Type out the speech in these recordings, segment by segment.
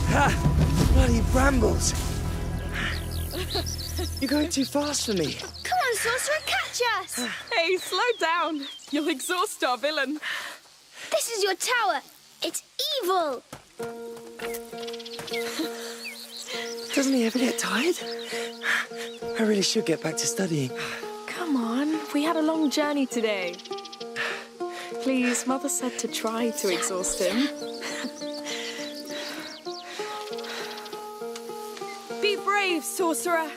Bloody brambles. You're going too fast for me. Come on, Sorcerer, catch us! Hey, slow down. You'll exhaust our villain. This is your tower. It's evil. Doesn't he ever get tired? I really should get back to studying. Come on, we had a long journey today. Please, Mother said to try to exhaust him. Be brave, Sorcerer.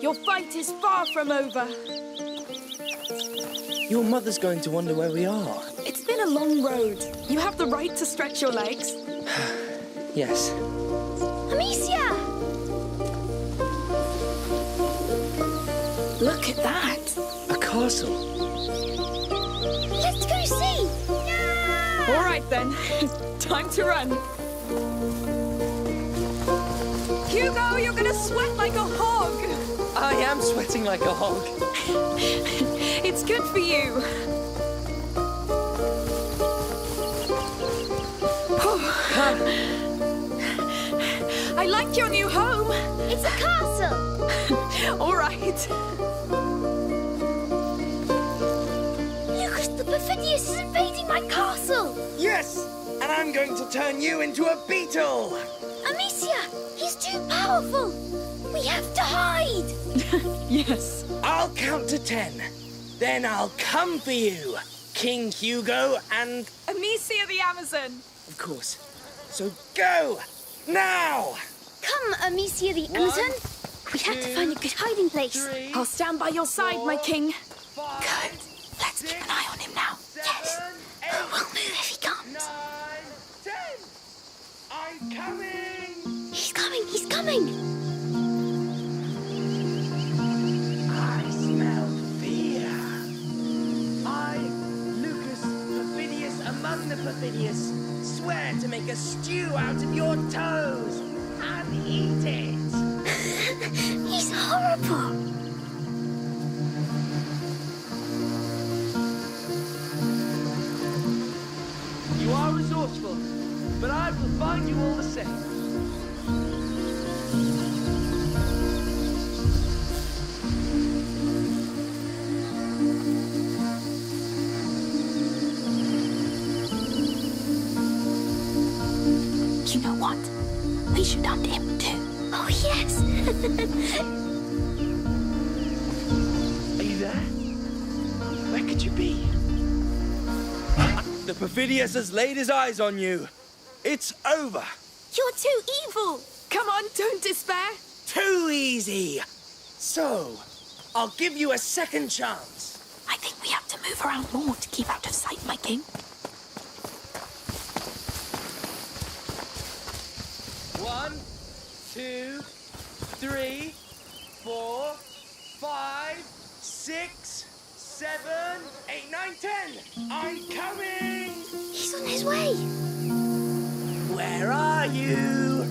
Your fight is far from over. Your mother's going to wonder where we are. It's been a long road. You have the right to stretch your legs. Yes. Amicia! Look at that. A castle. Let's go see! No! All right, then. Time to run. Hugo, you're gonna sweat like a hog. I am sweating like a hog. It's good for you. I like your new home. It's a castle. All right. Lucas, the Perfidious is invading my castle. Yes! And I'm going to turn you into a beetle! Amicia, he's too powerful. We have to hide. Yes. I'll count to 10. Then I'll come for you, King Hugo and... Amicia the Amazon. Of course. So go! Now! Come, Amicia the Amazon. We have to find a good hiding place. I'll stand by your side, my king. Good. Let's keep an eye on him now. Yes. We'll move if he comes. 9, 10. I'm coming! He's coming, he's coming. I smell fear. I, Lucas Perfidious among the Perfidious, swear to make a stew out of your toes and eat it. He's horrible. You are resourceful, but I will find you all the same. You know what? We should hunt him too. Oh, yes. Are you there? Where could you be? The Perfidious has laid his eyes on you. It's over. You're too evil. Come on, don't despair. Too easy. So, I'll give you a second chance. I think we have to move around more to keep out of sight, my king. 1, 2, 3, 4, 5, 6, 7, 8, 9, 10. I'm coming. He's on his way. Where are you?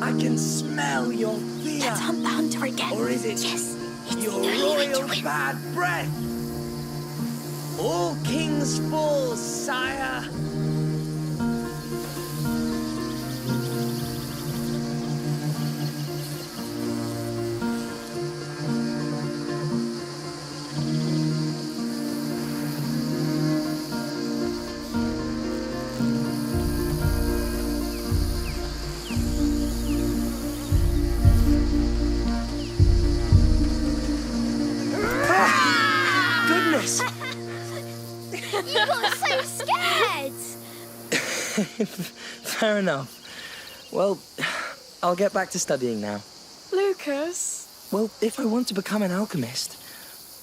I can smell your fear. Let's hunt the hunter again. Or is it Yes, it's your the only way to royal win. bad breath? All kings fall, sire. Goodness! You got so scared. Fair enough. Well, I'll get back to studying now. Lucas. Well, if I want to become an alchemist,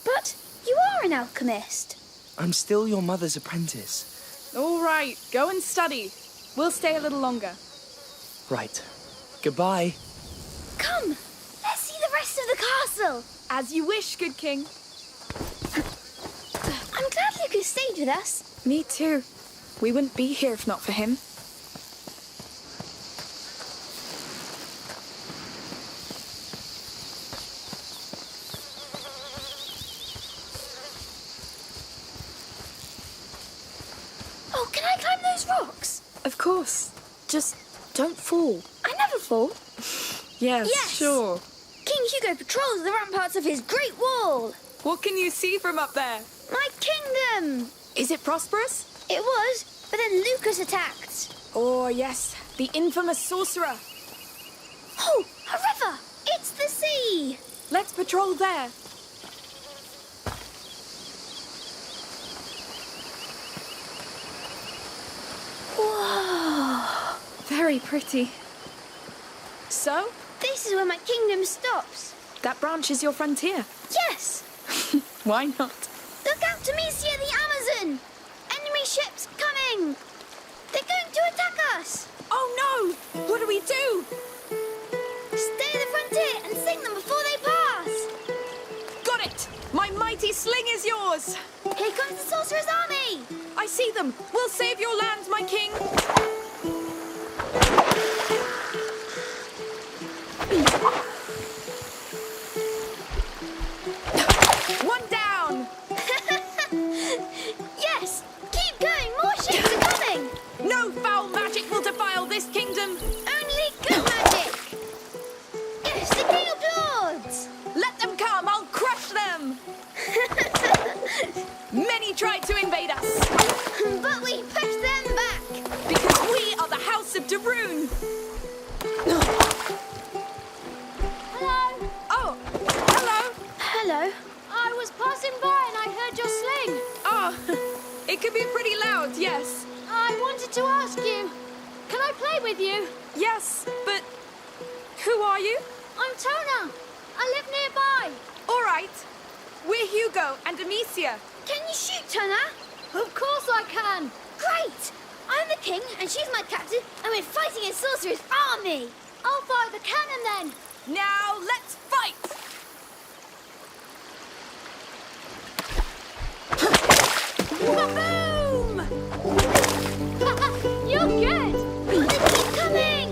But you are an alchemist. I'm still your mother's apprentice. All right, go and study. We'll stay a little longer. Right. Goodbye. Come, let's see the rest of the castle. As you wish, good king. I'm glad Lucas stayed with us. Me too. We wouldn't be here if not for him. Oh, can I climb those rocks? Of course. Just don't fall. I never powerful. Yes, sure. King Hugo patrols the ramparts of his great wall. What can you see from up there? My kingdom! Is it prosperous? It was, but then Lucas attacked. Oh, yes. The infamous sorcerer. Oh, a river! It's the sea! Let's patrol there. Whoa! Very pretty. So, This is where my kingdom stops. that branch is your frontier. Yes! Why not? Look out, Demetia the Amazon! Enemy ships coming! They're going to attack us! Oh no! What do we do? Stay at the frontier and sink them before they pass! Got it! My mighty sling is yours! Here comes the sorcerer's army! I see them! We'll save your land, my king! One down! Yes! Keep going! More ships are coming! No foul magic will defile this kingdom! Only good magic! Yes, the king applauds! Let them come! I'll crush them! Many tried to invade us, But we pushed them back! because we are the House of Darun! Hello. Oh, hello! Hello? I was passing by and I heard your sling. Oh, it can be pretty loud, yes. I wanted to ask you, can I play with you? Yes, but who are you? I'm Tona. I live nearby. All right. We're Hugo and Amicia. Can you shoot, Tona? Of course I can. Great! I'm the king and she's my captain and we're fighting a sorcerer's army! I'll fire the cannon then. Now let's fight! Boom! You're good. But they keep coming!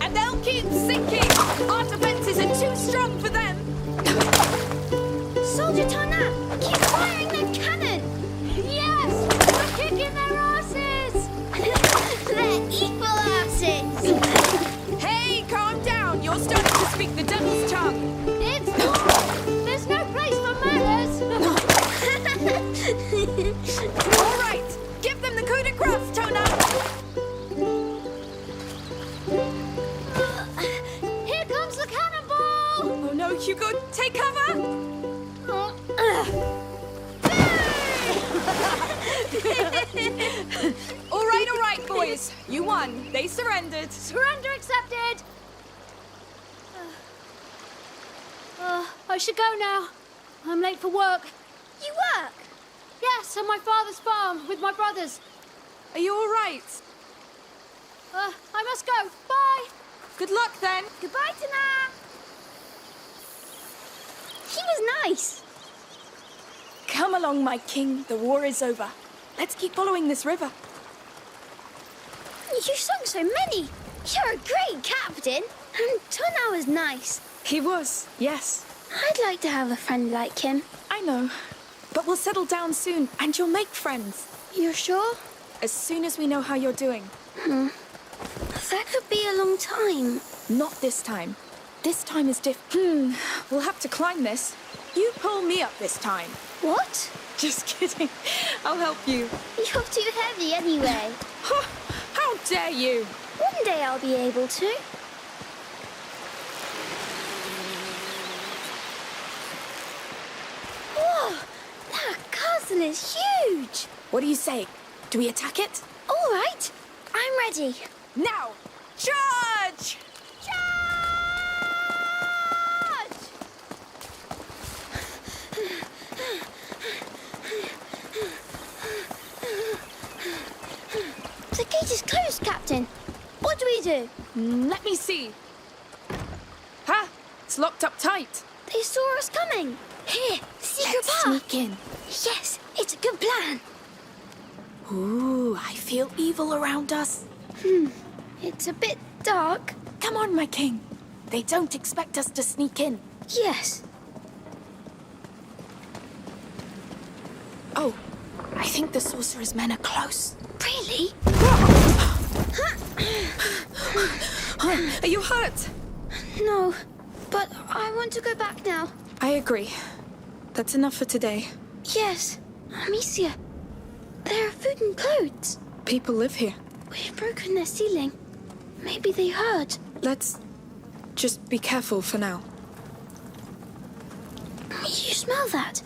And they'll keep sinking. Our defenses are too strong for them. Soldier Tona, keep firing that cannon! Yes, we're kicking their asses. They're equal asses! Hey, calm down. You're starting to speak the devil's tongue. It's war. There's no place for manners. All right. Give them the coup de grace, Tona. Here comes the cannonball. Oh no, Hugo, take cover. All right, boys. You won. They surrendered. Surrender accepted. I should go now. I'm late for work. You work? Yes, on my father's farm with my brothers. Are you all right? I must go. Bye. Good luck then. Goodbye, Tona! He was nice. Come along, my king. The war is over. Let's keep following this river. You sung so many. You're a great captain. And Tona was nice. He was, yes. I'd like to have a friend like him. I know. But we'll settle down soon, and you'll make friends. You're sure? As soon as we know how you're doing. That could be a long time. Not this time. This time is different. We'll have to climb this. You pull me up this time. What? Just kidding. I'll help you. You're too heavy anyway. How dare you? One day I'll be able to. Whoa! That castle is huge! What do you say? Do we attack it? All right, I'm ready. Now! Charge! Charge! The gate is closed, Captain. What do we do? Let me see. Ha! It's locked up tight. They saw us coming. Here, secret Let's path. sneak in. Yes, it's a good plan. Ooh, I feel evil around us. It's a bit dark. Come on, my king. They don't expect us to sneak in. Yes. Oh, I think the sorcerer's men are close. Really? Are you hurt? No, but I want to go back now. I agree. That's enough for today. Yes, Amicia. There are food and clothes. People live here. We've broken their ceiling. Maybe they heard. Let's just be careful for now. You smell that?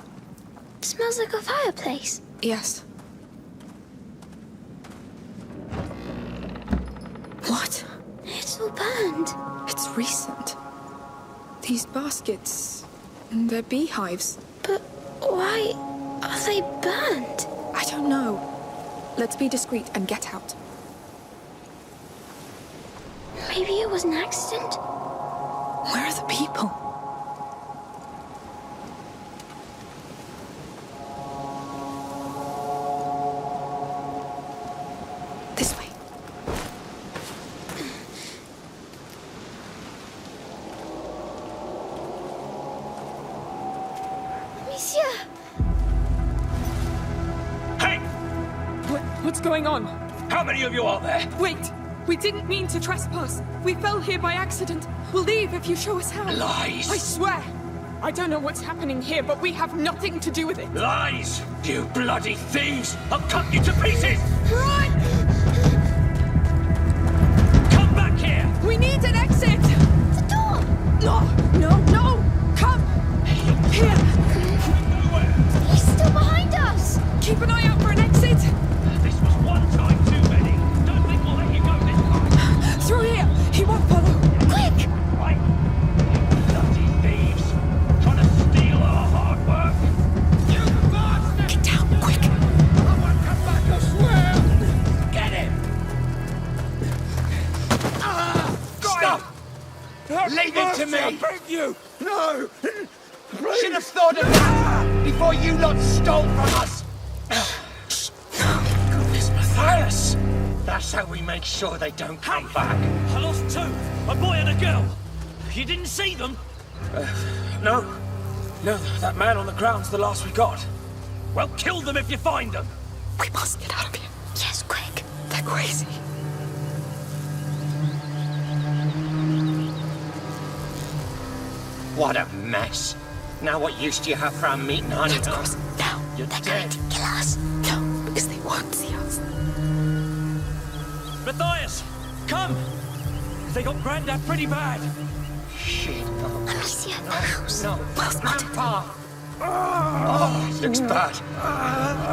It smells like a fireplace. Yes. What? It's all burned. It's recent. These baskets, they're beehives. But why are they burned? I don't know. Let's be discreet and get out. Maybe it was an accident? Where are the people? This way. Monsieur! Hey! What's going on? How many of you are there? Wait! We didn't mean to trespass. We fell here by accident. We'll leave if you show us how. Lies! I swear! I don't know what's happening here, but we have nothing to do with it. Lies! You bloody thieves! I'll cut you to pieces! Run! Come back here! We need an exit! The door! No! Come! Here! Nowhere! He's still behind us! Keep an eye out for an exit! This was one time too many! Don't think we'll let you go this time! Through here! He won't follow! Quick! Right? You bloody thieves! Trying to steal our hard work! You bastard! Get down, quick! I won't come back, I swear! Get him! Stop! Leave it to me! I beg you! No! Should have thought of that before you lot stole from us! Goodness, Matthias! That's how we make sure they don't come back. I lost two, a boy and a girl. You didn't see them? No, that man on the ground's the last we got. Well, kill them if you find them. We must get out of here. Yes, quick. They're crazy. What a mess. Now what use do you have for our meat and honey? Let's cross now. You're They're dead. going to kill us. No, because they won't see us. Matthias, come! They got Grandad pretty bad. Shit. Amicia, the house. No, Well spotted. Grandpa. Oh, it looks bad.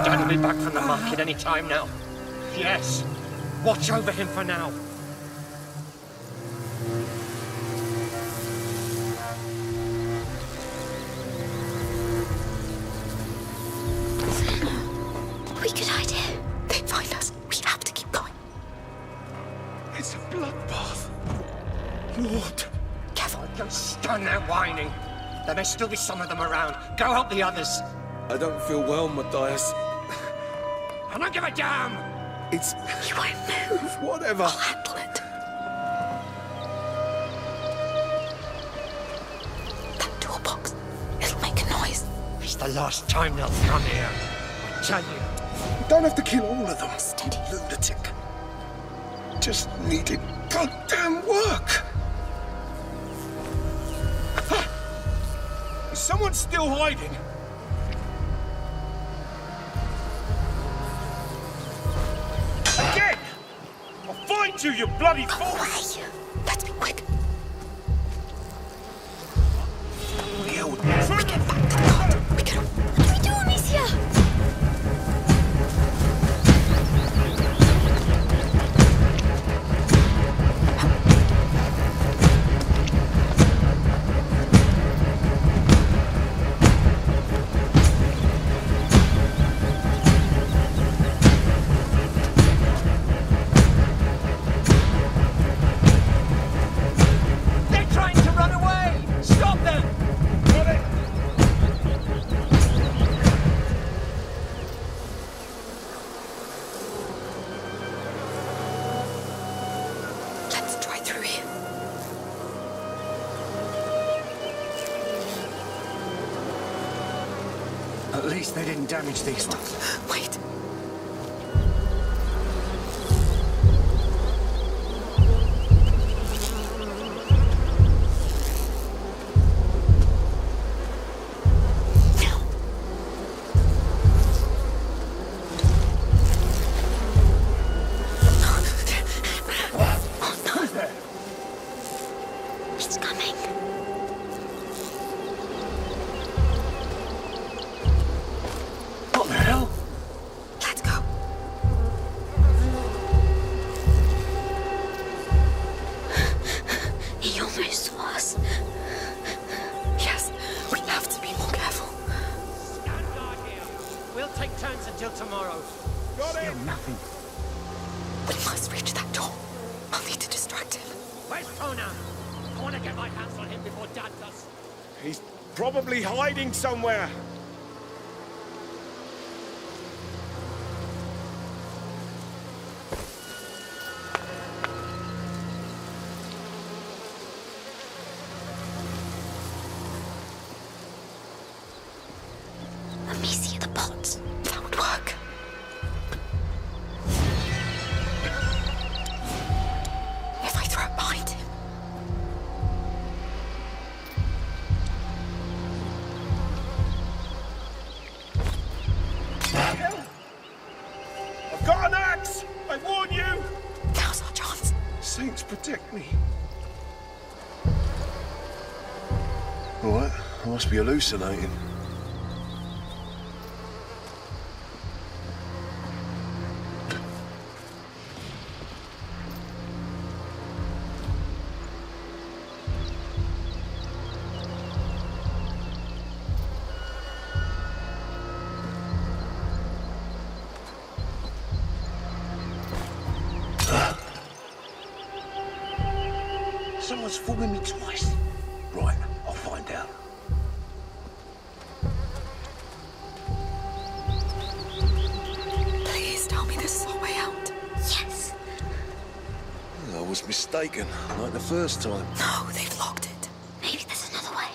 Dad will be back from the market any time now. Yes. Watch over him for now. We could hide here. They'd find us. We have to keep going. It's a bloodbath. Lord. Careful. Don't stand there whining. There may still be some of them around. Go help the others. I don't feel well, Matthias. I don't give a damn. It's You won't move. whatever. I'll handle it. That toolbox. It'll make a noise. It's the last time they'll come here. I tell you. You don't have to kill all of them. Steady. Lunatic. Just needed goddamn work. Is someone still hiding? Again! I'll find you, you bloody fool! Away. Let's be quick. You We get back to the cart. We can... What do we do, Amicia? They're trying to run away! Stop them! got it! Let's try through here. At least they didn't damage these ones. Wait. He's coming. What the hell? Let's go. He almost saw us. Yes, we have to be more careful. Stand guard here. We'll take turns until tomorrow. Got it! Nothing. We must reach that door. I'll need to distract him. Where's Kona? I want to get my hands on him before Dad does. He's probably hiding somewhere. Let me see the pots. That would work. If I throw it behind him. I've got an axe! I warn you! Now's our chance. Saints protect me. Alright, I must be hallucinating. Someone's fooled me twice. Right, I'll find out. Please tell me this is our way out. Yes. I was mistaken, like the first time. No, they've locked it. Maybe there's another way.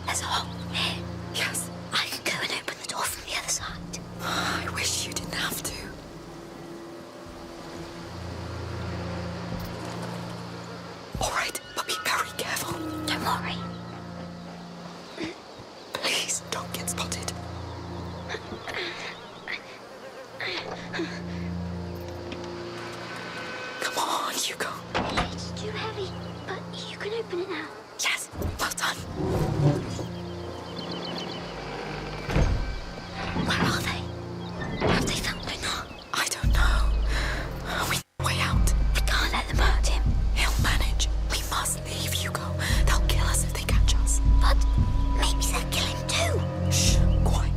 There's a hole here. Yes. I can go and open the door from the other side. I wish you didn't have to. All right, but be very careful. Don't worry. Please don't get spotted. Come on, Hugo. It's too heavy, but you can open it now. Yes, well done. Where are they? Have they found my knob? I don't know. We need a way out. I can't let them hurt him. He'll manage. We must leave, Hugo. They'll kill us if they catch us. But maybe they'll kill him too. Shh, quiet.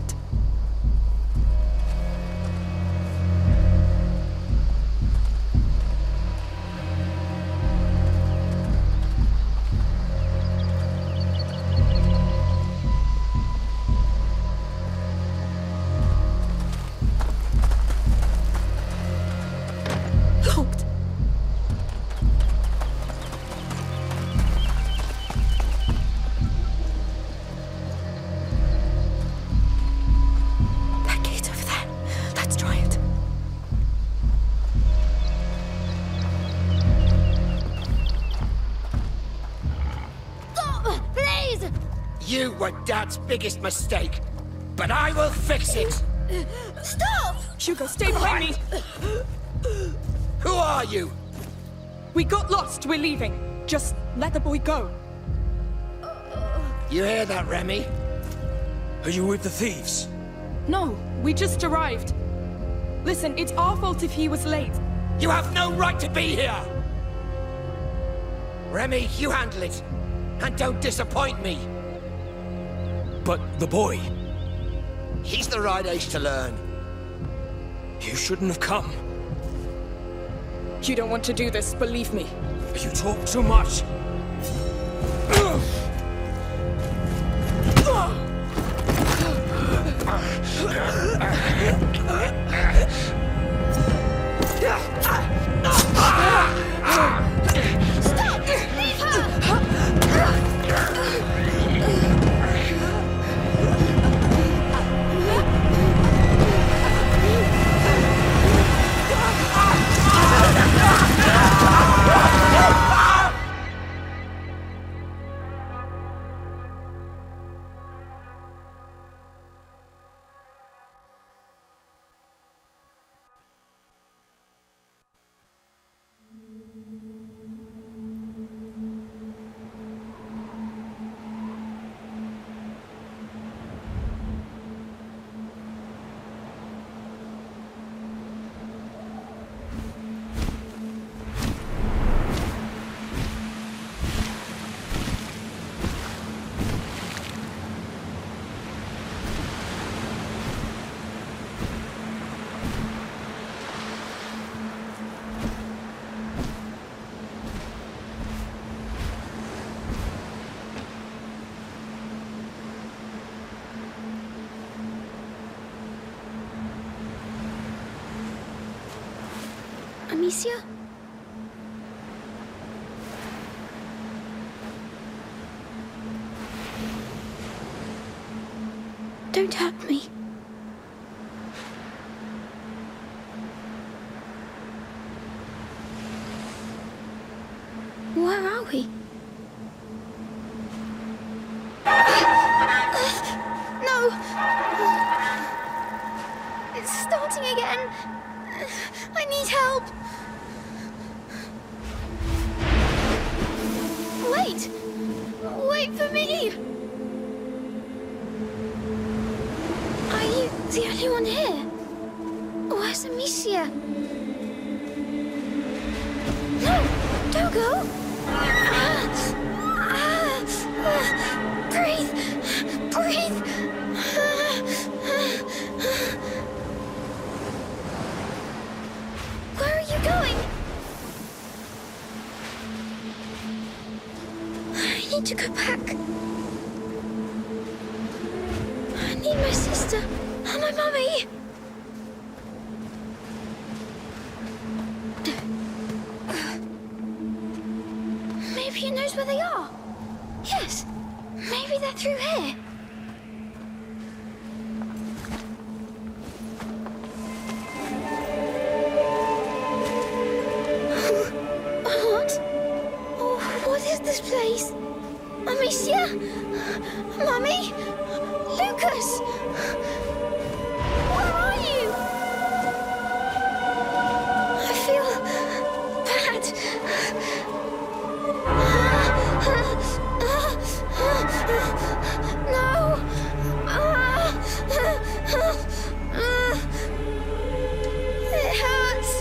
Locked. That gate over there. Let's try it. Stop! Please! You were Dad's biggest mistake, but I will fix it. Stop! Hugo, stay behind me. Who are you? We got lost. We're leaving. Just let the boy go. You hear that, Remy? Are you with the thieves? No, we just arrived. Listen, it's our fault if he was late. You have no right to be here! Remy, you handle it. And don't disappoint me. But the boy, He's the right age to learn. you shouldn't have come. You don't want to do this, believe me. You talk too much. Amicia? Don't hurt me. Where are we? No! It's starting again. I need help. Wait! Wait for me! Are you the only one here? Where's Amicia? No! Don't go! Breathe! Breathe! Where are you going? I need to go back. I need my sister and my mummy. Maybe he knows where they are. Yes, maybe they're through here. What is this place? Amicia? Mummy? Lucas? Where are you? I feel bad. No! It hurts.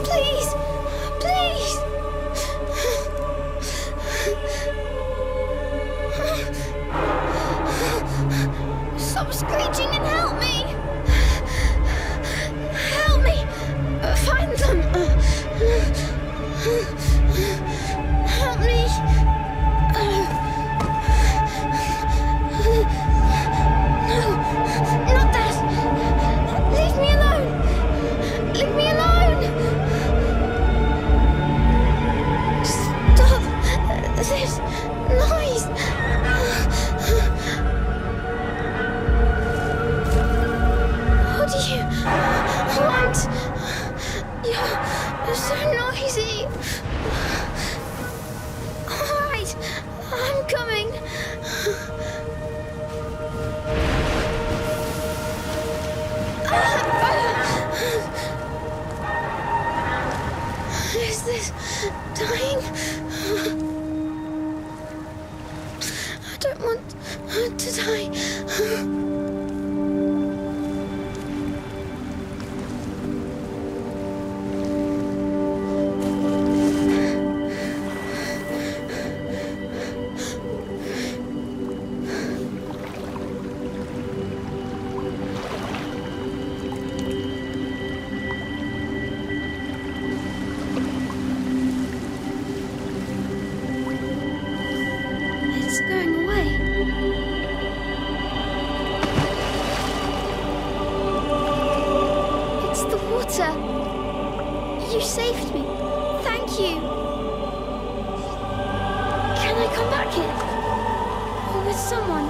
Please! Please! Stop screeching and help me! Help me! Find them! Help me! No! Not that! Leave me alone! Leave me alone! Stop this noise! What do you want? You're so noisy. All right, I'm coming. Is this dying? I don't want to die. It's going away. It's the water. You saved me. Thank you. Can I come back here? Or with someone?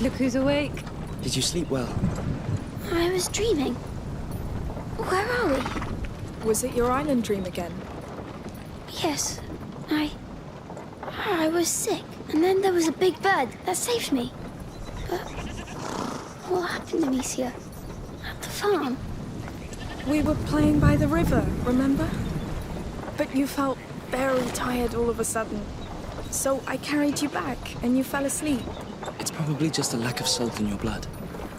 Look who's awake. Did you sleep well? I was dreaming. Where are we? Was it your island dream again? Yes, I was sick, and then there was a big bird that saved me. But what happened, Amicia? At the farm? We were playing by the river, remember? But you felt very tired all of a sudden. So I carried you back, and you fell asleep. It's probably just a lack of salt in your blood.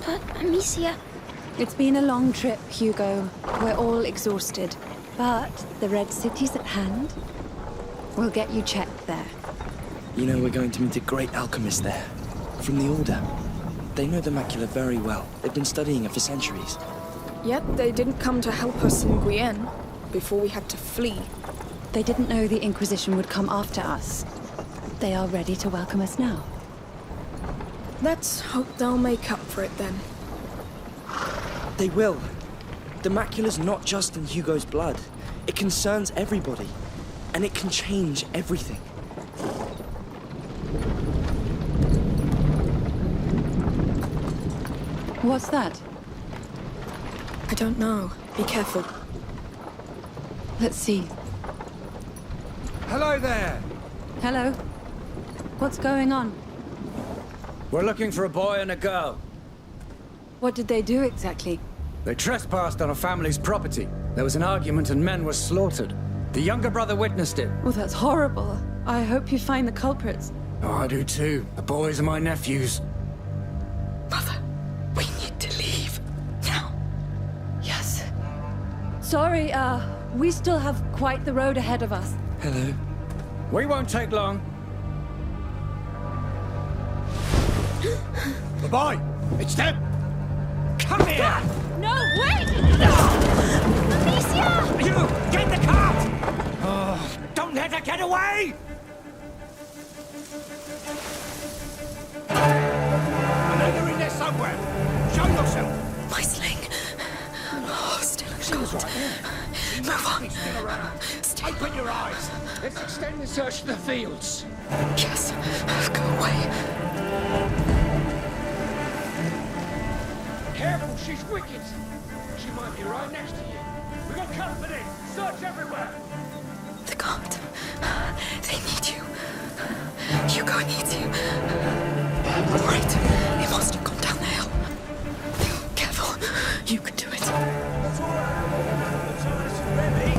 But, Amicia... It's been a long trip, Hugo. We're all exhausted. But the Red City's at hand. We'll get you checked there. You know, we're going to meet a great alchemist there. From the Order. They know the macula very well. They've been studying it for centuries. Yet they didn't come to help us in Requiem before we had to flee. They didn't know the Inquisition would come after us. They are ready to welcome us now. Let's hope they'll make up for it then. They will. The macula's not just in Hugo's blood. It concerns everybody. And it can change everything. What's that? I don't know. Be careful. Let's see. Hello there! Hello? What's going on? We're looking for a boy and a girl. What did they do exactly? They trespassed on a family's property. There was an argument and men were slaughtered. The younger brother witnessed it. Oh, that's horrible. I hope you find the culprits. Oh, I do too. The boys are my nephews. Mother, we need to leave. Now. Yes. Sorry, we still have quite the road ahead of us. Hello. We won't take long. The boy! It's them! Come here! No, wait! Amicia! You! Get the cart! Oh, don't let her get away! I know you're in there somewhere. Show yourself! My sling. Oh, still in cold. Move on. Still around. Open your eyes. Let's extend the search to the fields. Yes, go away. Careful, she's wicked. She might be right next to you. We got company. Search everywhere. The guard. They need you. Hugo needs you. All right. He must have gone down the hill. Careful. You can do it. That's all right. Remy,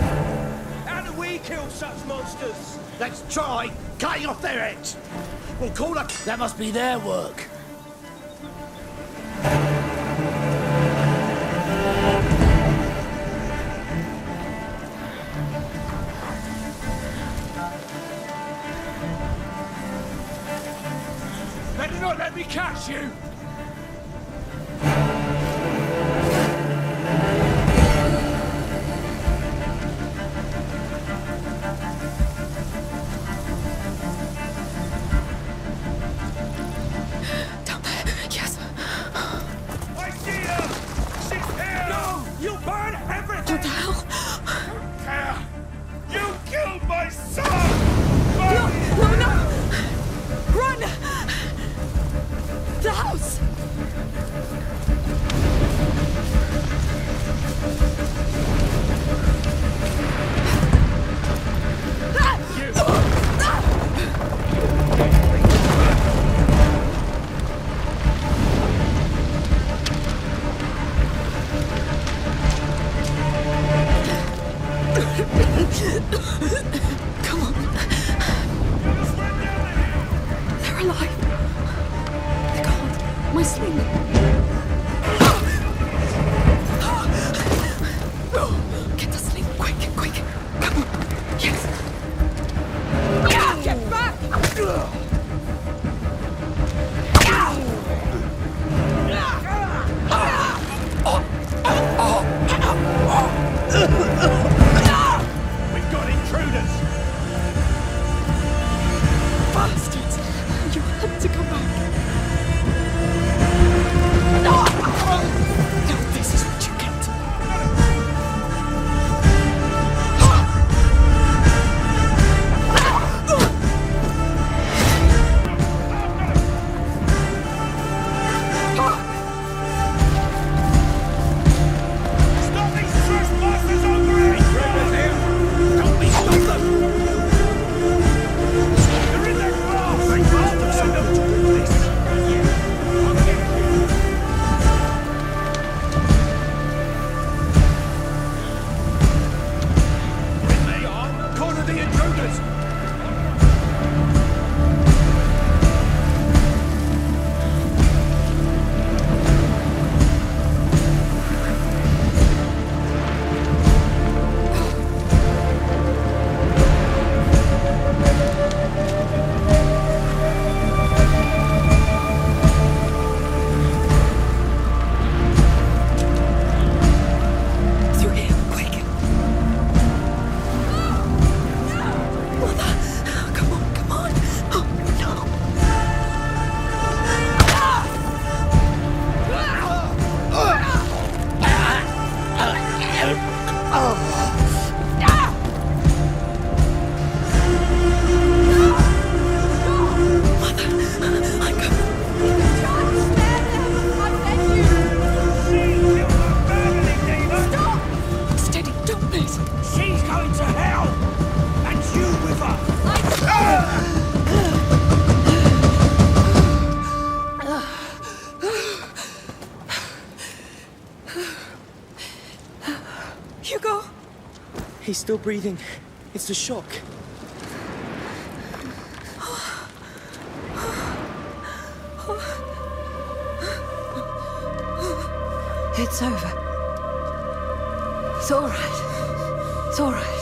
how do we kill such monsters? Let's try cutting off their heads. We'll call up. That must be their work. Better not let me catch you! Down there. Yes. I see her! She's here! No! You'll burn everything! What the hell? Don't care! You killed my son! No! Run! The house! Come on. They're alive. The guard. My sling. Get the sling. Quick. Come on. Yes. Get back! We've got intruders! Bastards! You had to come back. Now this is what you get. Stop these trespassers over here! Don't be stop them! They're in their class! They can't allow them to do this! I'll get you! With me on, corner the intruders! He's still breathing. It's the shock. It's over. It's all right. It's all right.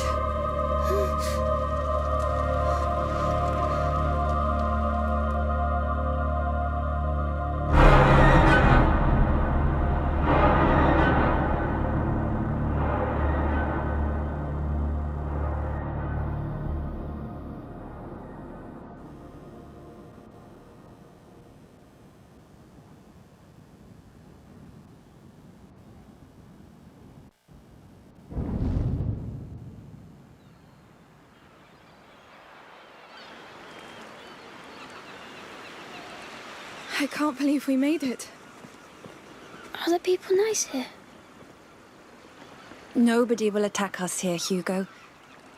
I can't believe we made it. Are the people nice here? Nobody will attack us here, Hugo.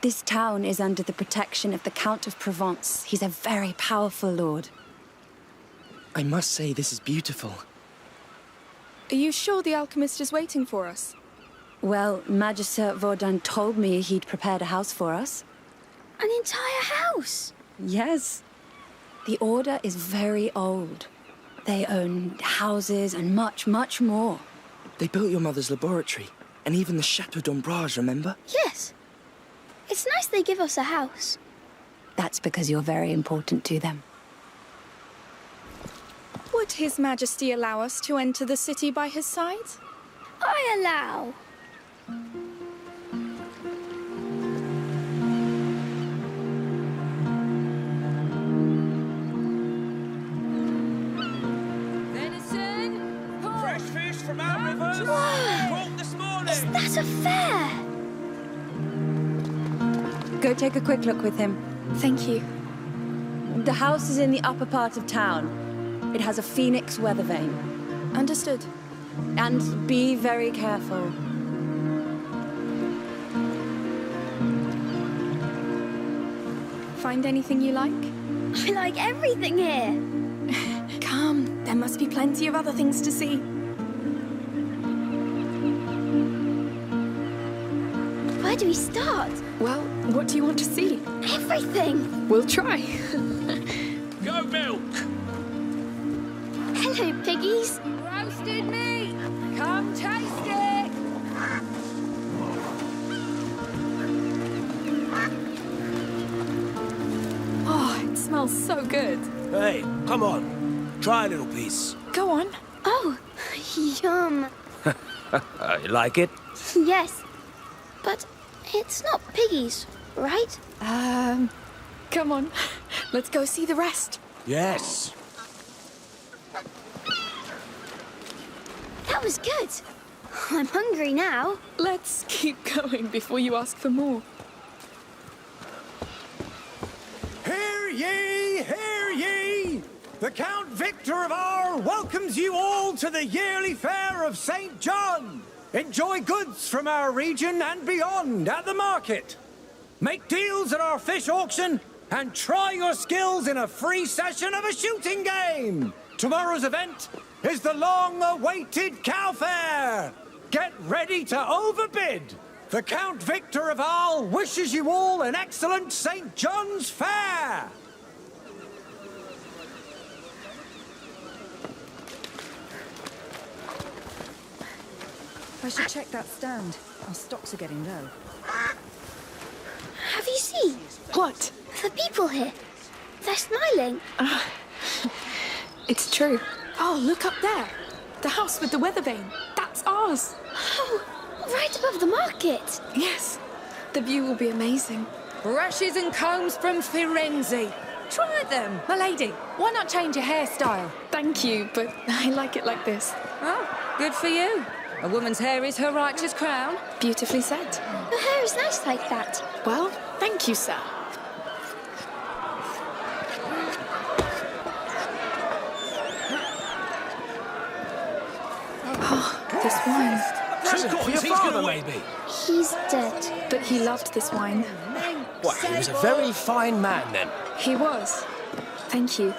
This town is under the protection of the Count of Provence. He's a very powerful lord. I must say, this is beautiful. Are you sure the alchemist is waiting for us? Well, Magister Vaudin told me he'd prepared a house for us. An entire house? Yes. The Order is very old. They own houses and much, much more. They built your mother's laboratory, and even the Chateau d'Ombrage, remember? Yes. It's nice they give us a house. That's because you're very important to them. Would His Majesty allow us to enter the city by his side? I allow. Fresh fish from our rivers. Whoa! Caught this morning. Is that a fair? Go take a quick look with him. Thank you. The house is in the upper part of town. It has a phoenix weather vane. Understood. And be very careful. Find anything you like? I like everything here. Come, there must be plenty of other things to see. Where do we start? Well, what do you want to see? Everything. We'll try. Go milk. Hello, piggies. Roasted meat! Come taste it! Oh, it smells so good. Hey, come on. Try a little piece. Go on. Oh, yum. You like it? Yes. But it's not piggies, right? Come on. Let's go see the rest. Yes. That was good. I'm hungry now. Let's keep going before you ask for more. Hear ye, hear ye! The Count Victor of Arles welcomes you all to the yearly fair of St. John. Enjoy goods from our region and beyond at the market. Make deals at our fish auction and try your skills in a free session of a shooting game. Tomorrow's event is the long-awaited cow fair. Get ready to overbid. The Count Victor of Arles wishes you all an excellent St. John's fair. I should check that stand. Our stocks are getting low. Have you seen? What? The people here. They're smiling. It's true. Oh, look up there. The house with the weather vane. That's ours. Oh, right above the market. Yes. The view will be amazing. Brushes and combs from Firenze. Try them. My lady, why not change your hairstyle? Thank you, but I like it like this. Oh, good for you. A woman's hair is her righteous crown. Beautifully said. Your hair is nice like that. Well, thank you, sir. Oh, this wine. Present for your father, maybe. He's dead. But he loved this wine. Well, he was a very fine man, then. He was. Thank you.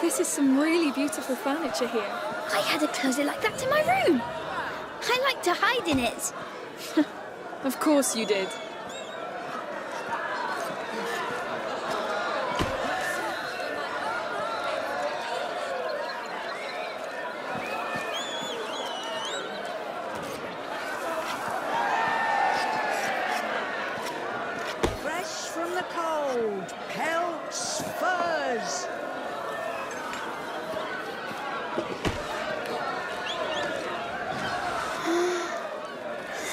This is some really beautiful furniture here. I had a closet like that in my room. I like to hide in it. Of course you did. Fresh from the cold, pelts, furs.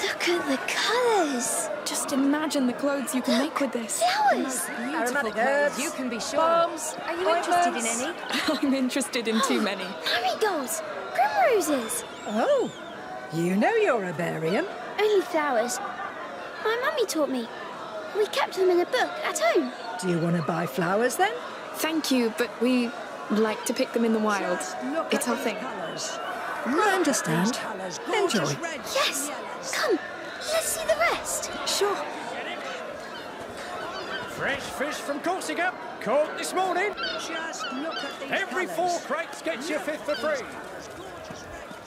Look at the colours. Just imagine the clothes you can make with this. Flowers. Aromatic herbs, you can be sure. Bombs. Are you interested in any? I'm interested in too many. Marigolds. Primroses. Oh, you know you're a Barian. Only flowers. My mummy taught me. We kept them in a book at home. Do you want to buy flowers then? Thank you, but we like to pick them in the wild. It's our thing. I understand. Enjoy. Yes. Come, let's see the rest. Sure. Fresh fish from Corsica, caught this morning. Just look at these Every colours. 4 crates gets you 5th for free.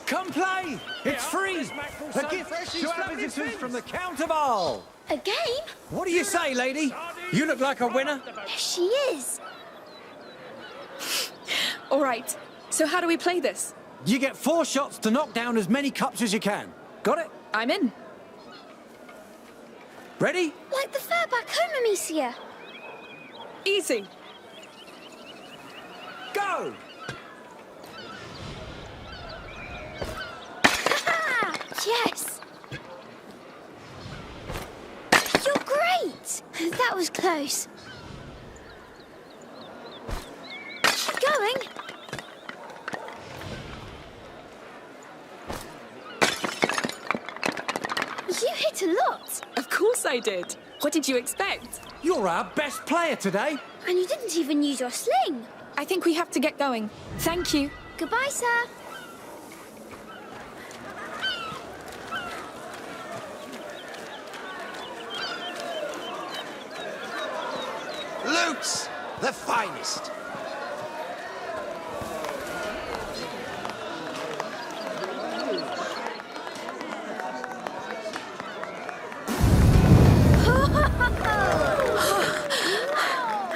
Come play. It's free. A gift to our visitors from the Count of Arles. A game? What do you say, lady? You look like a winner. She is. All right. So how do we play this? You get 4 shots to knock down as many cups as you can. Got it? I'm in. Ready? Like the fair back home, Amicia. Easy. Go! Yes. You're great. That was close. Keep going. You hit a lot. Of course I did. What did you expect? You're our best player today. And you didn't even use your sling. I think we have to get going. Thank you. Goodbye, sir. Loots, the finest.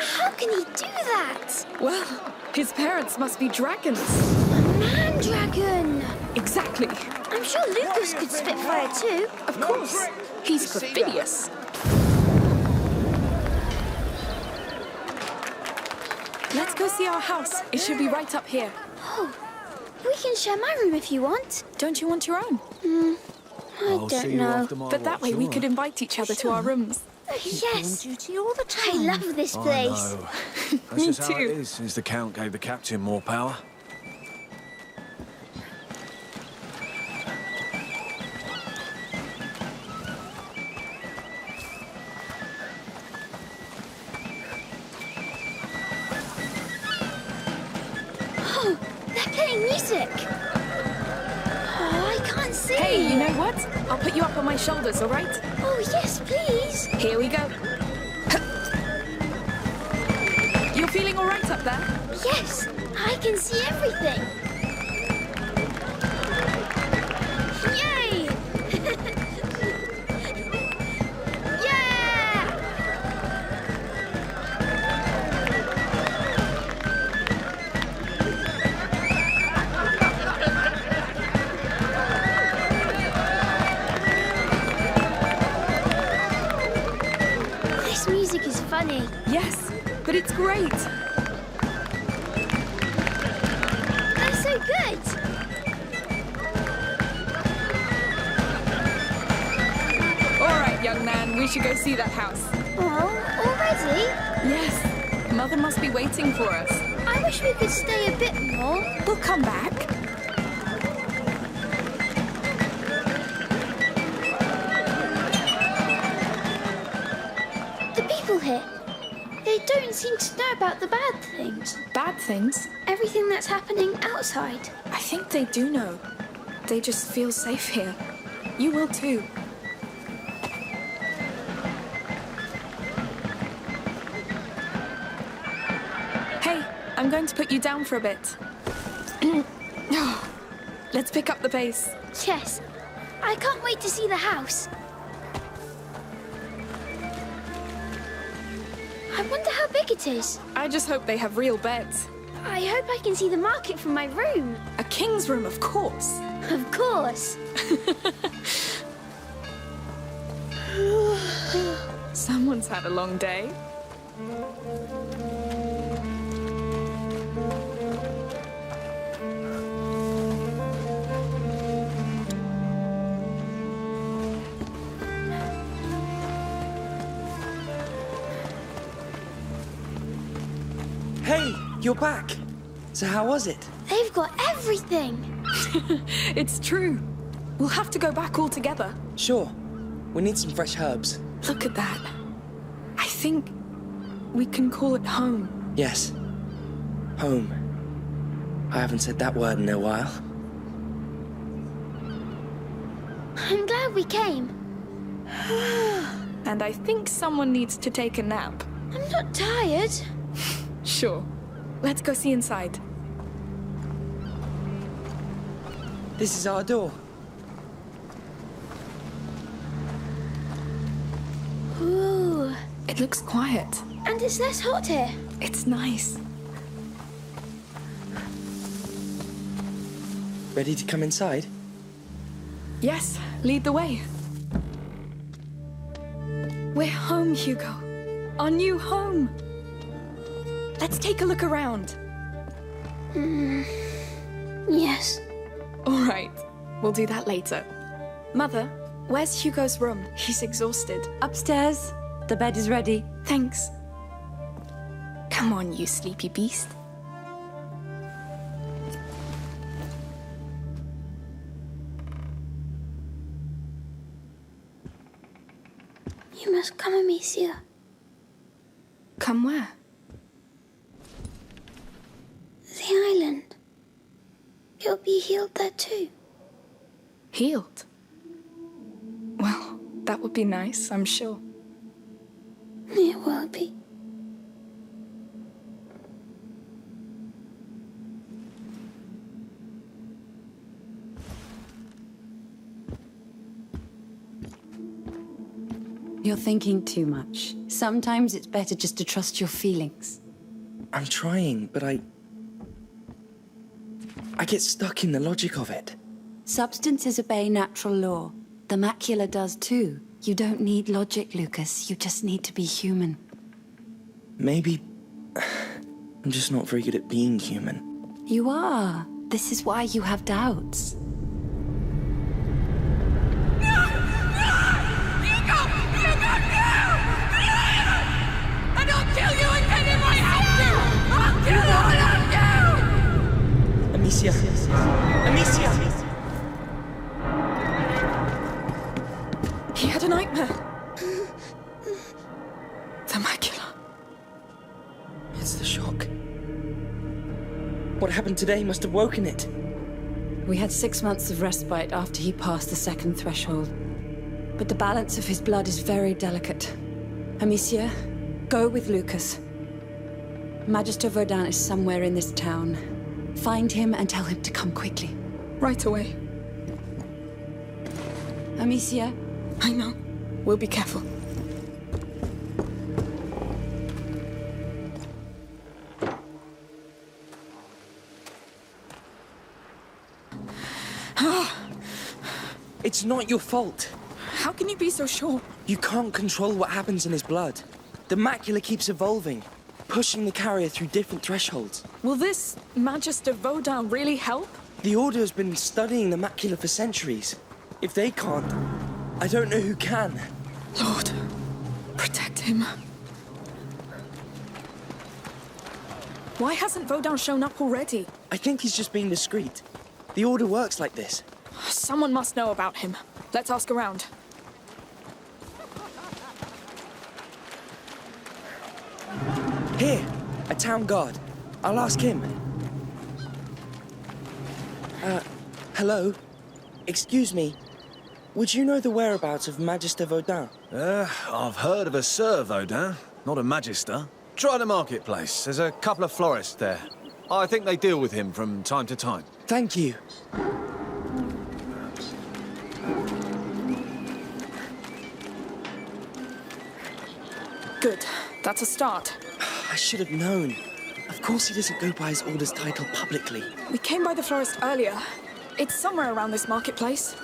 How can he do that? Well, his parents must be dragons. A man dragon. Exactly. I'm sure Lucas could spit fire too. Of course. He's perfidious. Let's go see our house. It should be right up here. Oh, we can share my room if you want. Don't you want your own? I don't know. But that way we could invite each other to our rooms. Yes. Duty all the time. I love this place. That's Me just how it too. is since the Count gave the captain more power. Oh, they're playing music. Oh, I can't see. Hey, you know what? I'll put you up on my shoulders, all right? Oh, yes, please. Here we go. You're feeling all right up there? Yes, I can see everything. Yay! Yeah! This music is funny. Yes, but it's great. They're so good. All right, young man, we should go see that house. Oh, already? Yes, Mother must be waiting for us. I wish we could stay a bit more. We'll come back. The people here, they don't seem to know about the bad things. Bad things? Everything that's happening outside. I think they do know. They just feel safe here. You will too. Hey, I'm going to put you down for a bit. Let's pick up the pace. Yes, I can't wait to see the house. I wonder how big it is. I just hope they have real beds. I hope I can see the market from my room. A king's room, of course. Of course. Someone's had a long day. Hey, you're back. So how was it? They've got everything. It's true. We'll have to go back all together. Sure. We need some fresh herbs. Look at that. I think we can call it home. Yes. Home. I haven't said that word in a while. I'm glad we came. And I think someone needs to take a nap. I'm not tired. Sure. Let's go see inside. This is our door. Ooh. It looks quiet. And it's less hot here. It's nice. Ready to come inside? Yes, lead the way. We're home, Hugo. Our new home. Let's take a look around. Yes. All right, we'll do that later. Mother, where's Hugo's room? He's exhausted. Upstairs. The bed is ready. Thanks. Come on, you sleepy beast. You must come, Amicia. Come where? The island. You'll be healed there too. Healed? Well, that would be nice, I'm sure. It will be. You're thinking too much. Sometimes it's better just to trust your feelings. I'm trying, but I get stuck in the logic of it. Substances obey natural law. The macula does too. You don't need logic, Lucas. You just need to be human. Maybe I'm just not very good at being human. You are. This is why you have doubts. Amicia! Amicia! He had a nightmare. The macula. It's the shock. What happened today must have woken it. We had 6 months of respite after he passed the second threshold. But the balance of his blood is very delicate. Amicia, go with Lucas. Magister Vaudin is somewhere in this town. Find him and tell him to come quickly. Right away. Amicia? I know. We'll be careful. It's not your fault. How can you be so sure? You can't control what happens in his blood. The macula keeps evolving, pushing the carrier through different thresholds. Will this Magister Vaudin really help? The Order has been studying the macula for centuries. If they can't, I don't know who can. Lord, protect him. Why hasn't Vaudin shown up already? I think he's just being discreet. The Order works like this. Someone must know about him. Let's ask around. Here, a town guard. I'll ask him. Hello? Excuse me. Would you know the whereabouts of Magister Vaudin? I've heard of a Sir Vaudin, not a Magister. Try the marketplace. There's a couple of florists there. I think they deal with him from time to time. Thank you. That's a start. I should have known. Of course he doesn't go by his orders title publicly. We came by the florist earlier. It's somewhere around this marketplace.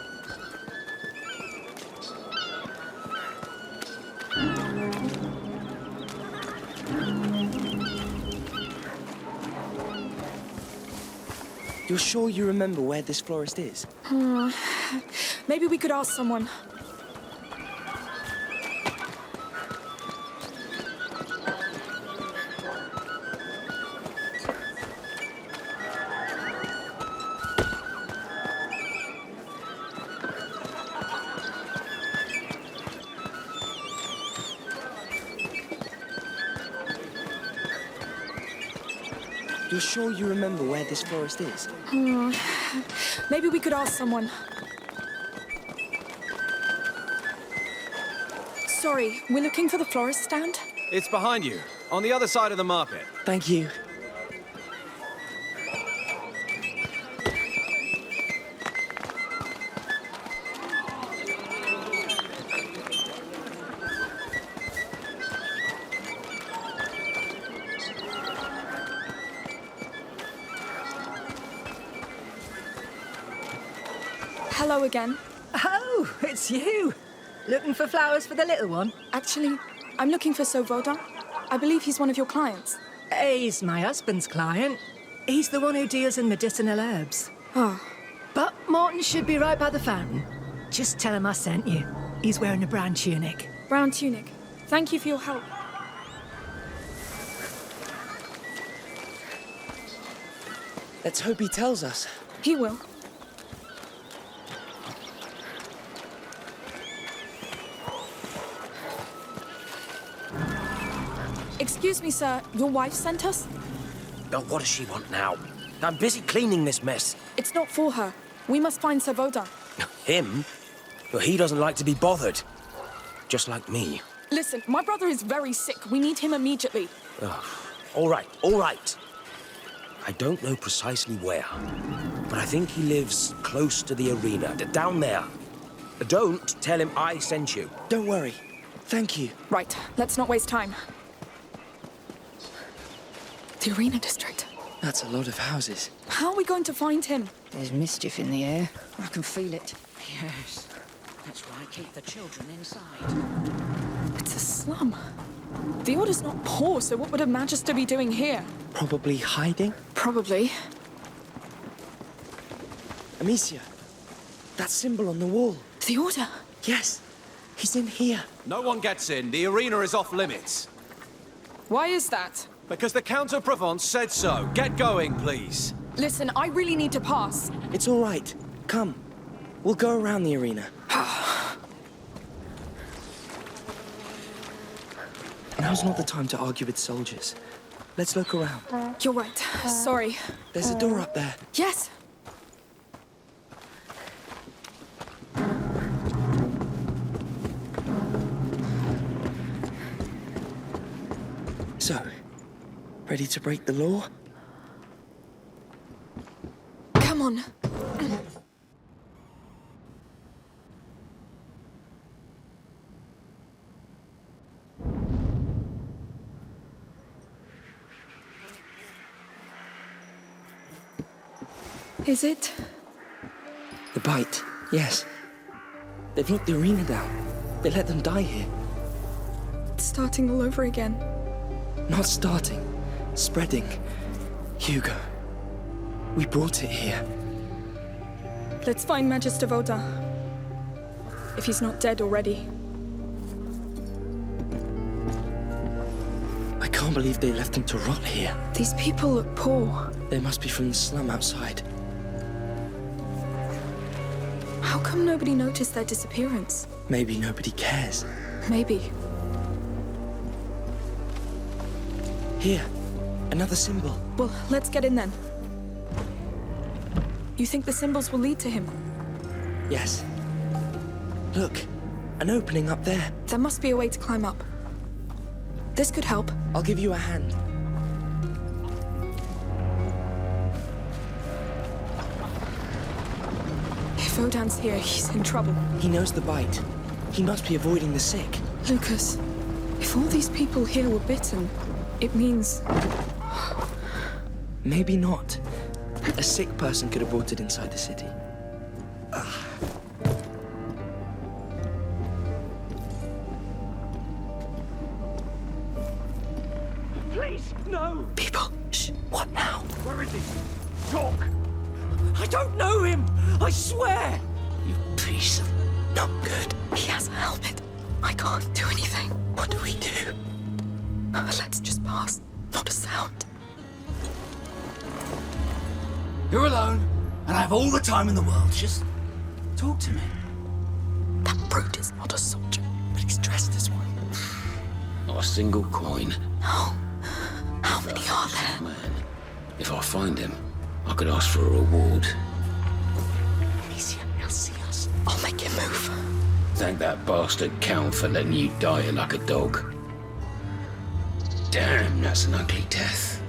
You're sure you remember where this florist is? Maybe we could ask someone. You're sure you remember where this florist is? Maybe we could ask someone. Sorry, we're looking for the florist stand? It's behind you, on the other side of the market. Thank you. Hello again. Oh, it's you. Looking for flowers for the little one? Actually, I'm looking for Sauvaudan. I believe he's one of your clients. He's my husband's client. He's the one who deals in medicinal herbs. Oh. But Martin should be right by the fountain. Just tell him I sent you. He's wearing a brown tunic. Brown tunic. Thank you for your help. Let's hope he tells us. He will. Excuse me, sir. Your wife sent us? Oh, what does she want now? I'm busy cleaning this mess. It's not for her. We must find Sauvaudan. Him? Well, he doesn't like to be bothered. Just like me. Listen, my brother is very sick. We need him immediately. All right, all right. I don't know precisely where, but I think he lives close to the arena, down there. Don't tell him I sent you. Don't worry. Thank you. Right, let's not waste time. The arena district. That's a lot of houses. How are we going to find him? There's mischief in the air. I can feel it. Yes. That's why I keep the children inside. It's a slum. The order's not poor, so what would a Magister be doing here? Probably hiding? Probably. Amicia, that symbol on the wall. The order? Yes. He's in here. No one gets in. The arena is off limits. Why is that? Because the Count of Provence said so. Get going, please. Listen, I really need to pass. It's all right. Come. We'll go around the arena. Now's not the time to argue with soldiers. Let's look around. You're right. Sorry. There's a door up there. Yes. So, ready to break the law? Come on. Is it? The bite, yes. They've locked the arena down. They let them die here. It's starting all over again. Not starting. Spreading. Hugo. We brought it here. Let's find Magister Vaudin. If he's not dead already. I can't believe they left him to rot here. These people look poor. They must be from the slum outside. How come nobody noticed their disappearance? Maybe nobody cares. Maybe. Here, another symbol. Well, let's get in then. You think the symbols will lead to him? Yes. Look, an opening up there. There must be a way to climb up. This could help. I'll give you a hand. If Odin's here, he's in trouble. He knows the bite. He must be avoiding the sick. Lucas, If all these people here were bitten, it means... Maybe not. A sick person could have brought it inside the city. Please, no! People, shh, what now? Where is he? Talk! I don't know him! I swear! You piece of... Not good. He has a helmet. I can't do anything. What do we do? Let's just pass. Not a sound. You're alone, and I have all the time in the world. Just talk to me. That brute is not a soldier. But he's dressed as one. Not a single coin. No. How many are there? Man, if I find him, I could ask for a reward. Amicia, he'll see us. I'll make him move. Thank that bastard Count for letting you die like a dog. Damn, that's an ugly death.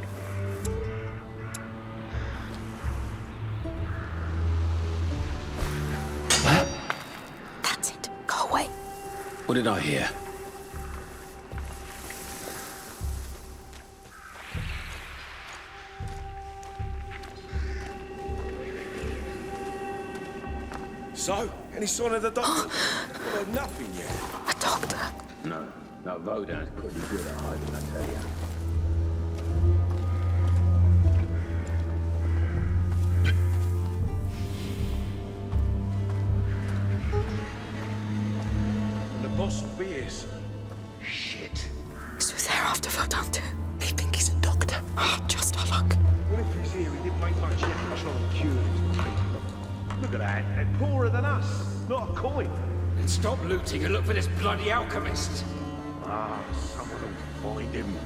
That's it. Go away. What did I hear? So, any sign of the doctor? Well, nothing yet. A doctor. No, Vodan's pretty good at hiding, I tell you. The boss will be here. Shit. So they're after Vodan too. They think he's a doctor. Oh, just our luck. Well, if he's here, he didn't make much effort trying to cure him. Look at that, they're poorer than us. Not a coin. Then stop looting and look for this bloody alchemist. Ah, someone will find him.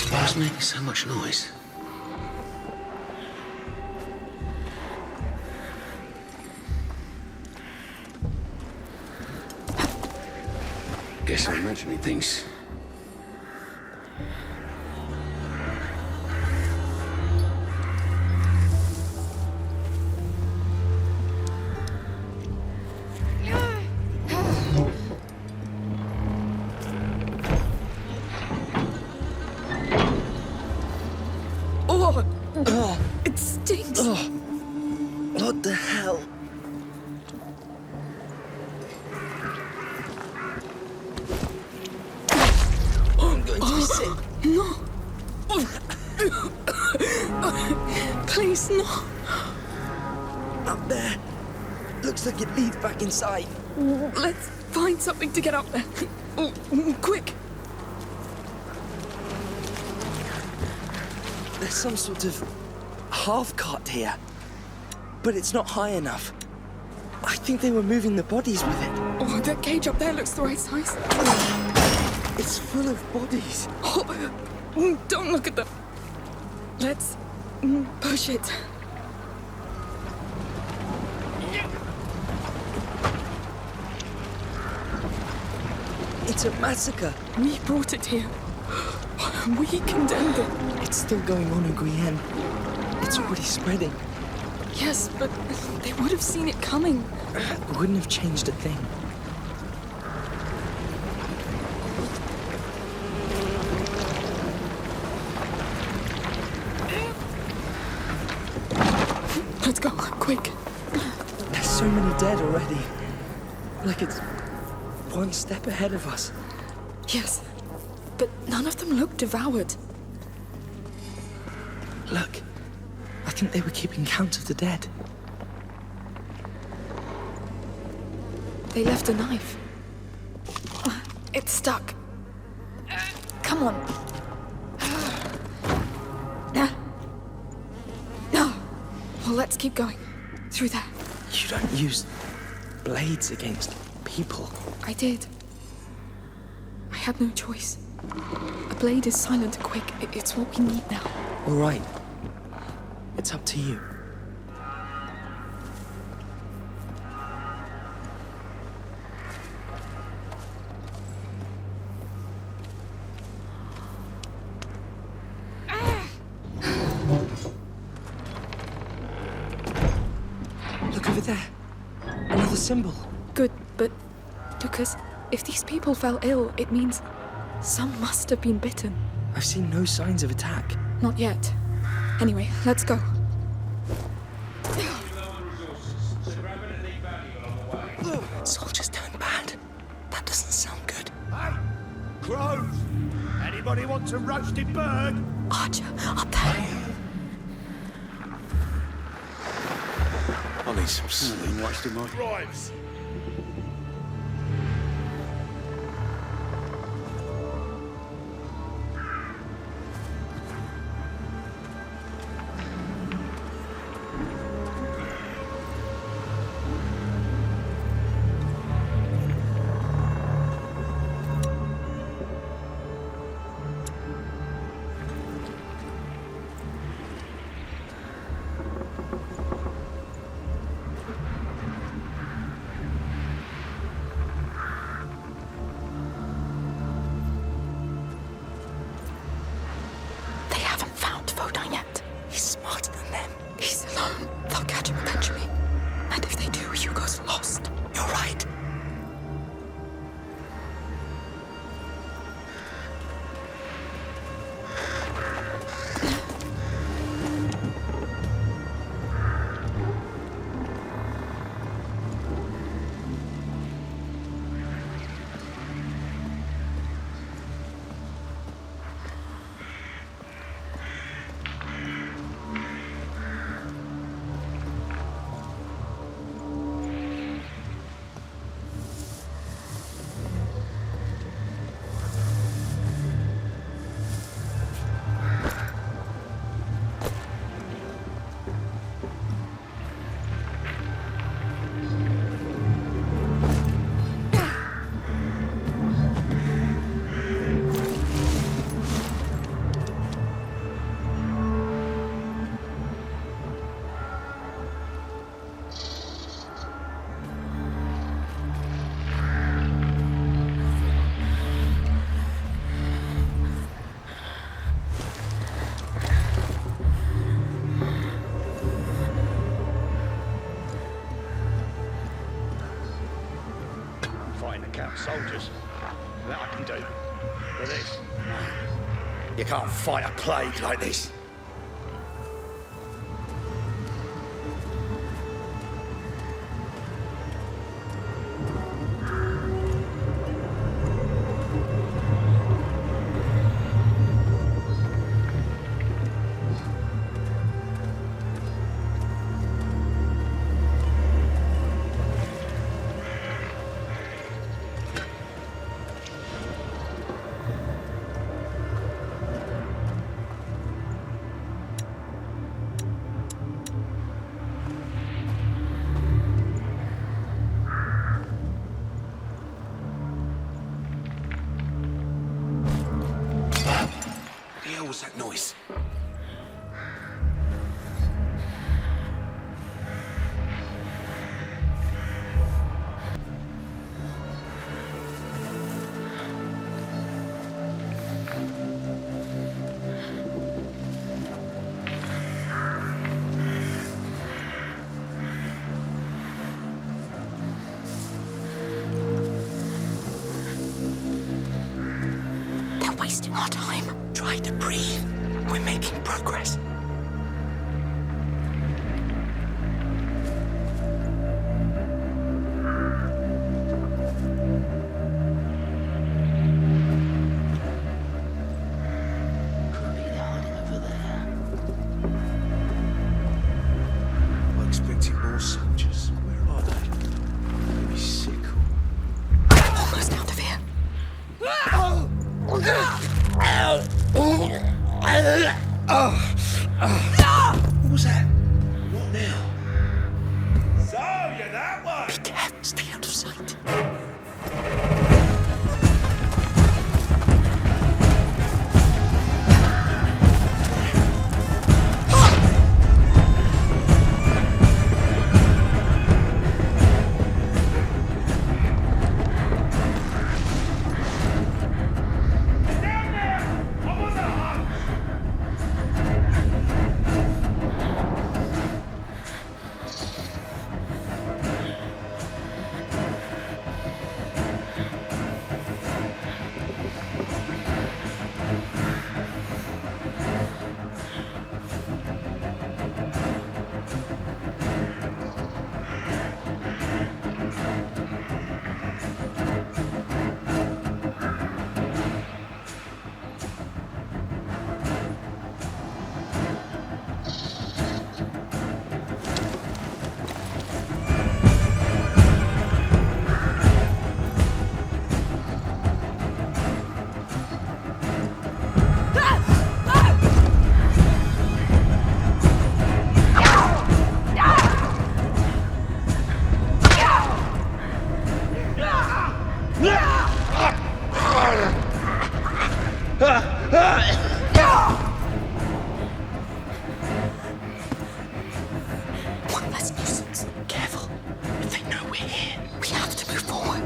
What's making so much noise? Guess I'm imagining things. It stinks. Oh, what the hell? Oh, I'm going to be sick. No. Please, no. Up there. Looks like it leads back inside. Let's find something to get up there. Oh, quick. There's some sort of half-cart here, but it's not high enough. I think they were moving the bodies with it. Oh, that cage up there looks the right size. It's full of bodies. Oh, don't look at them. Let's push it. It's a massacre. We brought it here. We condemned it. It's still going on in Guyenne. It's already spreading. Yes, but they would have seen it coming. It wouldn't have changed a thing. dead already. Like it's one step ahead of us. Yes, but none of them look devoured. Look, I think they were keeping count of the dead. They left a knife. It's stuck. Come on. No. Well, let's keep going. Through there. You don't use blades against people. I did. I had no choice. A blade is silent and quick. It's what we need now. All right. It's up to you. Look over there. Another symbol. Good, but Lucas, if these people fell ill, it means some must have been bitten. I've seen no signs of attack. Not yet. Anyway, let's go. Soldiers turned bad. That doesn't sound good. Hey! Crows! Anybody want a roasted bird? Archer, up there. I need some sleep. Watched him on. Drives! He's smarter than them. He's alone. They'll catch him eventually. And if they do, Hugo's lost. You're right. Soldiers. That I can do. But this, you can't fight a plague like this. What was that noise? They're wasting our time. Try to breathe. We're making progress. What was that? What now? So, you're that one! Be careful, stay out of sight. One less nuisance. Careful. If they know we're here, we have to move forward.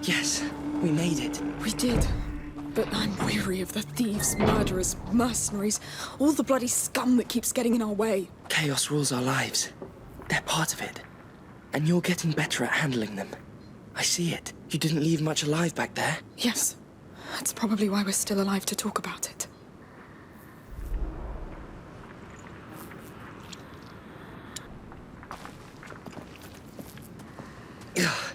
Yes, we made it. We did. But I'm weary of the thieves, murderers, mercenaries, all the bloody scum that keeps getting in our way. Chaos rules our lives. They're part of it. And you're getting better at handling them. I see it. You didn't leave much alive back there. Yes. That's probably why we're still alive to talk about it. Ugh.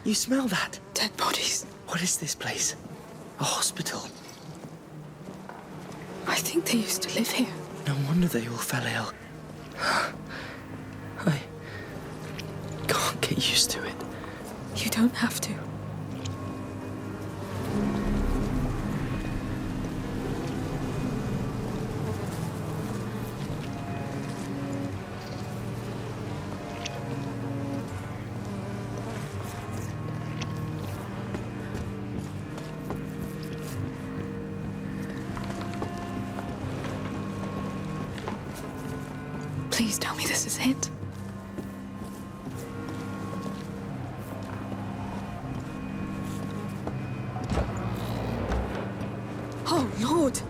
You smell that? Dead bodies. What is this place? A hospital? I think they used to live here. No wonder they all fell ill. I can't get used to it. You don't have to. Please tell me this is it. Oh, Lord!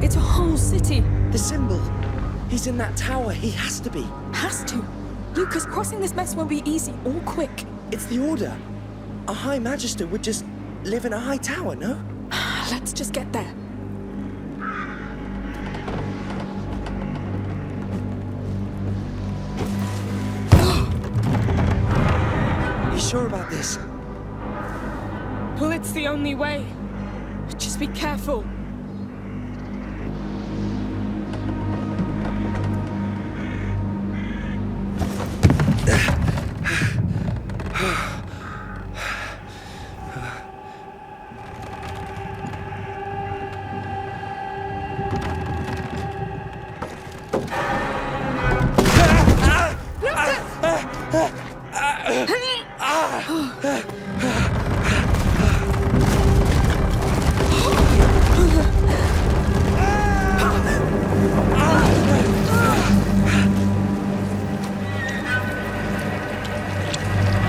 It's a whole city! The symbol! He's in that tower. He has to be. Has to. Lucas, crossing this mess won't be easy or quick. It's the order. A High Magister would just live in a high tower, no? Let's just get there. sure about this. Well, it's the only way. Just be careful.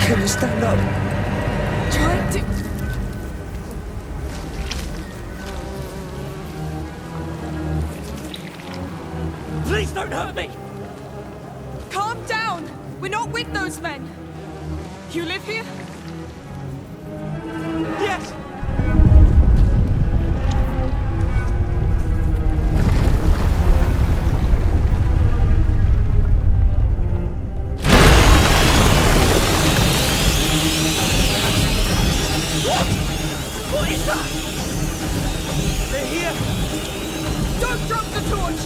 Can you stand up? Trying to... Please don't hurt me! Calm down! We're not with those men! You live here? Yes! What is that? They're here! Don't drop the torch!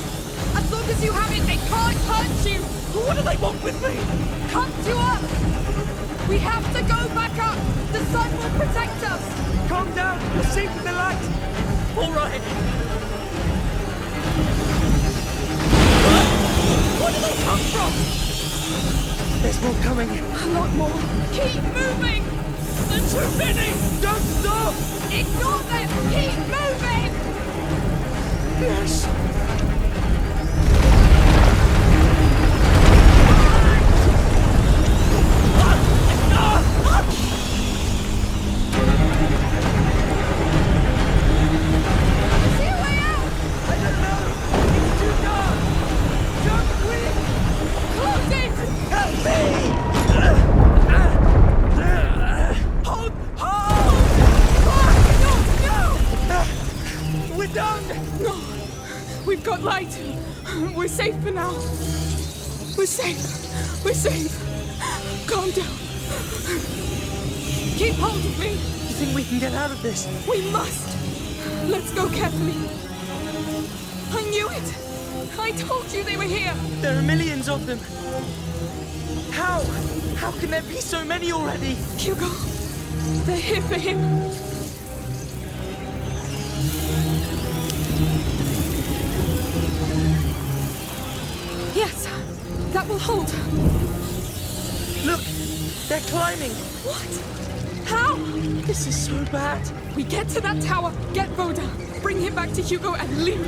As long as you have it, they can't hurt you! What do they want with me? Come to us! We have to go back up! The sun will protect us! Calm down! You're safe with the light! All right! Where do they come from? There's more coming. A lot more. Keep moving! There's too many! Don't stop! Ignore them! Keep moving! Yes! We've got light. We're safe for now. We're safe. We're safe. Calm down. Keep hold of me. You think we can get out of this? We must. Let's go carefully. I knew it. I told you they were here. There are millions of them. How? How can there be so many already? Hugo, they're here for him. Yes, that will hold. Look, they're climbing. What? How? This is so bad. We get to that tower, get Voda, bring him back to Hugo and leave.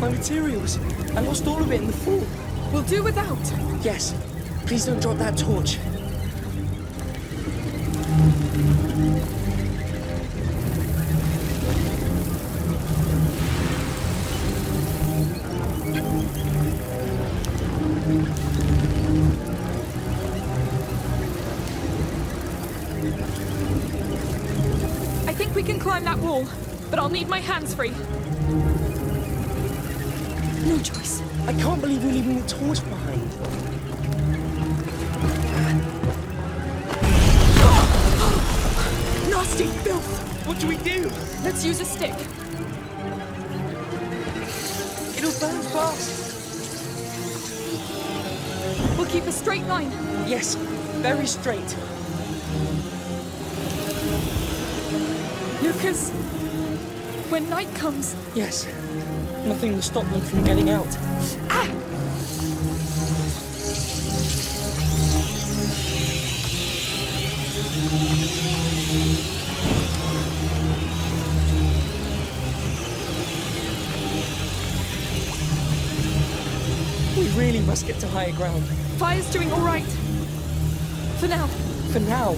My materials. I lost all of it in the fall. We'll do without. Yes. Please don't drop that torch. I think we can climb that wall, but I'll need my hands free. No choice. I can't believe we're leaving the torch behind. Nasty filth! What do we do? Let's use a stick. It'll burn fast. We'll keep a straight line. Yes, very straight. Lucas, when night comes... Yes. Nothing will stop them from getting out. Ah! We really must get to higher ground. Fire's doing all right. For now. For now.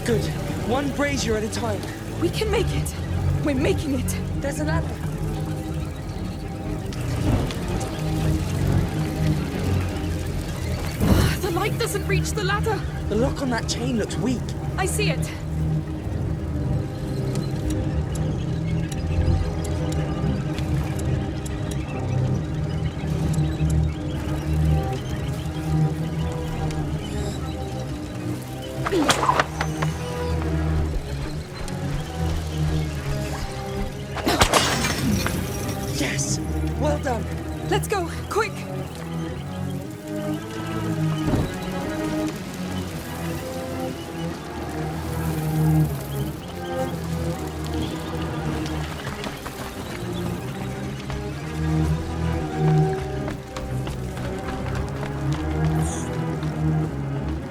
Good. One brazier at a time. We can make it. We're making it. There's a ladder. The light doesn't reach the ladder. The lock on that chain looks weak. I see it. Yes! Well done! Let's go, quick!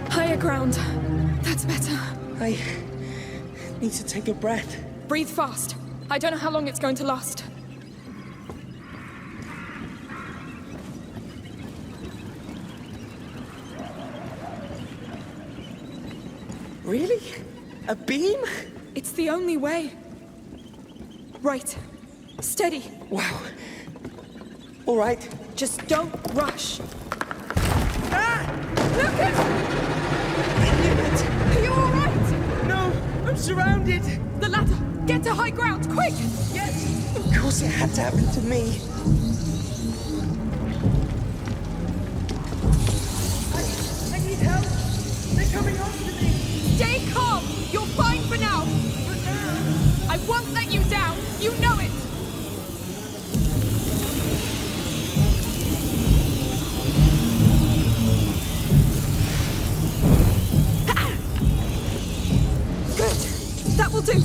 Higher ground. That's better. I need to take a breath. Breathe fast. I don't know how long it's going to last. Really? A beam? It's the only way. Right. Steady. Wow. All right. Just don't rush. Ah! Lucas! I knew it! Are you all right? No, I'm surrounded. The ladder. Get to high ground, quick! Yes! Of course it had to happen to me. I need help. They're coming after me. Stay calm. You're fine for now. But now... I won't let you down. You know it. Good. That will do.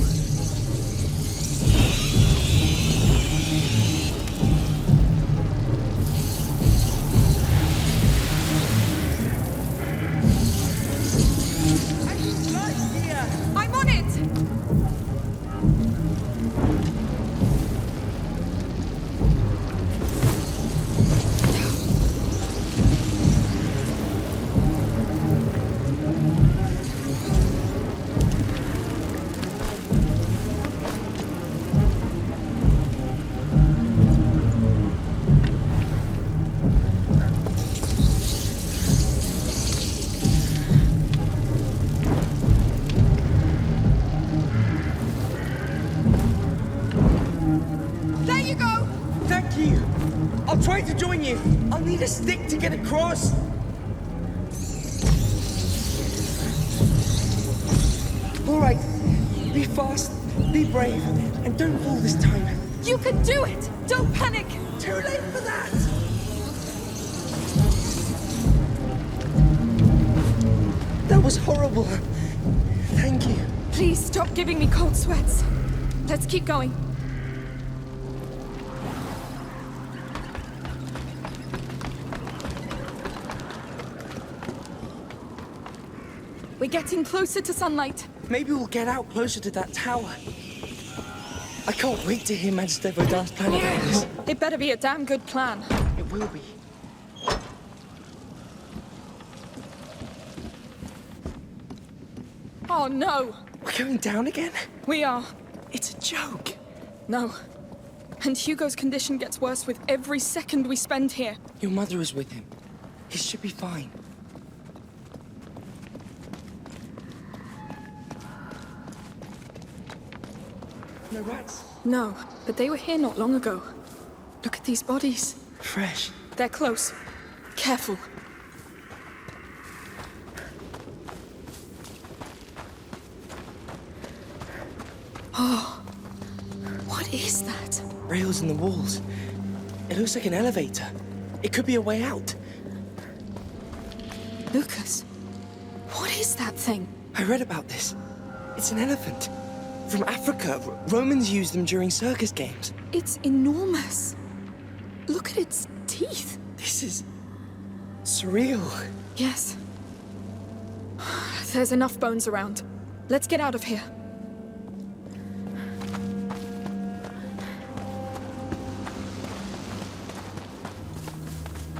I'm on it. There you go. Thank you. I'll try to join you. I'll need a stick to get across. All right. Be fast, be brave, and don't fall this time. You can do it. Don't panic. Too late for that. That was horrible. Thank you. Please stop giving me cold sweats. Let's keep going. We're getting closer to sunlight. Maybe we'll get out closer to that tower. I can't wait to hear Magister Vodan's plan about this. It better be a damn good plan. It will be. Oh no! We're going down again? We are. It's a joke. No. And Hugo's condition gets worse with every second we spend here. Your mother is with him. He should be fine. No rats? No, but they were here not long ago. Look at these bodies. Fresh. They're close. Careful. Oh, what is that? Rails in the walls. It looks like an elevator. It could be a way out. Lucas, what is that thing? I read about this. It's an elephant. From Africa. Romans used them during circus games. It's enormous. Look at its teeth. This is... surreal. Yes. There's enough bones around. Let's get out of here.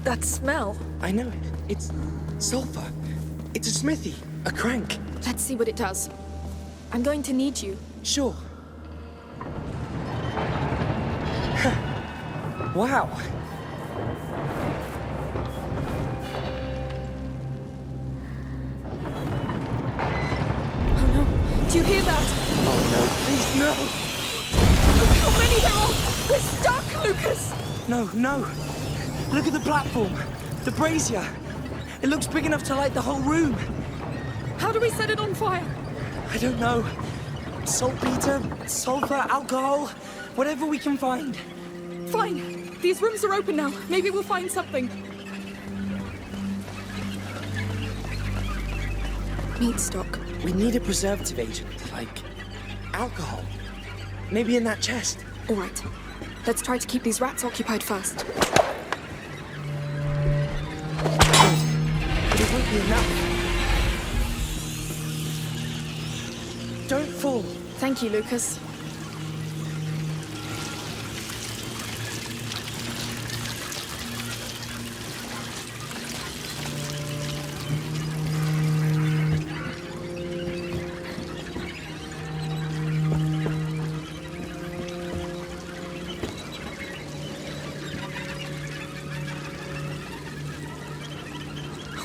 That smell. I know it. It's sulfur. It's a smithy. A crank. Let's see what it does. I'm going to need you. Sure. Wow. Oh no. Do you hear that? Oh no, please no. Look how many there are! We're stuck, Lucas! No, no. Look at the platform. The brazier. It looks big enough to light the whole room. How do we set it on fire? I don't know. Saltpeter, sulfur, alcohol, whatever we can find. Fine. These rooms are open now. Maybe we'll find something. Meat stock. We need a preservative agent, like alcohol. Maybe in that chest. All right. Let's try to keep these rats occupied first. Good. But it won't be enough. Don't fall. Thank you, Lucas.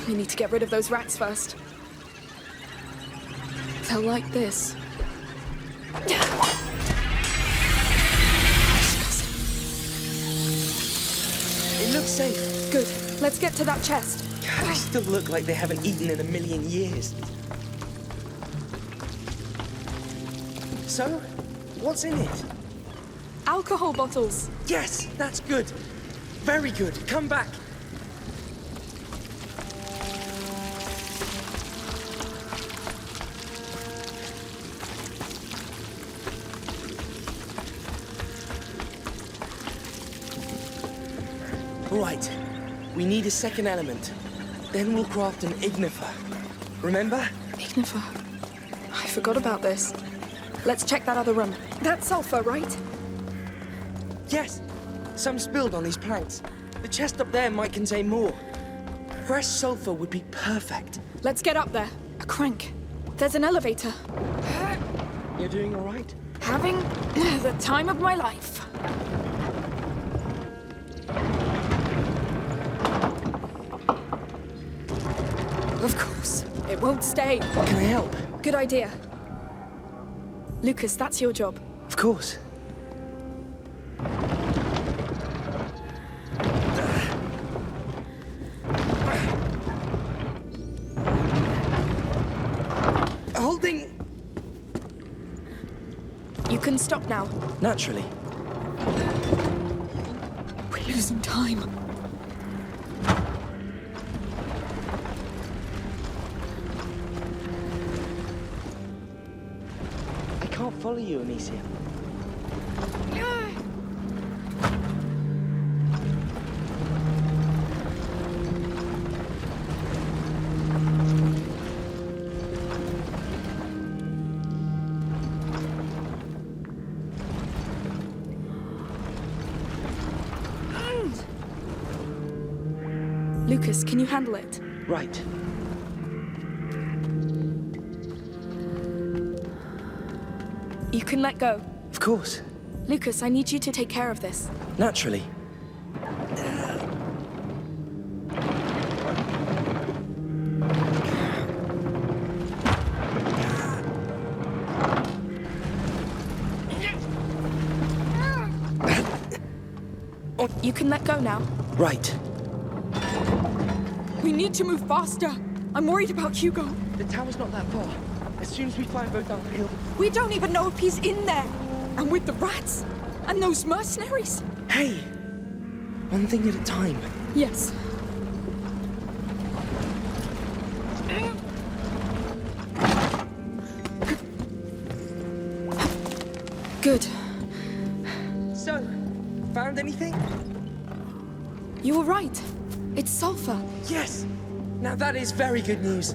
We need to get rid of those rats first. They'll like this. It looks safe. Good. Let's get to that chest. God, they still look like they haven't eaten in a million years. So, what's in it? Alcohol bottles. Yes, that's good. Very good. Come back. All right. We need a second element. Then we'll craft an ignifer. Remember? Ignifer. I forgot about this. Let's check that other room. That's sulfur, right? Yes. Some spilled on these planks. The chest up there might contain more. Fresh sulfur would be perfect. Let's get up there. A crank. There's an elevator. You're doing all right? Having the time of my life. Of course. It won't stay. Can I help? Good idea. Lucas, that's your job. Of course. Holding. You can stop now. Naturally. We're losing time. I can't follow you, Amicia. Lucas, can you handle it? Right. You can let go. Of course. Lucas, I need you to take care of this. Naturally. You can let go now. Right. We need to move faster. I'm worried about Hugo. The tower's not that far. As soon as we find both down the hill. We don't even know if he's in there. And with the rats. And those mercenaries. Hey! One thing at a time. Yes. Good. So, found anything? You were right. It's sulfur. Yes! Now that is very good news.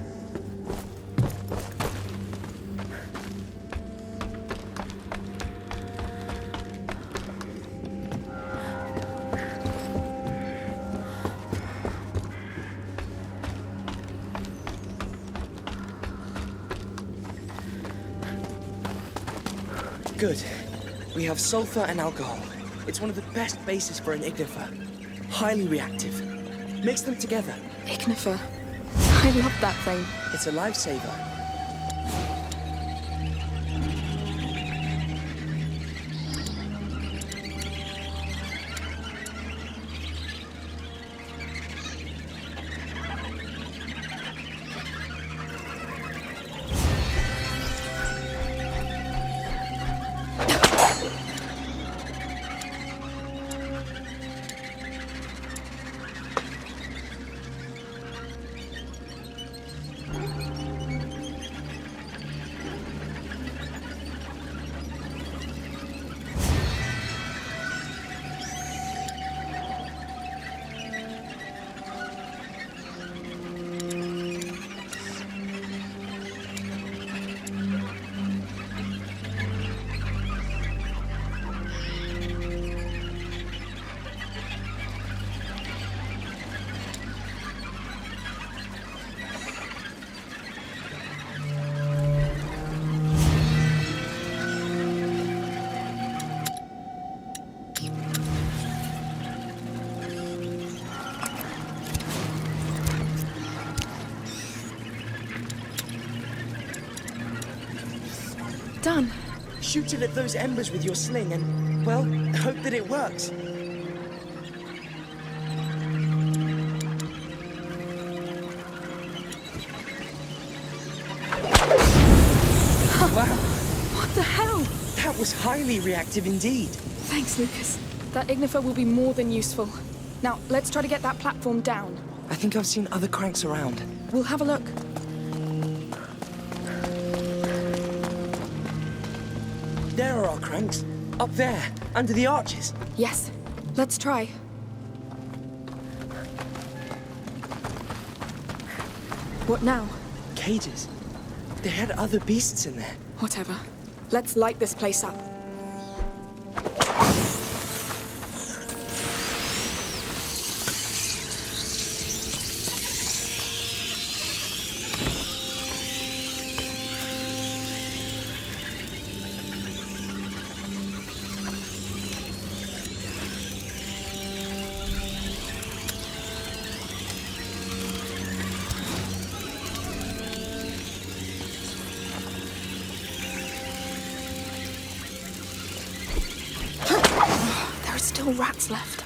Good. We have sulfur and alcohol. It's one of the best bases for an ignifer. Highly reactive. Mix them together. Ignifer. I love that thing. It's a lifesaver. done? Shoot it at those embers with your sling and, well, hope that it works. Wow. What the hell? That was highly reactive indeed. Thanks, Lucas. That ignifer will be more than useful. Now, let's try to get that platform down. I think I've seen other cranks around. We'll have a look. There are our cranks. Up there, under the arches. Yes. Let's try. What now? Cages. They had other beasts in there. Whatever. Let's light this place up. Rats left.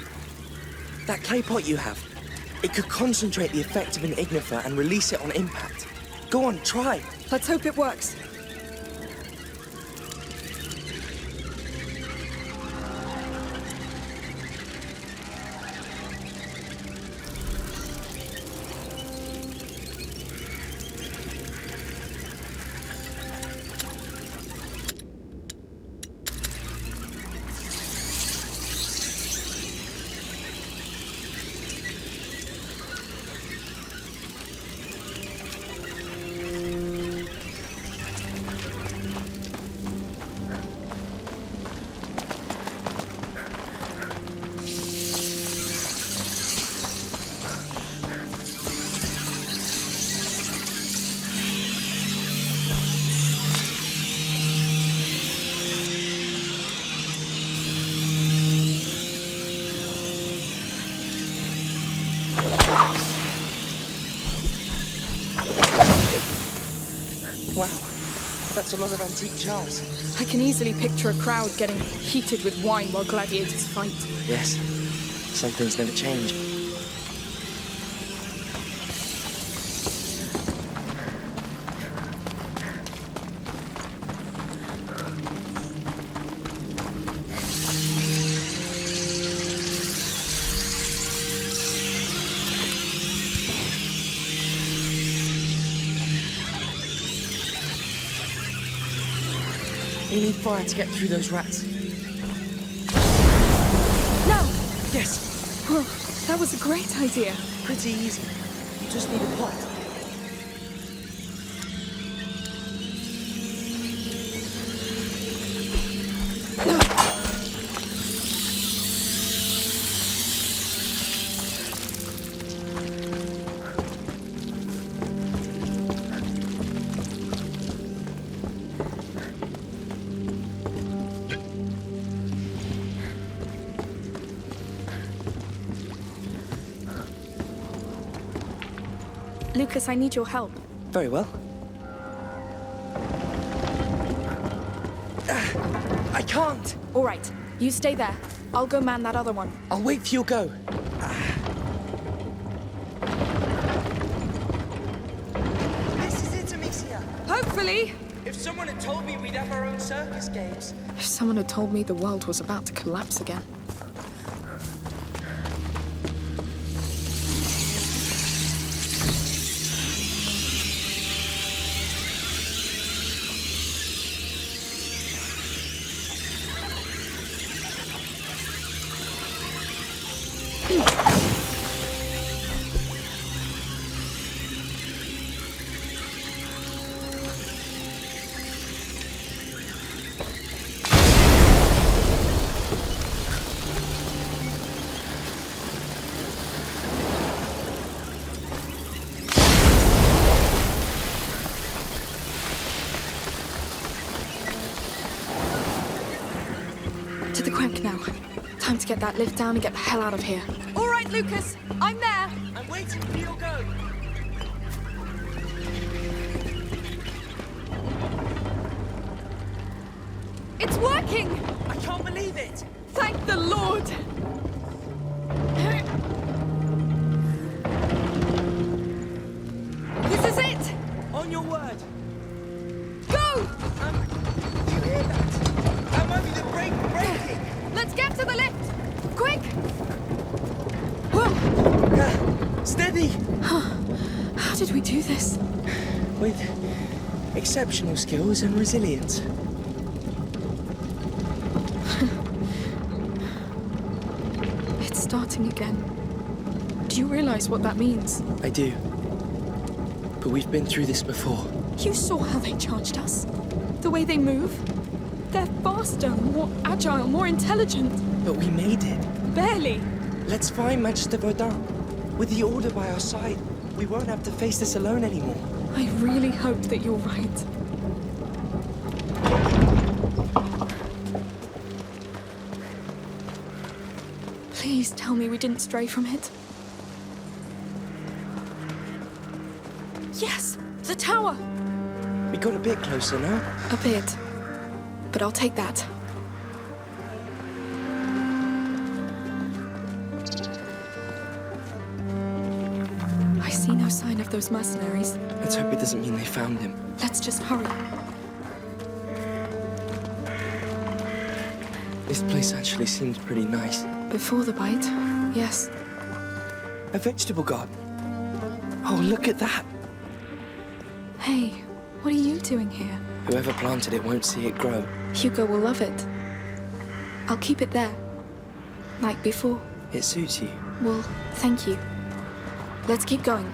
That clay pot you have, it could concentrate the effect of an ignifer and release it on impact. Go on, try. Let's hope it works. Wow, that's a lot of antique jars. I can easily picture a crowd getting heated with wine while gladiators fight. Yes, some things never change. We need fire to get through those rats. No! Yes! Oh, that was a great idea. Pretty easy. You just need a pot. Lucas, I need your help. Very well. I can't! All right, you stay there. I'll go man that other one. I'll wait for your go. This is it, Amicia! Hopefully! If someone had told me we'd have our own circus games. If someone had told me the world was about to collapse again. To the crank now. Time to get that lift down and get the hell out of here. All right, Lucas. I'm there. I'm waiting for your go. It's working! I can't believe it! Thank the Lord! This is it! On your word. Go! Do you hear that? That might be the brake braking. Let's get to the lift! Quick! Steady! How did we do this? With exceptional skills and resilience. It's starting again. Do you realize what that means? I do. But we've been through this before. You saw how they charged us. The way they move. They're faster, more agile, more intelligent. But we made it. Barely. Let's find Magister Verdun. With the Order by our side, we won't have to face this alone anymore. I really hope that you're right. Please tell me we didn't stray from it. Yes! The tower! We got a bit closer now. A bit. But I'll take that. I see no sign of those mercenaries. Let's hope it doesn't mean they found him. Let's just hurry. This place actually seems pretty nice. Before the bite, yes. A vegetable garden. Oh, look at that. Hey, what are you doing here? Whoever planted it won't see it grow. Hugo will love it. I'll keep it there. Like before. It suits you. Well, thank you. Let's keep going.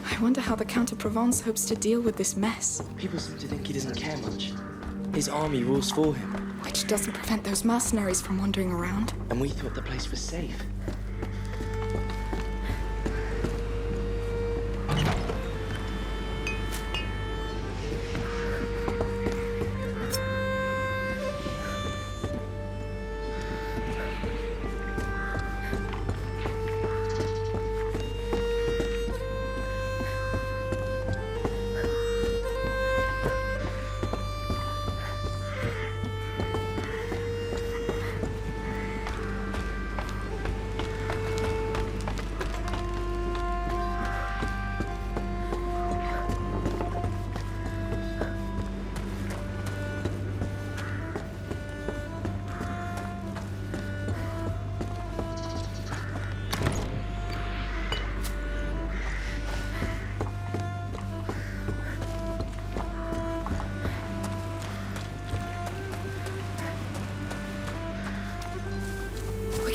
I wonder how the Count of Provence hopes to deal with this mess. People seem to think he doesn't care much. His army rules for him. Which doesn't prevent those mercenaries from wandering around. And we thought the place was safe.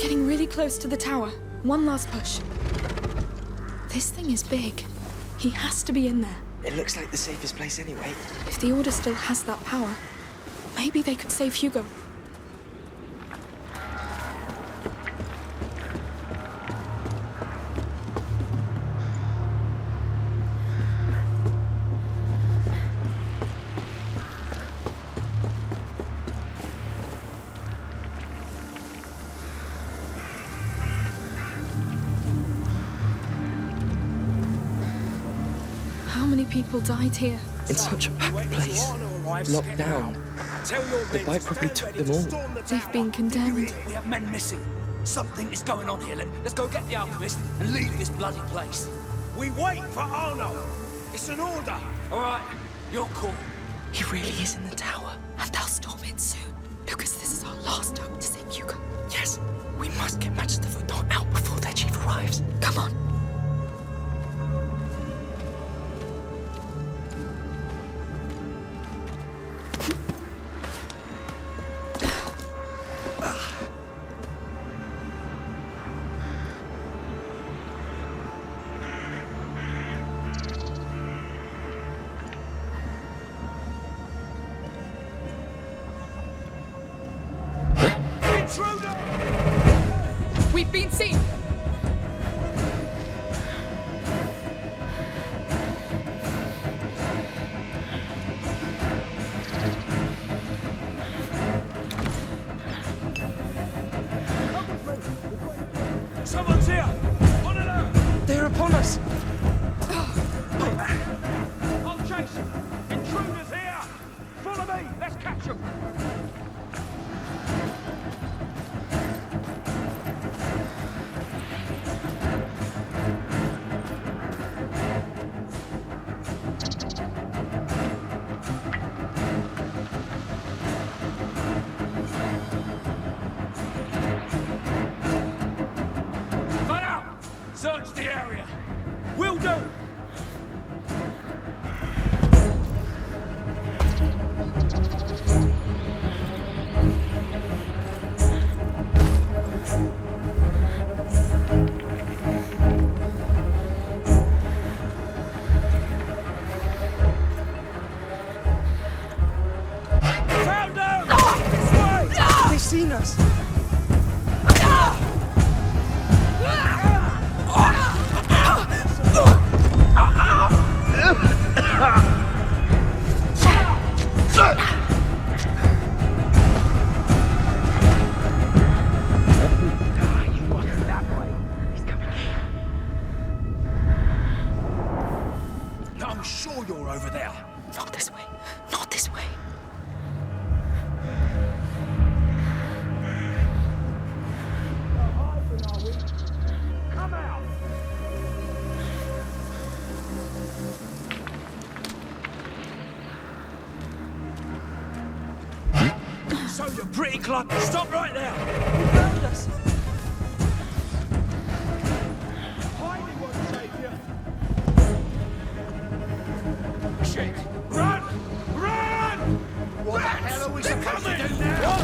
Getting really close to the tower. One last push. This thing is big. He has to be in there. It looks like the safest place anyway. If the Order still has that power, maybe they could save Hugo. How many people died here? In such a packed place. Locked down. The bite probably took them all. They've been condemned. We have men missing. Something is going on here. Let's go get the alchemist and leave this bloody place. We wait for Arno. It's an order. All right, you're cool. He really is in the tower. And they'll storm it soon. Lucas, this is our last hope to save Hugo. Yes, we must get Magister Verdun out before their chief arrives. Come on. We've been seen! sure you're over there? Not this way. Not this way. Come out! So you're pretty close. Stop right there! You found us! Hiding won't save you. Shit! Run! Run! What the hell are we supposed to do now?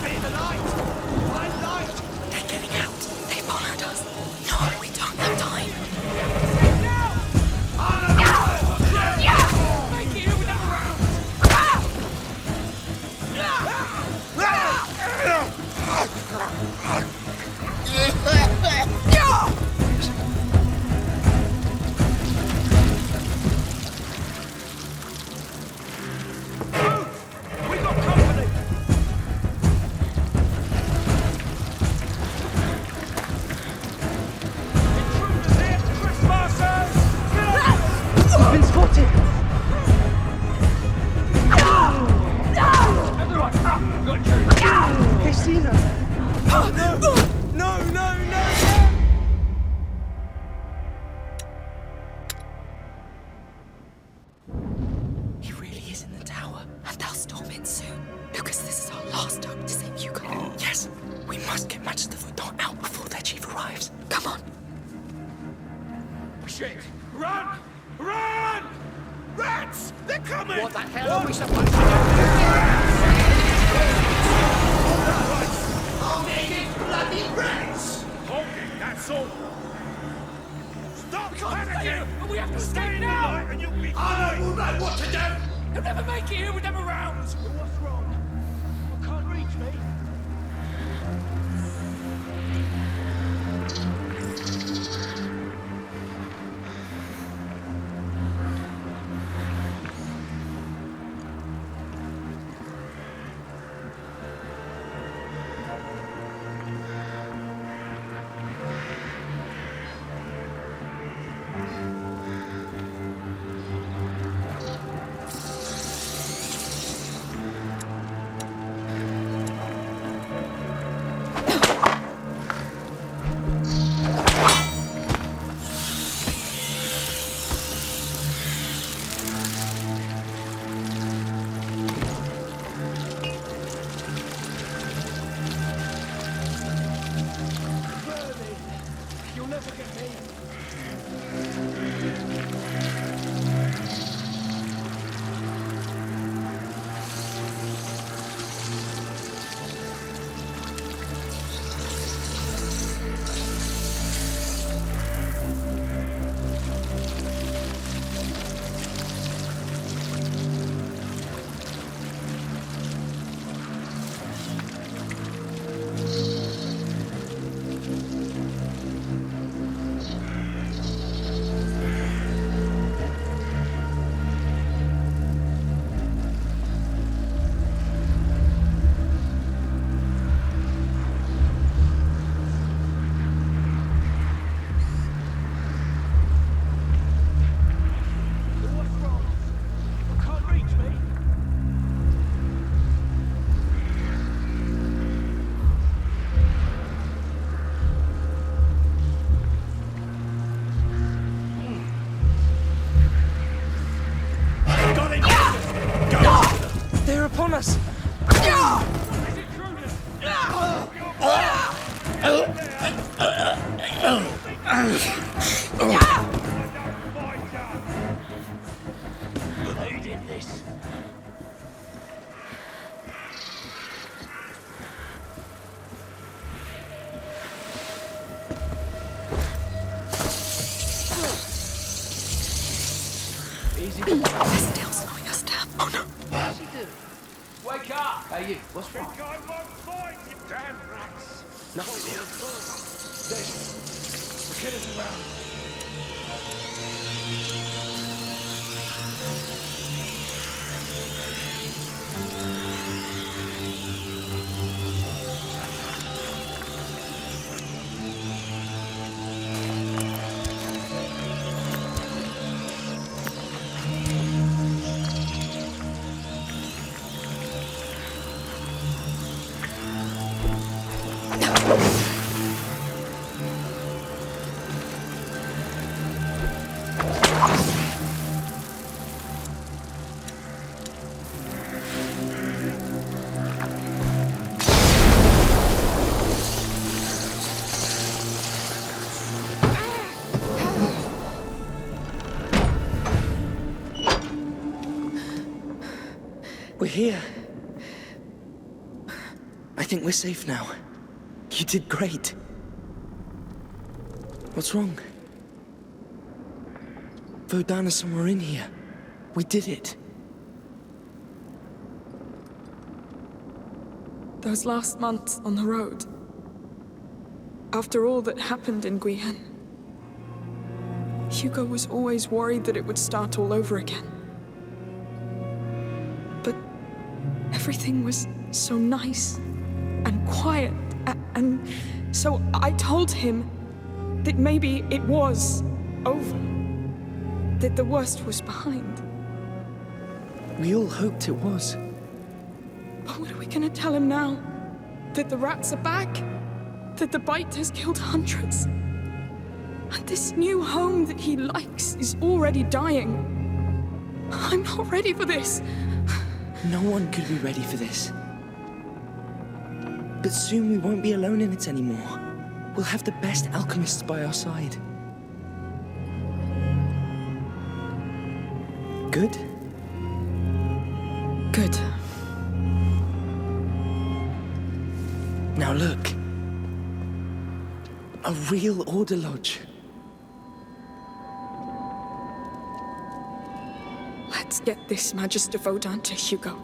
Be the light! Find light! They're getting out. They followed us. No, we don't have time. Make it here with them around! We got company! Intruders here! Trespassers! We've been spotted! Everyone, got you! They've seen us! No! He really is in the tower, and they'll storm in soon. Lucas, this is our last hope to save Hugo. Yes, we must get Maximus out before their chief arrives. Come on. Shit! Run! Run! Rats! They're coming! What the hell are we supposed to do? Holding bloody rats! Holding, that's all! Stop panicking! And we have to stay now! And you'll be I will know what to do! You'll never make it here with them around! What's wrong? You can't reach me. You'll never get me. upon us! Who did this? Easy. They're still slowing us down. Oh no. What's he doing? Wake up! Hey you, what's wrong? I won't fight, you damn rats! Nothing here. The killer's around. here. I think we're safe now. You did great. What's wrong? Vodana's somewhere in here. We did it. Those last months on the road. After all that happened in Guyenne, Hugo was always worried that it would start all over again. But everything was so nice and quiet, and so I told him that maybe it was over, that the worst was behind. We all hoped it was. But what are we gonna tell him now? That the rats are back? That the bite has killed hundreds? And this new home that he likes is already dying? I'm not ready for this. No one could be ready for this. But soon we won't be alone in it anymore. We'll have the best alchemists by our side. Good? Good. Now look. A real order lodge. Let's get this Magister Vaudin to Hugo.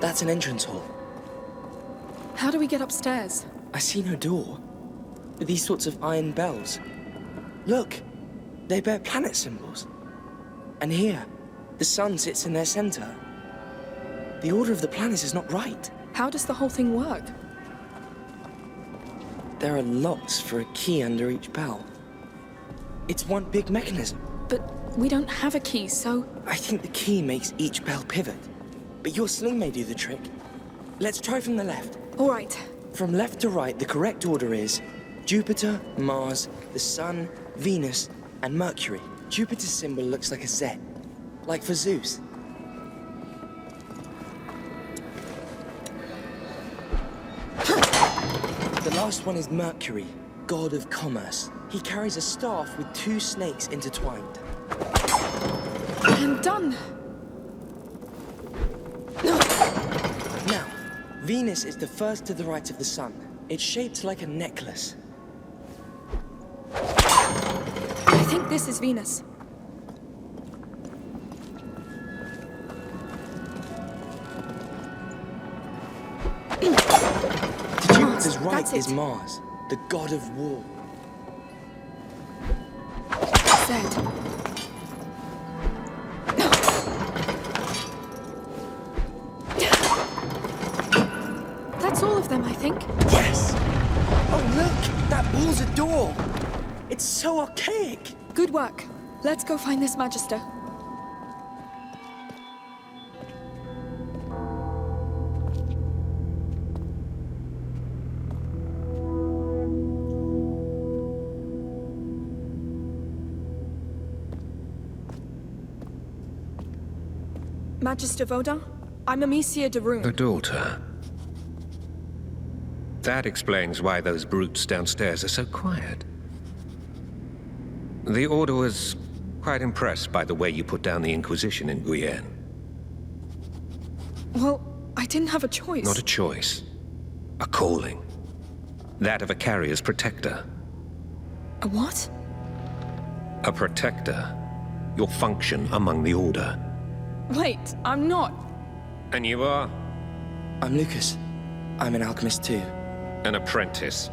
That's an entrance hall. How do we get upstairs? I see no door. But these sorts of iron bells. Look, they bear planet symbols. And here, the sun sits in their center. The order of the planets is not right. How does the whole thing work? There are locks for a key under each bell. It's one big mechanism. But we don't have a key, so... I think the key makes each bell pivot. But your sling may do the trick. Let's try from the left. All right. From left to right, the correct order is Jupiter, Mars, the Sun, Venus, and Mercury. Jupiter's symbol looks like a Z, like for Zeus. The last one is Mercury, god of commerce. He carries a staff with two snakes intertwined. And done. Now, Venus is the first to the right of the sun. It's shaped like a necklace. I think this is Venus. To Jupiter's right is Mars, the god of war. Zed. That's all of them, I think. Yes! Oh, look! That wall's a door! It's so archaic! Good work. Let's go find this Magister. Magister Vaudin, I'm Amicia de Rune. The daughter. That explains why those brutes downstairs are so quiet. The Order was quite impressed by the way you put down the Inquisition in Guyenne. Well, I didn't have a choice. Not a choice. A calling. That of a carrier's protector. A what? A protector. Your function among the Order. Wait, I'm not. And you are? I'm Lucas. I'm an alchemist too. An apprentice.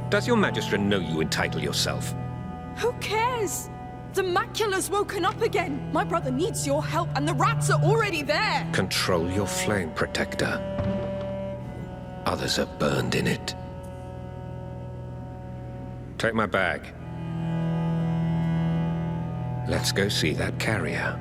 Does your Magister know you entitle yourself? Who cares? The macula's woken up again. My brother needs your help, and the rats are already there. Control your flame, Protector. Others are burned in it. Take my bag. Let's go see that carrier.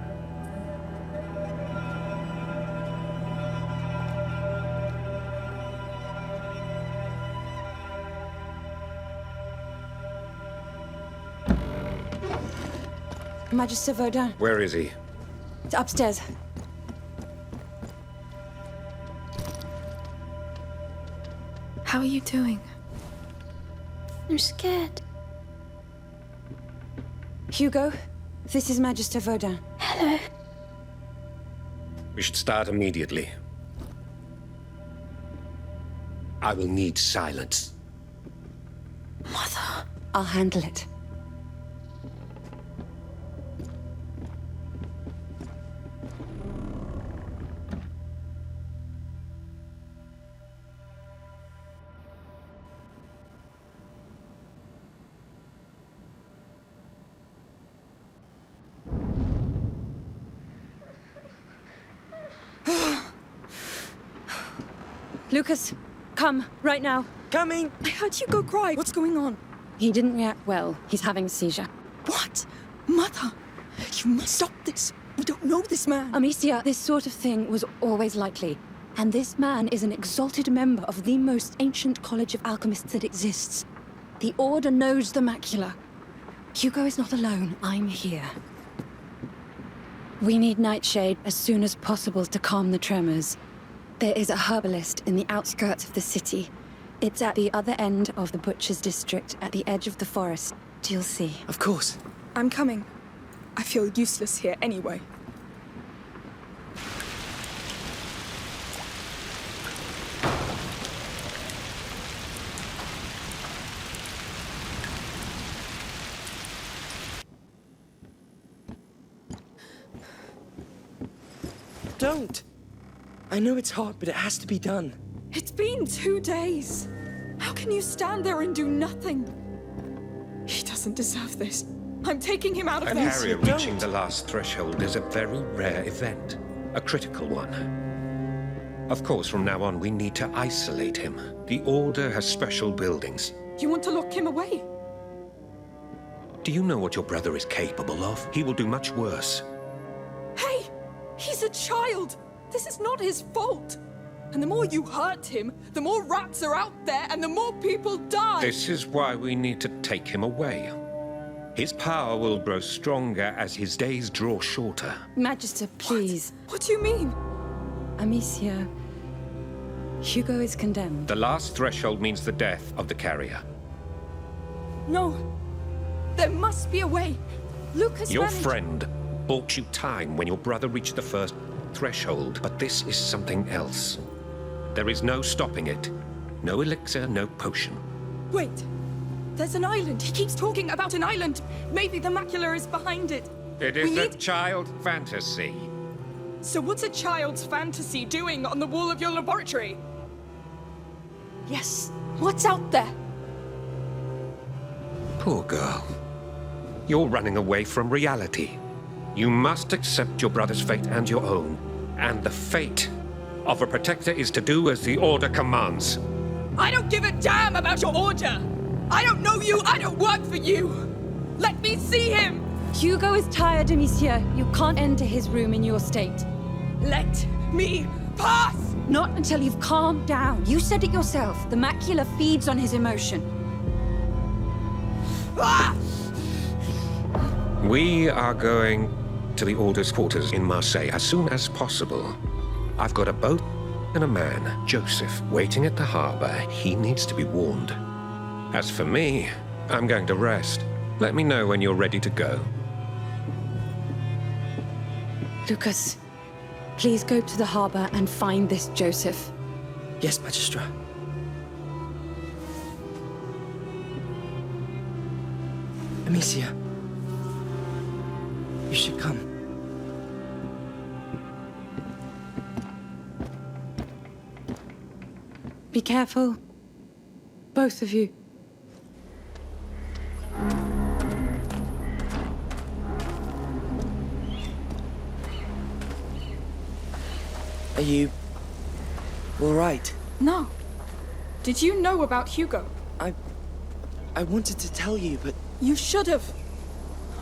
Magister Vaudin. Where is he? It's upstairs. How are you doing? I'm scared. Hugo, this is Magister Vaudin. Hello. We should start immediately. I will need silence. Mother. I'll handle it. Lucas, come, right now. Coming! I heard Hugo cry. What's going on? He didn't react well. He's having a seizure. What? Mother, you must stop this. We don't know this man. Amicia, this sort of thing was always likely. And this man is an exalted member of the most ancient college of alchemists that exists. The Order knows the macula. Hugo is not alone. I'm here. We need Nightshade as soon as possible to calm the tremors. There is a herbalist in the outskirts of the city. It's at the other end of the Butcher's District, at the edge of the forest. You'll see. Of course. I'm coming. I feel useless here anyway. Don't! I know it's hard, but it has to be done. It's been 2 days. How can you stand there and do nothing? He doesn't deserve this. I'm taking him out of An this. area reaching the last threshold is a very rare event. A critical one. Of course, from now on, we need to isolate him. The Order has special buildings. You want to lock him away? Do you know what your brother is capable of? He will do much worse. Hey! He's a child! This is not his fault! And the more you hurt him, the more rats are out there and the more people die! This is why we need to take him away. His power will grow stronger as his days draw shorter. Magister, please. What do you mean? Amicia, Hugo is condemned. The last threshold means the death of the carrier. No. There must be a way. Lucas Your managed... friend bought you time when your brother reached the first threshold, but this is something else. There is no stopping it. No elixir, no potion. Wait. There's an island. He keeps talking about an island. Maybe the macula is behind it. It is a child fantasy. So what's a child's fantasy doing on the wall of your laboratory? Yes. What's out there? Poor girl. You're running away from reality. You must accept your brother's fate and your own. And the fate of a protector is to do as the Order commands. I don't give a damn about your order! I don't know you, I don't work for you! Let me see him! Hugo is tired, Amicia. You can't enter his room in your state. Let me pass! Not until you've calmed down. You said it yourself. The macula feeds on his emotion. Ah! We are going to the Order's quarters in Marseille as soon as possible. I've got a boat and a man, Joseph, waiting at the harbor. He needs to be warned. As for me, I'm going to rest. Let me know when you're ready to go. Lucas, please go to the harbor and find this Joseph. Yes, Magistra. Amicia. You should come. Be careful. Both of you. Are you... all right? No. Did you know about Hugo? I wanted to tell you, but... You should have.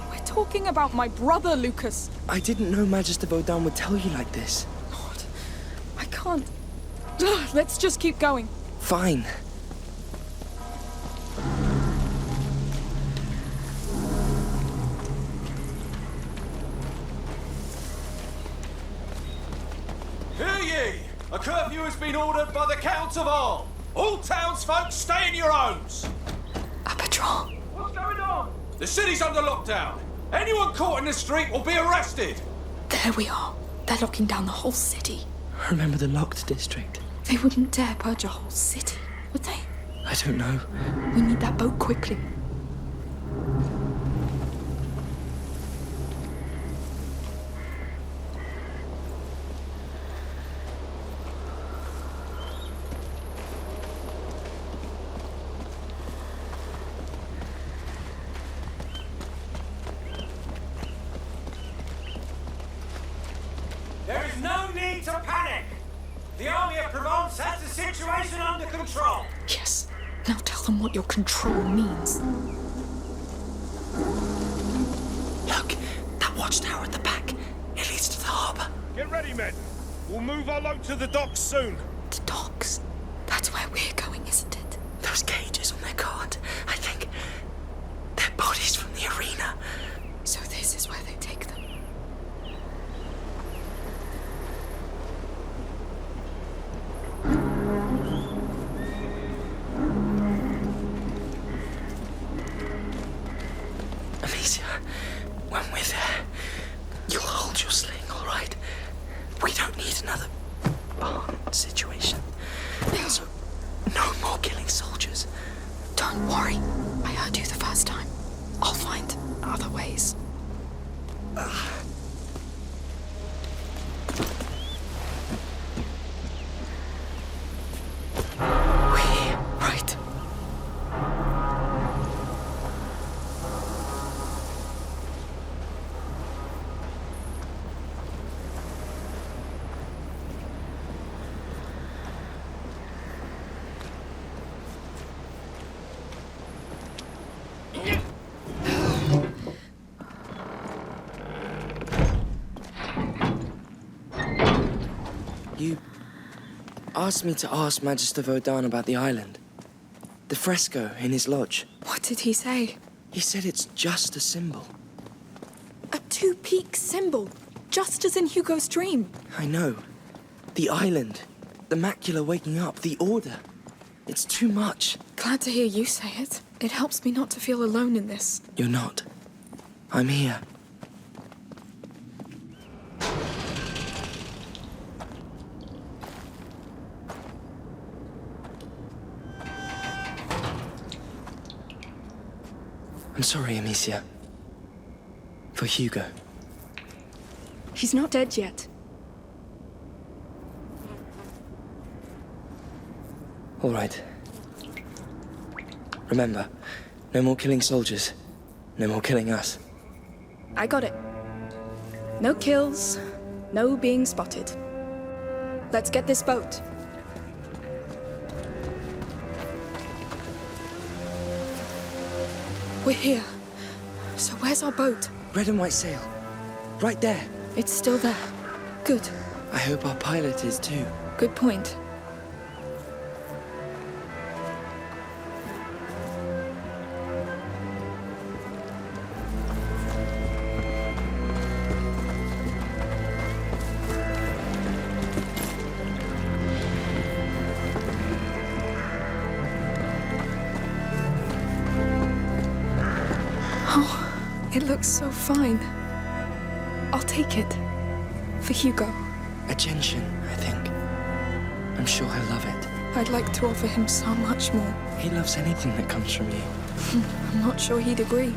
We're talking about my brother, Lucas. I didn't know Magister Vaudin would tell you like this. Lord, I can't... Let's just keep going. Fine. Hear ye! A curfew has been ordered by the Count of all. All townsfolk stay in your homes. A patrol. What's going on? The city's under lockdown. Anyone caught in the street will be arrested! There we are. They're locking down the whole city. Remember the locked district? They wouldn't dare purge a whole city, would they? I don't know. We need that boat quickly. There is no need to panic! The army of Provence has the situation under control! Yes. Now tell them what your control means. Look, that watchtower at the back. It leads to the harbour. Get ready, men. We'll move our load to the docks soon. The docks? That's where we're going, isn't it? Those cages on their cart, I think they're bodies from the arena. So this is where they take them. Amicia, when we're there, you'll hold your sling, all right? We don't need another situation. So, no more killing soldiers. Don't worry. I heard you the first time. I'll find other ways. Right. You asked me to ask Magister Vaudin about the island. The fresco in his lodge. What did he say? He said it's just a symbol. A two-peak symbol, just as in Hugo's dream. I know. The island, the macula waking up, the order. It's too much. Glad to hear you say it. It helps me not to feel alone in this. You're not. I'm here. I'm sorry, Amicia. For Hugo. He's not dead yet. All right. Remember, no more killing soldiers. No more killing us. I got it. No kills, no being spotted. Let's get this boat. We're here. So where's our boat? Red and white sail. Right there. It's still there. Good. I hope our pilot is too. Good point. It looks so fine. I'll take it. For Hugo. A gentian, I think. I'm sure he'll love it. I'd like to offer him so much more. He loves anything that comes from you. I'm not sure he'd agree.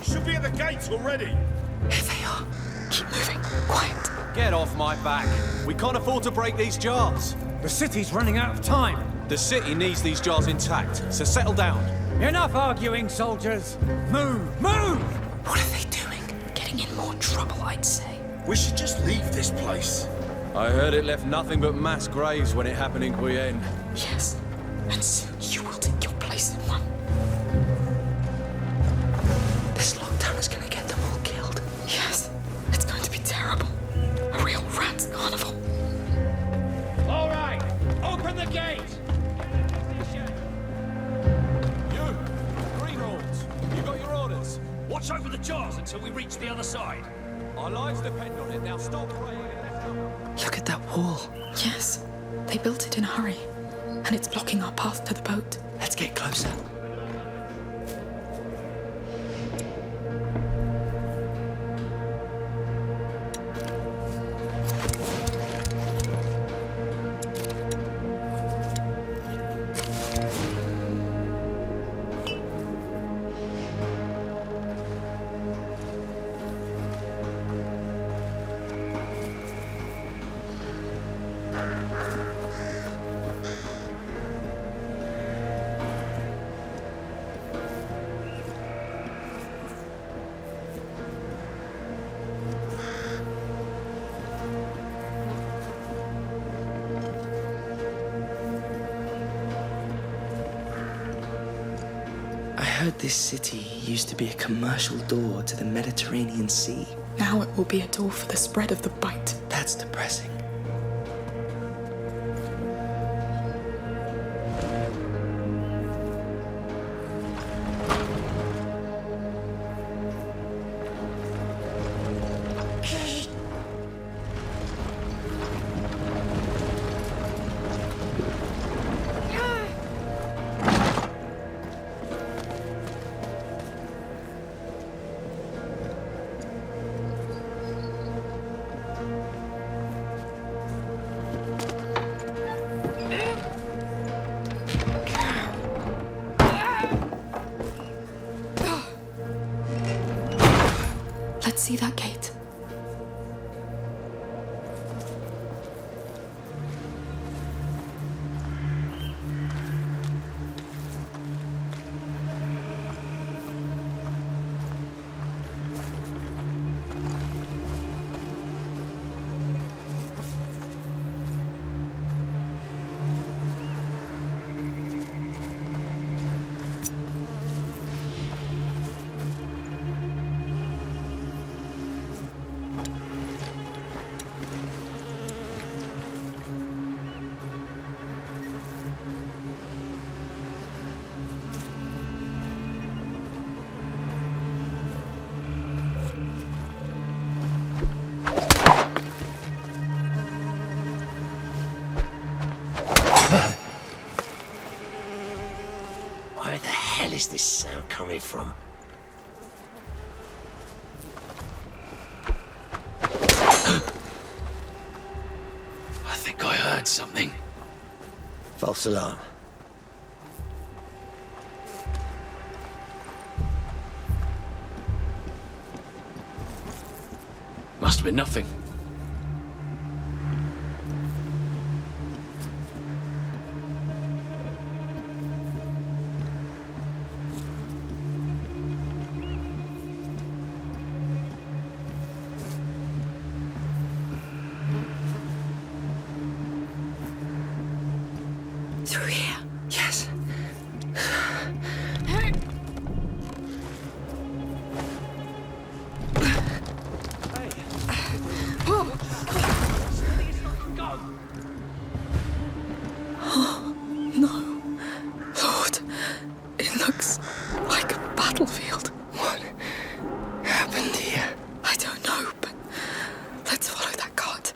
Should be at the gates already. Here they are. Keep moving. Quiet. Get off my back. We can't afford to break these jars. The city's running out of time. The city needs these jars intact, so settle down. Enough arguing, soldiers. Move! Move! What are they doing? Getting in more trouble, I'd say. We should just leave this place. I heard it left nothing but mass graves when it happened in Requiem. Yes, and soon you will take your place in one. This lockdown is gonna get them all killed. Yes, it's going to be terrible. A real rat's carnival. All right, open the gate! You, Greenhorns, you got your orders. Watch over the jars until we reach the other side. Our lives depend on it. Now stop praying. Look at that wall. Yes, they built it in a hurry, and it's blocking our path to the boat. Let's get closer. I heard this city used to be a commercial door to the Mediterranean Sea. Now it will be a door for the spread of the bite. That's depressing. Let's see that gate. Where the hell is this sound coming from? I think I heard something. False alarm. Must have been nothing. Through here. Yes. Oh, no. Lord, it looks like a battlefield. What happened here? I don't know, but let's follow that cart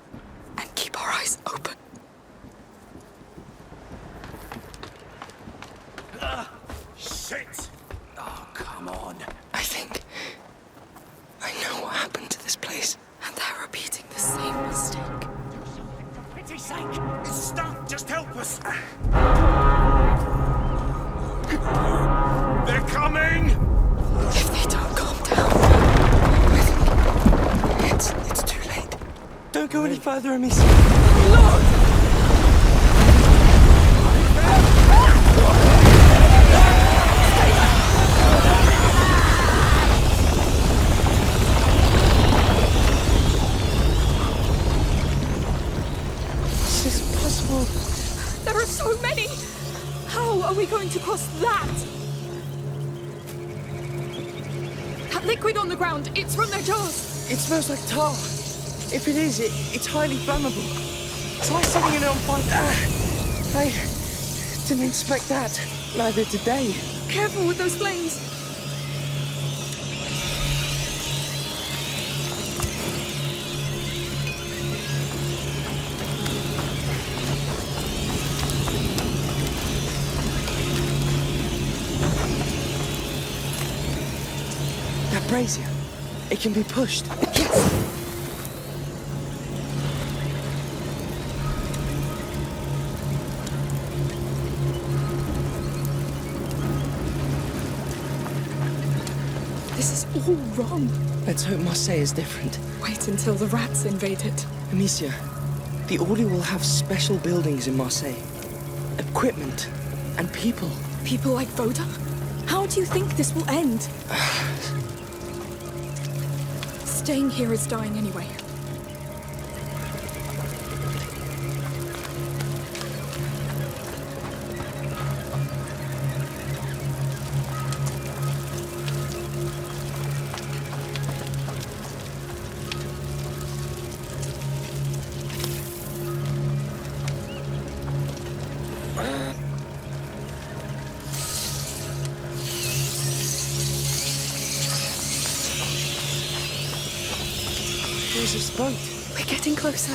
and keep our eyes open. Shit! Oh, come on. I think I know what happened to this place. And they're repeating the same mistake. For pity's sake! It's stuck! Just help us! They're coming! If they don't calm down. It's too late. Don't go any further, Amicia. Lord! possible? There are so many! How are we going to cross that? That liquid on the ground, it's from their jaws! It smells like tar. If it is, it's highly flammable. Try setting it on fire. I didn't expect that. Neither did they. Careful with those flames! That brazier, it can be pushed. Yes! This is all wrong. Let's hope Marseille is different. Wait until the rats invade it. Amicia, the Order will have special buildings in Marseille. Equipment and people. People like Voda? How do you think this will end? Staying here is dying anyway. Where's this boat? We're getting closer.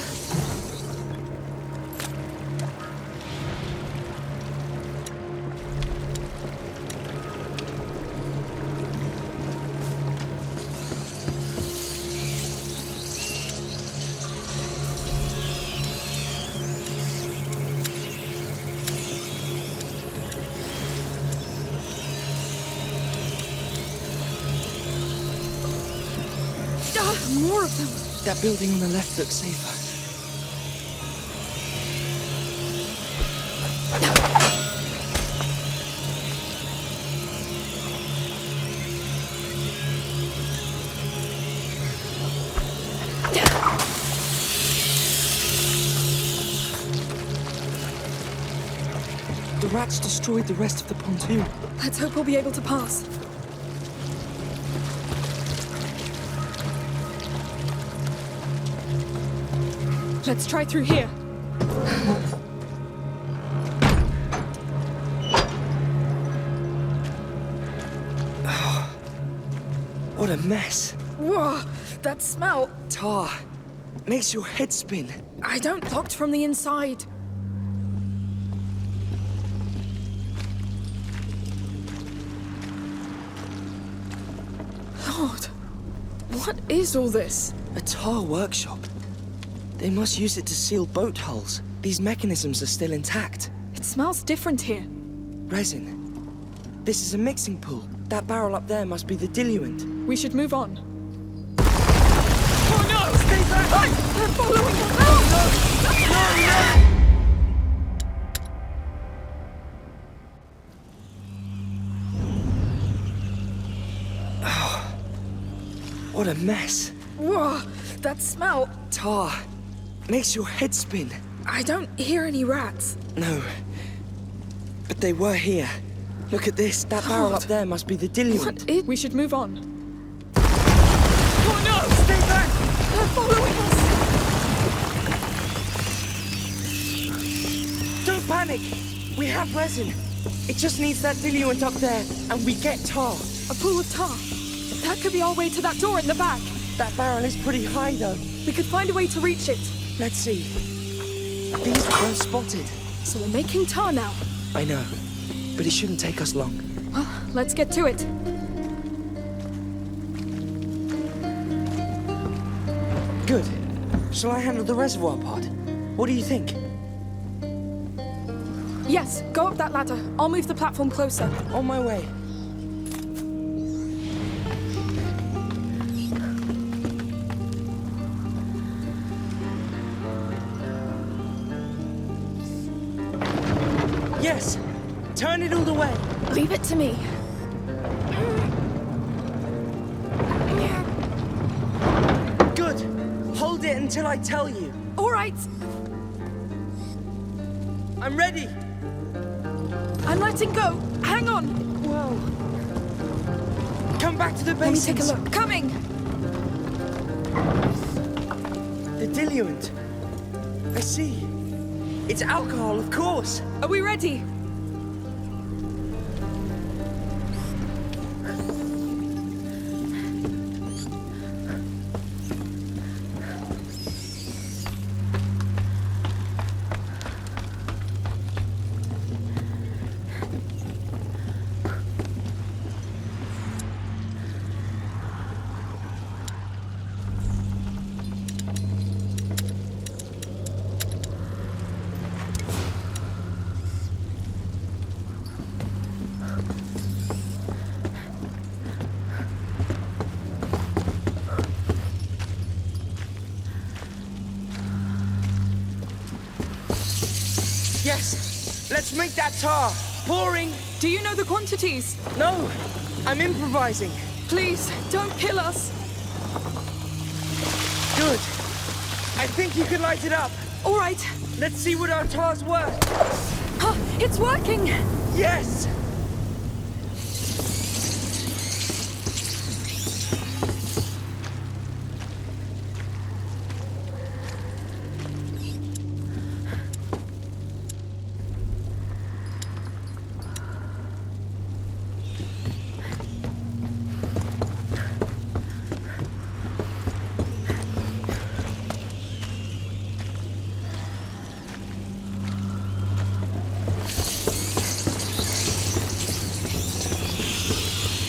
More of them. That building on the left looks safer. The rats destroyed the rest of the pontoon. Let's hope we'll be able to pass. Let's try through here. Oh, what a mess. Whoa, that smell. Tar. Makes your head spin. I don't locked from the inside. Lord, what is all this? A tar workshop. They must use it to seal boat hulls. These mechanisms are still intact. It smells different here. Resin. This is a mixing pool. That barrel up there must be the diluent. We should move on. Oh no! Stay back! They're following us! Oh, what a mess. Whoa, that smell. Tar. Makes your head spin. I don't hear any rats. No. But they were here. Look at this. That barrel up there must be the diluent. We should move on. Oh no! Stay back! They're following us! Don't panic! We have resin. It just needs that diluent up there, and we get tar. A pool of tar? That could be our way to that door in the back. That barrel is pretty high, though. We could find a way to reach it. Let's see. These weren't spotted. So we're making tar now. I know, but it shouldn't take us long. Well, let's get to it. Good. Shall I handle the reservoir part? What do you think? Yes, go up that ladder. I'll move the platform closer. On my way. Yes! Turn it all the way! Leave it to me. Good! Hold it until I tell you. All right. I'm ready. I'm letting go. Hang on. Whoa. Come back to the basins. Let me take a look. Coming. The diluent. I see. It's alcohol, of course. Are we ready? Yes, let's make that tar. Pouring. Do you know the quantities? No, I'm improvising. Please, don't kill us. Good. I think you can light it up. All right. Let's see what our tar's worth. It's working. Yes.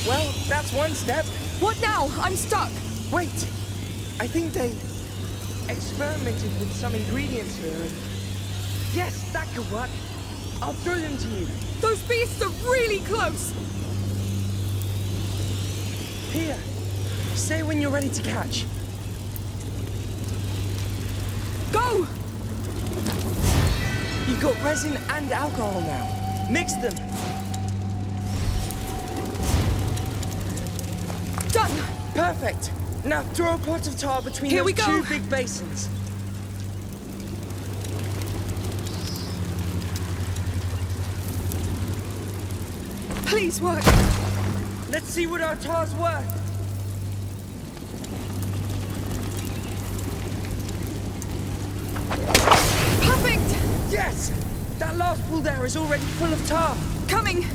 Well, that's one step. What now? I'm stuck. Wait. I think they experimented with some ingredients here. Yes, that could work. I'll throw them to you. Those beasts are really close. Here. Say when you're ready to catch. Go! You've got resin and alcohol now. Mix them. Done! Perfect. Now throw a pot of tar between Here we those go. two big basins. Please work. Let's see what our tar's worth. Perfect! Yes! That last pool there is already full of tar. Coming!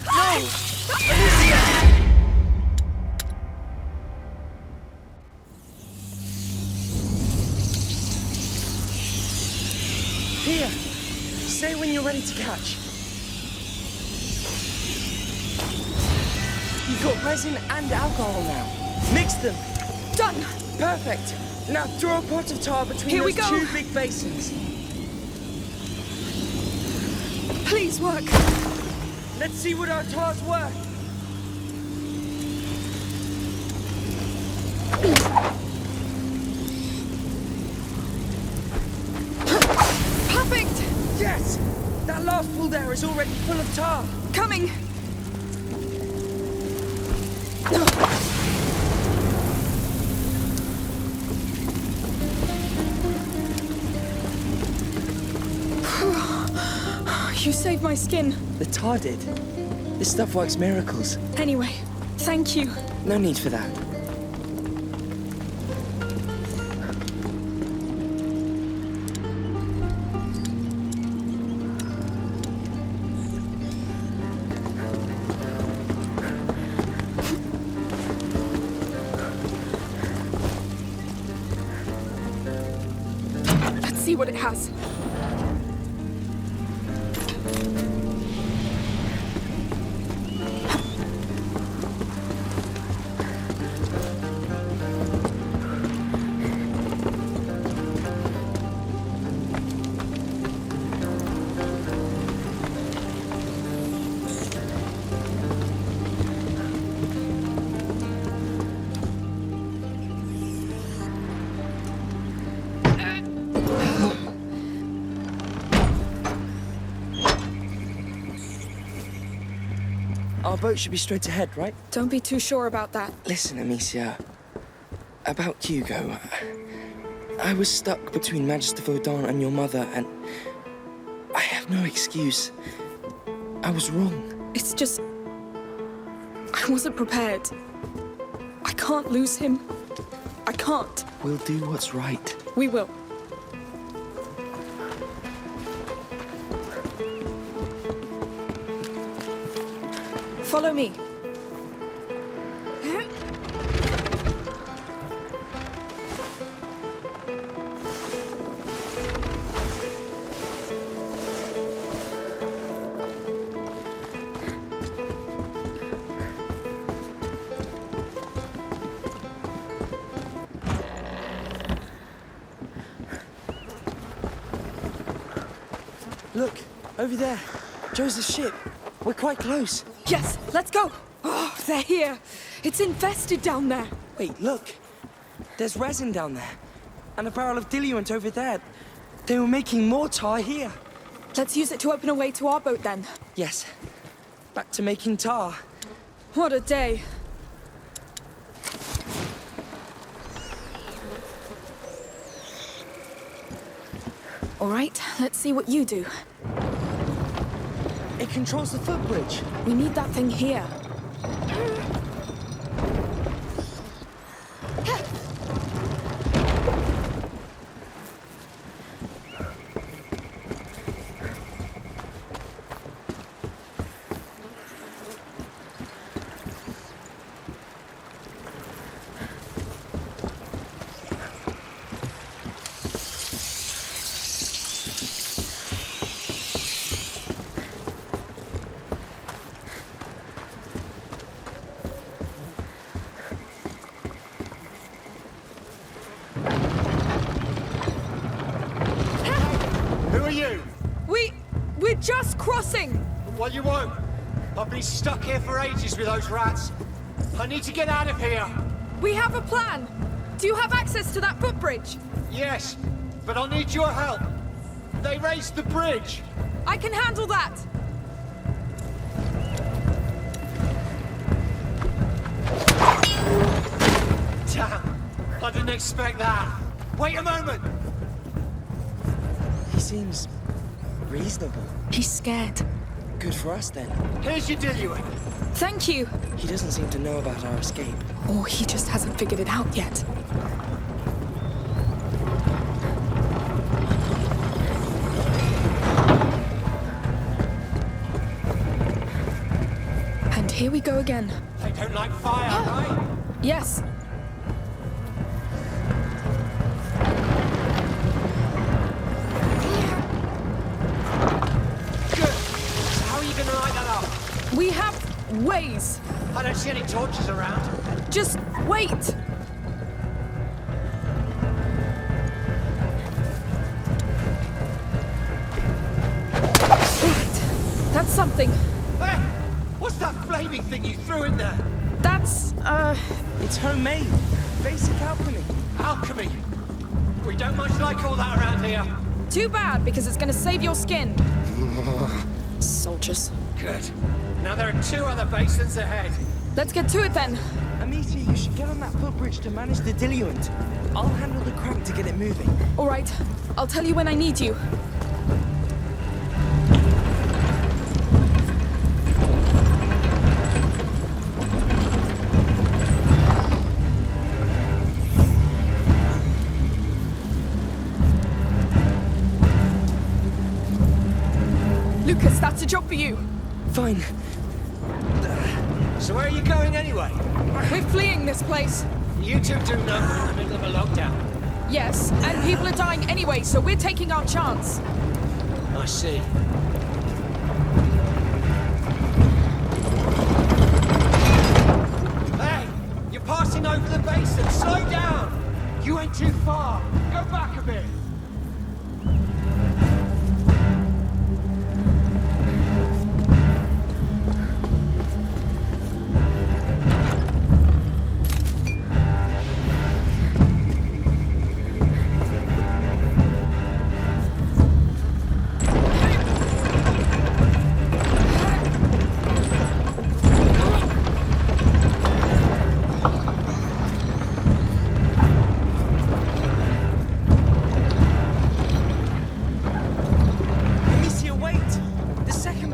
No! Alicia! Here. Say when you're ready to catch. You've got resin and alcohol now. Mix them. Done! Perfect. Now throw a pot of tar between Here we those go. two big basins. Please work. Let's see what our tar's worth. Perfect! Yes! That last pool there is already full of tar. Coming! You saved my skin. The tar did. This stuff works miracles. Anyway, thank you. No need for that. Let's see what it has. Our boat should be straight ahead, right? Don't be too sure about that. Listen, Amicia. About Hugo. I was stuck between Magister Vaudin and your mother, and I have no excuse. I was wrong. It's just... I wasn't prepared. I can't lose him. I can't. We'll do what's right. We will. Follow me. Look, over there. Joseph's ship. We're quite close. Yes, let's go. Oh, they're here. It's infested down there. Wait, look. There's resin down there. And a barrel of diluent over there. They were making more tar here. Let's use it to open a way to our boat then. Yes. Back to making tar. What a day. All right, let's see what you do. It controls the footbridge. We need that thing here. We're just crossing! Well, you won't. I've been stuck here for ages with those rats. I need to get out of here. We have a plan. Do you have access to that footbridge? Yes, but I'll need your help. They raised the bridge. I can handle that. Damn, I didn't expect that. Wait a moment. He seems reasonable. He's scared. Good for us, then. Here's your diluent. Thank you. He doesn't seem to know about our escape. Or he just hasn't figured it out yet. And here we go again. They don't like fire, right? Yes. We have ways. I don't see any torches around. Just wait. Right. That's something. Hey! What's that flaming thing you threw in there? That's, It's homemade. Basic alchemy. Alchemy? We don't much like all that around here. Too bad, because it's gonna save your skin. Soldiers. Good. Now there are 2 other basins ahead. Let's get to it then. Amicia, you should get on that footbridge to manage the diluent. I'll handle the crank to get it moving. All right. I'll tell you when I need you. Lucas, that's a job for you. Fine. So where are you going anyway? We're fleeing this place. You two do know we're in the middle of a lockdown. Yes, and people are dying anyway, so we're taking our chance. I see. Hey! You're passing over the basin. Slow down! You went too far. Go back a bit.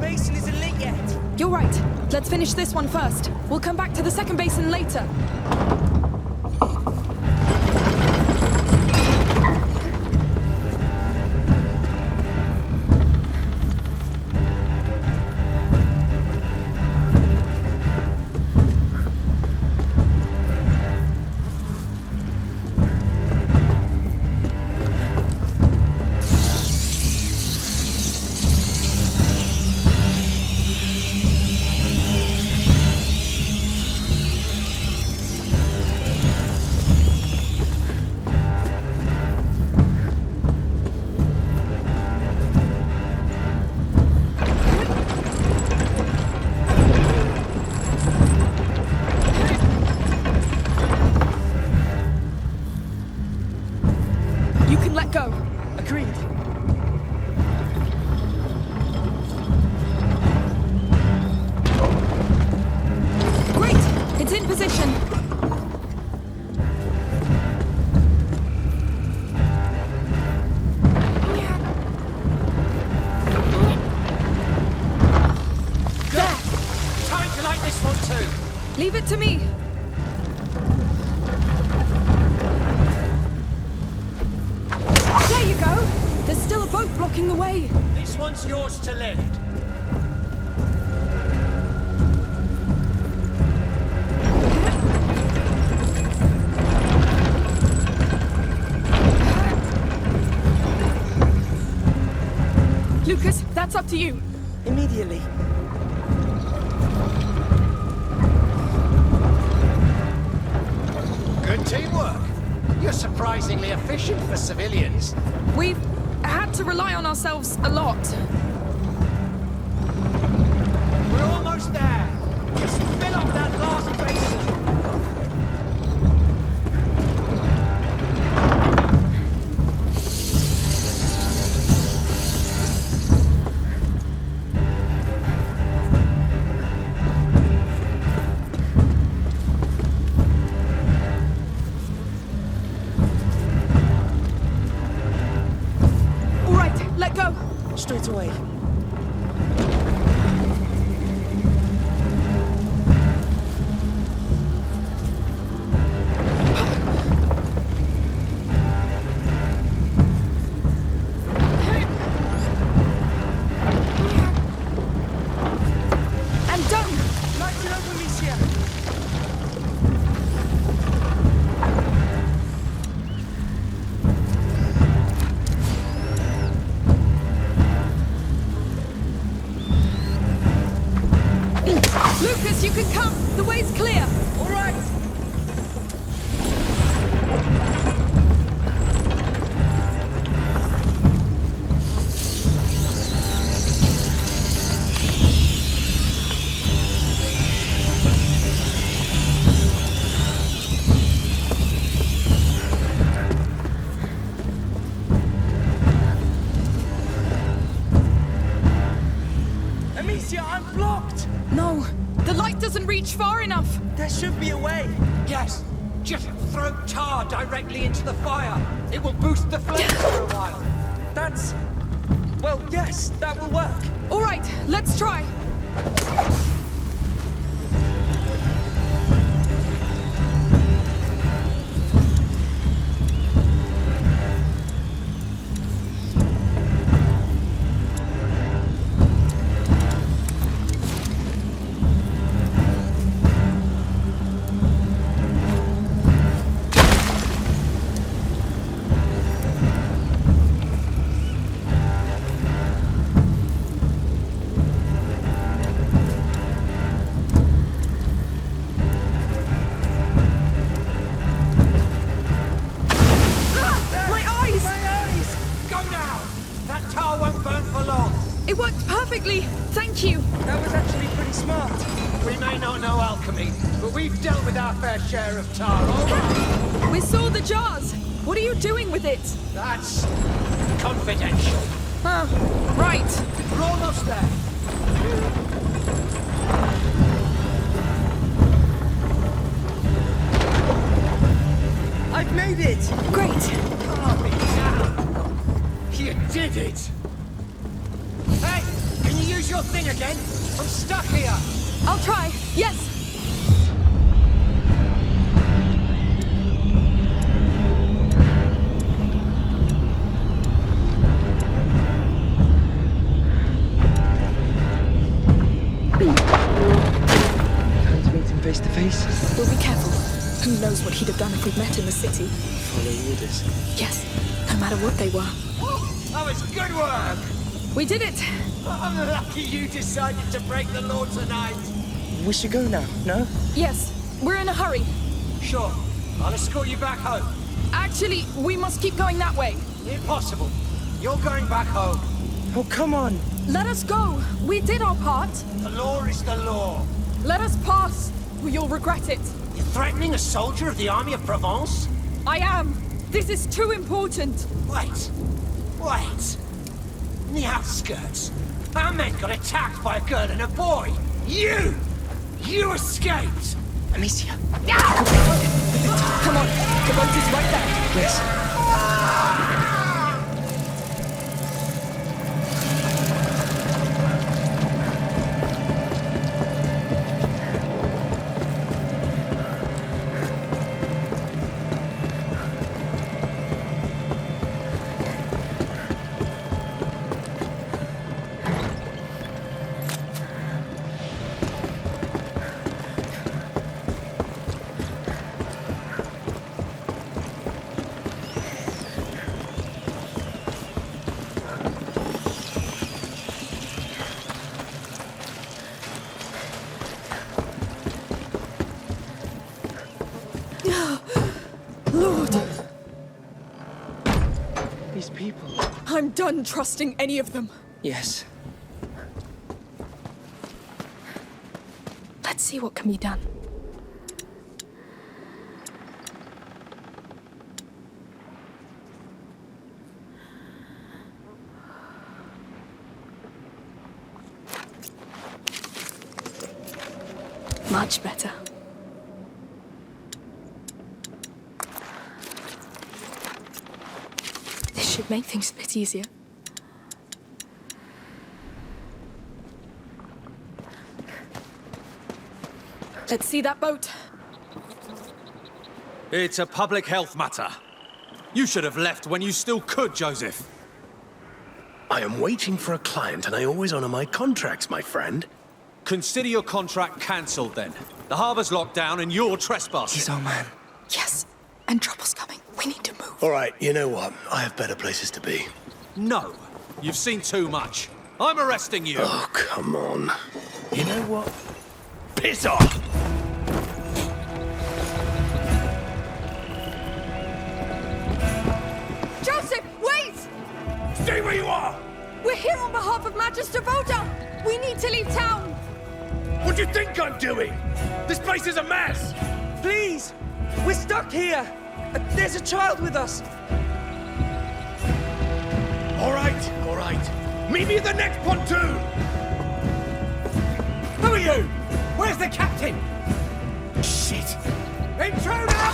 basin isn't lit yet. You're right. Let's finish this one first. We'll come back to the second basin later. Leave it to me. There you go. There's still a boat blocking the way. This one's yours to lift. Lucas, that's up to you. Immediately. Good teamwork. You're surprisingly efficient for civilians. We've had to rely on ourselves a lot. We're almost there. Just fill up that last basin. Straight away. And done! Light it up, Amicia! Lucas, you can come! The way's clear! All right! Amicia, I'm blocked! No, the light doesn't reach far enough. There should be a way. Yes, just throw tar directly into the fire. It will boost the flames for a while. That's... well, yes, that will work. All right, let's try. It worked perfectly! Thank you! That was actually pretty smart. We may not know alchemy, but we've dealt with our fair share of tar, all right? We saw the jars! What are you doing with it? That's confidential. Right. We're almost there. I've made it! Great! You did it! Hey, can you use your your thing again? I'm stuck here. I'll try. Yes. Time to meet him face to face. We'll be careful. Who knows what he'd have done if we'd met in the city? Follow orders. Yes, no matter what they were. That was good work. We did it. I'm lucky you decided to break the law tonight. We should go now, no? Yes, we're in a hurry. Sure, I'll escort you back home. Actually, we must keep going that way. Impossible. You're going back home. Oh, come on. Let us go. We did our part. The law is the law. Let us pass, or you'll regret it. You're threatening a soldier of the army of Provence? I am. This is too important. Wait. In the outskirts, our men got attacked by a girl and a boy. You escaped. Amicia. Come on, the boat is right there. Yes. Lord! These people. I'm done trusting any of them. Yes. Let's see what can be done. Much better. This should make things a bit easier. Let's see that boat. It's a public health matter. You should have left when you still could, Joseph. I am waiting for a client, and I always honor my contracts, my friend. Consider your contract cancelled, then. The harbor's locked down, and you're trespassing. He's our man. Yes, and trouble's coming. We need to move. All right, you know what? I have better places to be. No. You've seen too much. I'm arresting you. Oh, come on. You know what? Piss off! Joseph, wait! Stay where you are! We're here on behalf of Magister Voda! We need to leave town! What do you think I'm doing? This place is a mess! Please! We're stuck here! There's a child with us! All right. Meet me at the next pontoon! Who are you? Where's the captain? Shit! Intruder!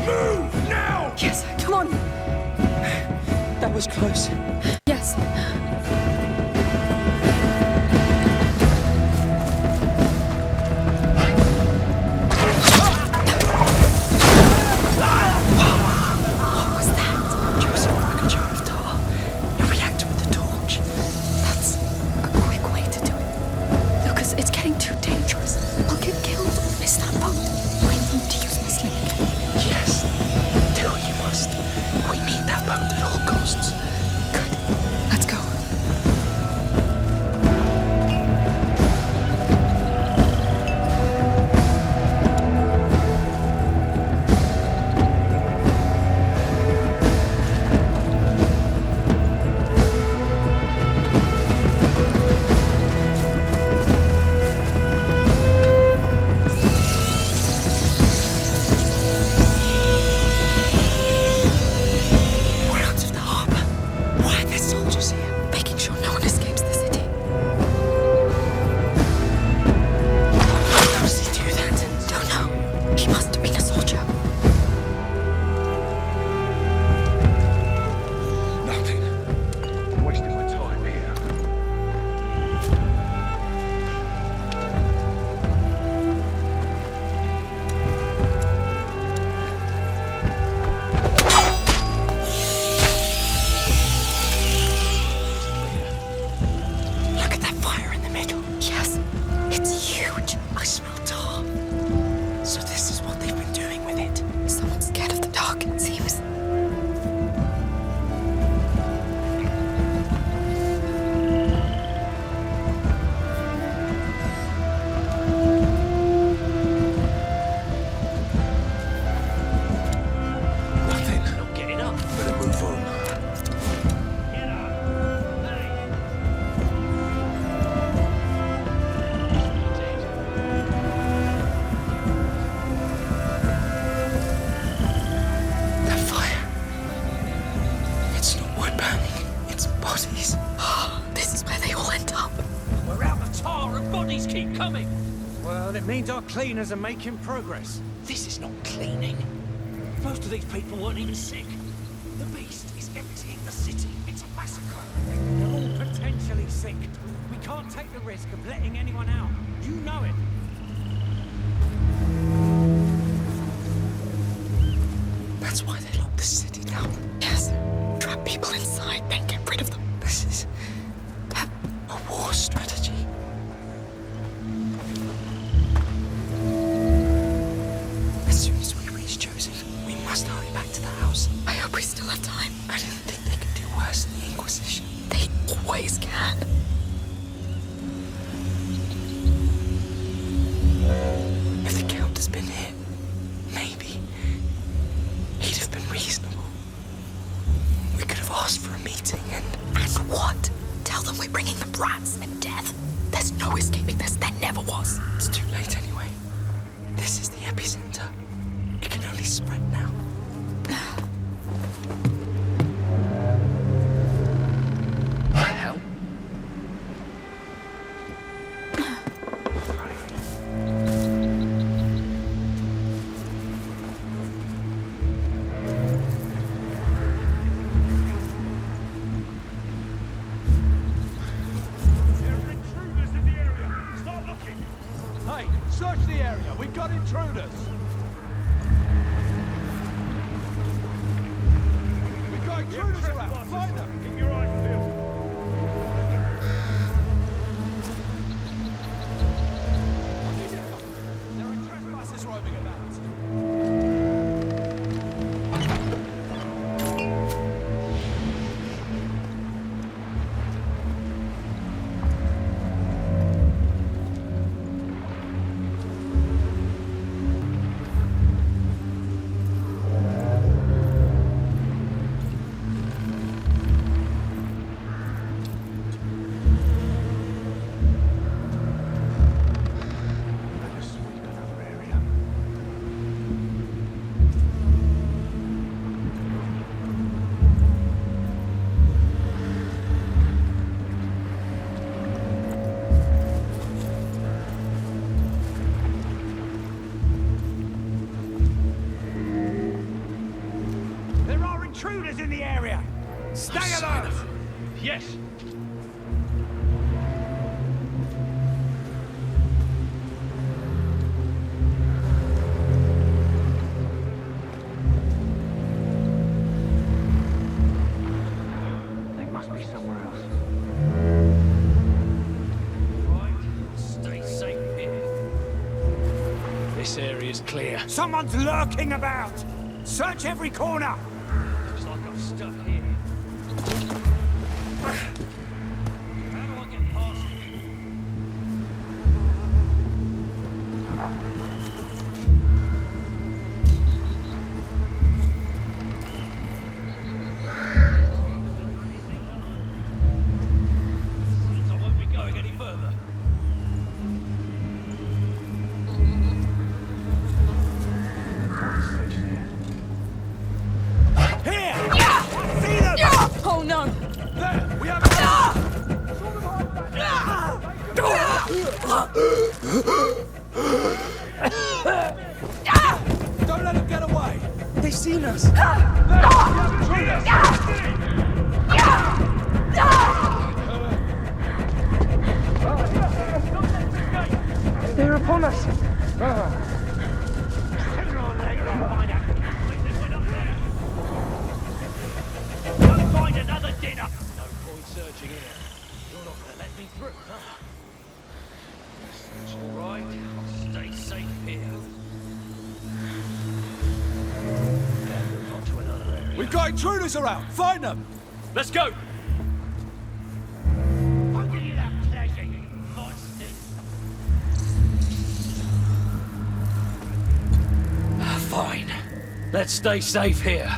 Move, now! Yes, come on! That was close. Yes. We need that boat at all costs. Good. Let's go. middle. Yes, it's huge. I smell tar. So this is what they've been doing with it. Someone's scared of the dark, it seems. Our cleaners are making progress. This is not cleaning. Most of these people weren't even sick. The beast is emptying the city. It's a massacre. They're all potentially sick. We can't take the risk of letting anyone out. You know it. That's why they locked the city down. Yes. Trap people inside, then get rid of them. This is a war strategy. As soon as we reach Joseph, we must hurry back to the house. I hope we still have time. I didn't think they could do worse than the Inquisition. They always can. If the Count has been here, maybe he'd have been reasonable. We could have asked for a meeting and what? Tell them we're bringing the brats and death. There's no escaping this. There never was. It's too late anyway. This is the epicenter. It can only spread now. What the hell? Search the area. We've got intruders. We've got intruders around. Find them. Keep your eyes peeled. There are trespassers roaming about. Intruders in the area! Stay alert! Yes! They must be somewhere else. Right, stay safe here. This area's clear. Someone's lurking about! Search every corner! Looks like I'm stuck here. How do I get past it? I won't be going any further. Oh no! There! We have Don't let him get away! They've seen us! They're upon us! Find another dinner! No point searching here. You're not gonna let me through, huh? It's all right. I'll stay safe here. We've got intruders around! Find them! Let's go! I'll give you that pleasure, you monsters! Fine. Let's stay safe here.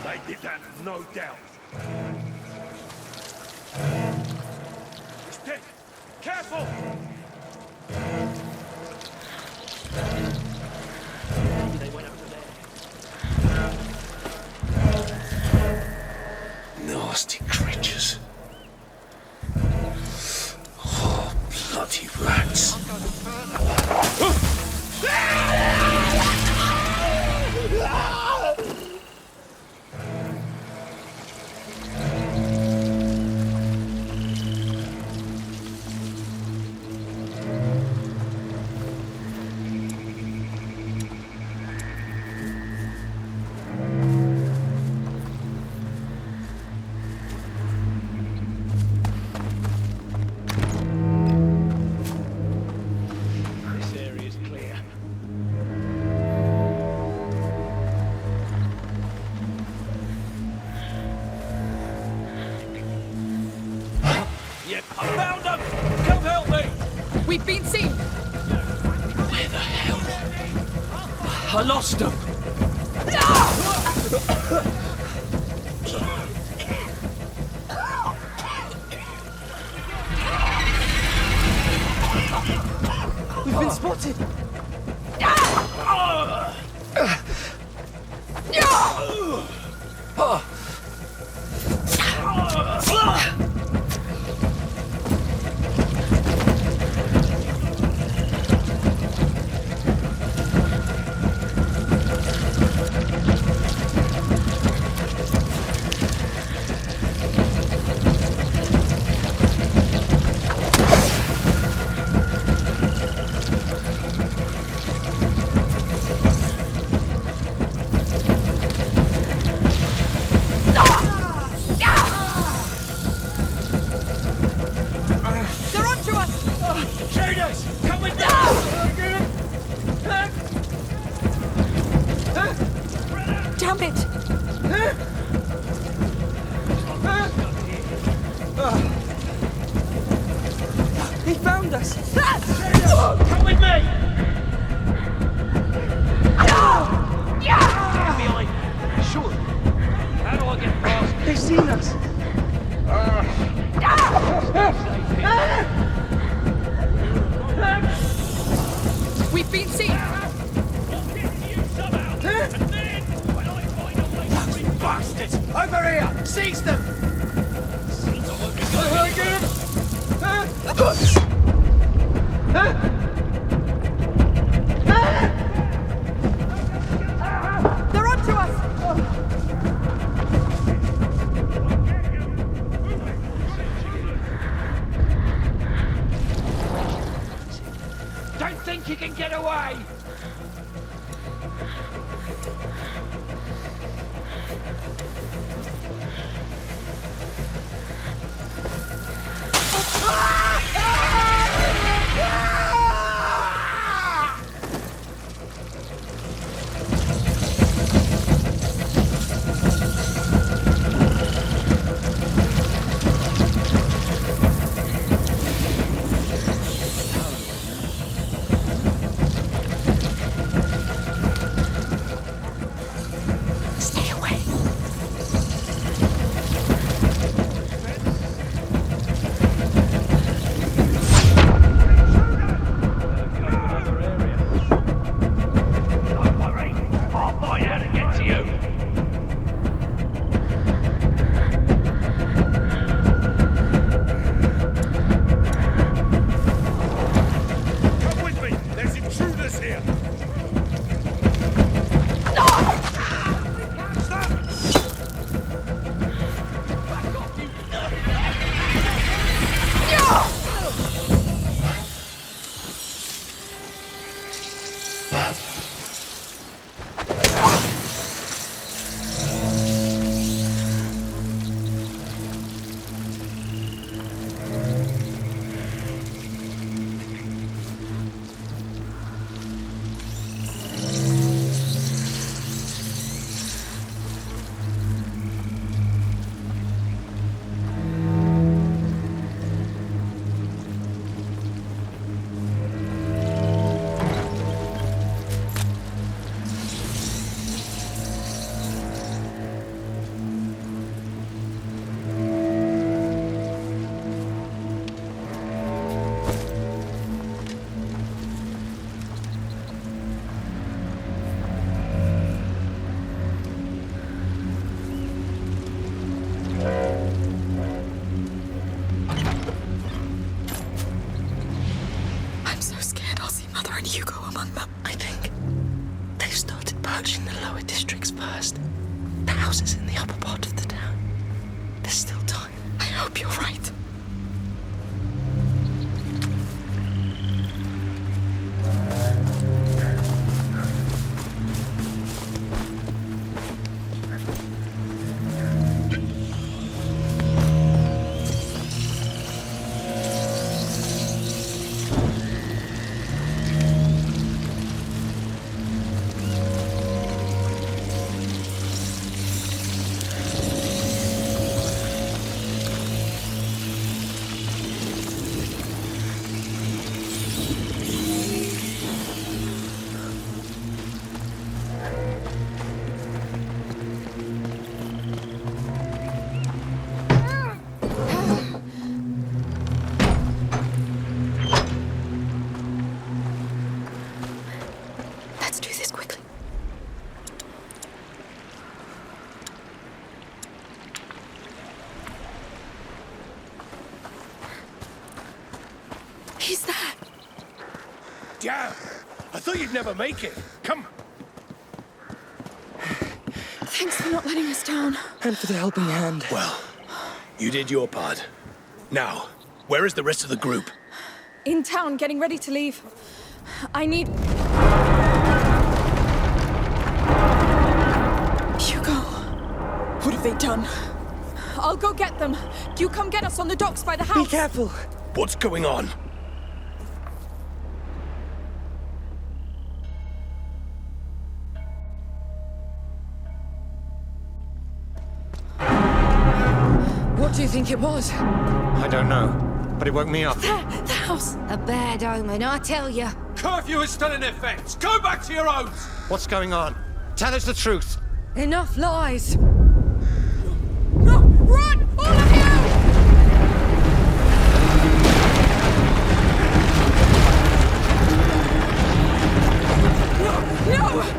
They did that, no doubt. It's dead. Careful! Maybe they went over there. Nasty creatures. Oh, bloody rats. I found them! Come help me! We've been seen! Where the hell? I lost them! We've been spotted! Damn it! He found us! Come with me! Get behind me! Sure. How do I get past? They've seen us! We've been seen! Bastards! Over here! Seize them! They're onto us! Don't think you can get away! lower districts first. The house is in the upper part of the town. There's still time. I hope you're right. Let's do this quickly. He's there. Damn! I thought you'd never make it. Come. Thanks for not letting us down. And for the helping hand. Well, you did your part. Now, where is the rest of the group? In town, getting ready to leave. I need... Hugo. What have they done? I'll go get them. You come get us on the docks by the house. Be careful. What's going on? What do you think it was? I don't know, but it woke me up. The house. A bad omen, I tell you. Curfew is still in effect. Go back to your homes. What's going on? Tell us the truth. Enough lies. No! Run! All of you! No! No!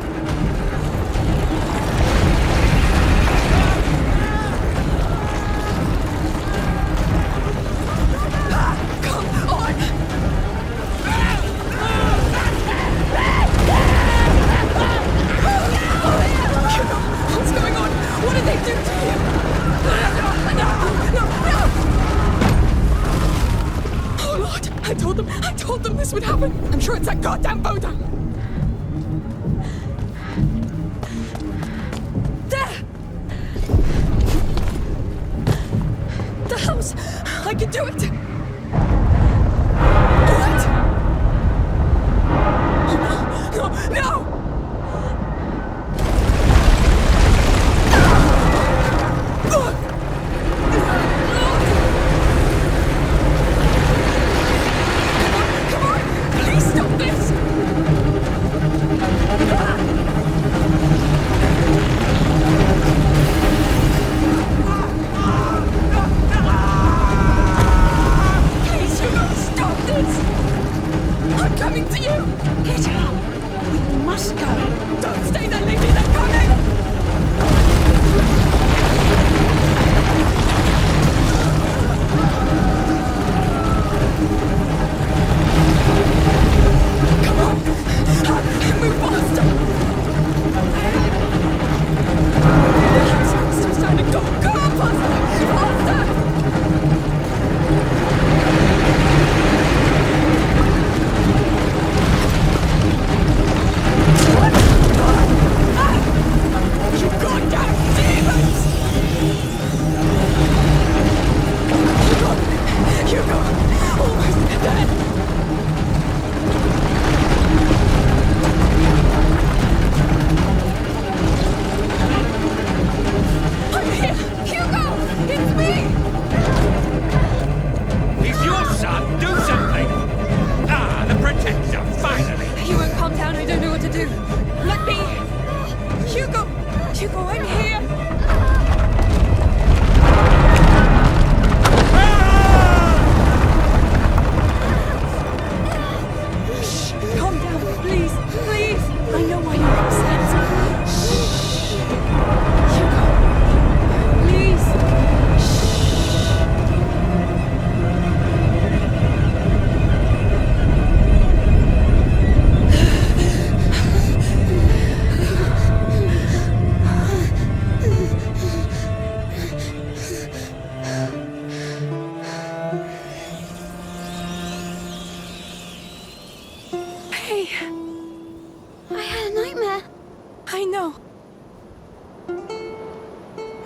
What's going on? What did they do to you? No! Oh Lord, I told them this would happen. I'm sure it's that goddamn Boda. There! The house! I can do it! What? Oh no! No!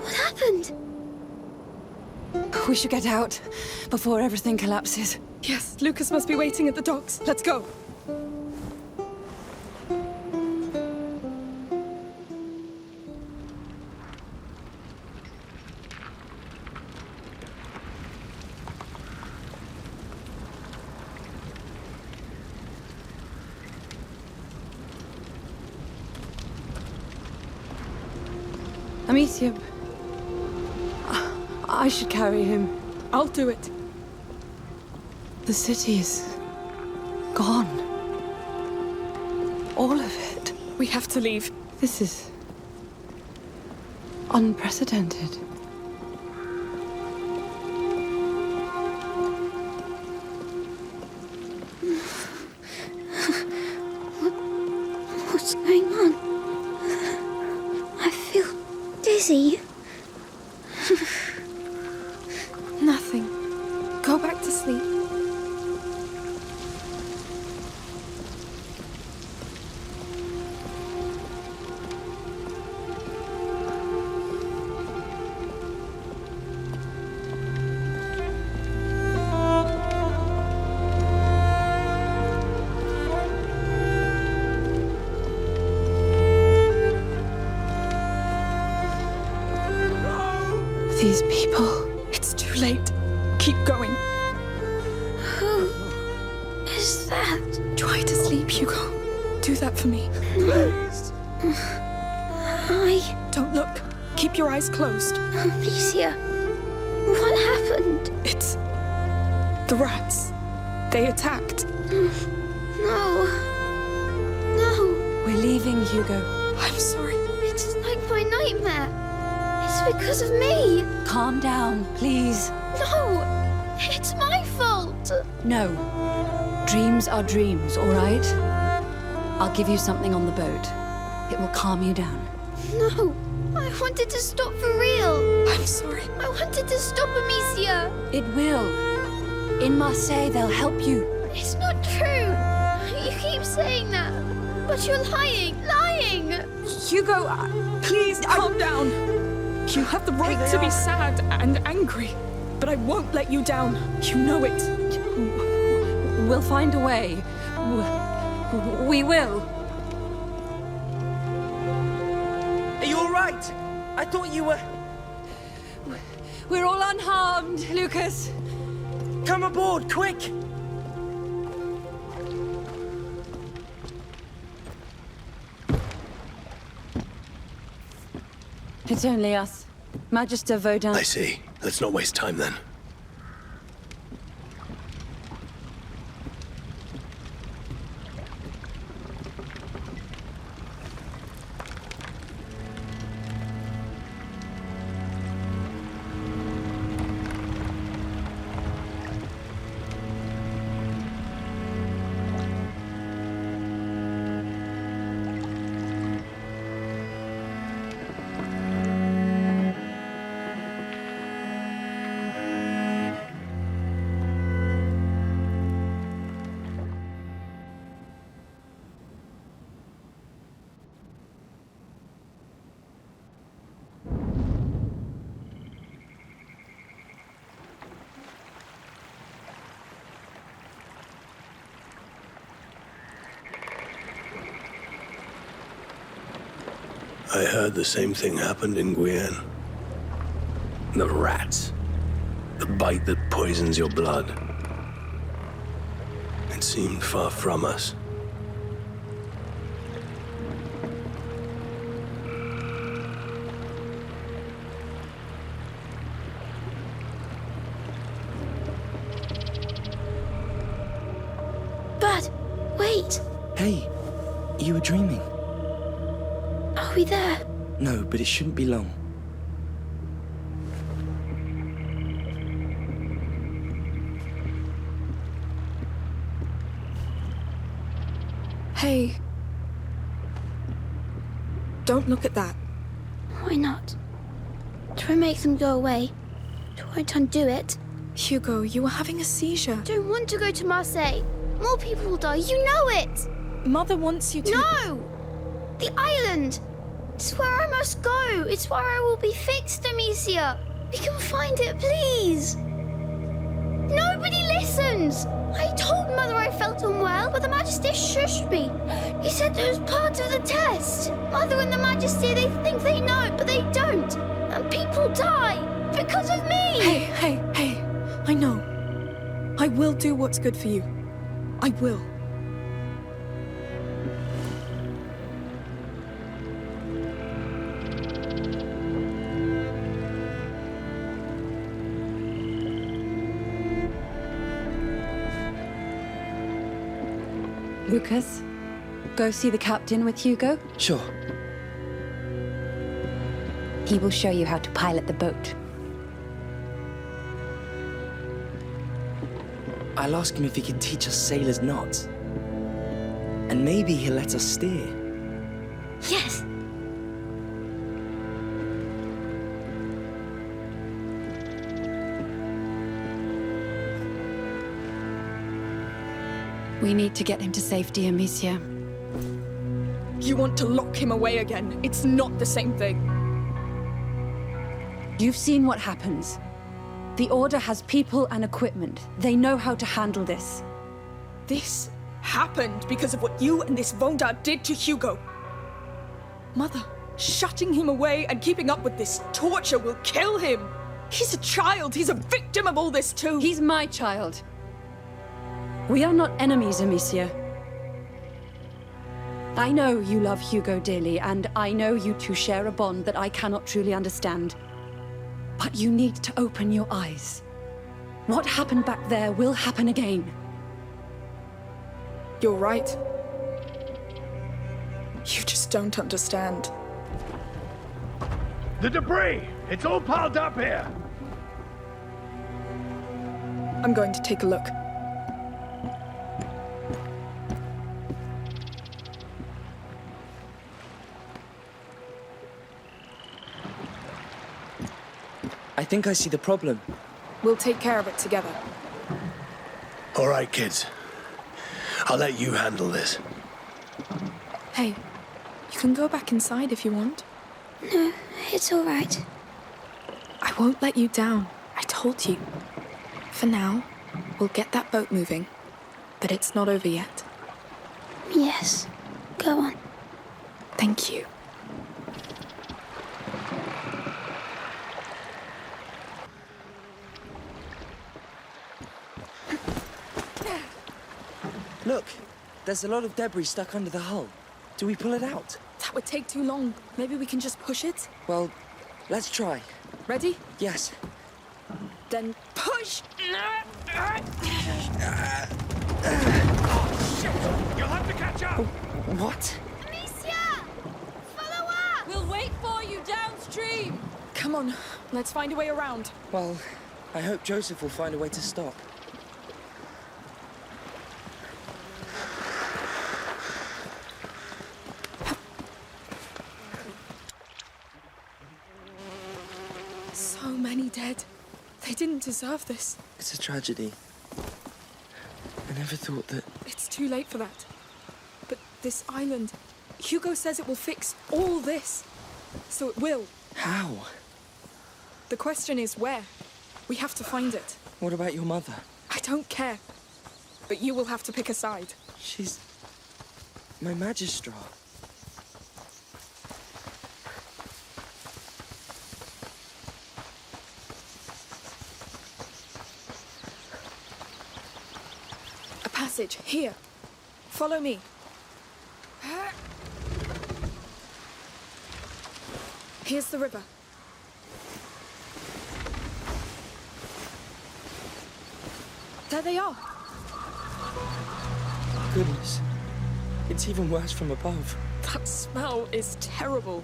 What happened? We should get out before everything collapses. Yes, Lucas must be waiting at the docks. Let's go. Amicia, I should carry him. I'll do it. The city is gone. All of it. We have to leave. This is unprecedented. What's going on? I feel dizzy. Nothing. Go back to sleep. These people. It's too late. Keep going. Who is that? Try to sleep, Hugo. Do that for me. Please. Don't look. Keep your eyes closed. Amicia, what happened? It's the rats. They attacked. No. No. We're leaving, Hugo. I'm sorry. It's like my nightmare. It's because of me. Calm down, please. No. It's my fault. No. Dreams are dreams, all right? I'll give you something on the boat. It will calm you down. No. I wanted to stop for real. I'm sorry. I wanted to stop Amicia. It will. In Marseille, they'll help you. It's not true. You keep saying that. But you're lying. Lying. Hugo, please calm down. You have the right to be sad and angry. But I won't let you down. You know it. We'll find a way. We will. Are you all right? I thought you were... We're all unharmed, Lucas. Come aboard, quick! It's only us. Magister Vaudin. I see. Let's not waste time then. I heard the same thing happened in Guyenne. The rats. The bite that poisons your blood. It seemed far from us. Bud, wait. Hey, you were dreaming. Are we there? No, but it shouldn't be long. Hey. Don't look at that. Why not? Try make them go away. It won't undo it. Hugo, you were having a seizure. Don't want to go to Marseille. More people will die. You know it. Mother wants you to... No! The island! It's where I must go. It's where I will be fixed, Amicia. We can find it, please. Nobody listens. I told Mother I felt unwell, but the Majesty shushed me. He said it was part of the test. Mother and the Majesty, they think they know, but they don't. And people die because of me. Hey. I know. I will do what's good for you. I will. Lucas, go see the captain with Hugo. Sure. He will show you how to pilot the boat. I'll ask him if he can teach us sailors knots. And maybe he'll let us steer. Yes. We need to get him to safety, Amicia. You want to lock him away again. It's not the same thing. You've seen what happens. The Order has people and equipment. They know how to handle this. This happened because of what you and this Vendredi did to Hugo. Mother, shutting him away and keeping up with this torture will kill him. He's a child. He's a victim of all this too. He's my child. We are not enemies, Amicia. I know you love Hugo dearly, and I know you two share a bond that I cannot truly understand. But you need to open your eyes. What happened back there will happen again. You're right. You just don't understand. The debris! It's all piled up here! I'm going to take a look. I think I see the problem. We'll take care of it together. All right, kids. I'll let you handle this. Hey, you can go back inside if you want. No, it's all right. I won't let you down. I told you. For now, we'll get that boat moving. But it's not over yet. Yes, go on. Thank you. Look, there's a lot of debris stuck under the hull. Do we pull it out? That would take too long. Maybe we can just push it? Well, let's try. Ready? Yes. Then push! Oh, shit! You'll have to catch up! What? Amicia! Follow up! We'll wait for you downstream. Come on, let's find a way around. Well, I hope Joseph will find a way to stop. So many dead. They didn't deserve this. It's a tragedy. I never thought that... It's too late for that. But this island, Hugo says it will fix all this. So it will. How? The question is where? We have to find it. What about your mother? I don't care. But you will have to pick a side. She's... my magistrar. A passage, here. Follow me. Here's the river. There they are. Goodness. It's even worse from above. That smell is terrible.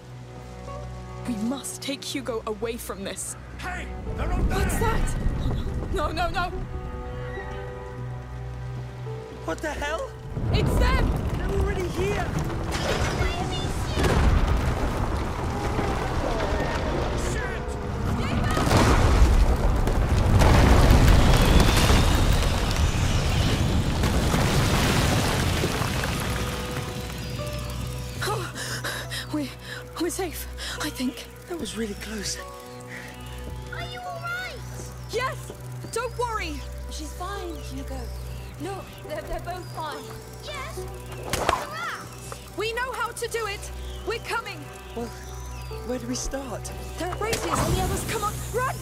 We must take Hugo away from this. Hey! They're up there! What's that? No, no, no! What the hell? It's them! They're already here! We're safe. think. That was really close. Are you all right? Yes! Don't worry! She's fine, Hugo. Look, they're both fine. Yes? The rats! We know how to do it! We're coming! Well, where do we start? There are braziers on the others. Come on, run!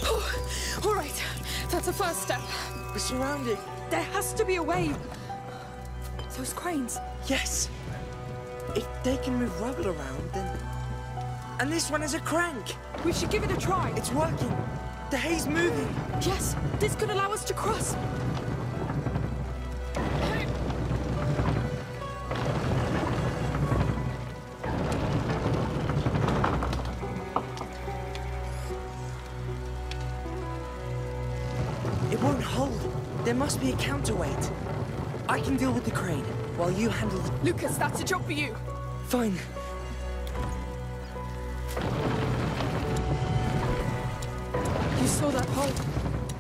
Oh, all right, that's a first step. We're surrounded. There has to be a way. Those cranes. Yes. If they can move rubble around, then... And this one is a crank. We should give it a try. It's working. The hay's moving. Yes, this could allow us to cross. It won't hold. There must be a counterweight. I can deal with the crane, while you handle the... Lucas, that's a job for you. Fine. You saw that hole.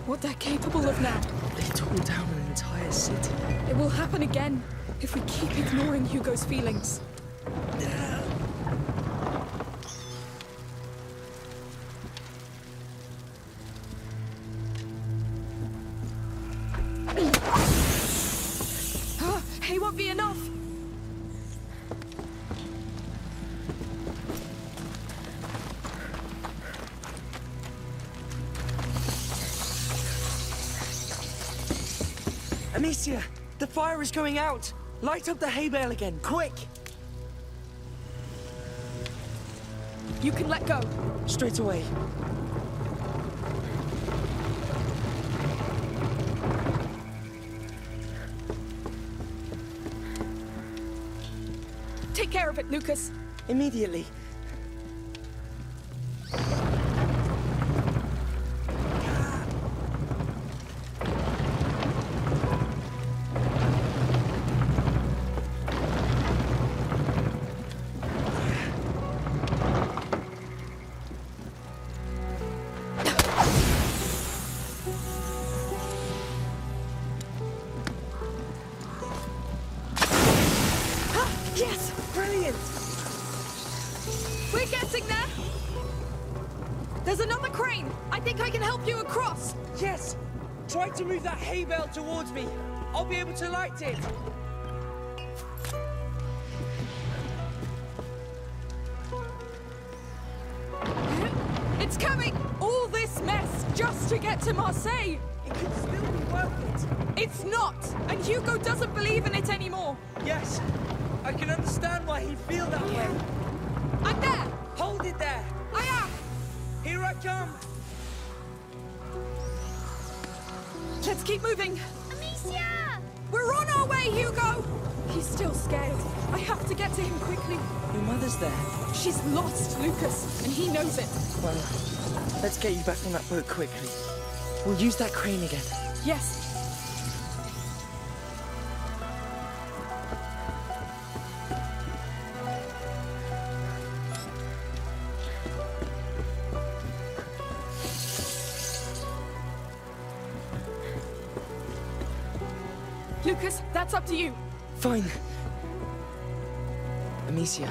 What they're capable of now. They tore down an entire city. It will happen again if we keep ignoring Hugo's feelings. Hay won't be enough. Amicia, the fire is going out. Light up the hay bale again, quick! You can let go. Straight away. Take care of it, Lucas. Immediately. Yes! Brilliant! We're getting there! There's another crane! I think I can help you across! Yes! Try to move that hay bale towards me. I'll be able to light it. It's coming! All this mess just to get to Marseille! It could still be worth it. It's not! And Hugo doesn't believe in it anymore! Yes! I can understand why he'd feel that way. I'm there! Hold it there! I am! Here I come! Let's keep moving! Amicia! We're on our way, Hugo! He's still scared. I have to get to him quickly. Your mother's there. She's lost, Lucas, and he knows it. Well, let's get you back on that boat quickly. We'll use that crane again. Yes. Lucas, that's up to you. Fine. Amicia,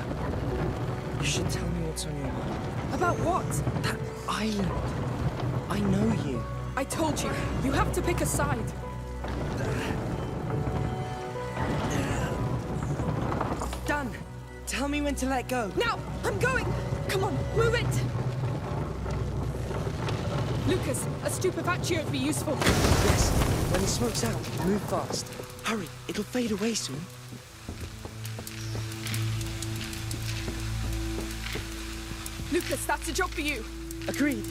you should tell me what's on your mind. About what? That island. I know you. I told you, you have to pick a side. Done. Tell me when to let go. Now, I'm going. Come on, move it. Lucas, a stupefaccio would be useful. Yes. When the smoke's out, move fast. Hurry, it'll fade away soon. Lucas, that's a job for you. Agreed.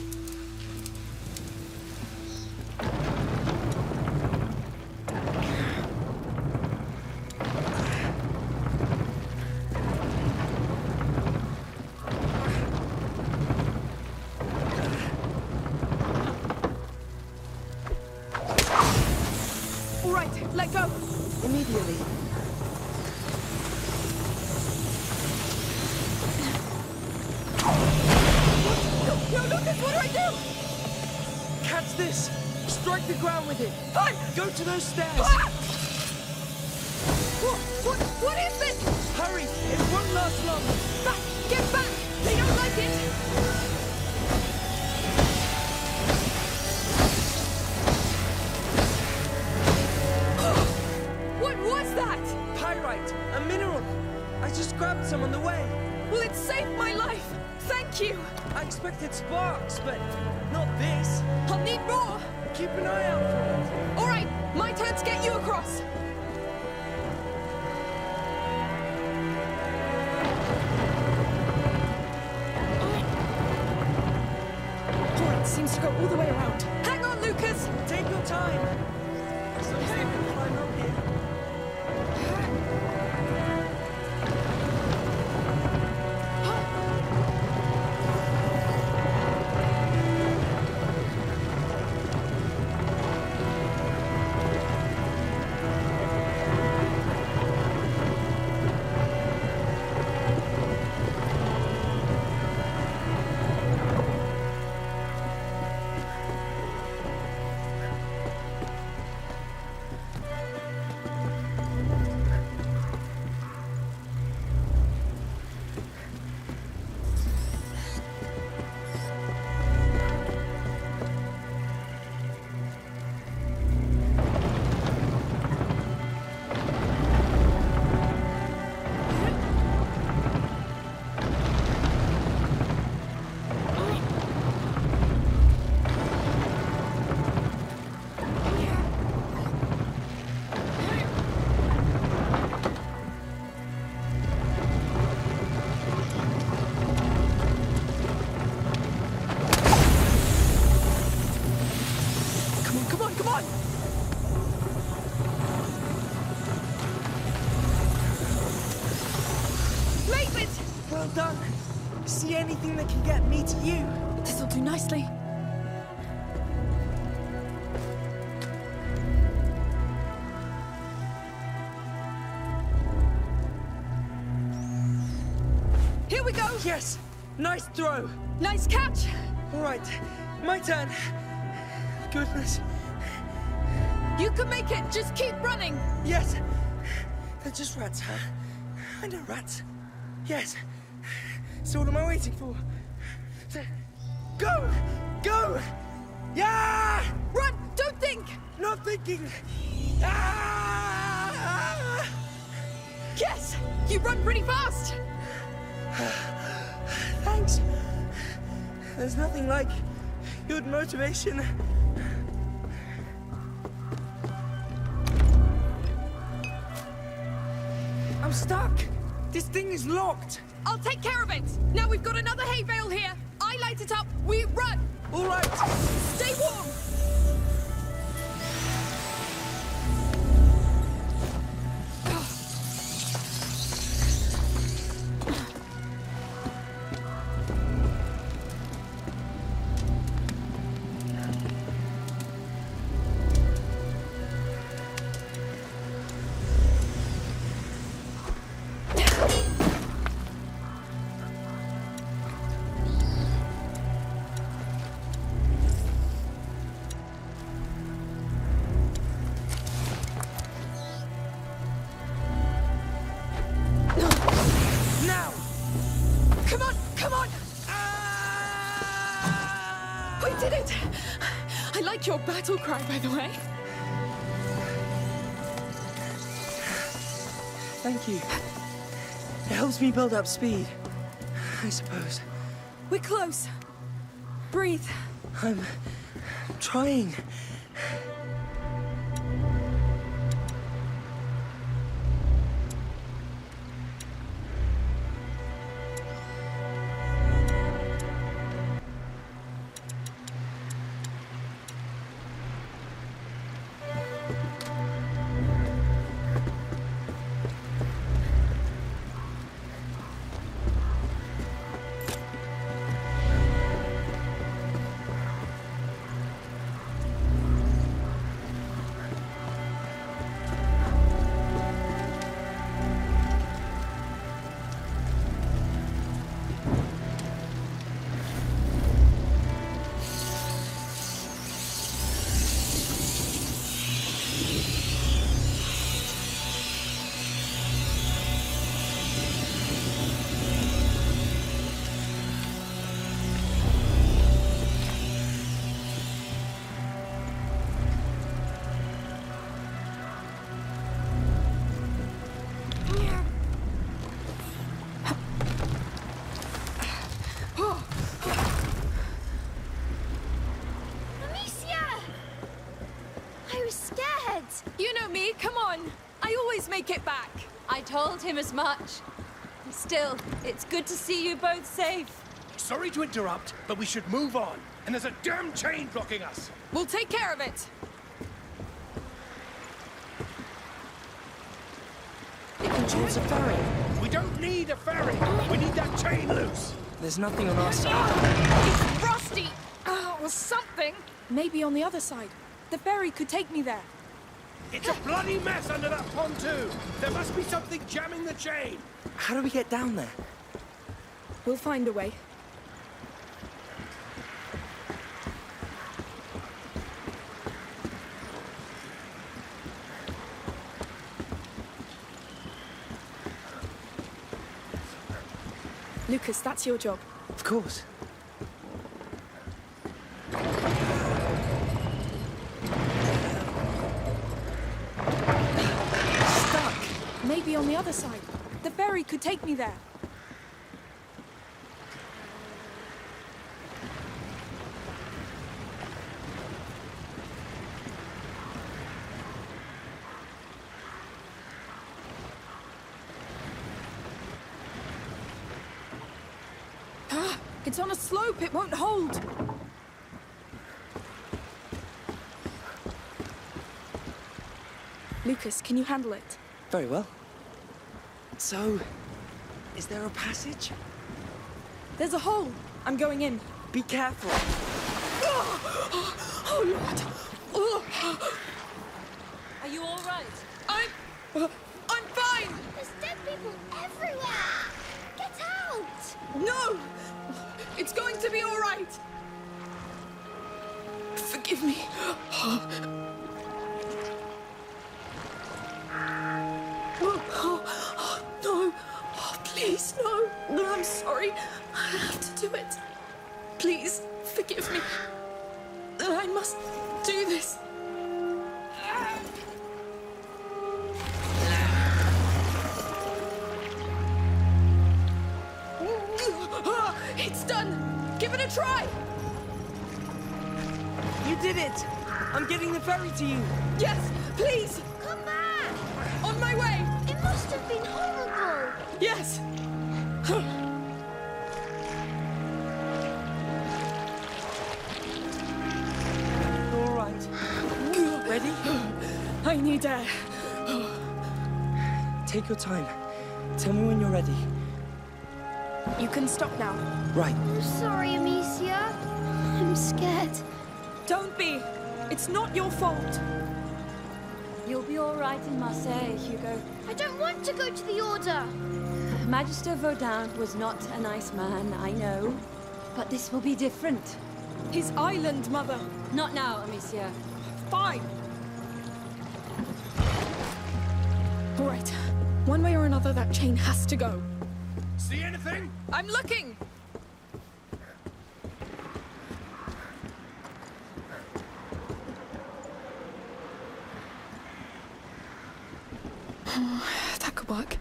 All right, let go. Immediately. No, Lucas, what do I do? Catch this! Strike the ground with it. Go to those stairs. What is this? Hurry! It won't last long. Back! Get back! They don't like it! What was that? Pyrite, a mineral. I just grabbed some on the way. Well, it saved my life. Thank you. I expected sparks, but not this. I'll need more. Keep an eye out for it. All right, my turn to get you across. All right, seems to go all the way around. Hang on, Lucas. Take your time. It's okay if we climb up here. Well done. See anything that can get me to you? This'll do nicely. Here we go! Yes! Nice throw! Nice catch! All right, my turn. Goodness. You can make it, just keep running! Yes! They're just rats, huh? I know rats. Yes. So what am I waiting for? Go! Go! Yeah! Run! Don't think! Not thinking! Ah! Yes! You run pretty fast! Thanks. There's nothing like good motivation. I'm stuck. This thing is locked. I'll take care of it. Now we've got another hay bale here. I light it up. We run. All right. Stay warm. Your battle cry, by the way. Thank you. It helps me build up speed, I suppose. We're close. Breathe. I'm trying. You know me, come on. I always make it back. I told him as much. Still, it's good to see you both safe. Sorry to interrupt, but we should move on. And there's a damn chain blocking us. We'll take care of it. It controls a ferry. We don't need a ferry. We need that chain loose. There's nothing on our side. It's rusty! Or something. Maybe on the other side. The ferry could take me there. It's a bloody mess under that pontoon. There must be something jamming the chain. How do we get down there? We'll find a way. Lucas, that's your job. Of course. Stuck. Maybe on the other side. The ferry could take me there. It's on a slope, it won't hold. Lucas, can you handle it? Very well. So, is there a passage? There's a hole. I'm going in. Be careful. Oh, Lord. Are you all right? I'm fine. There's dead people everywhere. Get out. No! It's going to be all right. Forgive me. No. Oh, please, no. No, I'm sorry. I have to do it. Please, forgive me. I must do this. It's done. Give it a try. You did it. I'm getting the ferry to you. Yes, please. Come back. On my way. It must have been horrible. Yes. All right. Ready? I need air. Take your time. Tell me when you're ready. You can stop now. Right. I'm sorry, Amicia. I'm scared. Don't be. It's not your fault. You'll be all right in Marseille, Hugo. I don't want to go to the Order. Magister Vaudin was not a nice man, I know. But this will be different. His island, Mother. Not now, Amicia. Fine. All right. One way or another, that chain has to go. See anything? I'm looking! That could work.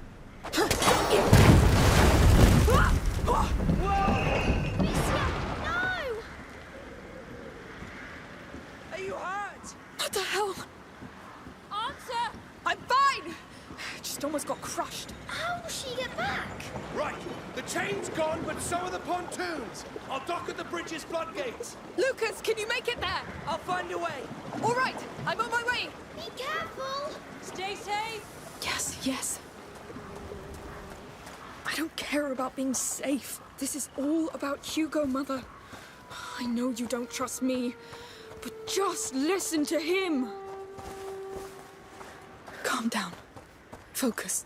Amicia, no! Are you hurt? What the hell? Answer! I'm fine! Just almost got crushed. How will she get back? Right. The chain's gone, but so are the pontoons. I'll dock at the bridge's floodgates. Lucas, can you make it there? I'll find a way. All right, I'm on my way. Be careful. Stay safe. Yes. I don't care about being safe. This is all about Hugo, Mother. I know you don't trust me, but just listen to him. Calm down. Focus.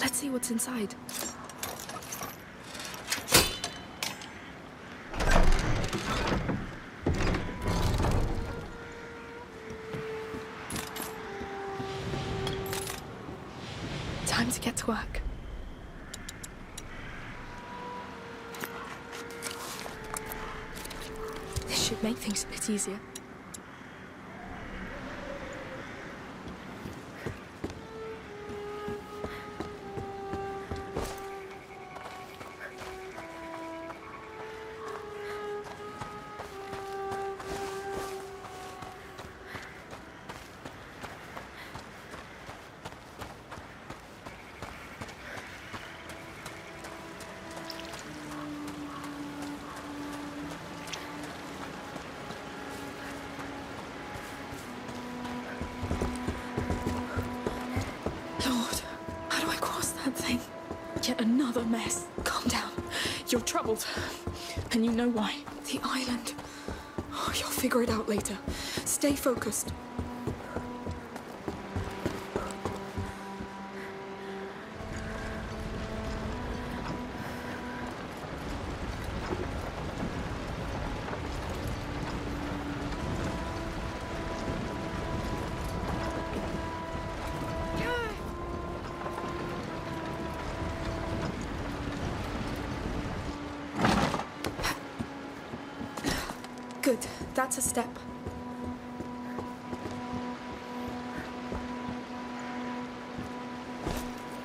Let's see what's inside. Time to get to work. This should make things a bit easier. Yet another mess. Calm down. You're troubled. And you know why. The island. Oh, you'll figure it out later. Stay focused. Good. That's a step.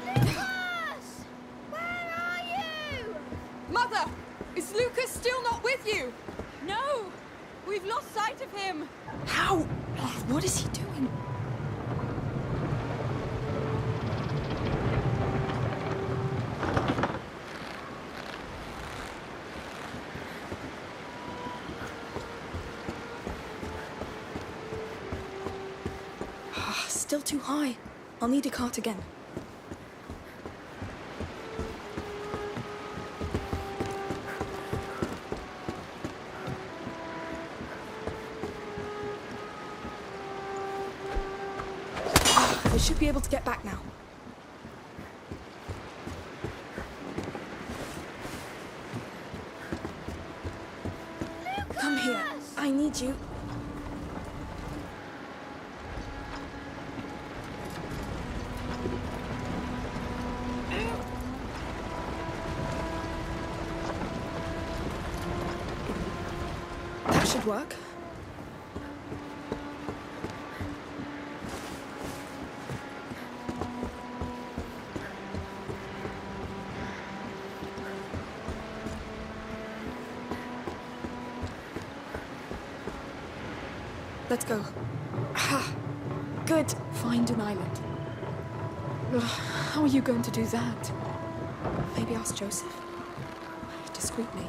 Lucas! Where are you? Mother! Is Lucas still not with you? No! We've lost sight of him! How? What is he doing? Still too high. I'll need a cart again. I should be able to get back now. Come here. I need you. That should work. Let's go. Ah, good. Find an island. Ugh, how are you going to do that? Maybe ask Joseph? Discreetly.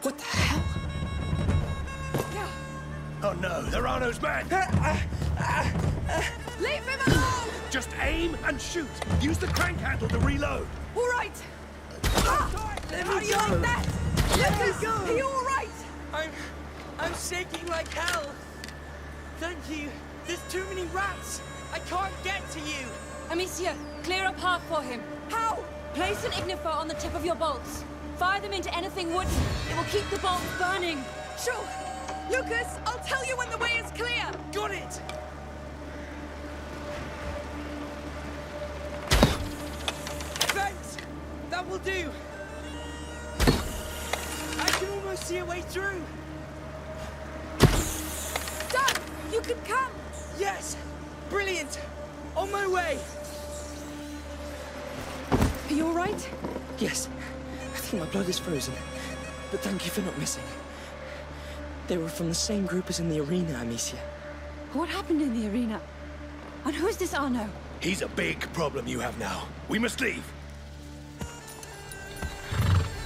What the hell? Oh no, they're Arno's men! Leave him alone! Just aim and shoot! Use the crank handle to reload! All right! Let How me you go! like that? Let me Lucas, go! are you all right? I'm shaking like hell. Thank you. There's too many rats. I can't get to you. Amicia, clear a path for him. How? Place an ignifer on the tip of your bolts. Fire them into anything wooden. It will keep the bolts burning. Sure. Lucas, I'll tell you when the way is clear. Got it. Thanks. That will do. I can almost see a way through. Done. You can come. Yes. Brilliant. On my way. Are you all right? Yes. I think my blood is frozen. But thank you for not missing. They were from the same group as in the arena, Amicia. What happened in the arena? And who's this Arno? He's a big problem you have now. We must leave.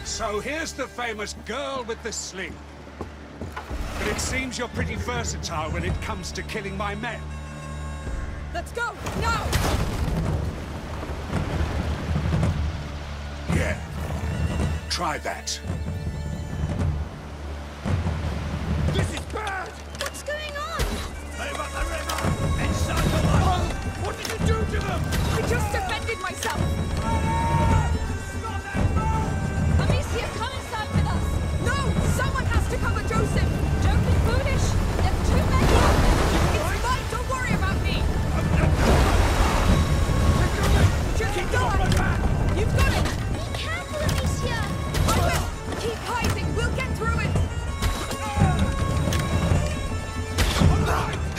So here's the famous girl with the sling. But it seems you're pretty versatile when it comes to killing my men. Let's go! Now! Yeah. Try that. This is bad! What's going on? They've got the river! Inside the light! What did you do to them? I just defended myself! Amicia, come inside with us! No! Someone has to cover Joseph! Don't be foolish! There's too many of them! It's fine! Don't worry about me! Just go! You've got it! Be careful, Amicia! I will! Keep hiding! We'll get through it!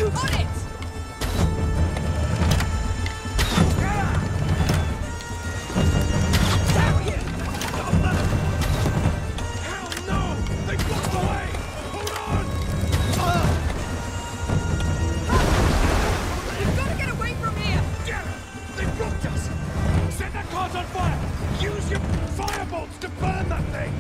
On it! Damn you! Hell no! They blocked the way! Hold on! We've got to get away from here! Damn it! They blocked us! Set that cart on fire! Use your firebolts to burn that thing!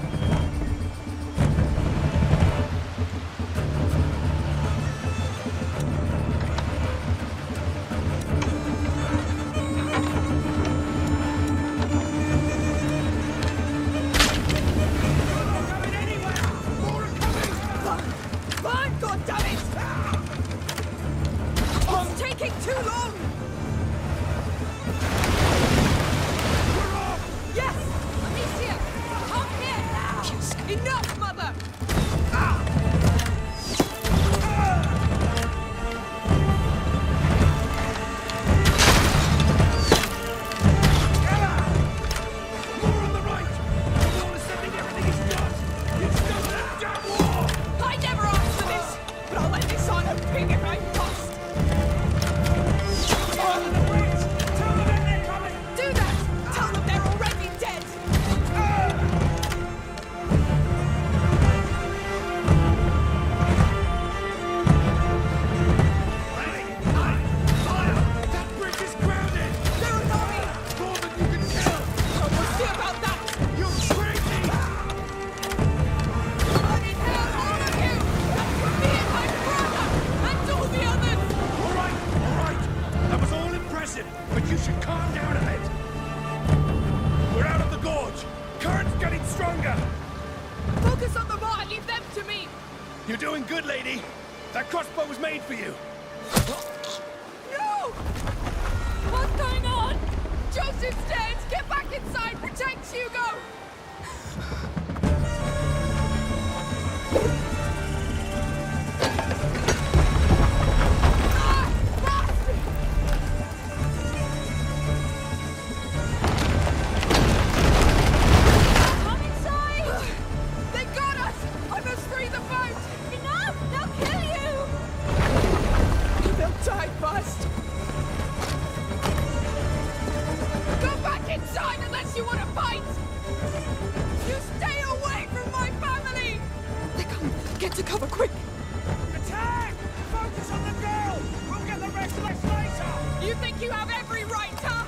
Burn, goddammit! It's taking too long! We're off! Yes! Amicia, come here now! Enough, Mother! More on the right! The wall is sending everything he's got! It's done that damn wall! I never asked for this, but I'll let this on a pig if I must! Fire the Brits! Tell them that they're coming! Do that! Tell them they're already dead! Fire! That bridge is grounded! They're an army! More than you can kill! Oh, we'll see about that! You're crazy! Burn in hell, all of you! That's for me and my brother! And all the others! All right! That was all impressive, but you should calm down a bit. We're out of the gorge. Current's getting stronger. Focus on the bar, leave them to me! You're doing good, lady. That crossbow was made for you. No! What's going on? Joseph's dead! Get back inside! Protect Hugo! Ah! Bastard! Come inside! They got us! I must free the boat! Enough! They'll kill you! They'll die first! Go back inside unless you want to fight! You stay away from my family! They come! Get to cover quick! Attack! Focus on the girl. We'll get the rest of us later. You think you have every right, huh?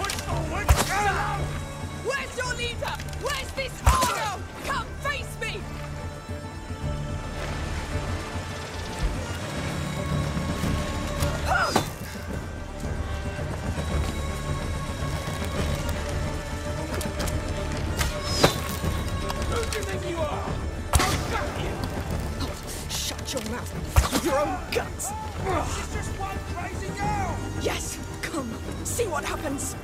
Push forward. Where's your leader? Where's this Argo? Come face me! Who do you think you are? I'll cut you. Shut your mouth with your own guts! She's just one crazy girl. Yes! Come, see what happens!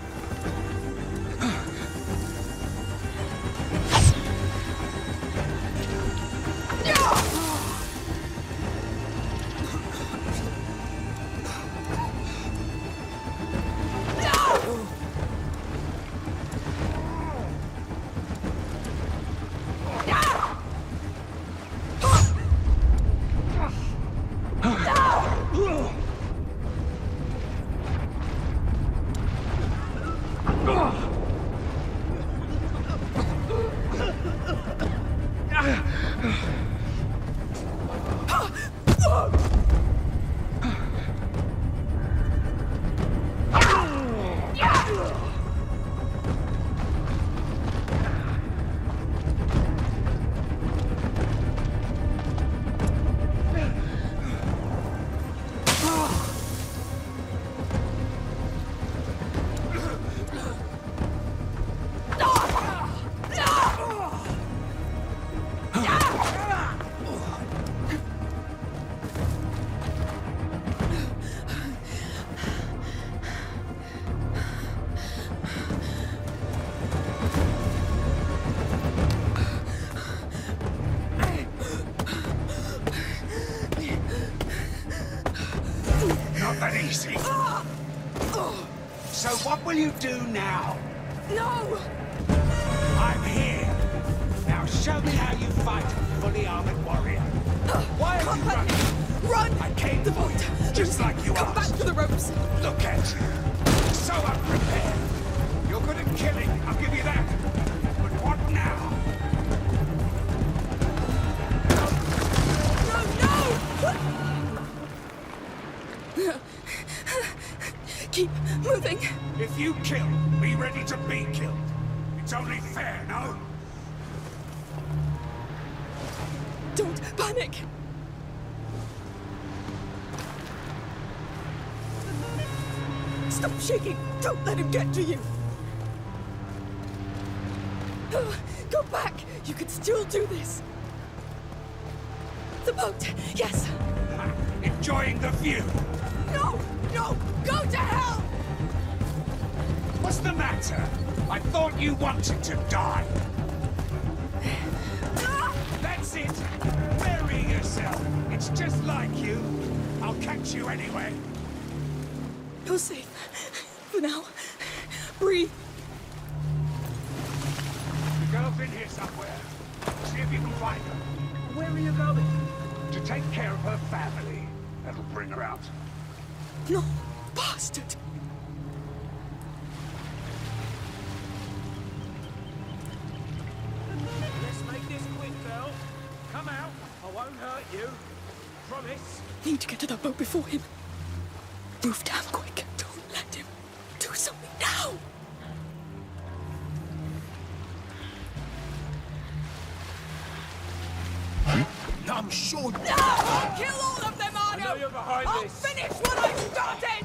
not that easy. So what will you do now? No! I'm here. Now show me how you fight a fully armored warrior. Why are you running? Run! I came for you, just like you Come asked. back to the ropes. Look at you. So unprepared. You're good at killing, I'll give you that. But what now? No! Keep moving. If you kill, be ready to be killed. It's only fair, no? Don't panic. Stop shaking. Don't let him get to you. Go back. You can still do this. The boat. Yes. Enjoying the view. No! No! Go to hell! What's the matter? I thought you wanted to die. That's it. Bury yourself. It's just like you. I'll catch you anyway. You're safe. For now. Breathe. The girl's in here somewhere. See if you can find her. Where are you going? To take care of her family. That'll bring her out. No, bastard! Let's make this quick, girl. Come out. I won't hurt you. Promise. Need to get to that boat before him. Move damn quick. Don't let him. Do something now! I'm sure. No! Kill all of them, Arno! I know you're behind I'll this. finish what I started!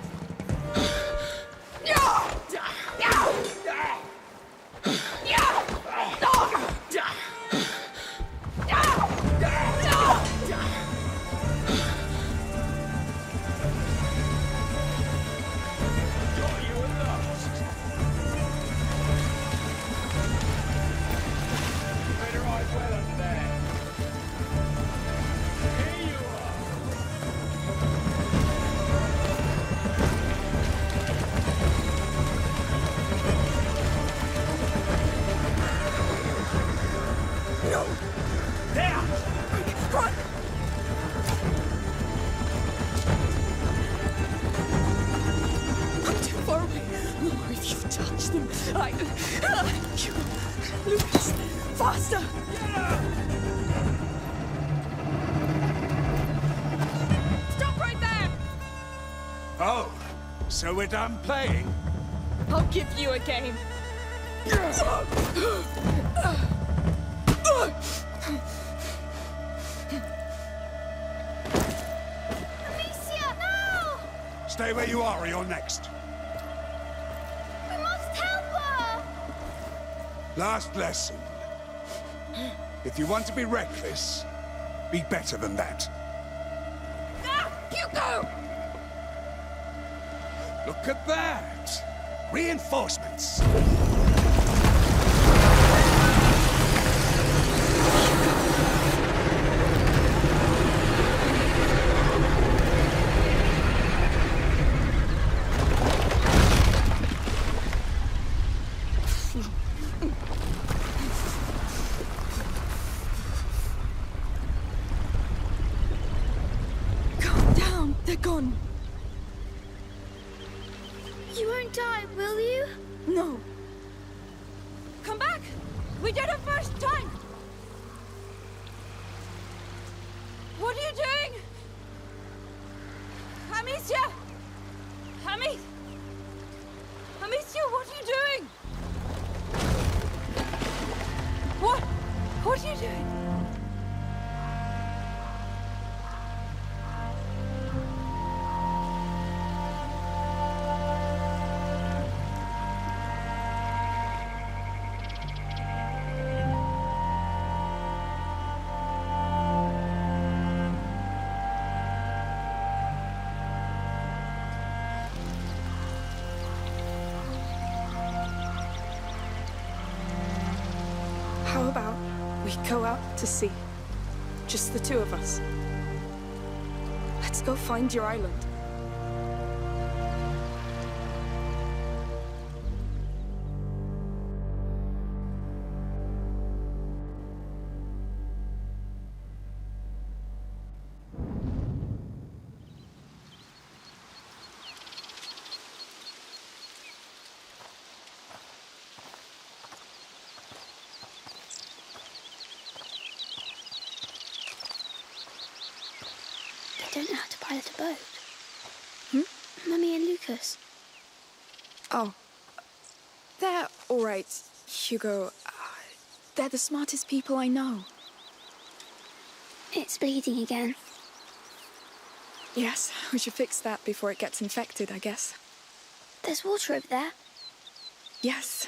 Lucas, faster! Stop right there! Oh, so we're done playing? I'll give you a game. Amicia, no! Stay where you are or you're next. We must help her! Last lesson. If you want to be reckless, be better than that. Hugo! Look at that! Reinforcements! Calm down, they're gone. You won't die, will you? No. Come back! We did it first time! What are you doing? Amicia! Amicia, what are you doing? What are you doing? How about we go out to sea? Just the two of us. Let's go find your island. don't know how to pilot a boat. Mummy and Lucas. Oh. They're all right, Hugo. They're the smartest people I know. It's bleeding again. Yes, we should fix that before it gets infected, I guess. There's water over there. Yes.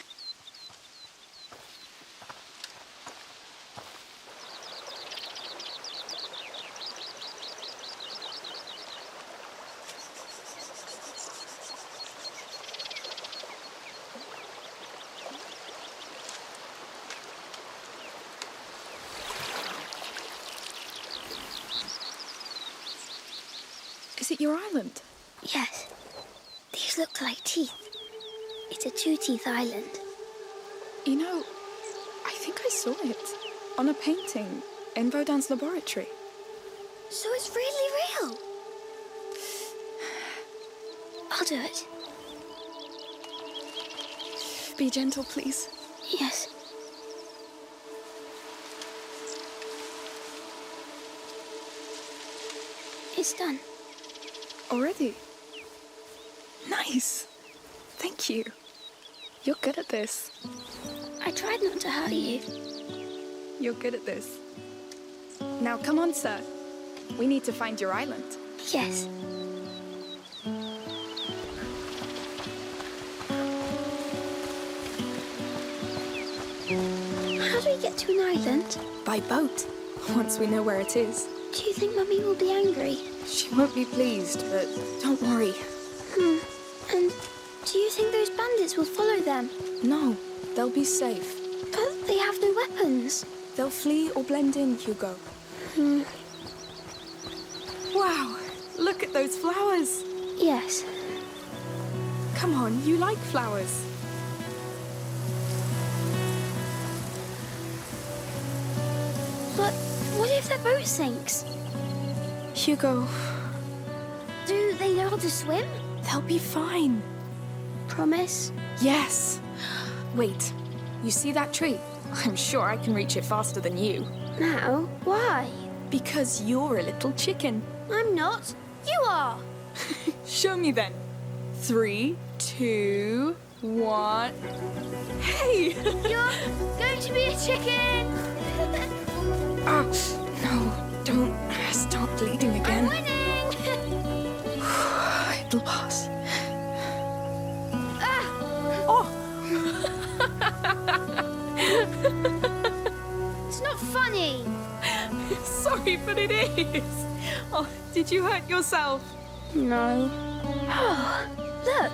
Is it your island? Yes. These look like teeth. It's a two-teeth island. You know, I think I saw it on a painting in Vaudin's laboratory. So it's really real. I'll do it. Be gentle, please. Yes. It's done. Already? Nice. Thank you. You're good at this. I tried not to hurt you. You're good at this. Now come on, sir. We need to find your island. Yes. How do we get to an island? By boat, once we know where it is. Do you think Mummy will be angry? She won't be pleased, but don't worry. And do you think those bandits will follow them? No, they'll be safe. But they have no weapons. They'll flee or blend in, Hugo. Wow, look at those flowers. Yes. Come on, you like flowers. But what if their boat sinks? Hugo. Do they know how to swim? They'll be fine. Promise? Yes. Wait, you see that tree? I'm sure I can reach it faster than you. Now? Why? Because you're a little chicken. I'm not. You are. Show me then. 3, 2, 1. Hey! You're going to be a chicken! No, don't start bleeding again. I'm winning! It'll pass. It's not funny. Sorry, but it is. Oh, did you hurt yourself? No. Oh, look.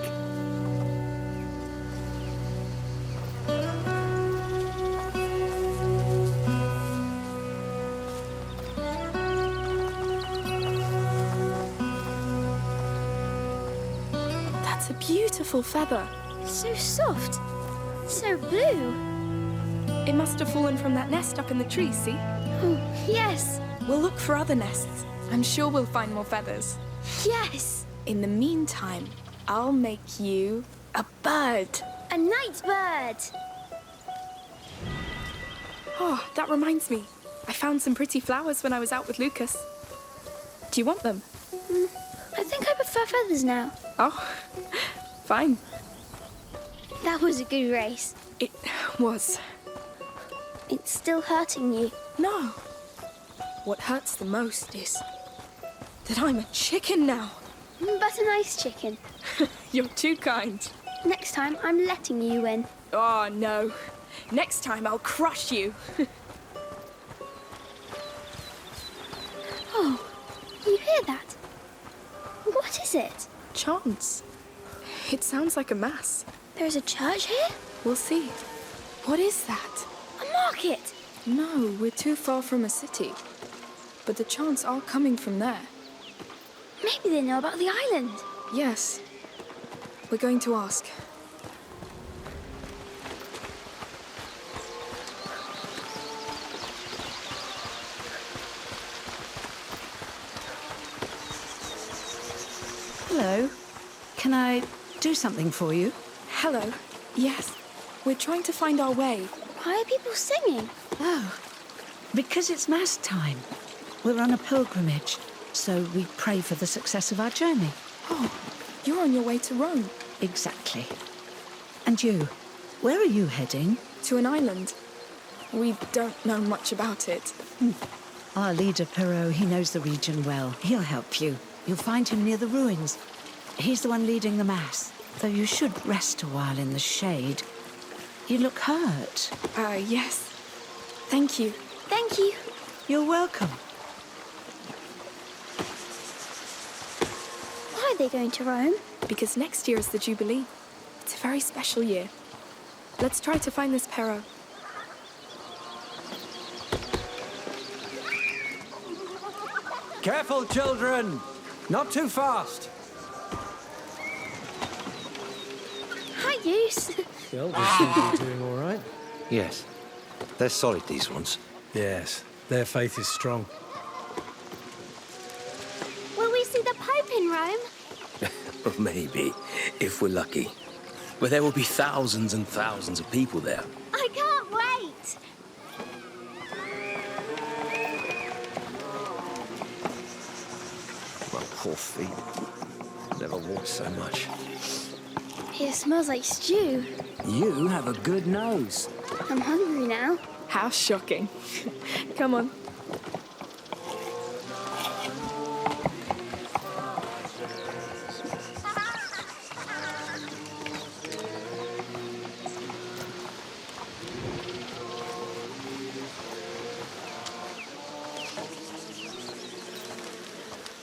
That's a beautiful feather. So soft. So blue. It must have fallen from that nest up in the tree, see? Oh, yes. We'll look for other nests. I'm sure we'll find more feathers. Yes. In the meantime, I'll make you a bird. A night bird. Oh, that reminds me. I found some pretty flowers when I was out with Lucas. Do you want them? I think I prefer feathers now. Oh, fine. That was a good race. It was. It's still hurting you. No. What hurts the most is that I'm a chicken now. But a nice chicken. You're too kind. Next time, I'm letting you win. Oh, no. Next time, I'll crush you. Oh, you hear that? What is it? Chants. It sounds like a mass. There's a church here? We'll see. What is that? A market. No, we're too far from a city. But the chants are coming from there. Maybe they know about the island. Yes. We're going to ask. Hello. Can I do something for you? Hello. Yes. We're trying to find our way. Why are people singing? Oh, because it's Mass time. We're on a pilgrimage. So we pray for the success of our journey. Oh, you're on your way to Rome. Exactly. And you? Where are you heading? To an island. We don't know much about it. Our leader, Perrault, he knows the region well. He'll help you. You'll find him near the ruins. He's the one leading the mass. Though you should rest a while in the shade. You look hurt. Yes. Thank you. Thank you. You're welcome. Why are they going to Rome? Because next year is the Jubilee. It's a very special year. Let's try to find this Perrault. Careful, children! Not too fast! Hi, Use. The elders seem to be doing all right. Yes. They're solid, these ones. Yes, their faith is strong. Will we see the Pope in Rome? Maybe, if we're lucky. But there will be thousands and thousands of people there. I can't wait! My poor feet. Never walked so much. It smells like stew. You have a good nose. I'm hungry now. How shocking. Come on.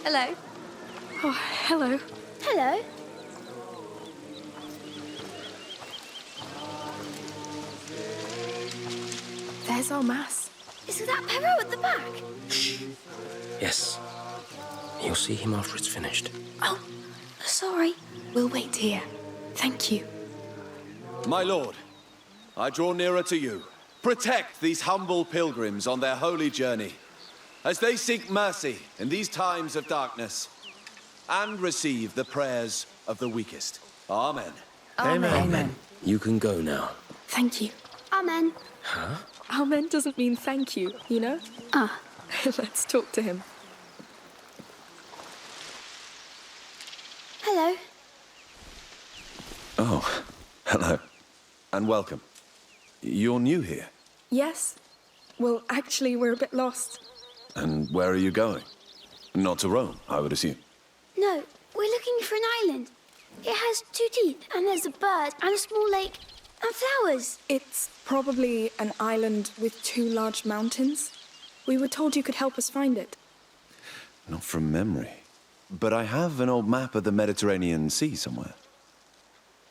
Hello. Oh, hello. Hello. There's our mass. Is that Perrault at the back? Yes. You'll see him after it's finished. Oh, sorry. We'll wait here. Thank you. My lord, I draw nearer to you. Protect these humble pilgrims on their holy journey, as they seek mercy in these times of darkness, and receive the prayers of the weakest. Amen. Amen. Amen. You can go now. Thank you. Amen. Huh? Amen doesn't mean thank you, you know? Ah. Let's talk to him. Hello. Oh, hello. And welcome. You're new here. Yes. Well, actually, we're a bit lost. And where are you going? Not to Rome, I would assume. No, we're looking for an island. It has 2 teeth, and there's a bird, and a small lake, and flowers. It's probably an island with 2 large mountains. We were told you could help us find it. Not from memory. But I have an old map of the Mediterranean Sea somewhere.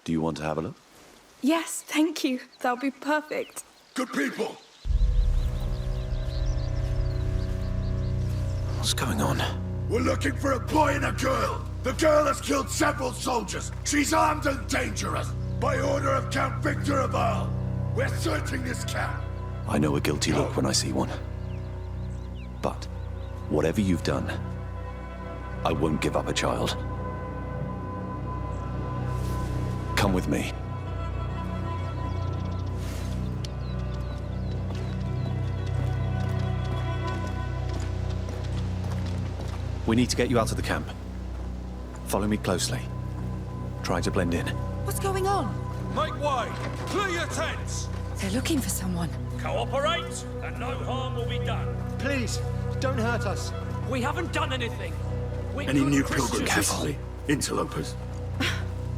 Do you want to have a look? Yes, thank you. That'll be perfect. Good people! What's going on? We're looking for a boy and a girl. The girl has killed several soldiers. She's armed and dangerous. By order of Count Victor of Arles. We're searching this camp. I know a guilty look when I see one. But, whatever you've done, I won't give up a child. Come with me. We need to get you out of the camp. Follow me closely. Try to blend in. What's going on? Make way! Clear your tents! They're looking for someone. Cooperate, and no harm will be done. Please, don't hurt us. We haven't done anything. We're Any good new Christians. pilgrims recently? Interlopers?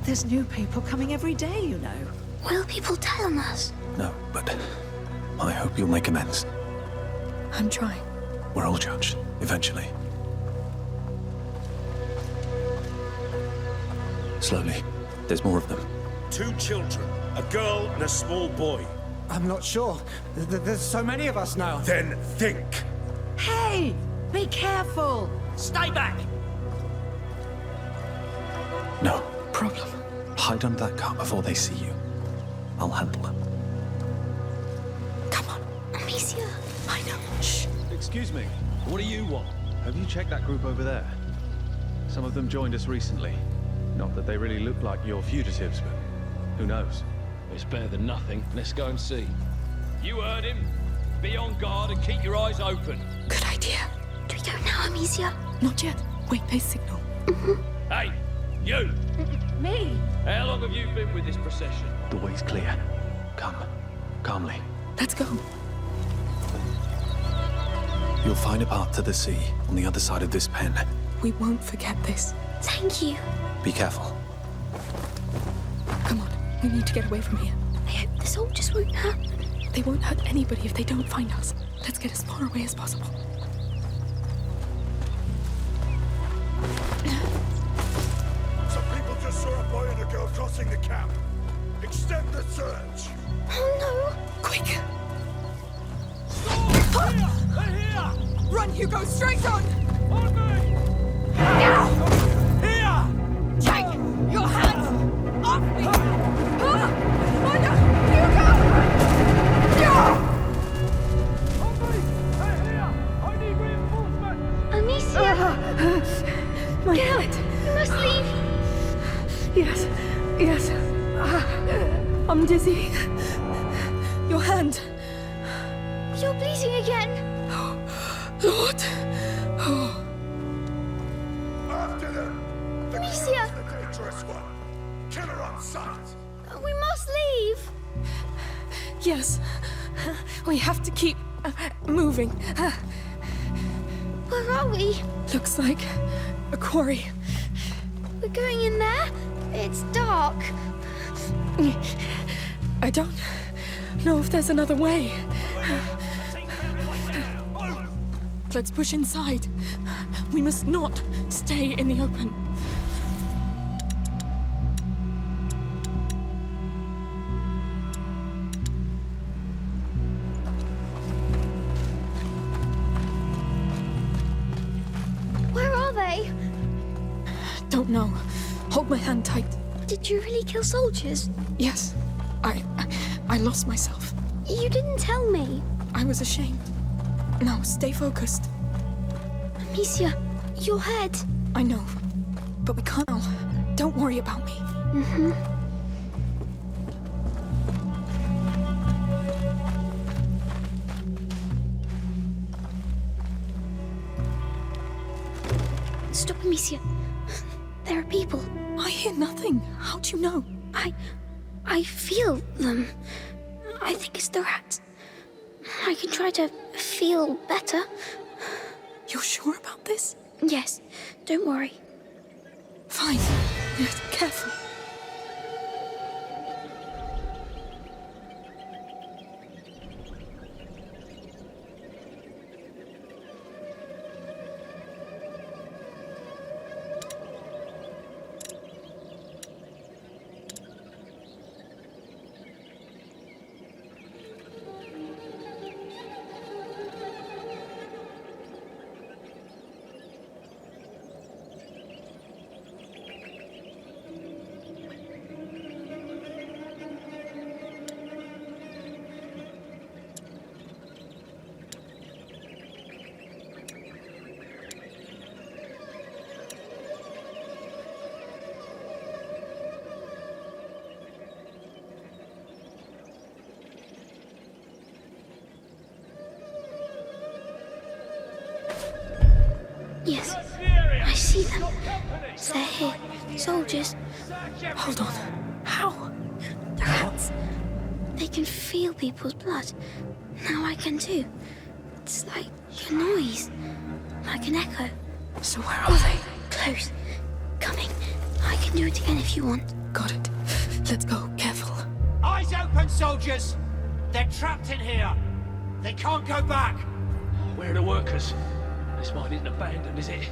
There's new people coming every day, you know. Will people tell on us? No, but I hope you'll make amends. I'm trying. We're all judged, eventually. Slowly. There's more of them. 2 children, a girl and a small boy. I'm not sure. There's so many of us now. Then think. Hey! Be careful! Stay back! No problem. Hide under that car before they see you. I'll handle them. Come on. Amicia. I know. Shh. Excuse me. What do you want? Have you checked that group over there? Some of them joined us recently. Not that they really look like your fugitives, but who knows? It's better than nothing. Let's go and see. You heard him. Be on guard and keep your eyes open. Good idea. We don't know, Amicia. Not yet. Wait, there's signal. Hey, you! Me? How long have you been with this procession? The way's clear. Come, calmly. Let's go. You'll find a path to the sea on the other side of this pen. We won't forget this. Thank you. Be careful. Come on, we need to get away from here. I hope the soldiers won't hurt. They won't hurt anybody if they don't find us. Let's get as far away as possible. Some people just saw a boy and a girl crossing the camp. Extend the search. Oh no! Quick! They're here! Run, Hugo! Straight on! On me! Here! Take your hands off me! Oh no! Hugo! On me! They're here! I need reinforcements! Amicia! My Girl, head! you must leave! Yes, yes. I'm dizzy. Your hand. You're bleeding again. Lord. Oh. After them! The Amicia! girl's the dangerous one. Kill her on sight. We must leave. Yes. We have to keep moving. Where are we? Looks like a quarry. We're going in there? It's dark. I don't know if there's another way. Let's push inside. We must not stay in the open. Where are they? Don't know. Hold my hand tight. Did you really kill soldiers? Yes. I lost myself. You didn't tell me. I was ashamed. Now, stay focused. Amicia, your head. I know. But we can't all. Don't worry about me. Mm-hmm. Stop, Amicia. There are people. I hear nothing. How do you know? I feel them. I think it's the rats. I can try to feel better. You're sure about this? Yes, don't worry. Fine. Careful. Yes, I see them. They're here. Soldiers. Hold on. How? The rats. They can feel people's blood. Now I can too. It's like a noise. Like an echo. So where are they? Close. Coming. I can do it again if you want. Got it. Let's go. Careful. Eyes open, soldiers! They're trapped in here. They can't go back. Where are the workers? This mine isn't abandoned, is it?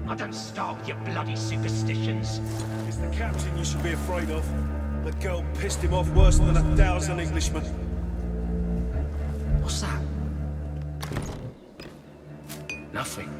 I don't start with your bloody superstitions. It's the captain you should be afraid of. The girl pissed him off worse than 1,000 Englishmen. What's that? Nothing.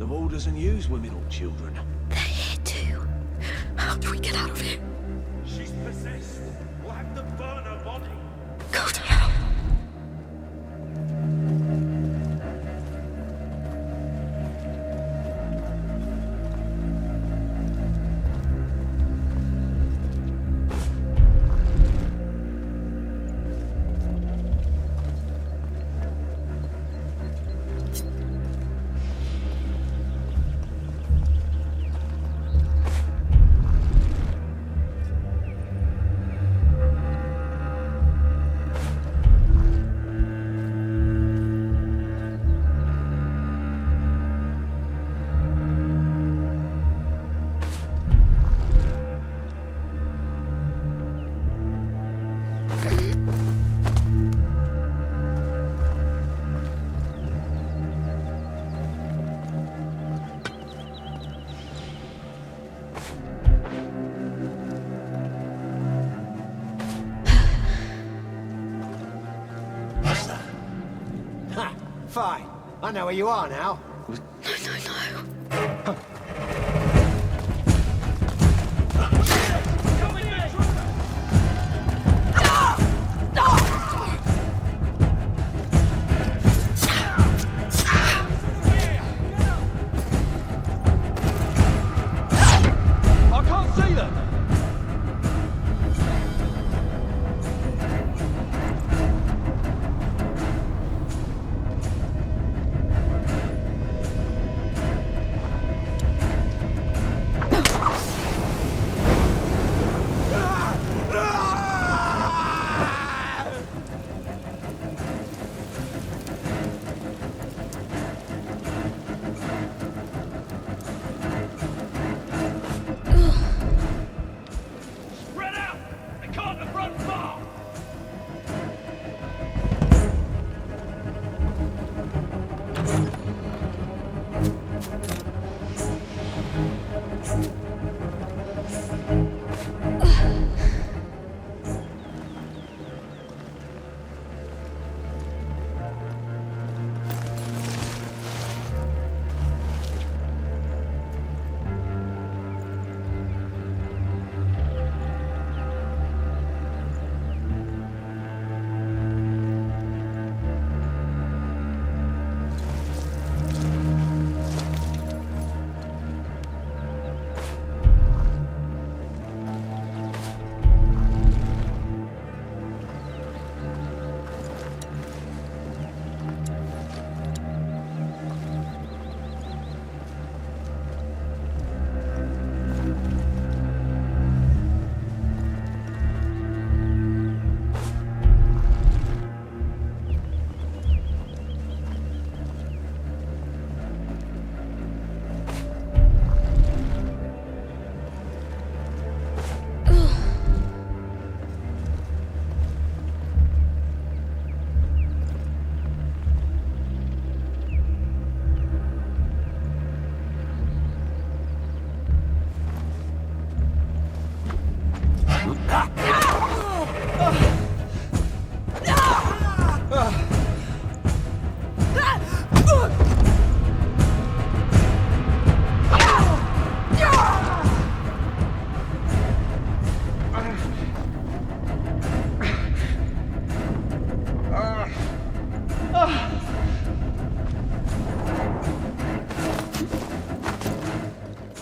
The Vault doesn't use women or children. They're here too. How do we get out of here? She's possessed. We'll have to burn her body. Go to hell. Fine. I know where you are now. No. I can't see them! Spread out! They can't run far!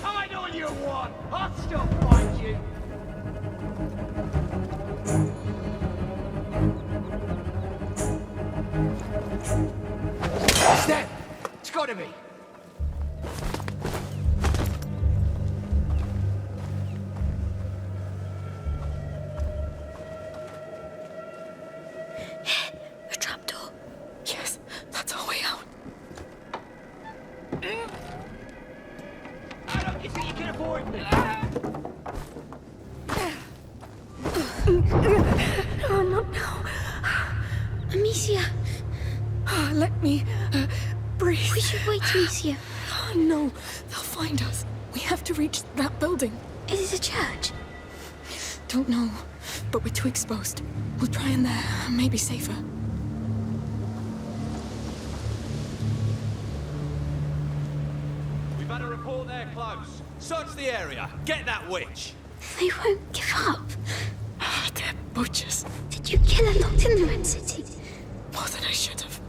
I know you want! I'll still find you! It's them! It's gotta be! A trapdoor. Yes, that's our way out. I don't think you can avoid me! No, not now. Amicia, Let me breathe. we should wait, Amicia. Oh, no, they'll find us. We have to reach that building. Is it a church? Don't know, but we're too exposed. We'll try in there, maybe safer. had a report there close. Search the area. Get that witch. They won't give up. They're butchers. Did you kill her locked in the Red City? More than I should have.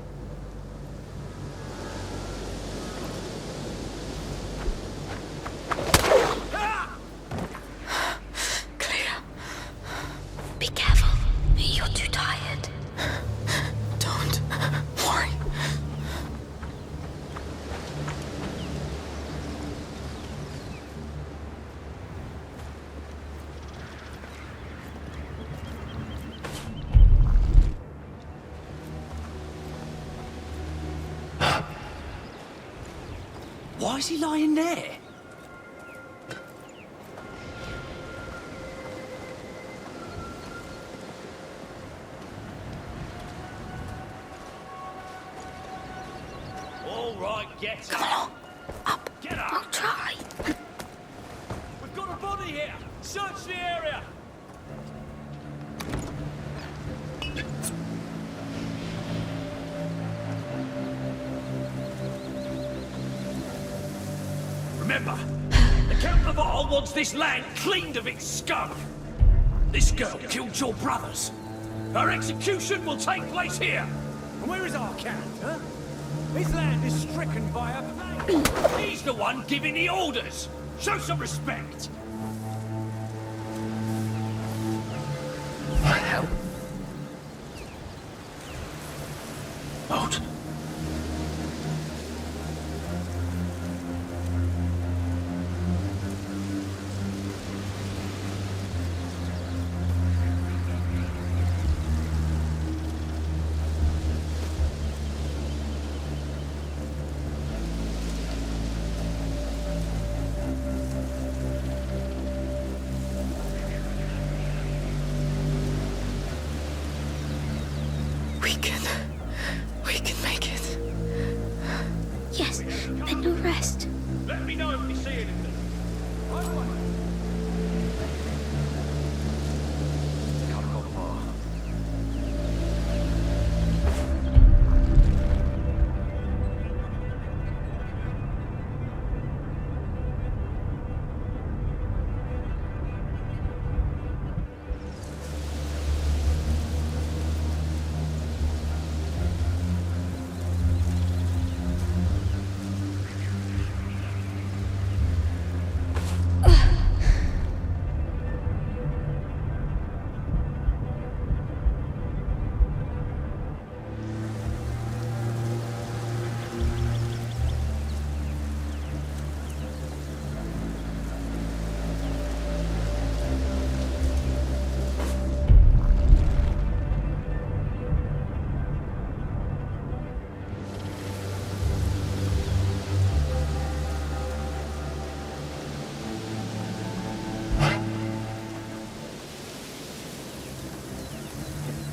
Clear. Be careful. You're too tired. Don't worry. Why is he lying there? All right, get up. Come along. Up. Get up. I'll try. We've got a body here. Search the area. Remember, the Count of Arl wants this land cleaned of its scum. This girl killed your brothers. Her execution will take place here. And where is our count, huh? His land is stricken by a plague. He's the one giving the orders. Show some respect. What the hell? Out. We can make it. Yes, then no rest. Let me know if you see anything. Can't go far.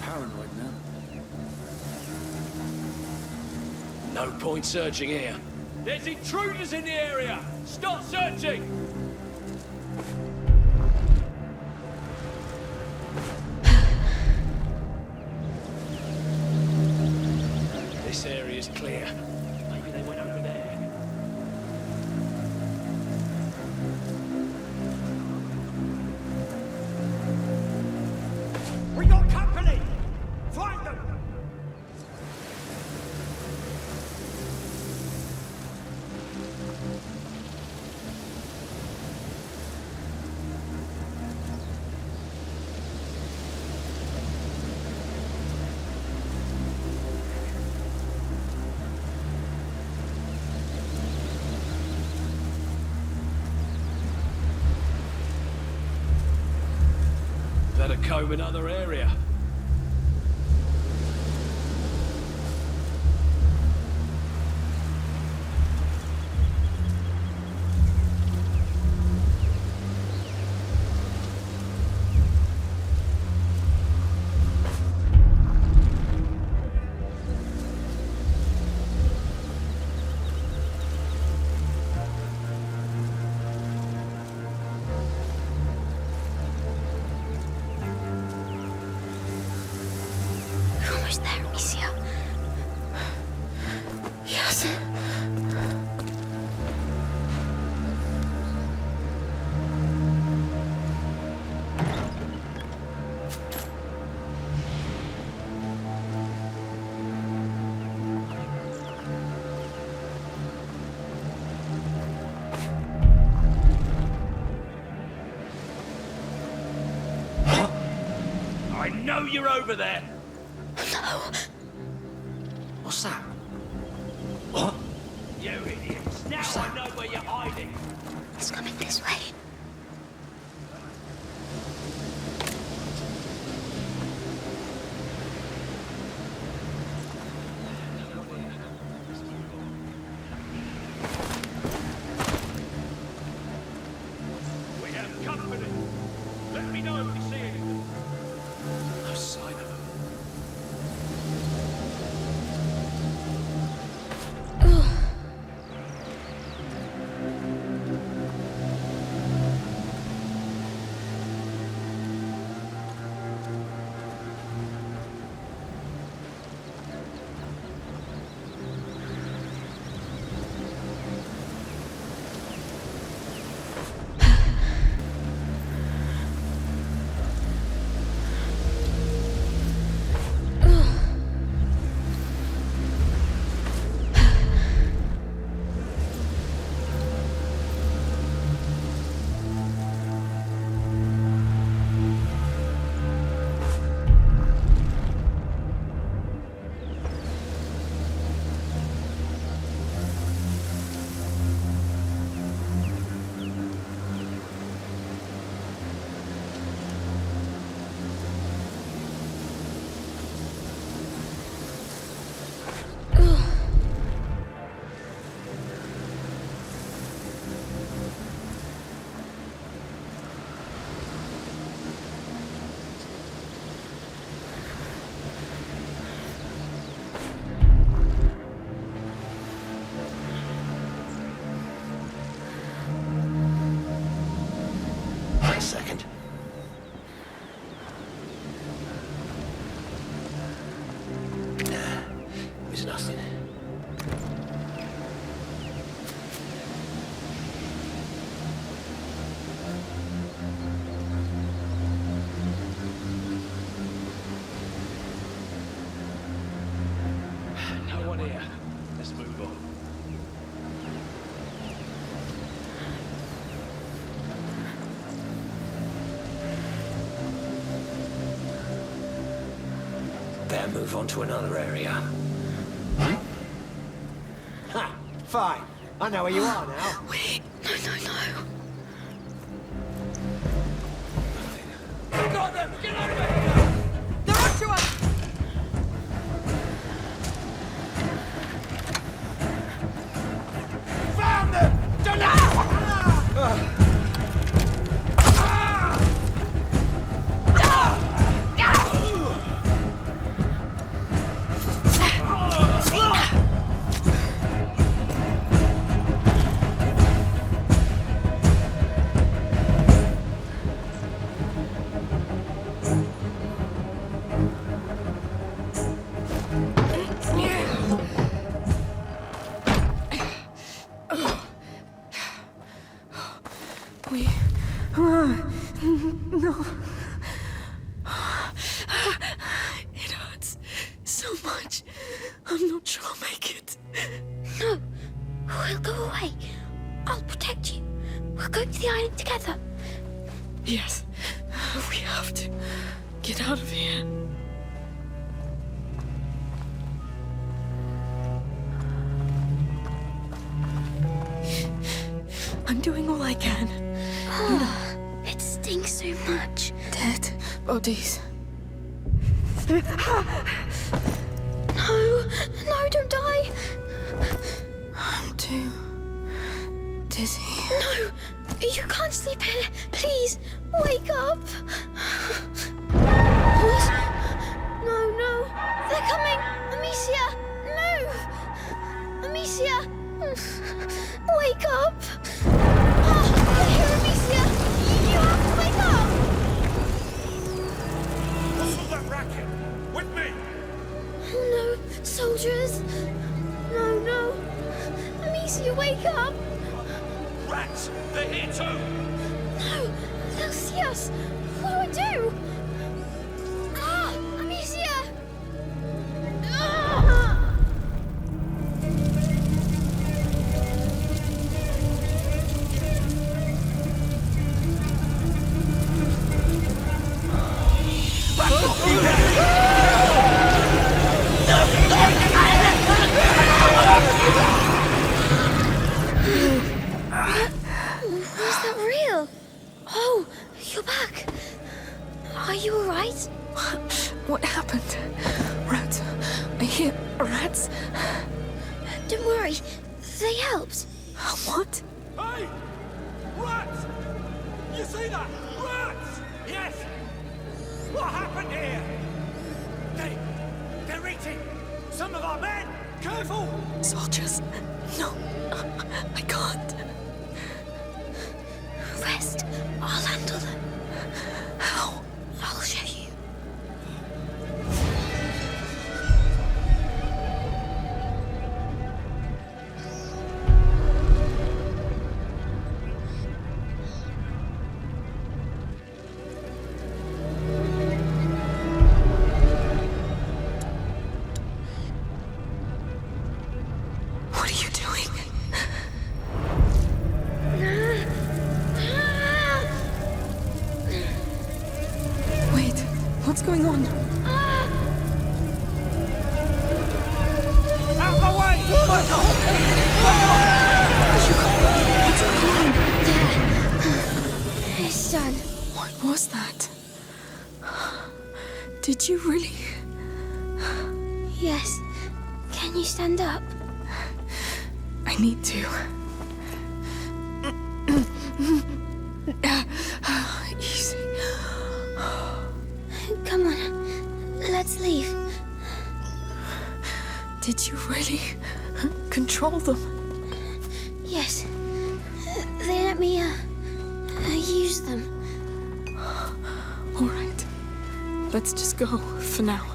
Paranoid now. No point searching here. There's intruders in the area. Start searching. This area's clear. Maybe they went over there. We got company! Find them! Better comb another area. know you're over there? No. What's that? What? You idiots! Now I know where you're hiding! It's coming this way. We have company! Let me know if you see anything! No sign of him. Second. There's nothing. No one here. Let's move on. Better move on to another area. Ha! Fine. I know where you are now. Wait. No. Got them! Get out of here! They're onto us! Found them! No. It hurts so much. I'm not sure I'll make it. No. We'll go away. I'll protect you. We'll go to the island together. Yes. We have to get out of here. I'm doing all I can. It stinks so much. Dead bodies. No, don't die. I'm too dizzy. No, you can't sleep here. Please, wake up. What? No, they're coming. Amicia, move. Amicia, wake up. They're here, Amicia. You have to wake up. What's all that racket? With me! Oh no, soldiers. No. Amicia, wake up. Rats! They're here too! No, they'll see us. What do I do? Amicia! Back off, you What happened? Rats. I hear rats. Don't worry. They helped. What? Hey! Rats! You see that? Rats! Yes! What happened here? They're eating some of our men! Careful! Soldiers. No. I can't. Rest. I'll handle them. How? I'll show you. What are you doing? Wait, what's going on? Out the way! It's done. What was that? Did you really? Yes. Can you stand up? I need to. Easy. Come on. Let's leave. Did you really control them? Yes. They let me, use them. All right. Let's just go for now.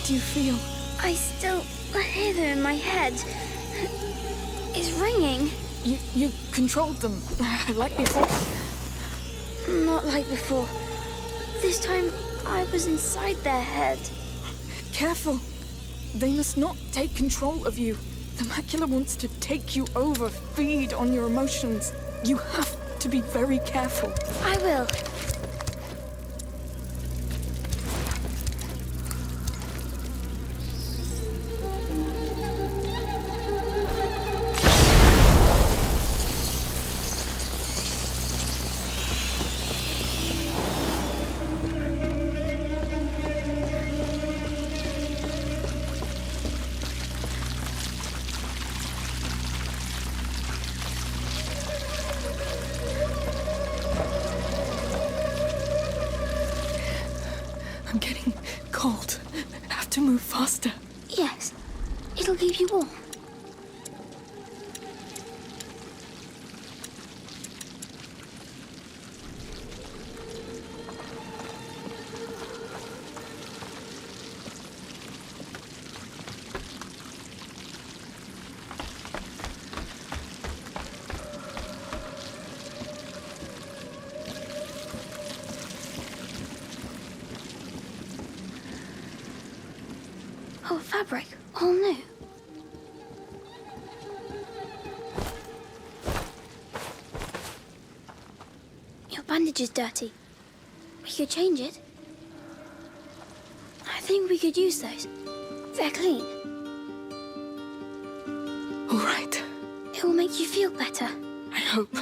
Do you feel? I still hear them in my head. It's ringing. You controlled them like before? Not like before. This time I was inside their head. Careful. They must not take control of you. The macula wants to take you over, feed on your emotions. You have to be very careful. I will. I'm getting cold. I have to move faster. Yes. It'll keep you warm. Oh, fabric. All new. Your bandage is dirty. We could change it. I think we could use those. They're clean. All right. It will make you feel better. I hope.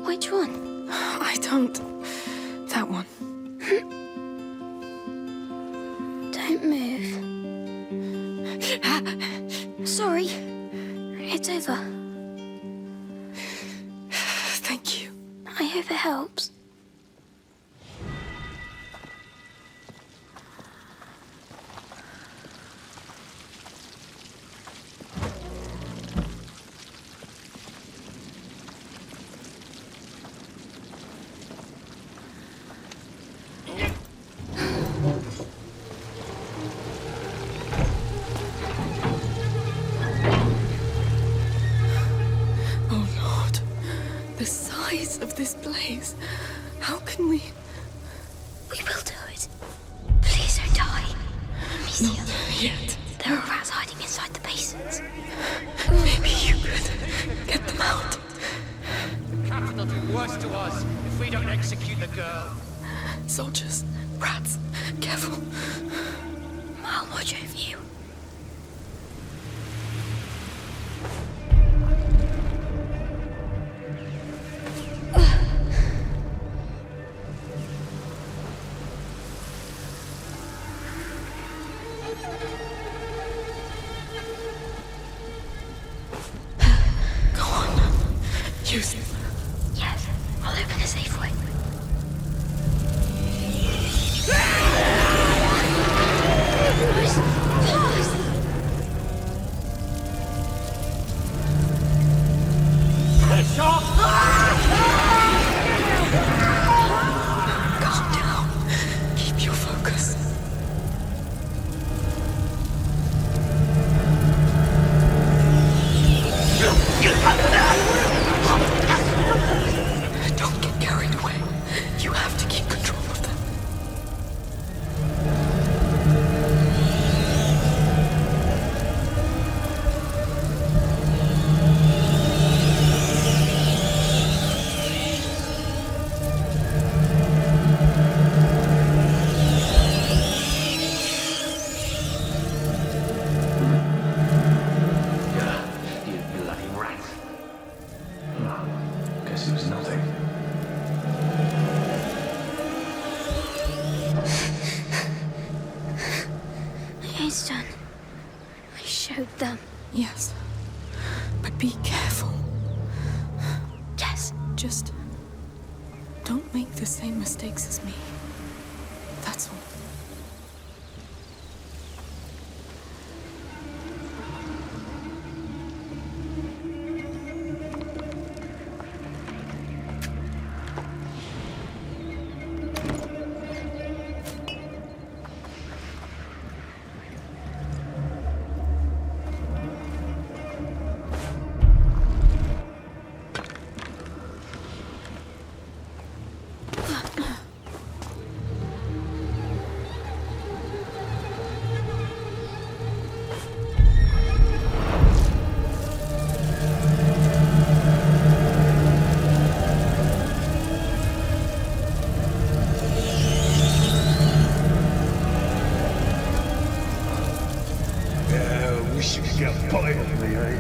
Which one? I don't. That one. Don't move. Sorry. It's over. Thank you. I hope it helps. The size of this place. How can we... We will do it. Please don't die. Amicia. Not yet. There are rats hiding inside the basins. Maybe you could get them out. The captain will do worse to us if we don't execute the girl. Soldiers, rats, careful. I'll watch over you. Go on. Use it. Yes, I'll open a safe way. Calm down. Keep your focus. Don't get carried away. You have to keep control of them. You bloody rat. Guess it was nothing. It's done. I showed them. Yes. But be careful. Yes. Just don't make the same mistakes as me. That's all. Yeah, wish you could get a bite of me, eh?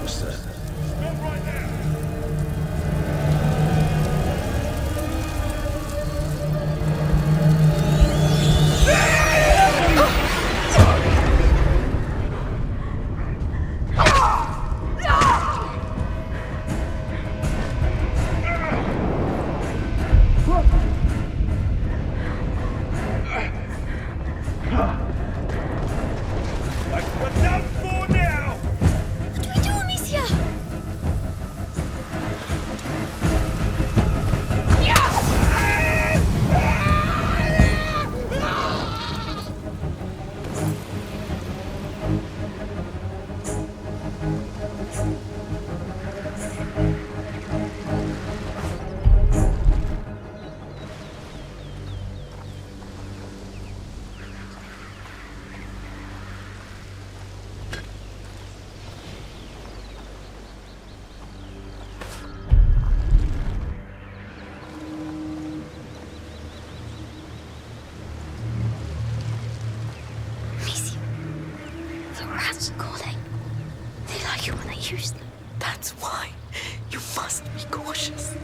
What's that? Stop right there! We're done for now! What do we do, Amicia? Amicia, the rats are calling. They like it when I use them. That's why you must be cautious.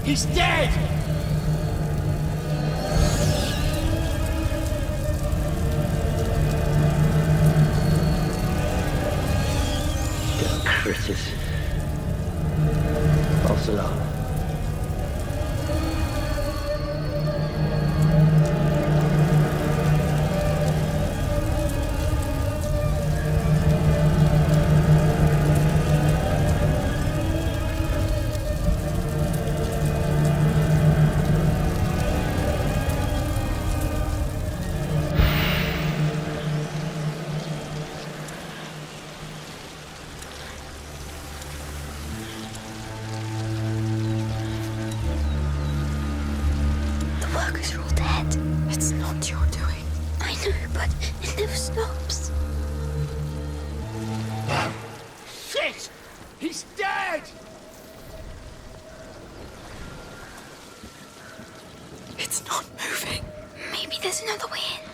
He's dead! Damn critters. False alarm. Shit! He's dead! It's not moving. Maybe there's another way in.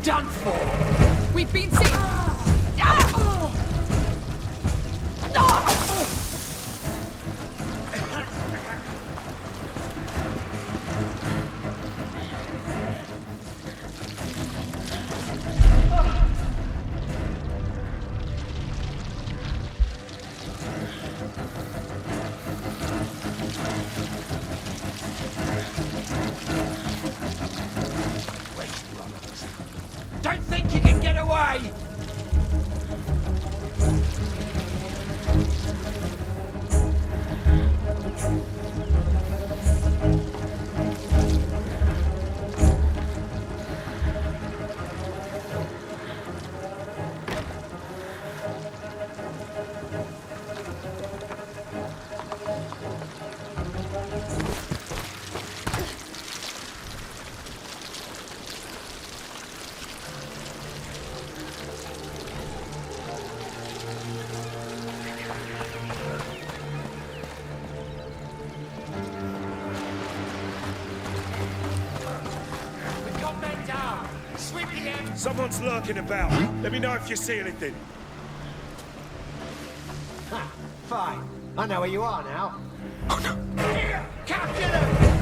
Done for! We've been seen! Don't think you can get away! Someone's lurking about. Let me know if you see anything. Ha, fine. I know where you are now. Oh no! Here! Capture them!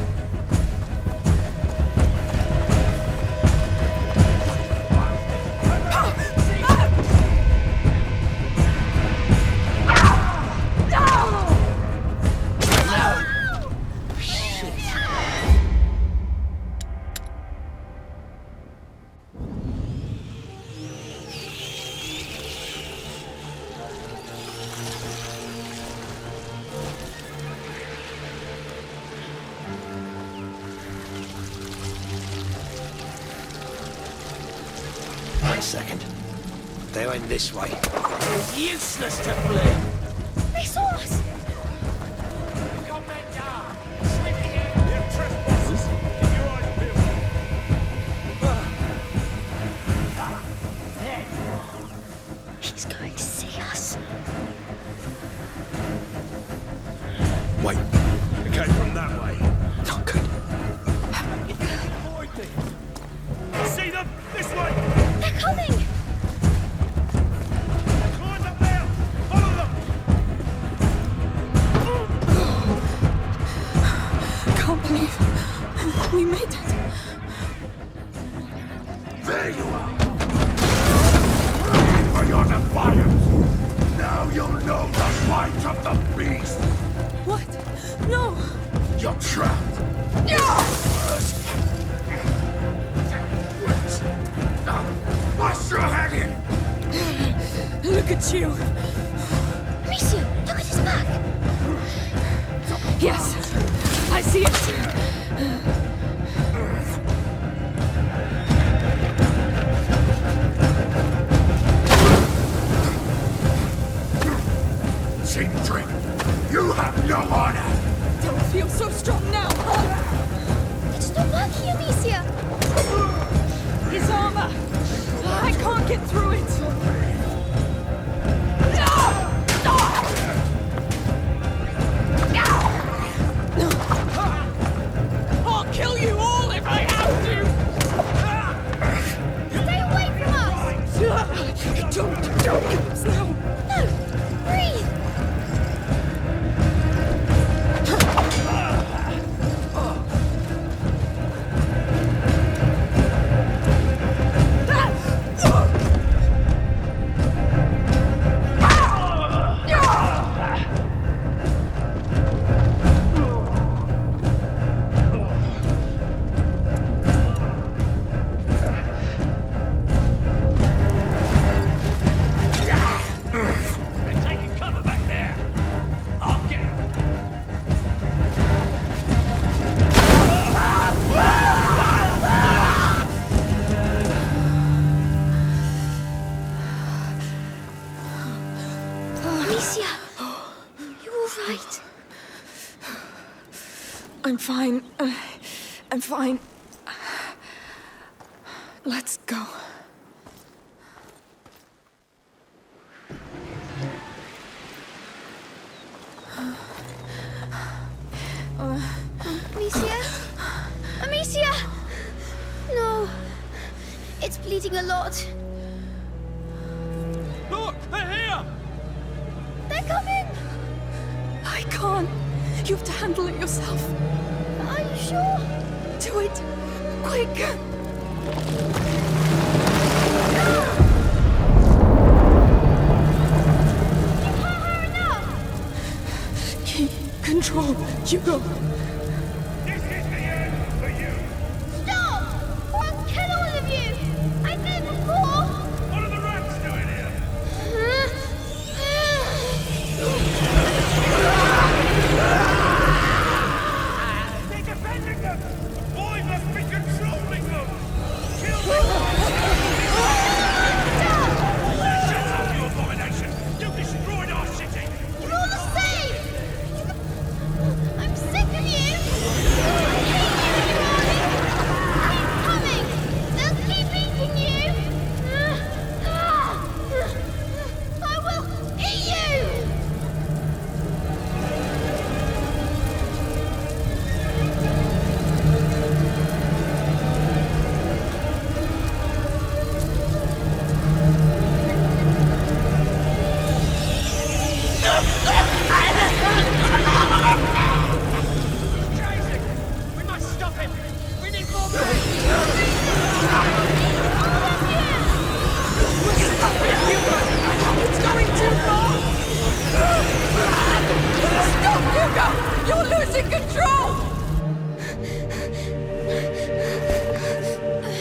Wait a second. They went this way. It's useless to flee! They saw us! We've got men down! Sweeping in! They're trespassers! Keep your eyes peeled! He's going to see us. Wait. It came from that way. Not good. Avoid them! See them? This way! They're coming! Climb up there! Follow them! Can't believe we made it. There you are! For your defiance! Now you'll know the might of the beast! What? No! You're trapped! Bust your head in! Look at you! Amicia, look at his back! Yes, I see it! Cheap trick! You have no honor! Don't feel so strong now! It's not working, Amicia! His armor! I can't get through it! I'll kill you all if I have to! Stay away from us! Don't now! No! Breathe! I'm fine. I'm fine. Let's go. Amicia? Amicia! No. It's bleeding a lot. Look! They're here! They're coming! I can't. You have to handle it yourself. Are you sure? Do it. Quick! Control, Hugo. This is the end for you! Stop! Or I'll kill all of you! I did before! What are the rats doing here? They're defending them! The boy must be controlling them! Kill them! Shut up, you abomination! You destroyed our city! You're all the same! I'm sick of you! I hate you and your army! Keep coming! They'll keep eating you! I will eat you! We must stop him! We need more men! It's going too far! Stop, Hugo! You're losing control!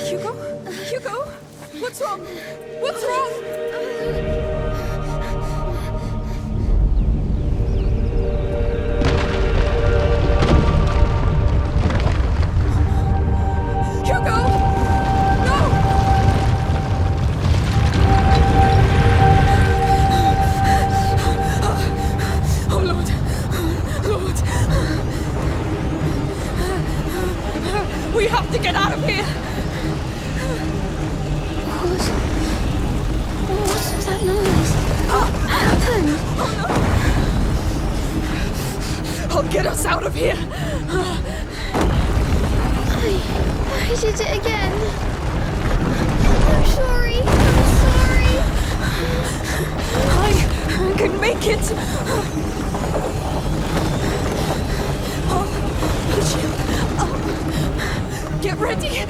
Hugo? Hugo? What's wrong? What's wrong? Hugo! No! Oh, Lord. Lord. We have to get out of here! What was that noise? What happened? I'll get us out of here! I did it again. I'm sorry. I'm sorry. I can make it! I'll push you up. Get ready!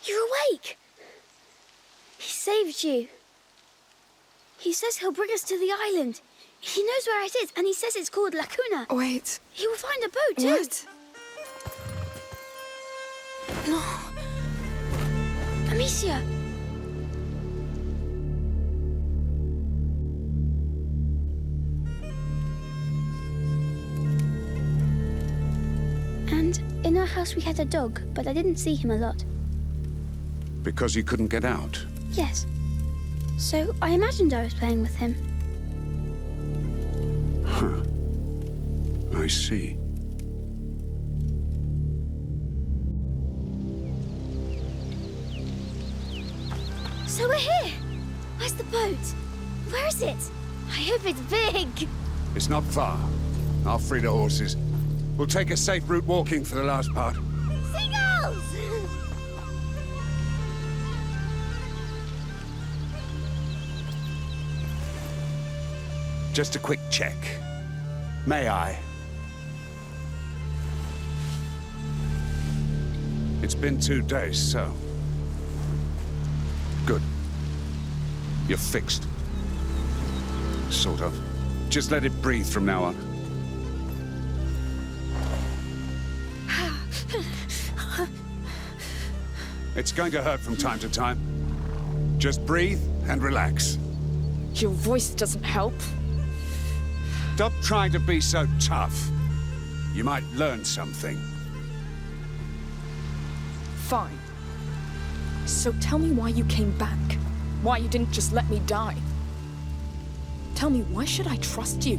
You're awake. He saved you. He says he'll bring us to the island. He knows where it is, and he says it's called Lacuna. Wait. He will find a boat, too. What? No. Amicia. And in our house we had a dog, but I didn't see him a lot. Because you couldn't get out? Yes. So I imagined I was playing with him. Huh. I see. So we're here. Where's the boat? Where is it? I hope it's big. It's not far. I'll free the horses. We'll take a safe route walking for the last part. Seagulls! Just a quick check. May I? It's been 2 days, so... Good. You're fixed. Sort of. Just let it breathe from now on. It's going to hurt from time to time. Just breathe and relax. Your voice doesn't help. Stop trying to be so tough. You might learn something. Fine. So tell me why you came back. Why you didn't just let me die. Tell me, why should I trust you?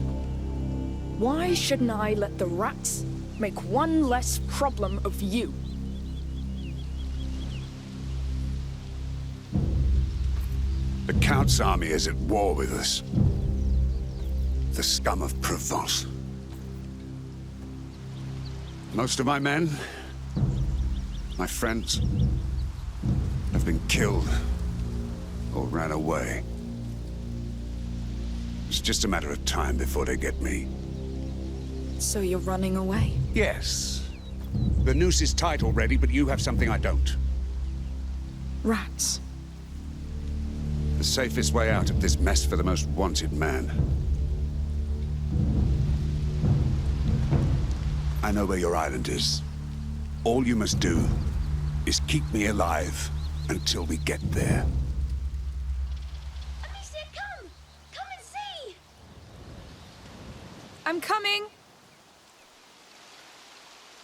Why shouldn't I let the rats make one less problem of you? The Count's army is at war with us. The scum of Provence. Most of my men, my friends, have been killed or ran away. It's just a matter of time before they get me. So you're running away? Yes. The noose is tight already, but you have something I don't. Rats. The safest way out of this mess for the most wanted man. I know where your island is. All you must do is keep me alive until we get there. Amicia, come! Come and see! I'm coming!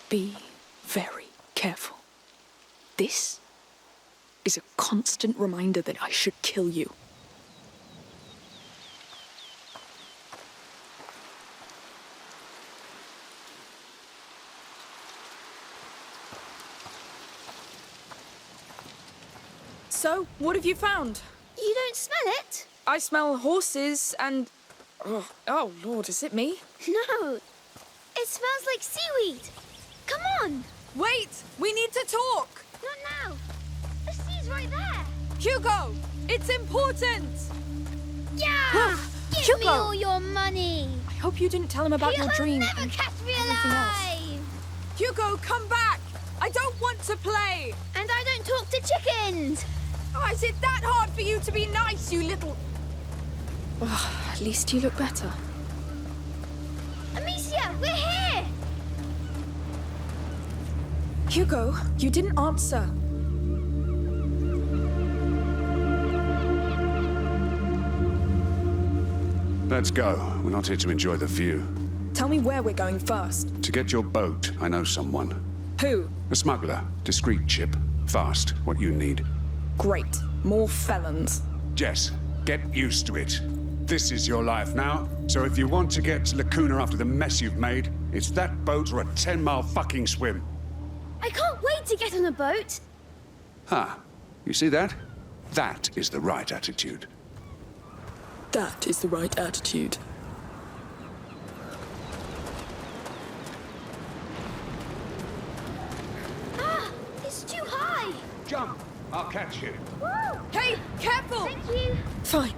Be very careful. This is a constant reminder that I should kill you. So, what have you found? You don't smell it? I smell horses and... Oh, Lord, is it me? No. It smells like seaweed. Come on. Wait! We need to talk! Not now. The sea's right there. Hugo! It's important! Yeah! Give Hugo! me all your money. I hope you didn't tell him about You'll your dream. never and catch me everything else. alive. Hugo, come back! I don't want to play! And I don't talk to chickens. Oh, is it that hard for you to be nice, you little... Oh, at least you look better. Amicia, we're here. Hugo, you didn't answer. Let's go. We're not here to enjoy the view. Tell me where we're going first. To get your boat, I know someone. Who? A smuggler. Discreet chip. Fast. What you need. Great. More felons. Jess, get used to it. This is your life now, so if you want to get to Lacuna after the mess you've made, it's that boat or a 10-mile fucking swim. I can't wait to get on a boat. Huh. You see that? That is the right attitude. That is the right attitude. Ah, it's too high. Jump! I'll catch you. Woo! Hey, careful! Thank you. Fine.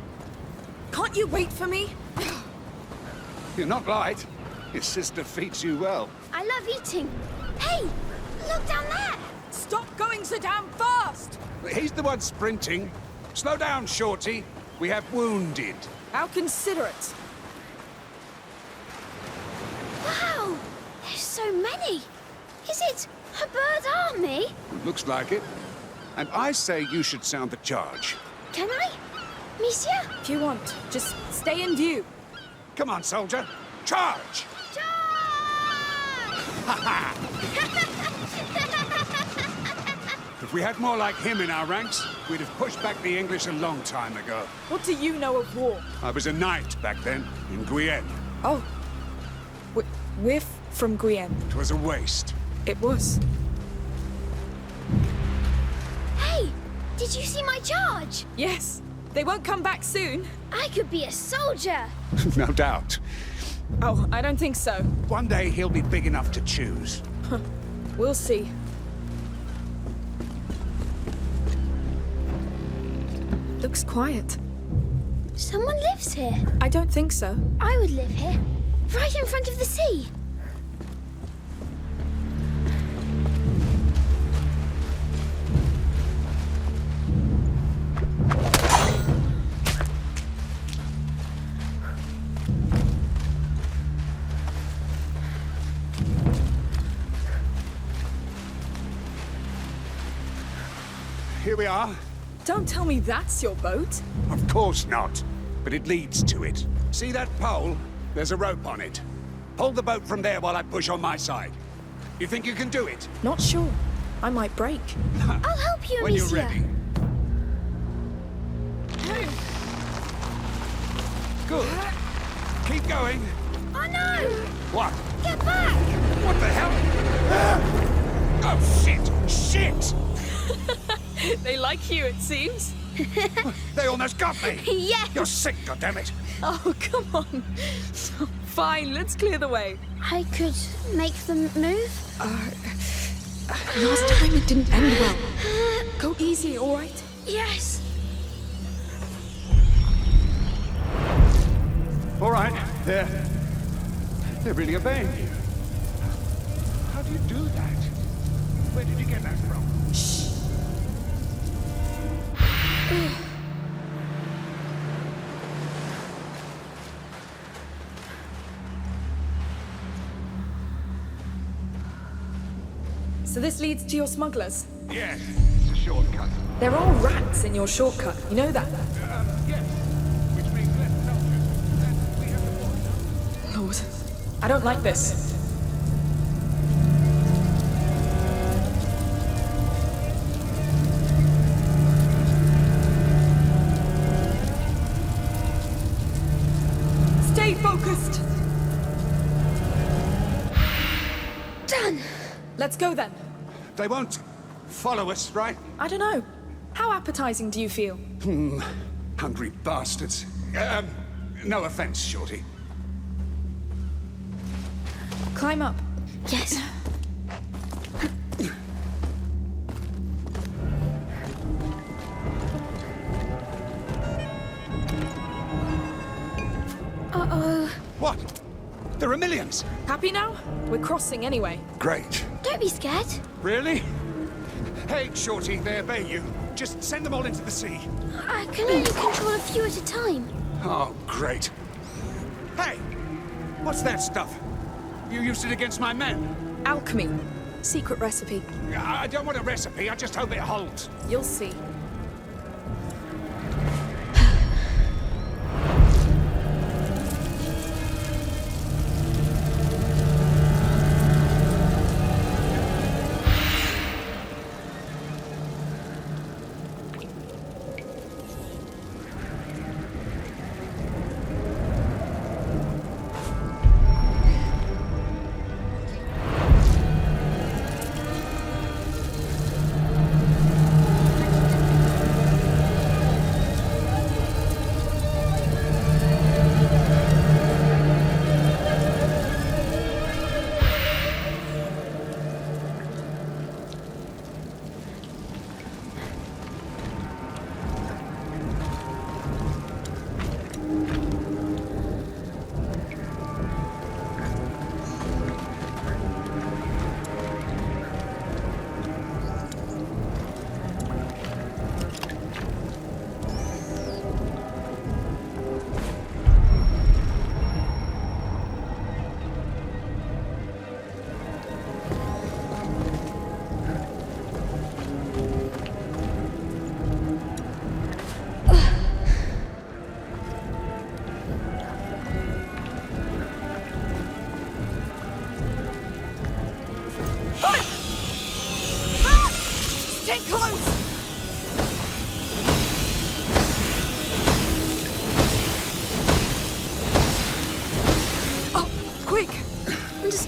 Can't you wait for me? You're not light. Your sister feeds you well. I love eating. Hey, look down there. stop going so damn fast? He's the one sprinting. Slow down, Shorty. We have wounded. How considerate. Wow! There's so many! Is it a bird army? Looks like it. And I say you should sound the charge. Can I? Monsieur? If you want, just stay in view. Come on, soldier. Charge! If we had more like him in our ranks, we'd have pushed back the English a long time ago. What do you know of war? I was a knight back then, in Guyenne. Oh. We're from Guyenne. It was a waste. It was. Hey! Did you see my charge? Yes. They won't come back soon. I could be a soldier. No doubt. Oh, I don't think so. One day he'll be big enough to choose. We'll see. Looks quiet. Someone lives here. I don't think so. I would live here. Right in front of the sea. Here we are. Don't tell me that's your boat. Of course not. But it leads to it. See that pole? There's a rope on it. Hold the boat from there while I push on my side. You think you can do it? Not sure. I might break. I'll help you, When you're monsieur. ready. Good. Keep going. Oh no! What? Get back! What the hell? Oh, shit! Shit! They like you, it seems. They almost got me! Yes! You're sick, goddammit! Oh, come on. Fine, let's clear the way. I could make them move. Last time it didn't end well. Go easy, all right? Yes. All right, they're really obeying you. How do you do that? Where did you get that from? Shh. So this leads to your smugglers? Yes, it's a shortcut. There are rats in your shortcut, you know that? Yes, which means less soldiers, and we have the border. Lord, I don't like this. Stay focused! Done! Let's go then. They won't follow us, right? I don't know. How appetizing do you feel? Hungry bastards. No offense, Shorty. Climb up. Yes. Uh-oh. What? There are millions! Happy now? We're crossing anyway. Great. Don't be scared. Really? Hey, Shorty, they obey you. Just send them all into the sea. I can only control a few at a time. Oh, great. Hey! What's that stuff? You used it against my men. Alchemy. Secret recipe. I don't want a recipe, I just hope it holds. You'll see.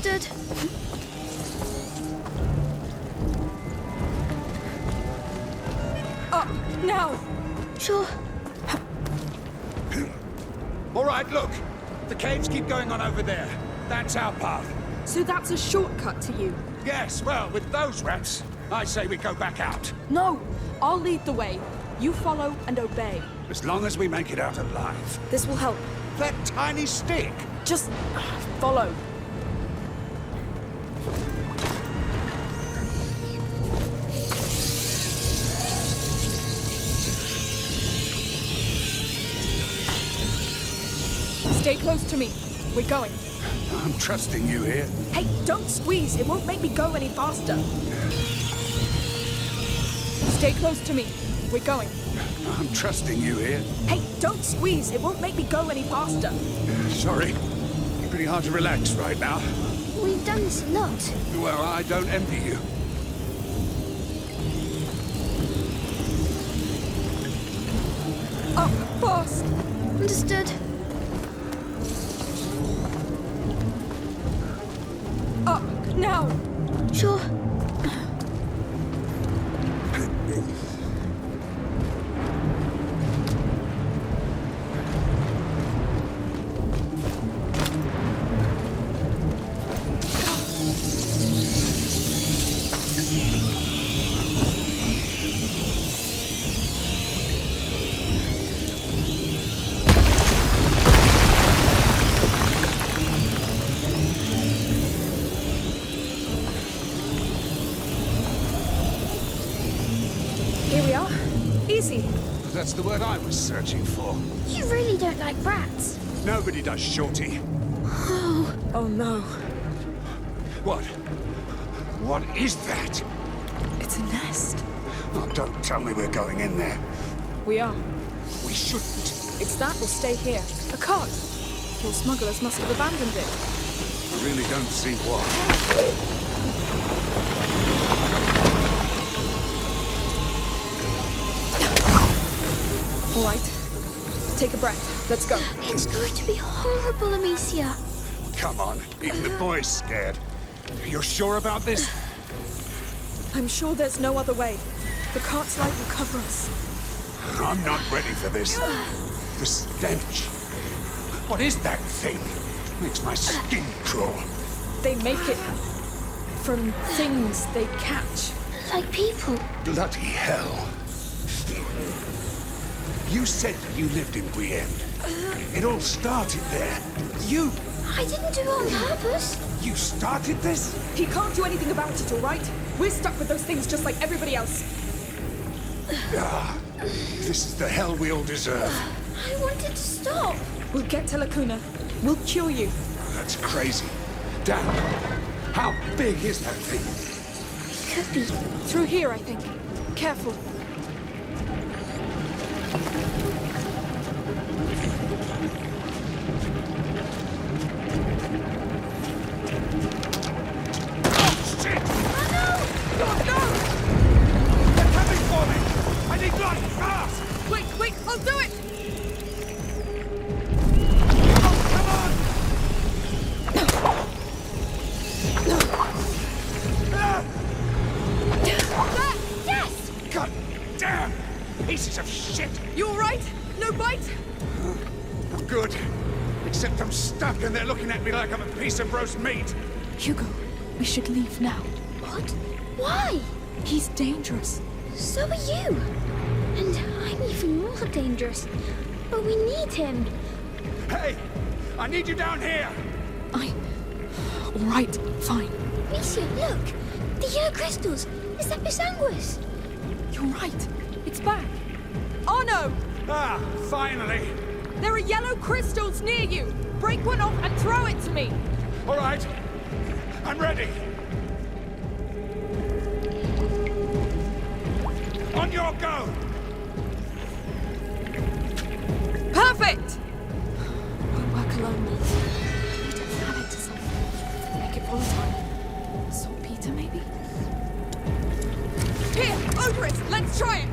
Understood. Up, now! Sure. All right, look. The caves keep going on over there. That's our path. So that's a shortcut to you? Yes, well, with those rats, I say we go back out. No! I'll lead the way. You follow and obey. As long as we make it out alive. This will help. That tiny stick! Just follow. Stay close to me. We're going. I'm trusting you here. Hey, don't squeeze. It won't make me go any faster. Stay close to me. We're going. I'm trusting you here. Hey, don't squeeze. It won't make me go any faster. Sorry. Pretty hard to relax right now. We've done this a lot. Well, I don't envy you. Up, fast. Understood. Up, now. Sure. That's the word I was searching for. You really don't like rats. Nobody does, Shorty. Oh. Oh no. What? What is that? It's a nest. Oh, don't tell me we're going in there. We are. We shouldn't. It's that or stay here. A cart. Your smugglers must have abandoned it. I really don't see why. All right. Take a breath. Let's go. It's going to be horrible, Amicia. Come on. Even the boy's scared. You're sure about this? I'm sure there's no other way. The cart's light will cover us. I'm not ready for this. The stench. What is that thing? Makes my skin crawl. They make it from things they catch. Like people. Bloody hell. You said you lived in Requiem. It all started there. You! I didn't do it on purpose. You started this? He can't do anything about it, all right? We're stuck with those things just like everybody else. This is the hell we all deserve. I wanted to stop. We'll get to Lacuna. We'll cure you. That's crazy. Damn. How big is that thing? Could be. Through here, I think. Careful. Wait, I'll do it! Yes! God damn! Pieces of shit! You all right? No bite? I'm good. Except I'm stuck and they're looking at me like I'm a piece of roast meat. Hugo, we should leave now. What? Why? He's dangerous. So are you. And I'm even more dangerous. But we need him. Hey! I need you down here! All right, fine. Amicia, look! The yellow crystals! Is that Bisanguis? You're right. It's back. Oh no! Ah, finally! There are yellow crystals near you! Break one off and throw it to me! All right. I'm ready. On your go! Perfect! Won't work alone. Need to add it to something. Make it volatile. Saltpeter, maybe? Here! Over it! Let's try it!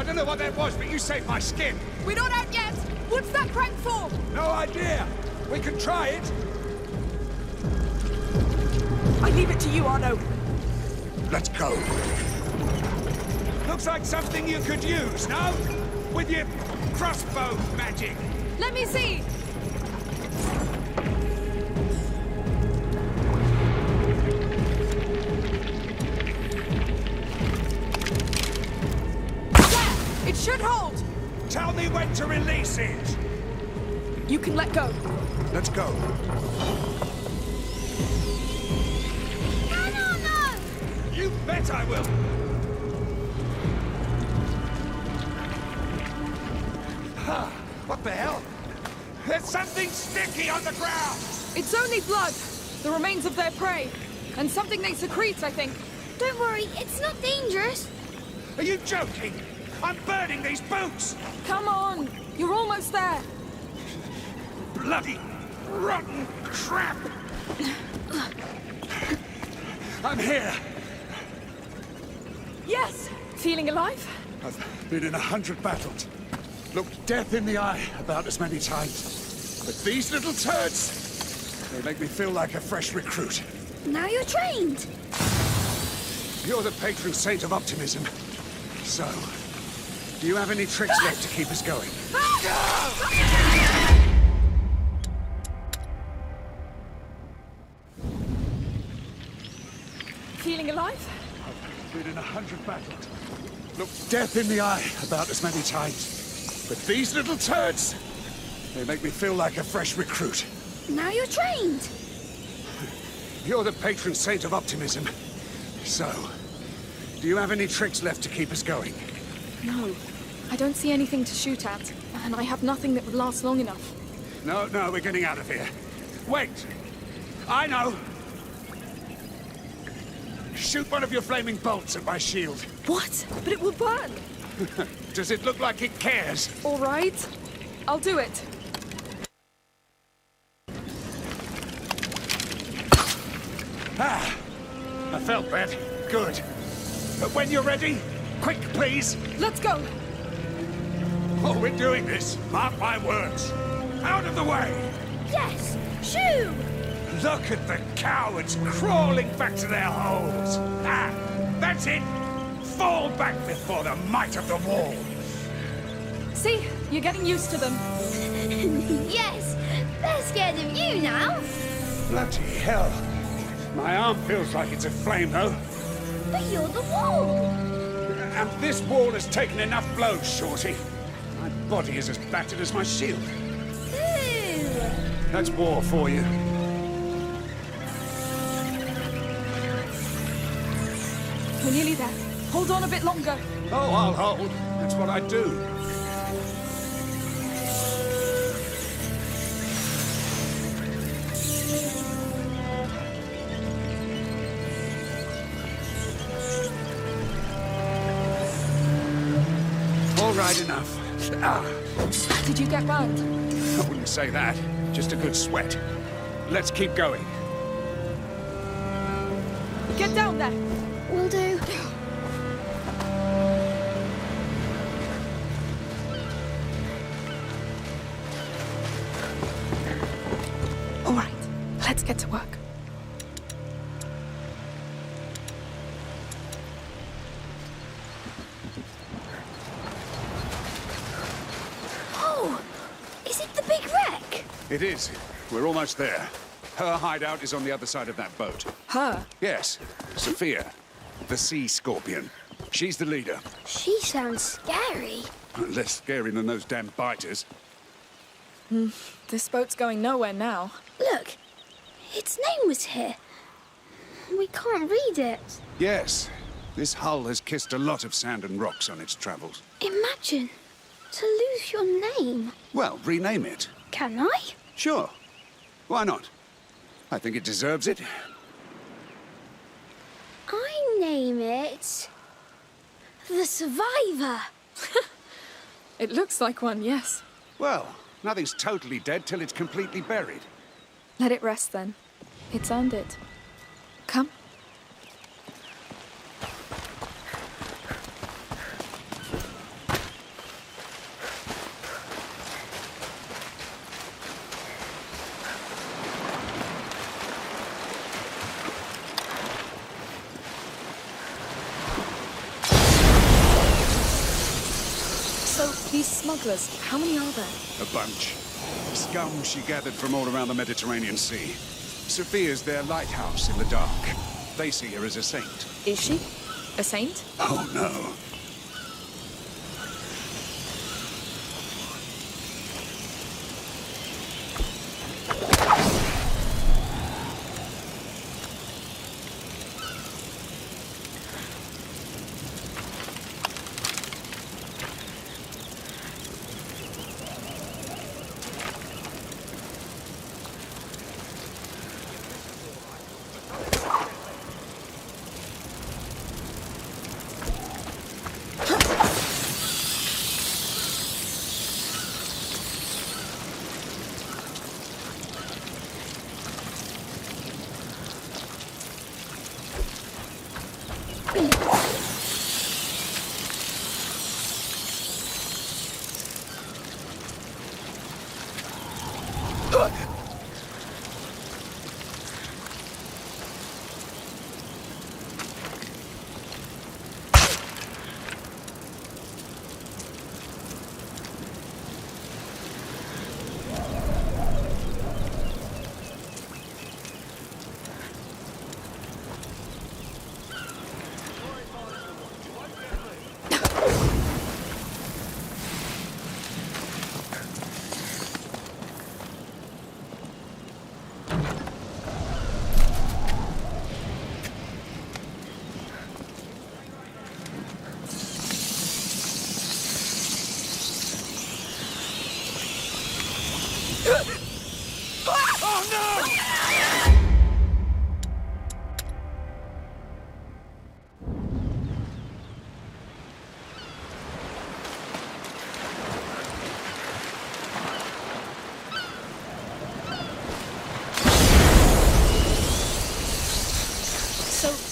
don't know what that was, but you saved my skin. We're not out yet! What's that crank for? No idea. We can try it. I leave it to you, Arno. Let's go. Looks like something you could use, no? With your crossbow magic. Let me see! There! It should hold! Tell me when to release it. You can let go. Let's go. No! You bet I will. What the hell? There's something sticky on the ground! It's only blood. The remains of their prey. And something they secrete, I think. Don't worry, it's not dangerous. Are you joking? I'm burning these boots! Come on! You're almost there! Bloody, rotten crap! I'm here! Yes! Feeling alive? I've been in 100 battles. Looked death in the eye about as many times. But these little turds, they make me feel like a fresh recruit. Now you're trained. You're the patron saint of optimism. So, do you have any tricks left to keep us going? Feeling alive? I've been in 100 battles. Looked death in the eye about as many times. But these little turds, they make me feel like a fresh recruit. Now you're trained. You're the patron saint of optimism. So, do you have any tricks left to keep us going? No. I don't see anything to shoot at. And I have nothing that would last long enough. No, we're getting out of here. Wait! I know! Shoot one of your flaming bolts at my shield. What? But it will burn! Does it look like it cares? All right. I'll do it. I felt that. Good. But when you're ready, quick, please. Let's go. Oh, we're doing this. Mark my words. Out of the way. Yes! Shoo! Look at the cowards crawling back to their holes. That's it. Fall back before the might of the wall. See? You're getting used to them. Yes! They're scared of you now. Bloody hell. My arm feels like it's aflame, though. But you're the wall. And this wall has taken enough blows, Shorty. My body is as battered as my shield. Ooh. That's war for you. We're nearly there. Hold on a bit longer. Oh, I'll hold. That's what I do. All right, enough. Did you get burned? I wouldn't say that. Just a good sweat. Let's keep going. Get down there. Will do. All right. Let's get to work. Oh! Is it the big wreck? It is. We're almost there. Her hideout is on the other side of that boat. Her? Yes. Sophia. The Sea Scorpion. She's the leader. She sounds scary. Less scary than those damn biters. This boat's going nowhere now. Look, its name was here. We can't read it. Yes. This hull has kissed a lot of sand and rocks on its travels. Imagine, to lose your name. Well, rename it. Can I? Sure. Why not? I think it deserves it. I name it... The Survivor. It looks like one, yes. Well, nothing's totally dead till it's completely buried. Let it rest then. It's earned it. Come. these smugglers, how many are there? A bunch. Scum she gathered from all around the Mediterranean Sea. Sophia's their lighthouse in the dark. They see her as a saint. Is she? A saint? Oh, no.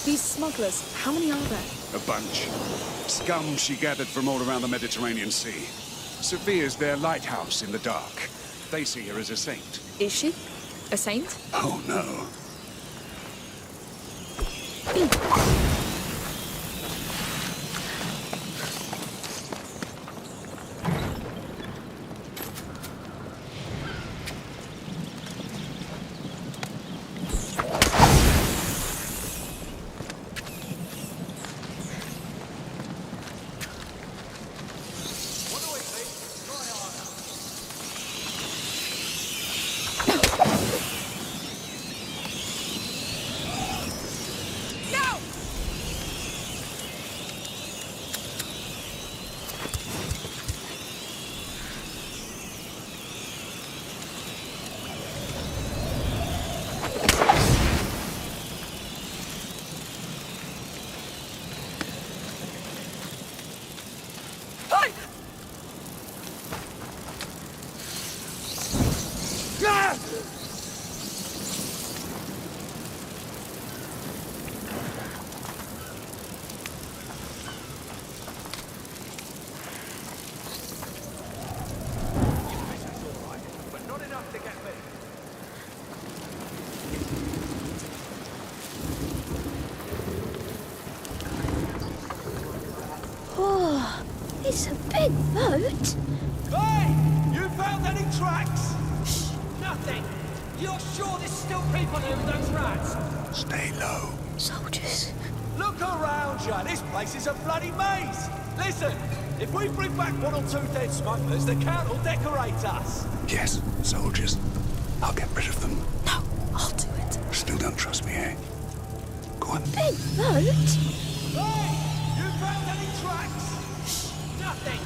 These smugglers, how many are there? A bunch. Scum she gathered from all around the Mediterranean Sea. Sophia's their lighthouse in the dark. They see her as a saint. Is she? A saint? Oh, no. It's a big boat. Hey! You found any tracks? Shh! Nothing! You're sure there's still people here with those rats? Stay low. Soldiers. Look around you! This place is a bloody maze! Listen! If we bring back one or two dead smugglers, the Count will decorate us! Yes, soldiers. I'll get rid of them. No, I'll do it. Still don't trust me, eh? Go on. Big boat? Hey! You found any tracks? Shh! Nothing!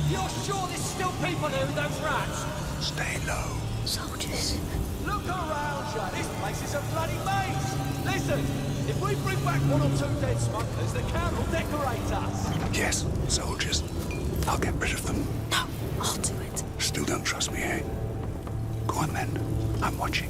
You're sure there's still people here with those rats? Stay low. Soldiers. Look around you! This place is a bloody maze! Listen! If we bring back one or two dead smugglers, the Count will decorate us! Yes, soldiers. I'll get rid of them. No, I'll do it. Still don't trust me, eh? Go on then. I'm watching.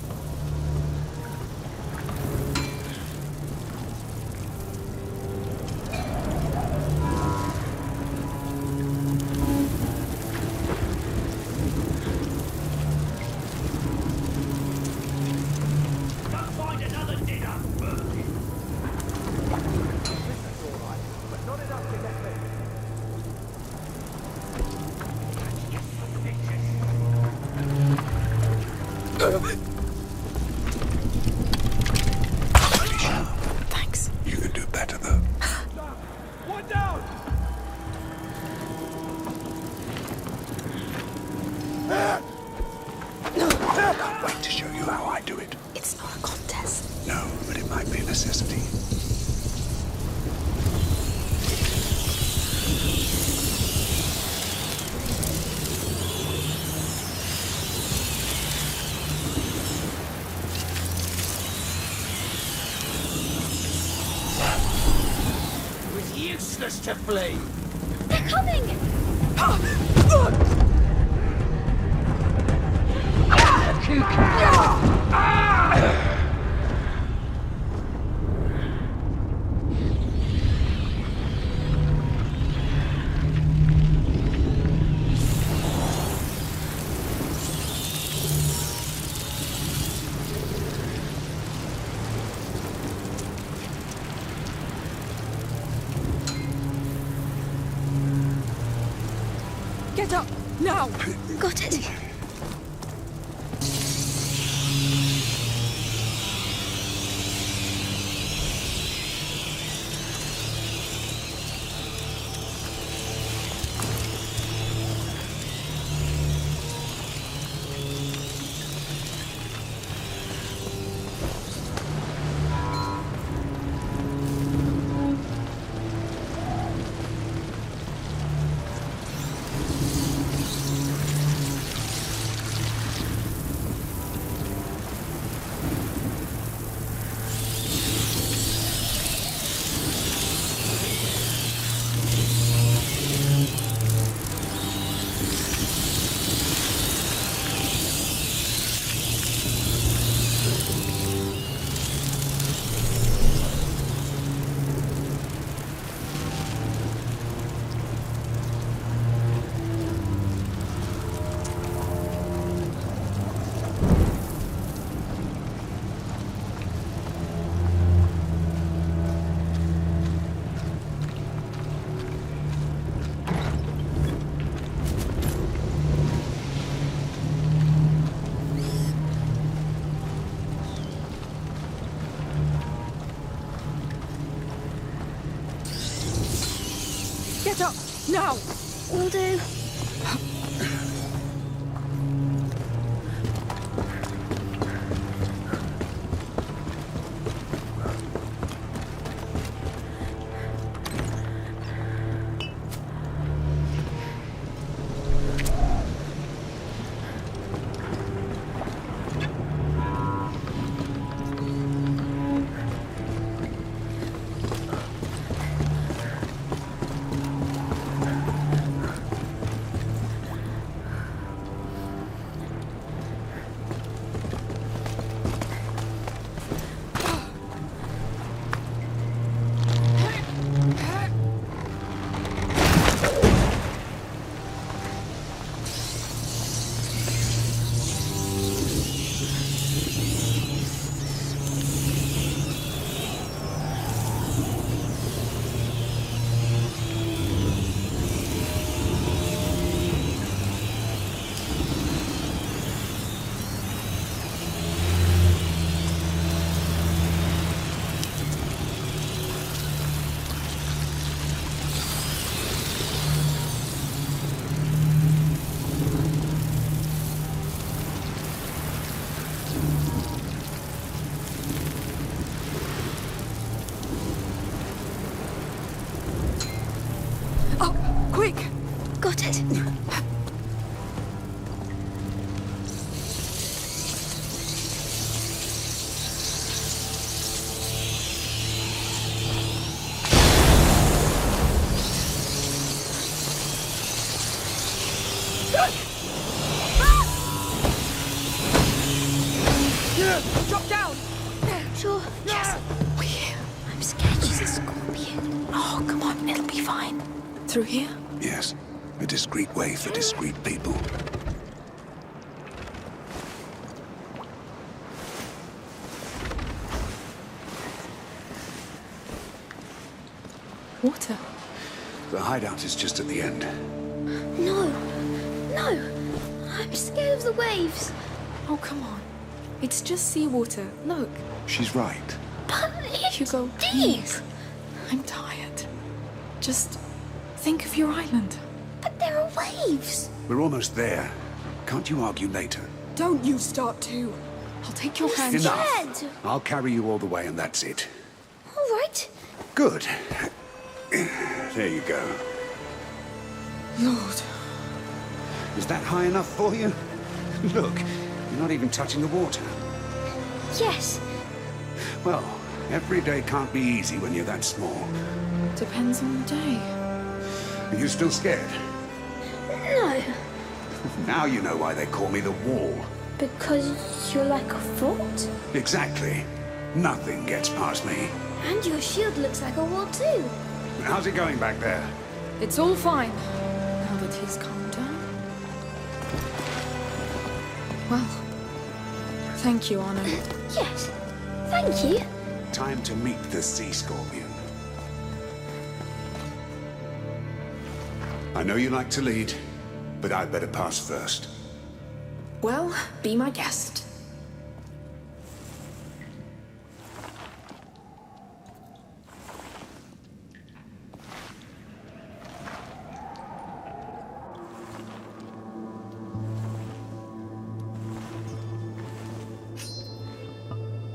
do it. It's not a contest. No, but it might be a necessity. It was useless to flee. They're coming! Get up, now! Got it. Get up, now! Will do. Quick! Got it. Drop down! Sure. Yes. We're here. I'm scared she's a scorpion. Oh, come on. It'll be fine. Through here? Yes. A discreet way for discreet people. Water. The hideout is just at the end. No. No. I'm scared of the waves. Oh, come on. It's just seawater. Look. She's right. But it's Hugo, deep. please. I'm tired. Just think of your island. But there are waves. We're almost there. Can't you argue later? Don't you start too. I'll take your hand. Enough. Dad! I'll carry you all the way and that's it. All right. Good. There you go. Lord. Is that high enough for you? Look, you're not even touching the water. Yes. Well, every day can't be easy when you're that small. Depends on the day. Are you still scared? No, Now you know why they call me the Wall. because you're like a fort. Exactly. Nothing gets past me. And your shield looks like a wall too. How's it going back there? It's all fine, now that he's calmed down. Well, thank you, Arno. Yes, thank you. Time to meet the Sea Scorpion. I know you like to lead, but I'd better pass first. Well, be my guest.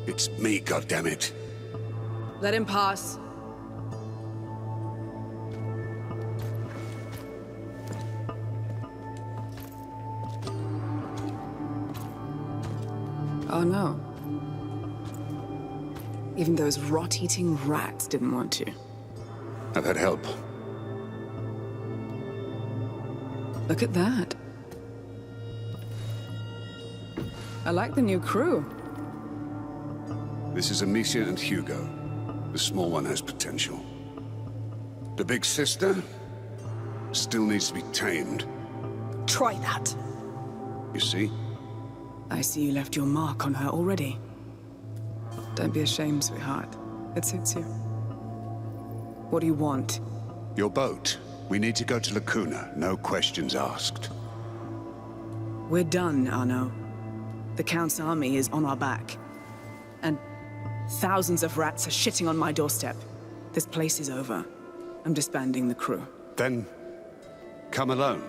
It's me, goddammit. Let him pass. Oh no. Even those rot-eating rats didn't want to. I've had help. Look at that. I like the new crew. This is Amicia and Hugo. The small one has potential. The big sister still needs to be tamed. Try that. You see? I see you left your mark on her already. Don't be ashamed, sweetheart. It suits you. What do you want? Your boat. We need to go to Lacuna. No questions asked. We're done, Arno. The Count's army is on our back. And thousands of rats are shitting on my doorstep. This place is over. I'm disbanding the crew. Then, come alone.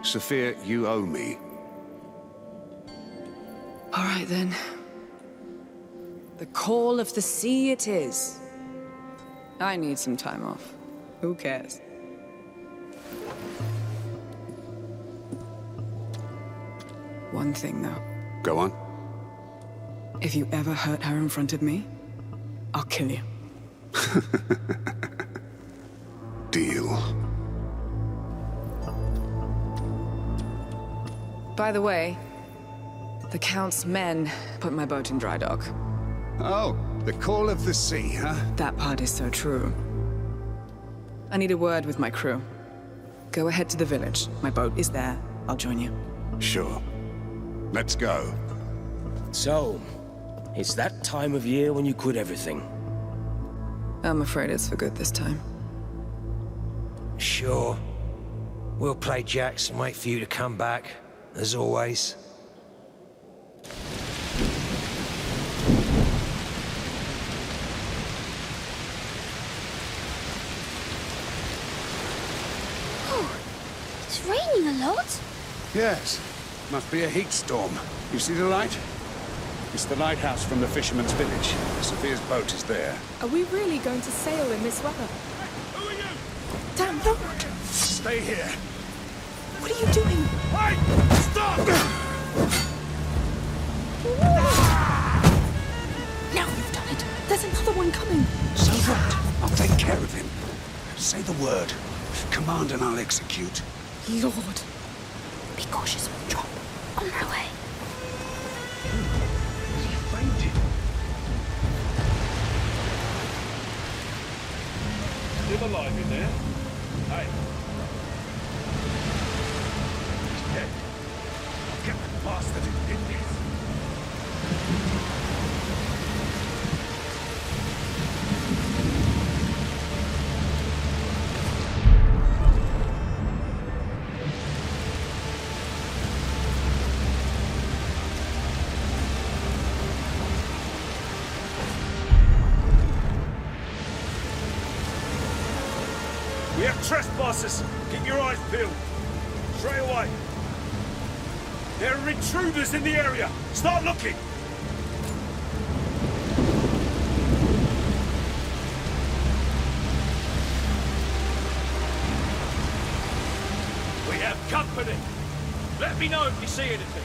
Sophia, you owe me. All right, then. The call of the sea it is. I need some time off. Who cares? One thing, though. Go on. If you ever hurt her in front of me, I'll kill you. Deal. By the way, the Count's men put my boat in dry dock. Oh, the call of the sea, huh? That part is so true. I need a word with my crew. Go ahead to the village. My boat is there. I'll join you. Sure. Let's go. So, it's that time of year when you quit everything. I'm afraid it's for good this time. Sure. We'll play jacks and wait for you to come back, as always. Oh, it's raining a lot. Yes. Must be a heat storm. You see the light? It's the lighthouse from the fisherman's village. Sophia's boat is there. Are we really going to sail in this weather? Who are you? Damn, no! Stay here. What are you doing? Hey! Stop! Now you've done it. There's another one coming. So what? I'll take care of him. Say the word. Command and I'll execute. Lord. Be cautious with the drop. On my way. He fainted. Still alive in there? Hey. He's dead. I'll get the bastard who did this. We have trespassers. Keep your eyes peeled. Straight away. There are intruders in the area. Start looking. have company. Let me know if you see anything.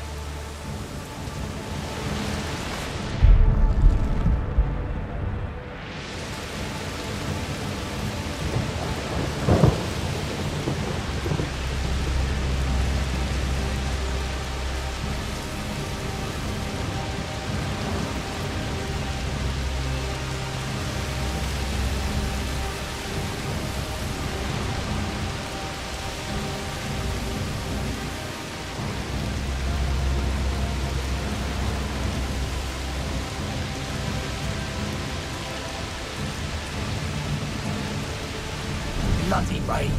Bloody rain.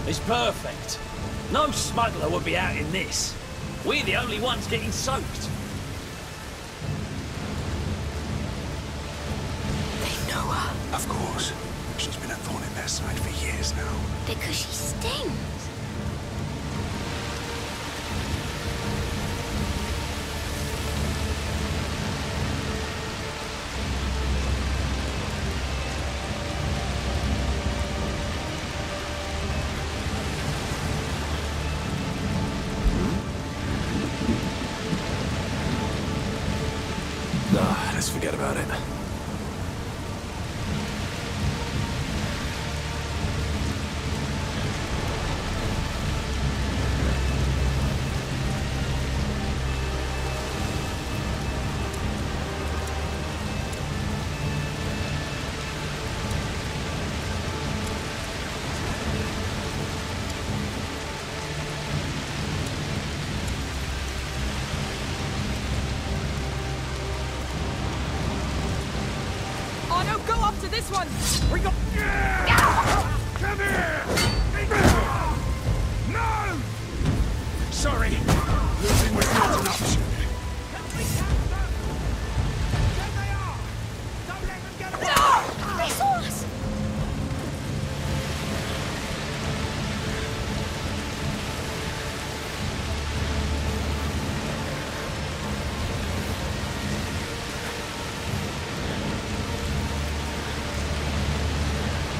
It's perfect. No smuggler would be out in this. We're the only ones getting soaked. They know her. Of course. She's been a thorn in their side for years now. Because she stings. Let's forget about it. This one! We got... Come here! No! Sorry. Losing was not an option. They saw us!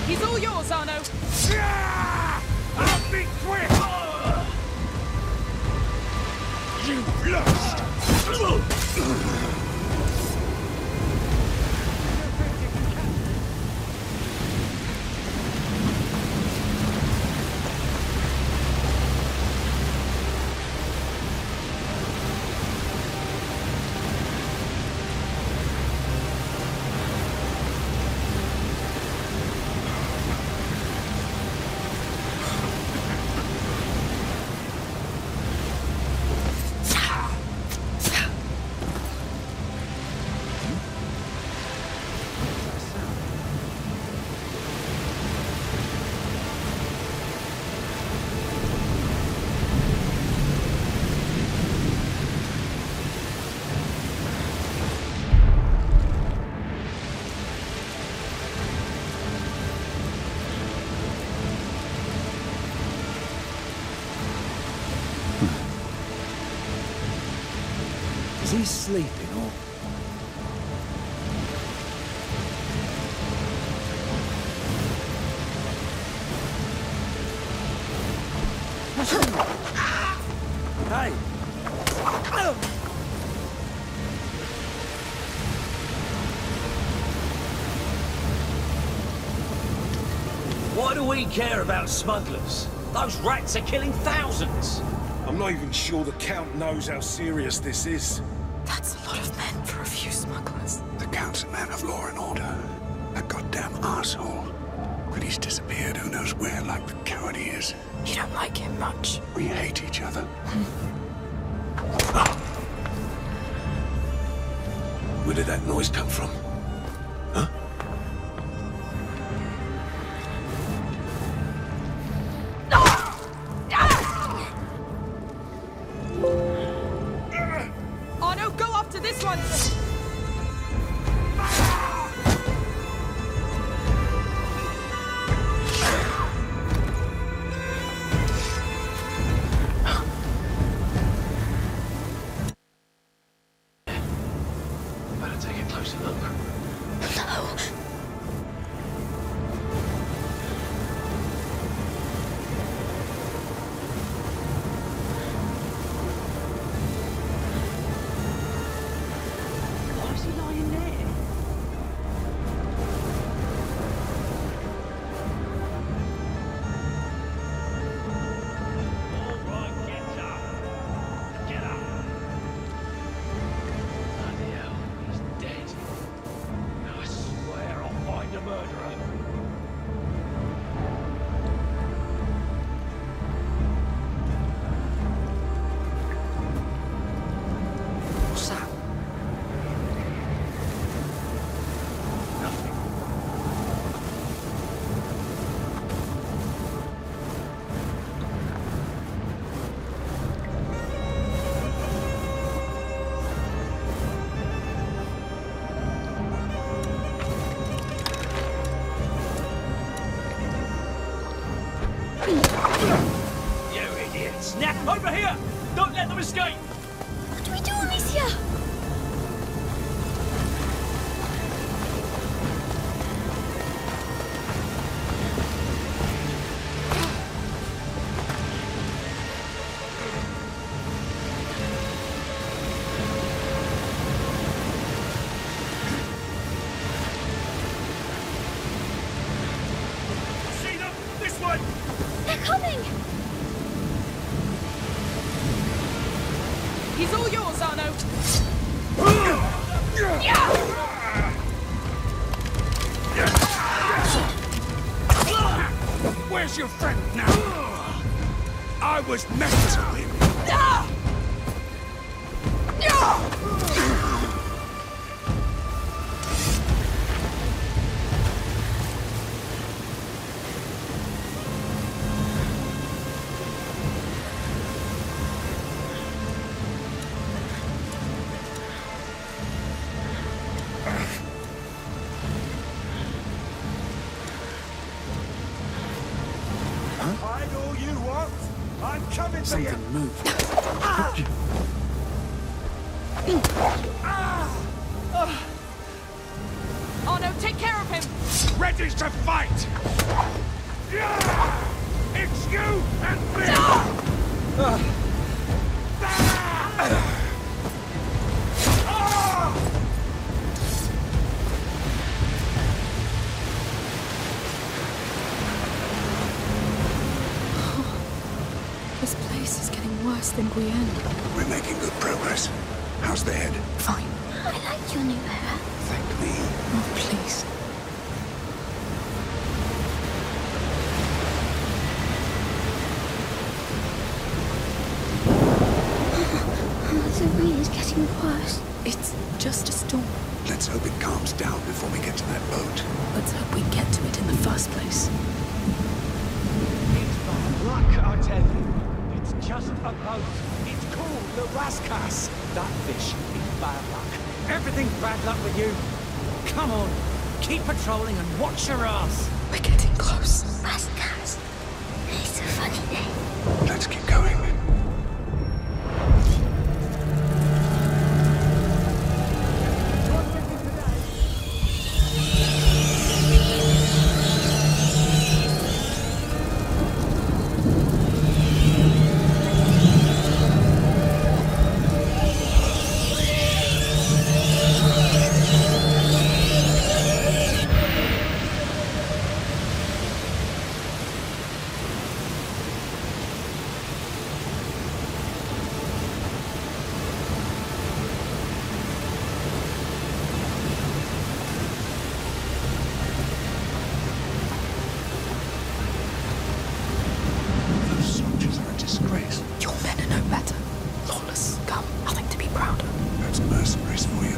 He's all yours, Arno. I'll be quick! You lost! Is he sleeping or... Hey! Why do we care about smugglers? Those rats are killing thousands. I'm not even sure the Count knows how serious this is. That's a lot of men for a few smugglers. The Count's a man of law and order. That goddamn arsehole. But he's disappeared who knows where, like the coward he is. You don't like him much. We hate each other. Where did that noise come from? Huh? Arno, go after this one! Better take a closer look. No. You idiots! Now, over here! Don't let them escape! What do we do, Amicia? See them! This way! They're coming! He's all yours, Arno. Where's your friend now? I was next to him. Hide all you want. I'm coming to you. Something moved. Arno, take care of him. Ready to fight! It's you and me! This place is getting worse than Guyenne. We're making good progress. How's the head? Fine. I like your new hair. Thank me. Oh, please. The rain is getting worse. It's just a storm. Let's hope it calms down before we get to that boat. Let's hope we get to it in the first place. It's bad luck, I tell you. It's just a boat. It's called the Raskas. That fish is bad luck. Everything's bad luck with you. Come on, keep patrolling and watch your ass. We're getting close. Raskas. It's a funny name. Let's keep going. Your men are no better. Lawless scum. Nothing to be proud of. That's mercenaries for you.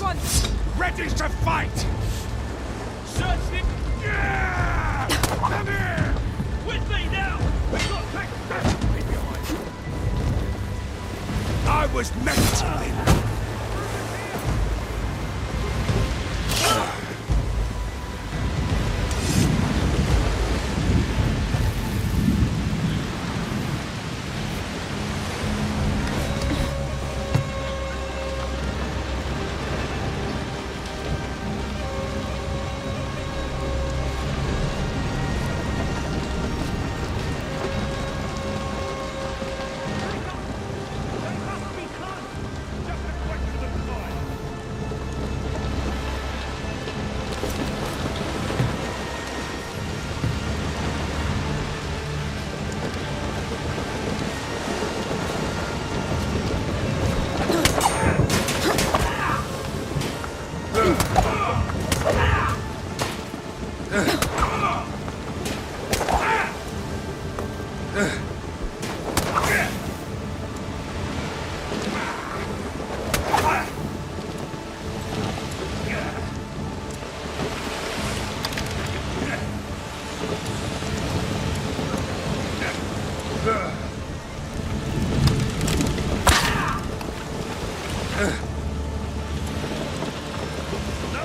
this one! Ready to fight! Search it! Yeah! Come here! With me now! We've got to take desperately behind. I was meant to win!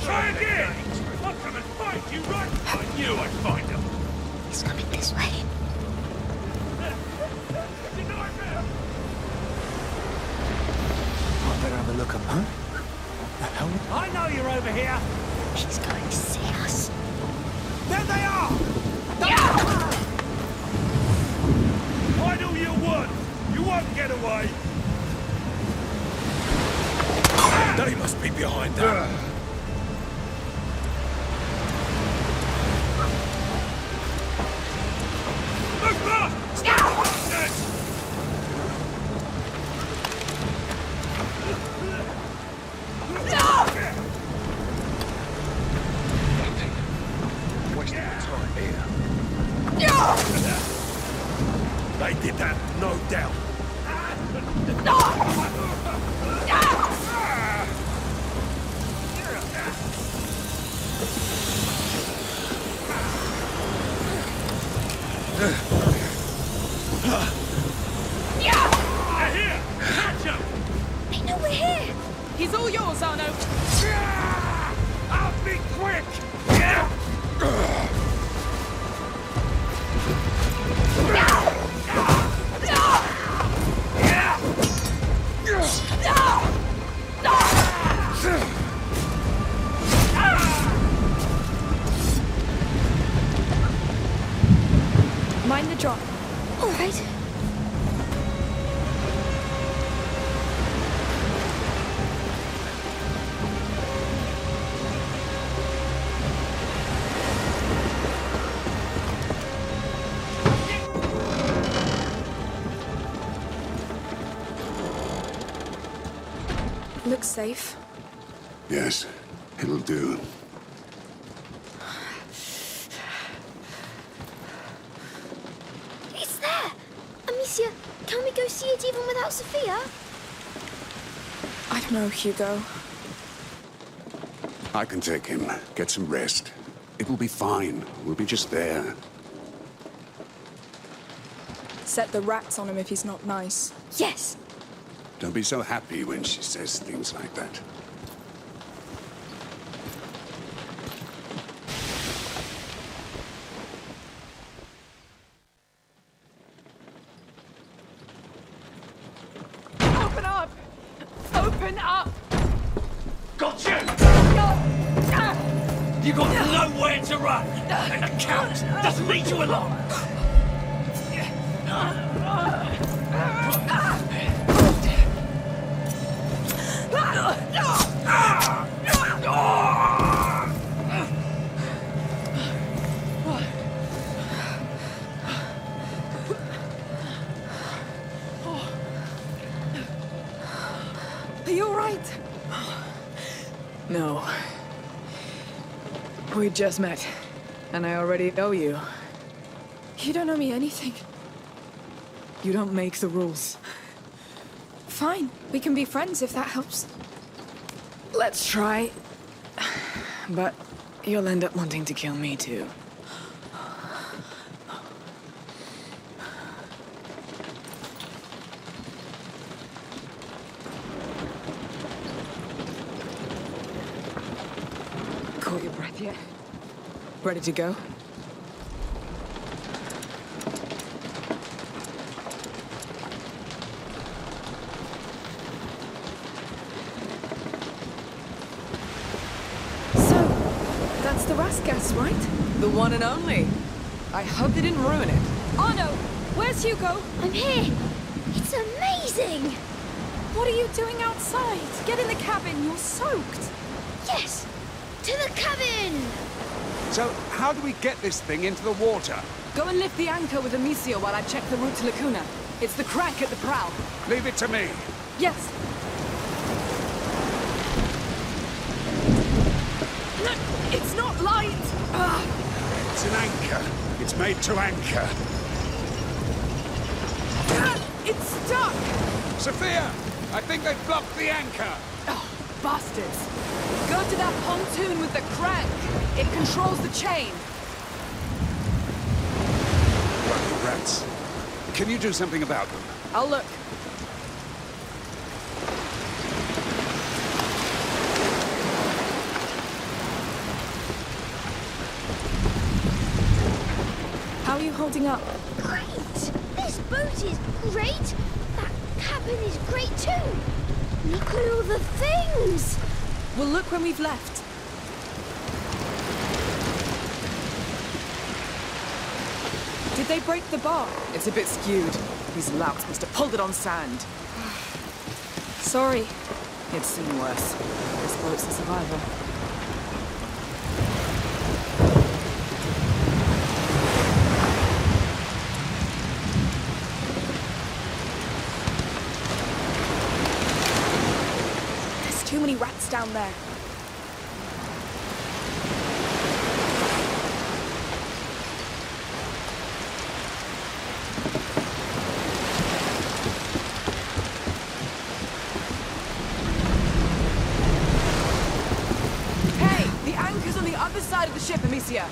Try again! I'll come and find you, right? I knew I'd find him. He's coming this way. I better have a look up, huh? What the hell? I know you're over here! He's going to see us. There they are! Find all you want! You won't get away! They must be behind that. Look fast! Wasting time here. They did that, no doubt. They're here! Catch him! They know we're here. He's all yours, Arno. I'll be quick! Mind the drop. All right. Looks safe. Yes, it'll do. It's there. Amicia, can we go see it even without Sophia? I don't know, Hugo. I can take him. Get some rest. It will be fine. We'll be just there. Set the rats on him if he's not nice. Yes. Don't be so happy when she says things like that. Open up! Open up! Got you! You got nowhere to run! And the Count doesn't lead you along! Are you all right? No. We just met, and I already know you. You don't know me anything. You don't make the rules. Fine, we can be friends if that helps. Let's try. But you'll end up wanting to kill me too. Caught your breath yet? Ready to go? The Rasgas, right? The one and only. I hope they didn't ruin it. Arno, where's Hugo? I'm here. It's amazing. What are you doing outside? Get in the cabin, you're soaked. Yes, to the cabin. So, how do we get this thing into the water? Go and lift the anchor with Amicia while I check the route to Lacuna. It's the crank at the prow. Leave it to me. Yes. It's not light! It's an anchor. It's made to anchor. It's stuck! Sophia! I think they've blocked the anchor! Oh, bastards! Go to that pontoon with the crank! It controls the chain! Bloody rats. Can you do something about them? I'll look. How are you holding up? Great! This boat is great! That cabin is great too! Look at all the things! We'll look when we've left. Did they break the bar? It's a bit skewed. These louts must have pulled it on sand. Sorry. It's seen worse. This boat's a survivor. Too many rats down there. Hey, the anchor's on the other side of the ship, Amicia.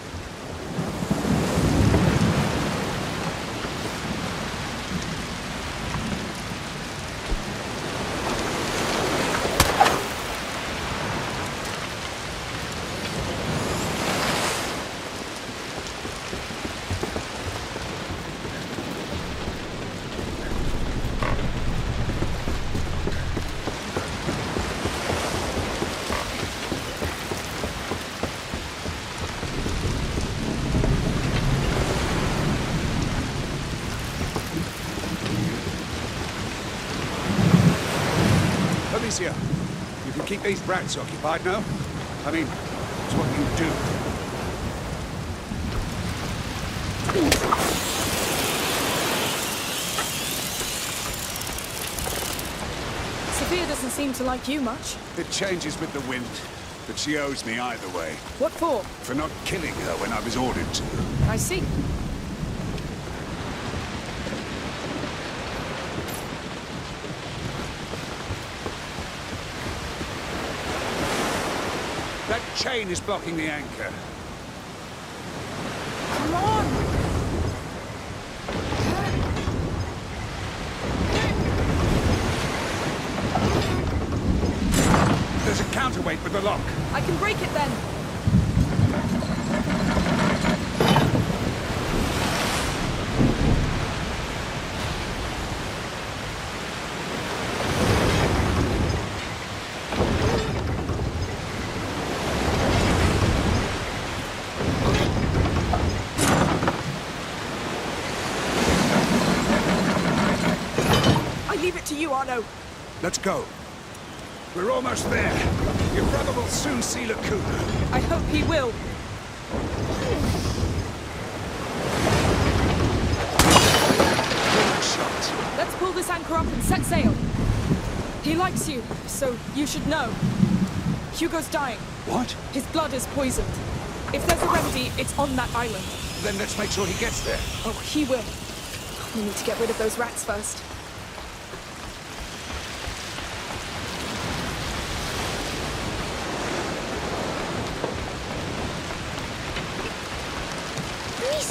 Alicia, you can keep these brats occupied, no? I mean, it's what you do. Sophia doesn't seem to like you much. It changes with the wind, but she owes me either way. What for? For not killing her when I was ordered to. I see. That chain is blocking the anchor. Come on! There's a counterweight with the lock. I can break it then. I leave it to you, Arno. Let's go. We're almost there. Your brother will soon see Lacuna. I hope he will. Good shot. Let's pull this anchor up and set sail. He likes you, so you should know. Hugo's dying. What? His blood is poisoned. If there's a remedy, it's on that island. Then let's make sure he gets there. Oh, he will. We need to get rid of those rats first.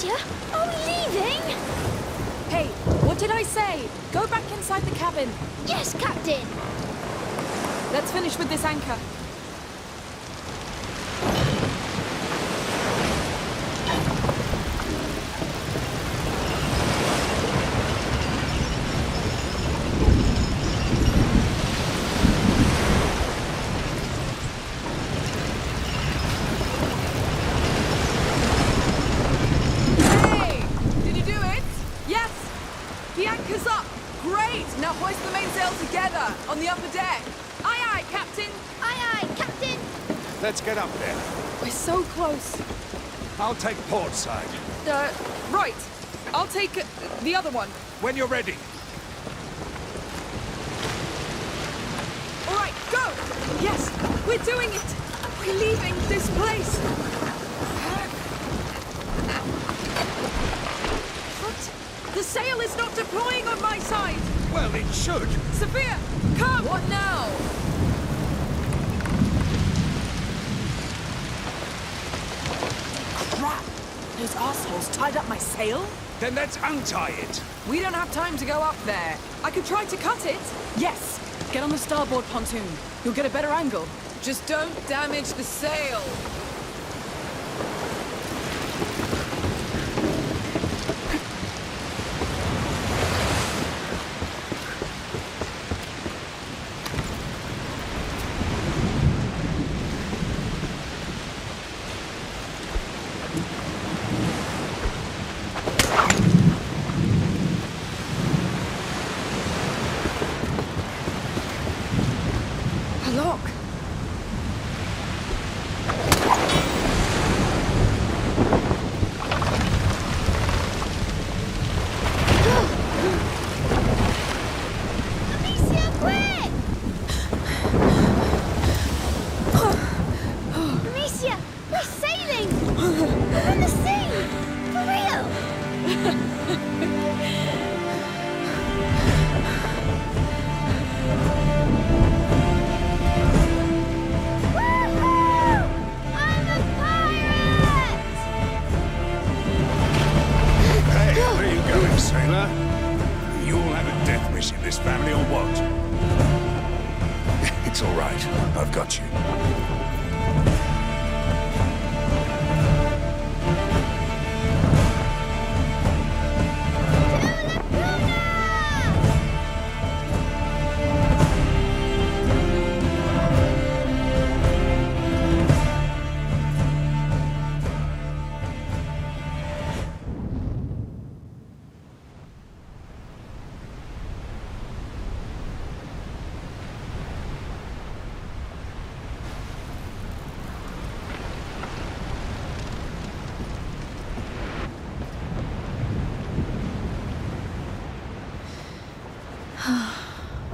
Amicia, are we leaving? Hey, what did I say? Go back inside the cabin. Yes, Captain. Let's finish with this anchor. Let's get up there. We're so close. I'll take port side. Right. I'll take the other one. When you're ready. All right, go! Yes, we're doing it! We're leaving this place! What? The sail is not deploying on my side! Well, it should. Sophia, come! What now? Crap! Those assholes tied up my sail? Then let's untie it. We don't have time to go up there. I could try to cut it. Yes! Get on the starboard pontoon. You'll get a better angle. Just don't damage the sail.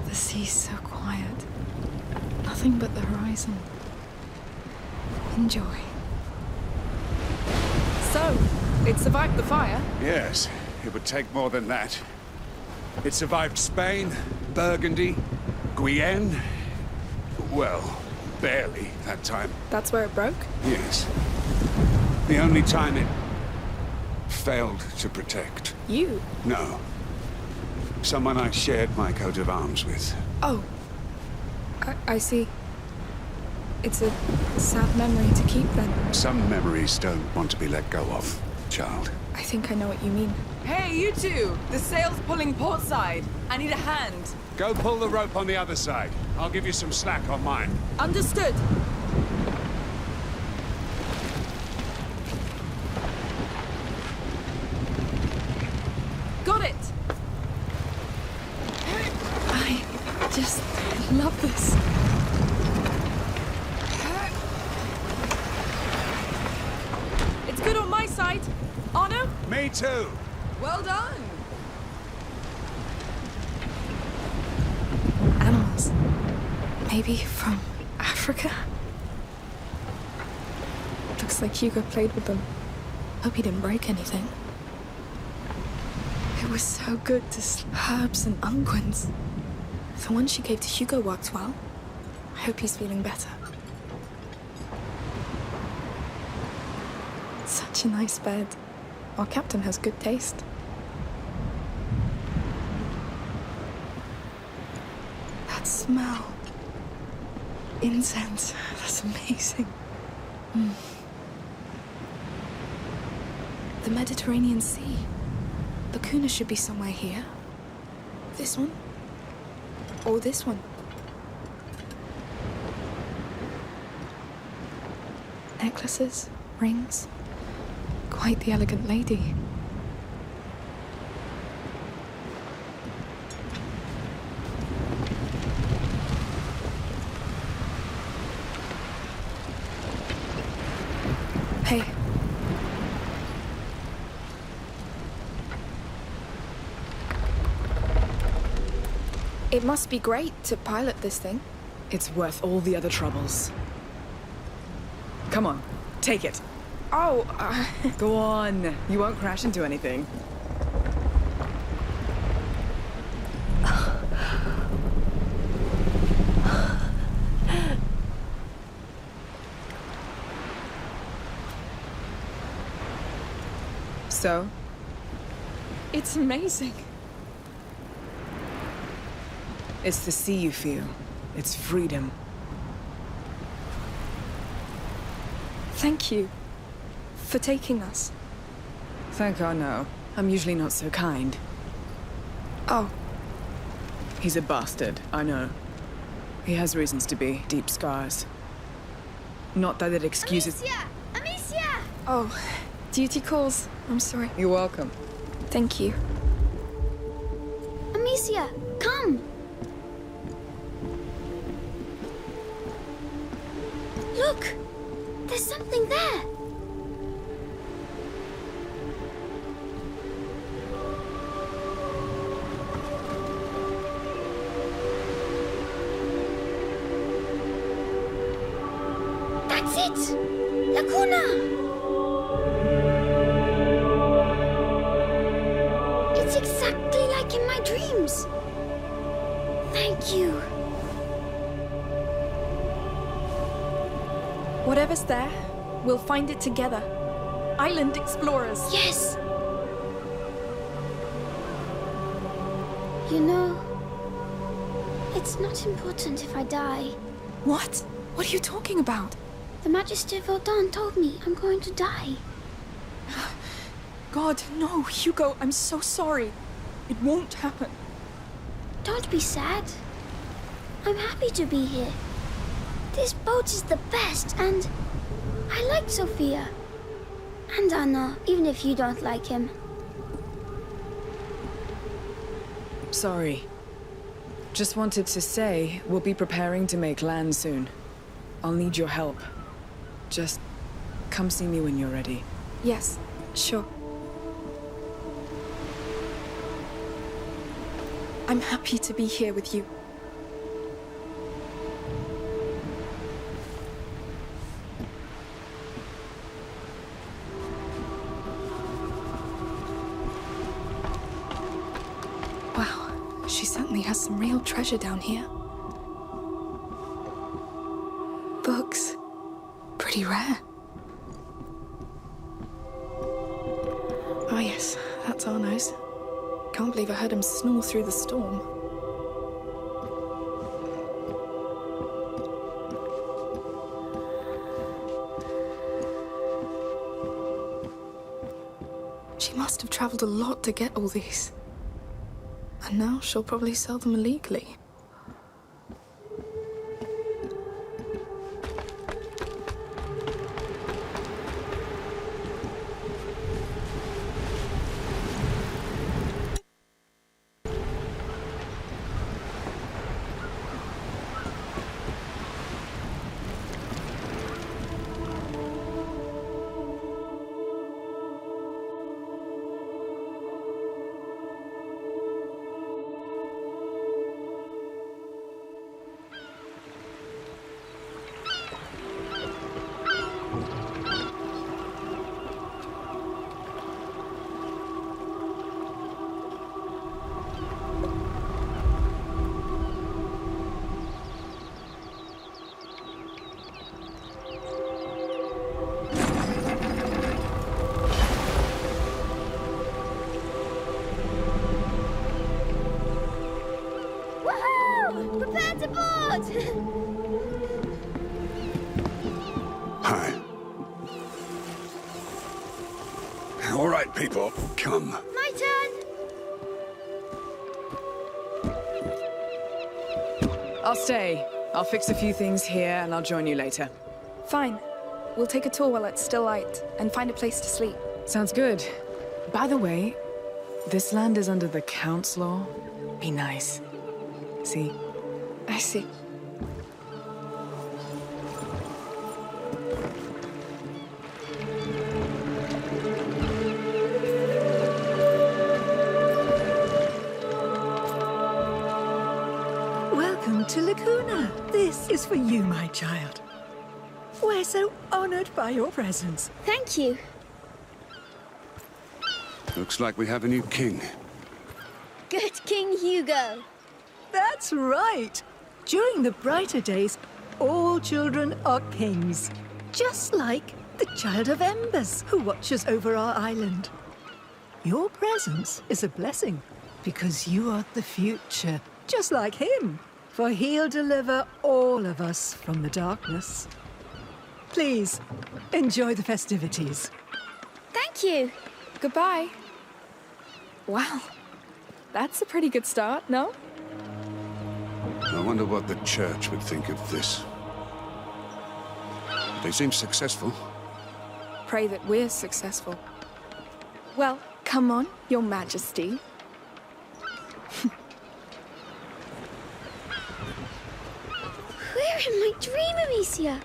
The sea's so quiet. Nothing but the horizon. Enjoy. So, it survived the fire? Yes, it would take more than that. It survived Spain, Burgundy, Guyenne. Well, barely that time. That's where it broke? Yes. The only time it failed to protect. You? No. Someone I shared my coat of arms with. Oh. I see. It's a sad memory to keep, then. Some memories don't want to be let go of, child. I think I know what you mean. Hey, you two! The sail's pulling port side. I need a hand. Go pull the rope on the other side. I'll give you some slack on mine. Understood. Got it! I just love this. It's good on my side. Honor? Me too. Well done. Animals. Maybe from Africa? Looks like Hugo played with them. Hope he didn't break anything. It was so good to herbs and unguents. The one she gave to Hugo worked well. I hope he's feeling better. Such a nice bed. Our captain has good taste. That smell. Incense. That's amazing. The Mediterranean Sea. Lacuna should be somewhere here. This one? Or this one? Necklaces, rings. Quite the elegant lady. Hey. It must be great to pilot this thing. It's worth all the other troubles. Come on, take it. Oh, Go on. You won't crash into anything. So? It's amazing. It's the sea you feel. It's freedom. Thank you for taking us. Thank God, no. I'm usually not so kind. Oh. He's a bastard, I know. He has reasons to be. Deep scars. Not that it excuses... Amicia! Amicia! Oh, duty calls. I'm sorry. You're welcome. Thank you. Amicia, come! Look! There's something there! That's it! Lacuna! It's exactly like in my dreams. Thank you. Whatever's there, we'll find it together. Island explorers. Yes! You know, it's not important if I die. What? What are you talking about? The Magister Vaudan told me I'm going to die. God, no, Hugo, I'm so sorry. It won't happen. Don't be sad. I'm happy to be here. This boat is the best, and I like Sophia. And Anna, even if you don't like him. Sorry. Just wanted to say, we'll be preparing to make land soon. I'll need your help. Just come see me when you're ready. Yes, sure. I'm happy to be here with you. Wow, she certainly has some real treasure down here. Books. Pretty rare. Oh yes, that's Arno's. Can't believe I heard him snore through the storm. She must have traveled a lot to get all these. And now she'll probably sell them illegally. Hi. All right, people, come. My turn! I'll stay. I'll fix a few things here and I'll join you later. Fine. We'll take a tour while it's still light and find a place to sleep. Sounds good. By the way, this land is under the Count's law. Be nice. See? I see. Welcome to Lacuna. This is for you, my child. We're so honored by your presence. Thank you. Looks like we have a new king. Good King Hugo. That's right. During the brighter days, all children are kings. Just like the Child of Embers who watches over our island. Your presence is a blessing because you are the future, just like him. For he'll deliver all of us from the darkness. Please, enjoy the festivities. Thank you. Goodbye. Wow. That's a pretty good start, no? I wonder what the church would think of this. They seem successful. Pray that we're successful. Well, come on, Your Majesty. We're in my dream, Amicia.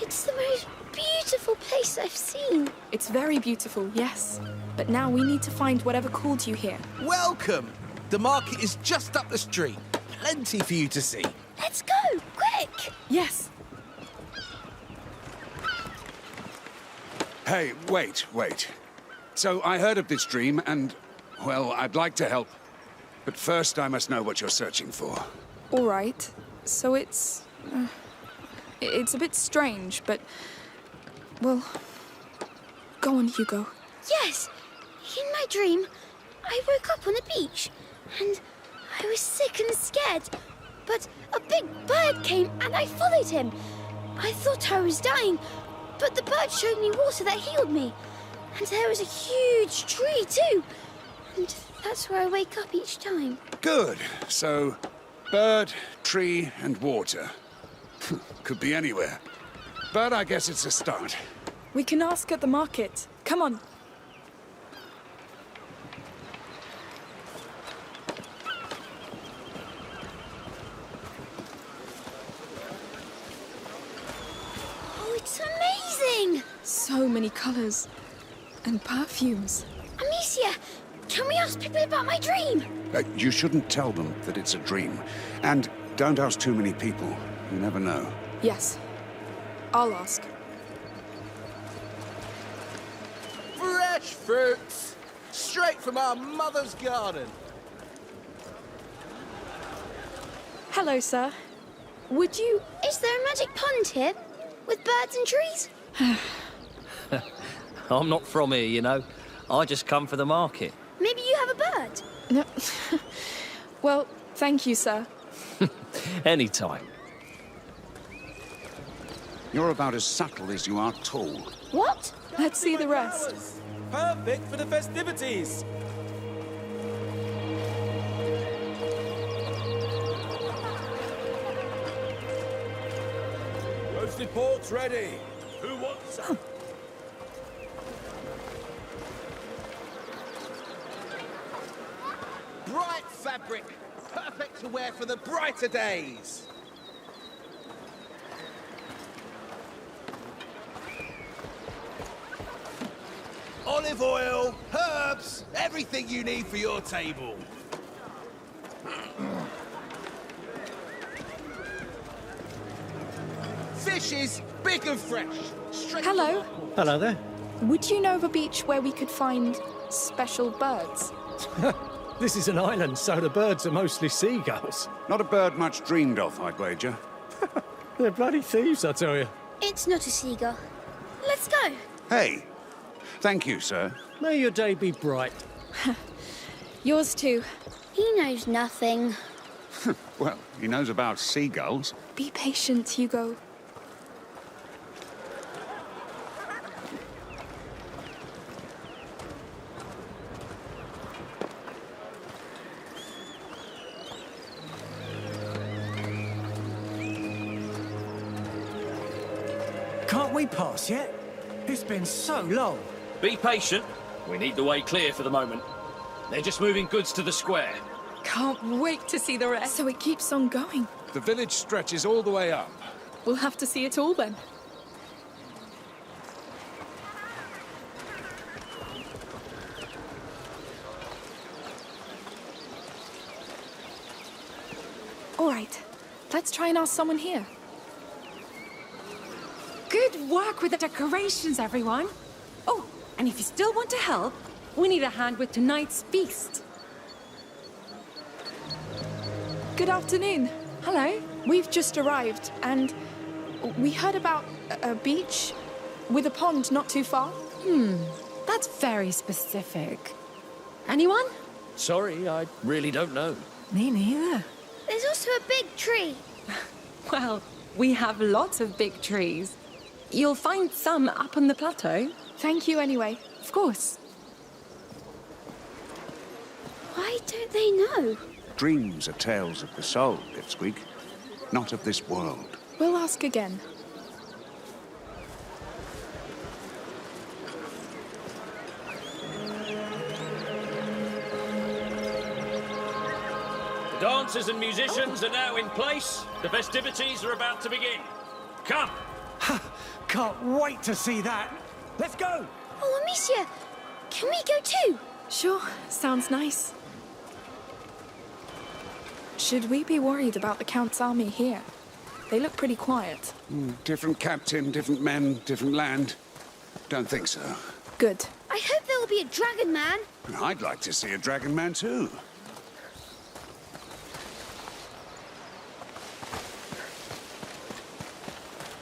It's the most beautiful place I've seen. It's very beautiful, yes. But now we need to find whatever called you here. Welcome! The market is just up the street. Plenty for you to see. Let's go, quick! Yes. Hey, wait. So I heard of this dream and, well, I'd like to help. But first I must know what you're searching for. All right. So it's a bit strange, but, well, go on, Hugo. Yes! In my dream, I woke up on a beach, and I was sick and scared. But a big bird came, and I followed him. I thought I was dying, but the bird showed me water that healed me. And there was a huge tree, too. And that's where I wake up each time. Good. So, bird, tree, and water. Could be anywhere. But I guess it's a start. We can ask at the market. Come on. Oh, it's amazing! So many colors. And perfumes. Amicia, can we ask people about my dream? You shouldn't tell them that it's a dream. And don't ask too many people. You never know. Yes. I'll ask. Fresh fruits! Straight from our mother's garden. Hello, sir. Would you... Is there a magic pond here? With birds and trees? I'm not from here, you know. I just come for the market. Maybe you have a bird? No. Well, thank you, sir. Anytime. You're about as subtle as you are tall. What? Let's see the rest. Perfect for the festivities. Roasted pork's ready. Who wants some? Bright fabric. Perfect to wear for the brighter days. Olive oil, herbs, everything you need for your table. Fishes, big and fresh. Straight Hello. Hello there. Would you know of a beach where we could find special birds? This is an island, so the birds are mostly seagulls. Not a bird much dreamed of, I'd wager. They're bloody thieves, I tell you. It's not a seagull. Let's go. Hey, thank you, sir. May your day be bright. Yours too. He knows nothing. Well, he knows about seagulls. Be patient, Hugo. Can't we pass yet? It's been so long. Be patient. We need the way clear for the moment. They're just moving goods to the square. Can't wait to see the rest. So it keeps on going. The village stretches all the way up. We'll have to see it all then. All right, let's try and ask someone here. Good work with the decorations, everyone. Oh, and if you still want to help, we need a hand with tonight's feast. Good afternoon. Hello. We've just arrived, and we heard about a beach with a pond not too far. That's very specific. Anyone? Sorry, I really don't know. Me neither. There's also a big tree. Well, we have lots of big trees. You'll find some up on the plateau. Thank you anyway. Of course. Why don't they know? Dreams are tales of the soul, Pipsqueak, not of this world. We'll ask again. The dancers and musicians are now in place. The festivities are about to begin. Come! Can't wait to see that. Let's go! Oh, Amicia, can we go too? Sure, sounds nice. Should we be worried about the Count's army here? They look pretty quiet. Different captain, different men, different land. Don't think so. Good. I hope there will be a dragon man. I'd like to see a dragon man too.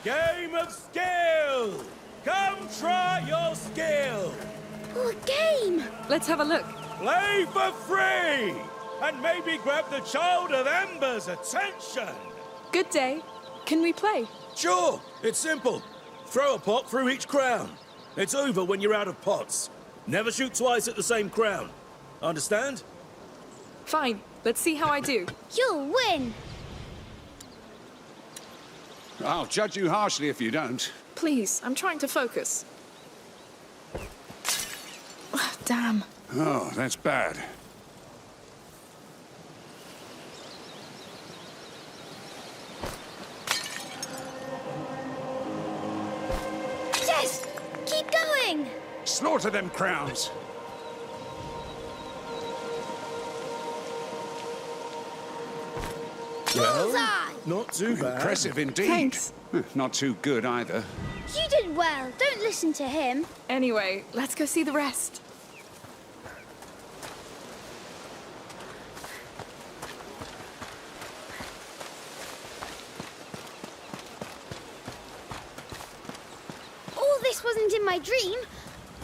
Game of skill! Come try your skill! Oh, a game! Let's have a look. Play for free! And maybe grab the Child of Ember's attention! Good day. Can we play? Sure, it's simple. Throw a pot through each crown. It's over when you're out of pots. Never shoot twice at the same crown. Understand? Fine. Let's see how I do. You'll win! I'll judge you harshly if you don't. Please, I'm trying to focus. Damn. Oh, that's bad. Yes! Keep going! Slaughter them crowns! Bullseye! Not too bad. Impressive indeed. Thanks. Not too good either. You did well. Don't listen to him. Anyway, let's go see the rest. All this wasn't in my dream,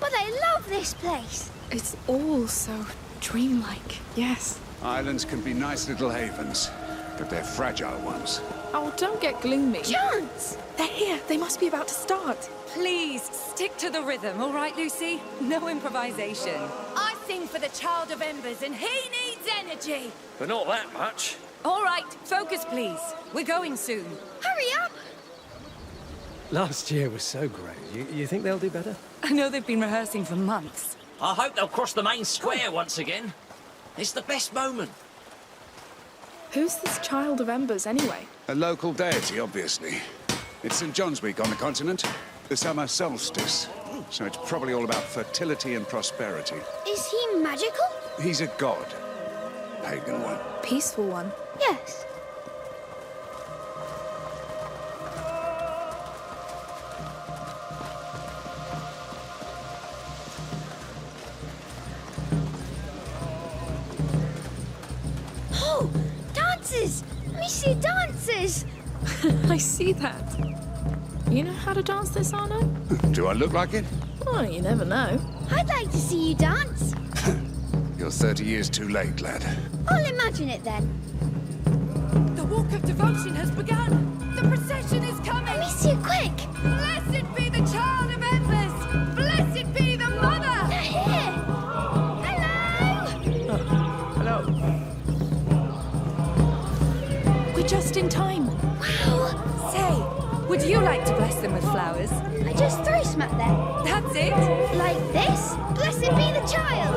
but I love this place. It's all so dreamlike. Yes. Islands can be nice little havens, but they're fragile ones. Oh, don't get gloomy. Chance! They're here. They must be about to start. Please, stick to the rhythm, all right, Lucy? No improvisation. I sing for the Child of Embers, and he needs energy. But not that much. All right, focus, please. We're going soon. Hurry up! Last year was so great. You think they'll do better? I know they've been rehearsing for months. I hope they'll cross the main square once again. It's the best moment. Who's this Child of Embers, anyway? A local deity, obviously. It's St. John's Week on the continent, the summer solstice. So it's probably all about fertility and prosperity. Is he magical? He's a god. Pagan one. Peaceful one. Yes. Oh, dances! Amicia dances! I see that. You know how to dance this, Arno? Do I look like it? Oh, you never know. I'd like to see you dance. You're 30 years too late, lad. I'll imagine it then. The walk of devotion has begun. The procession is coming. Amicia, quick! Blessed be the Child of Embers. Blessed be the Mother. They're here. Hello. Hello. We're just in time. Wow. Say, would Do you like to bless them with flowers? I just throw smack them. That's it? Like this? Blessed be the child.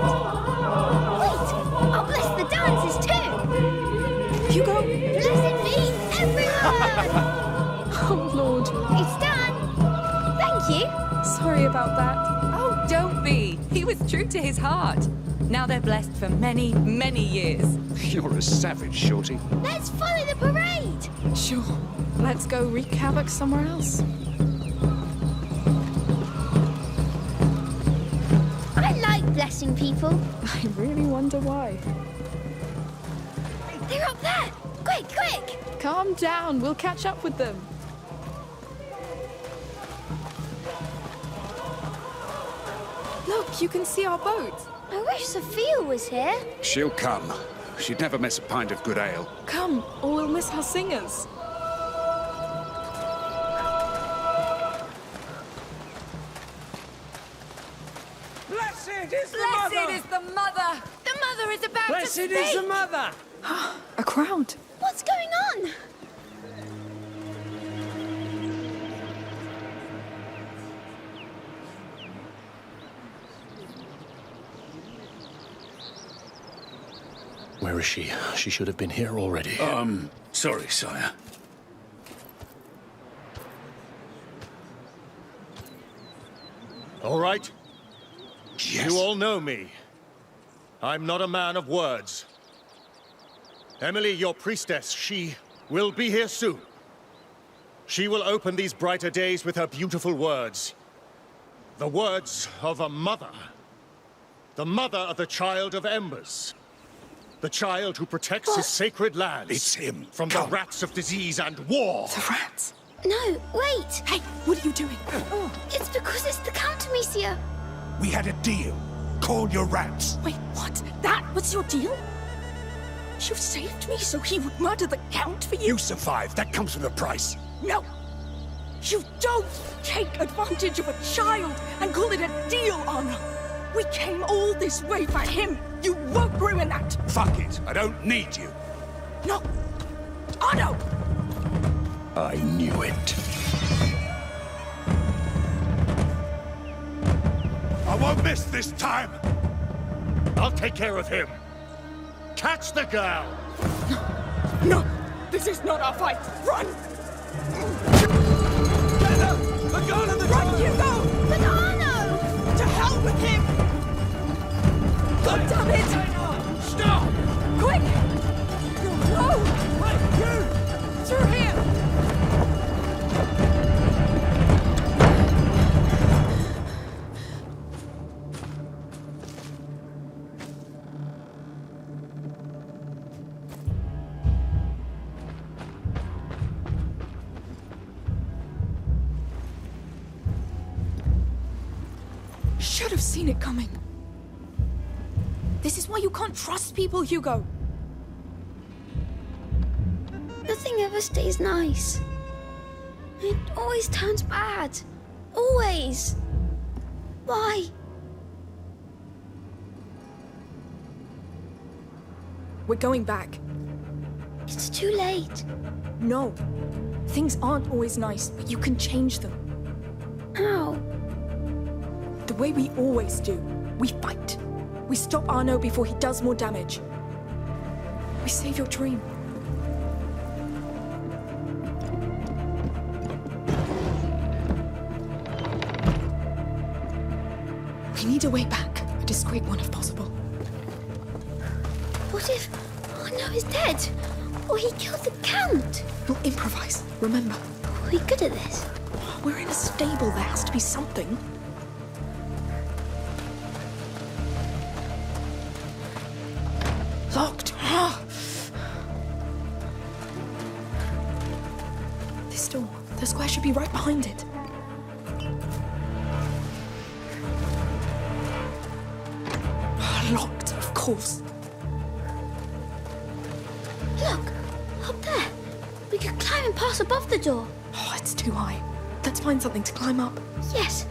Wait, I'll bless the dancers too. Hugo! Blessed be everyone! Oh, Lord. It's done. Thank you. Sorry about that. Oh, don't be. He was true to his heart. Now they're blessed for many, many years. You're a savage, Shorty. Let's follow the parade. Sure. Let's go wreak havoc somewhere else. I like blessing people. I really wonder why. They're up there. Quick, quick. Calm down. We'll catch up with them. Look, you can see our boat. I wish Sophia was here. She'll come. She'd never miss a pint of good ale. Come, or we'll miss our singers. Blessed is the Blessed mother! is the mother! The mother is about Blessed to speak. is the mother! A crowd. What's going on? Where is she? She should have been here already. Sorry, sire. All right? Yes. You all know me. I'm not a man of words. Emily, your priestess, she will be here soon. She will open these brighter days with her beautiful words. The words of a mother. The mother of the child of embers. The child who protects his sacred lands. It's him. From the rats of disease and war. The rats. No, wait. Hey, what are you doing? Oh, it's because it's the Count, Amicia. We had a deal. Call your rats. Wait, what? That was your deal? You saved me so he would murder the Count for you? You survived. That comes with a price. No! You don't take advantage of a child and call it a deal, Anna! We came all this way for him! You won't ruin that! Fuck it. I don't need you. No! Anna! I knew it. I won't miss this time! I'll take care of him. Catch the girl! No! This is not our fight! Run! Get her! The girl in the Run, Hugo! But Arno! To hell with him! God damn it! Stop! Quick! No! Hey, you! Through here! Should have seen it coming. This is why you can't trust people, Hugo. Nothing ever stays nice. It always turns bad. Always. Why? We're going back. It's too late. No. Things aren't always nice, but you can change them. How? The way we always do. We fight. We stop Arno before he does more damage. We save your dream. We need a way back. A discreet one if possible. What if Arno is dead? Or he killed the Count? We'll improvise, remember. Are we good at this? We're in a stable. There has to be something. Locked. This door. The square should be right behind it. Locked, of course. Look, up there. We could climb and pass above the door. Oh, it's too high. Let's find something to climb up. Yes.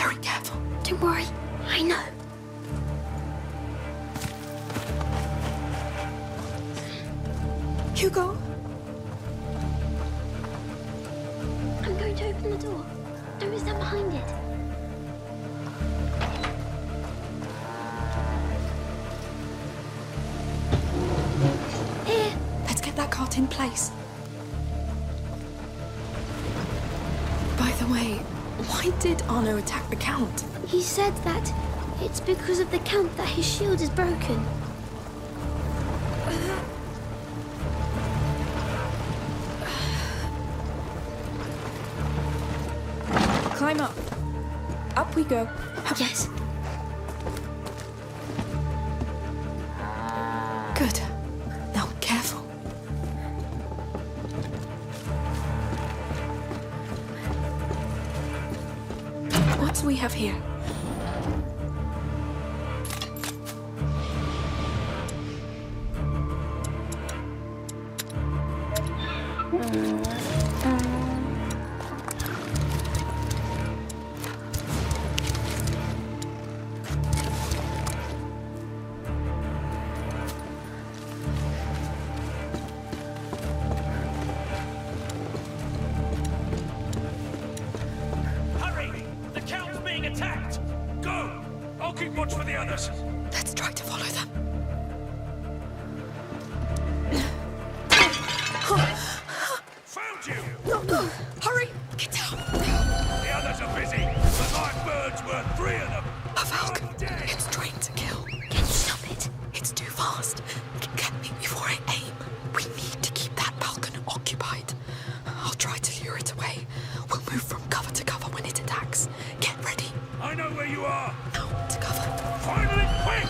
Very careful. Don't worry, I know. Hugo? I'm going to open the door. Don't stand behind it. Here. Let's get that cart in place. By the way, why did Arno attack the Count? He said that it's because of the Count that his shield is broken. Climb up. Up we go. Yes. Good. Now, careful. What do we have here? Hurry! The Count's being attacked! Go! I'll keep watch for the others. Let's try to follow them. Found you! No! Hurry! Get down! The others are busy, but my bird's worth 3 of them. A falcon. It's trained to kill. Can you stop it? It's too fast. Get me before I aim. We need to keep that falcon occupied. I'll try to lure it away. We'll move from cover to cover when it attacks. Get ready. I know where you are. Now, to cover. Finally, quick!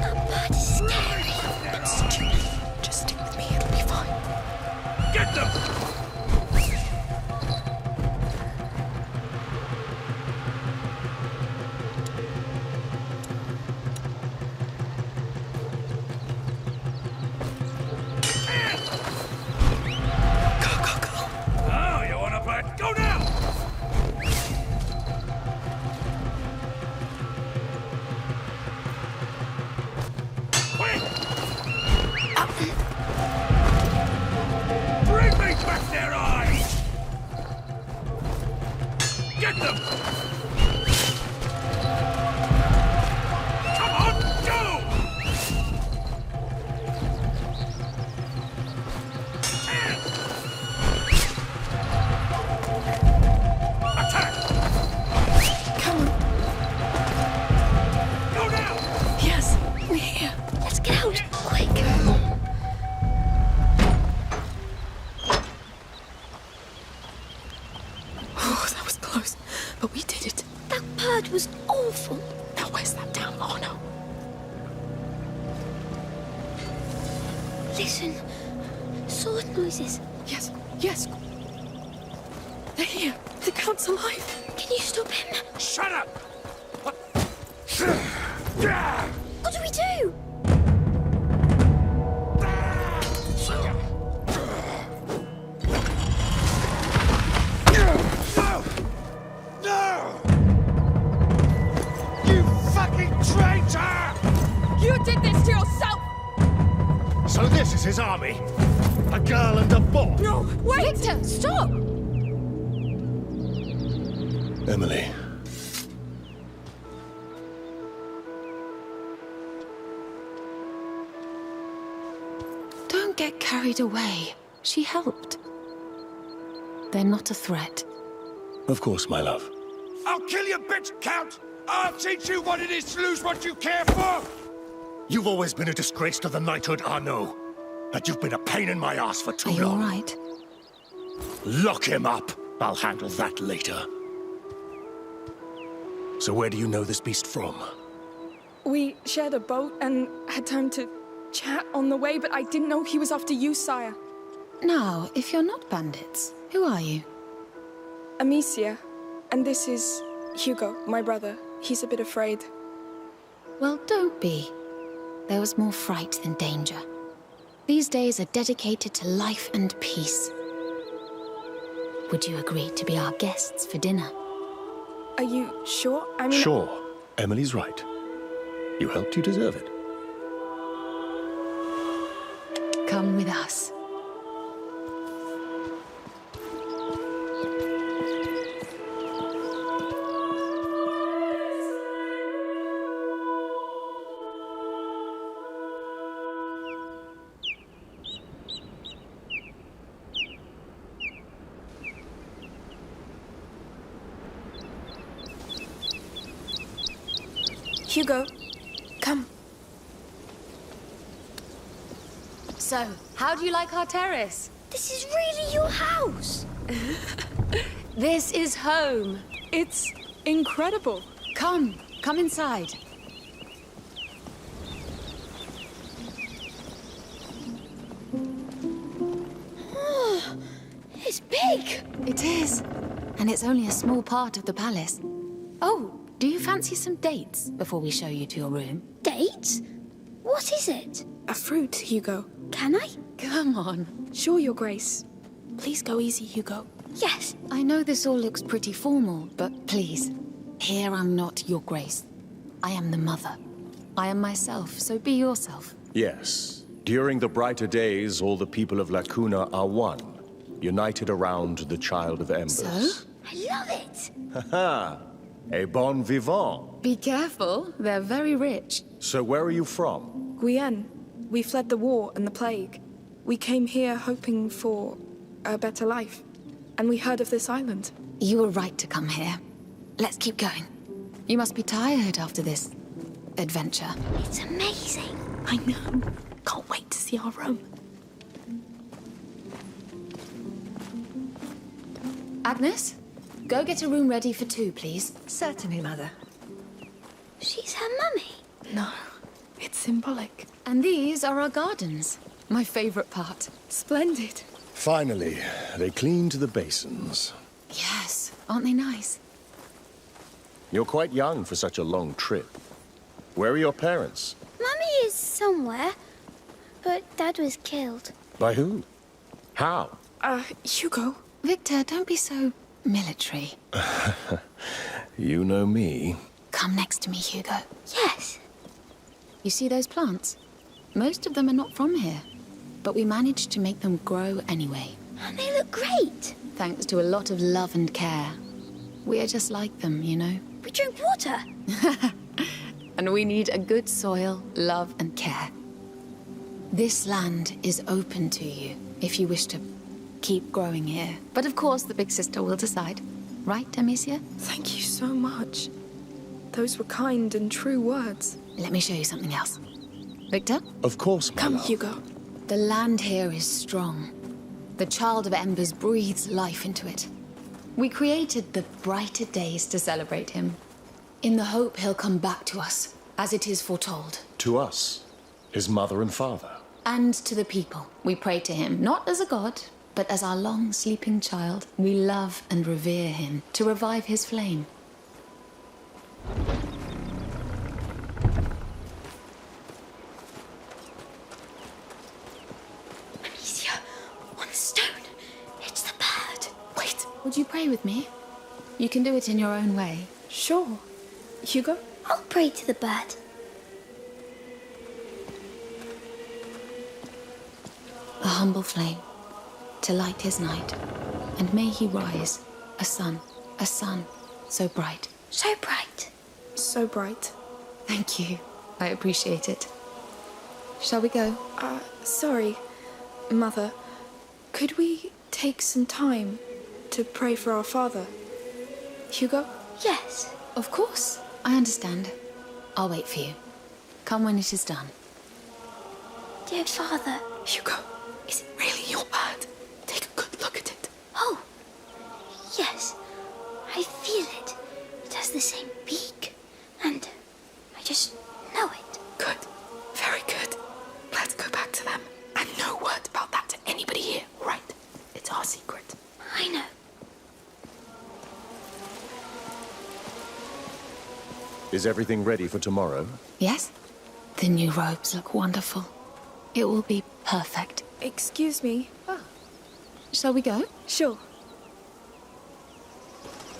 That bird is scary. It's stupid. Just stick with me, it'll be fine. Get them! Oh, you wanna play? Go now! Quick! Bring me back their eyes! Get them! Come on, go! Attack! Come on. Go now! Yes, we're here. Let's get out, quick. Oh, that was close. But we did it. That bird was awful. Now where's that damn Arno? Listen. Sword noises. Yes, yes. They're here. The Count's alive. Can you stop him? Shut up! What do we do? No! You fucking traitor! You did this to yourself! So this is his army? A girl and a boy? No, wait! Victor, stop! Emily. Don't get carried away. She helped. They're not a threat. Of course, my love. I'll kill you, bitch, Count! I'll teach you what it is to lose what you care for! You've always been a disgrace to the knighthood, Arno. And you've been a pain in my ass for too Are you long. all right? Lock him up. I'll handle that later. So where do you know this beast from? We shared a boat and had time to chat on the way, but I didn't know he was after you, sire. Now, if you're not bandits, who are you? Amicia. And this is Hugo, my brother. He's a bit afraid. Well, don't be. There was more fright than danger. These days are dedicated to life and peace. Would you agree to be our guests for dinner? Are you sure? I mean... Sure. Emily's right. You helped, you deserve it. Come with us. Hugo, come. So, how do you like our terrace? This is really your house. This is home. It's incredible. Come inside. Oh, it's big. It is. And it's only a small part of the palace. Oh, do you fancy some dates before we show you to your room? Dates? What is it? A fruit, Hugo. Can I? Come on. Sure, Your Grace. Please go easy, Hugo. Yes. I know this all looks pretty formal, but please, here I'm not Your Grace. I am the mother. I am myself, so be yourself. Yes. During the brighter days, all the people of La Cuna are one, united around the Child of Embers. So? I love it. Haha. A bon vivant. Be careful, they're very rich. So where are you from? Guyenne. We fled the war and the plague. We came here hoping for a better life. And we heard of this island. You were right to come here. Let's keep going. You must be tired after this adventure. It's amazing. I know. Can't wait to see our room. Agnes, go get a room ready for 2, please. Certainly, Mother. She's her mummy. No, it's symbolic. And these are our gardens. My favorite part. Splendid. Finally, they cleaned the basins. Yes, aren't they nice? You're quite young for such a long trip. Where are your parents? Mummy is somewhere, but Dad was killed. By who? How? Hugo. Victor, don't be so military. You know me. Come next to me, Hugo. Yes. You see those plants? Most of them are not from here, but we managed to make them grow anyway. And they look great. Thanks to a lot of love and care. We are just like them, you know? We drink water. And we need a good soil, love and care. This land is open to you if you wish to keep growing here. But of course the big sister will decide. Right, Amicia? Thank you so much. Those were kind and true words. Let me show you something else. Victor? Of course, my Come, love. Hugo. The land here is strong. The Child of Embers breathes life into it. We created the brighter days to celebrate him, in the hope he'll come back to us, as it is foretold. To us, his mother and father. And to the people. We pray to him, not as a god, but as our long-sleeping child. We love and revere him, to revive his flame. Amicia, on the stone. It's the bird. Wait, would you pray with me? You can do it in your own way. Sure. Hugo? I'll pray to the bird. A humble flame, to light his night. And may he rise, a sun, so bright. So bright. So bright. Thank you. I appreciate it. Shall we go? Sorry, Mother. Could we take some time to pray for our father? Hugo? Yes. Of course. I understand. I'll wait for you. Come when it is done. Dear Father. Hugo, is it really your bird? Take a good look at it. Oh, yes. I feel it. It has the same beak. And I just know it. Good. Very good. Let's go back to them. And no word about that to anybody here, right? It's our secret. I know. Is everything ready for tomorrow? Yes? The new robes look wonderful. It will be perfect. Excuse me. Shall we go? Sure.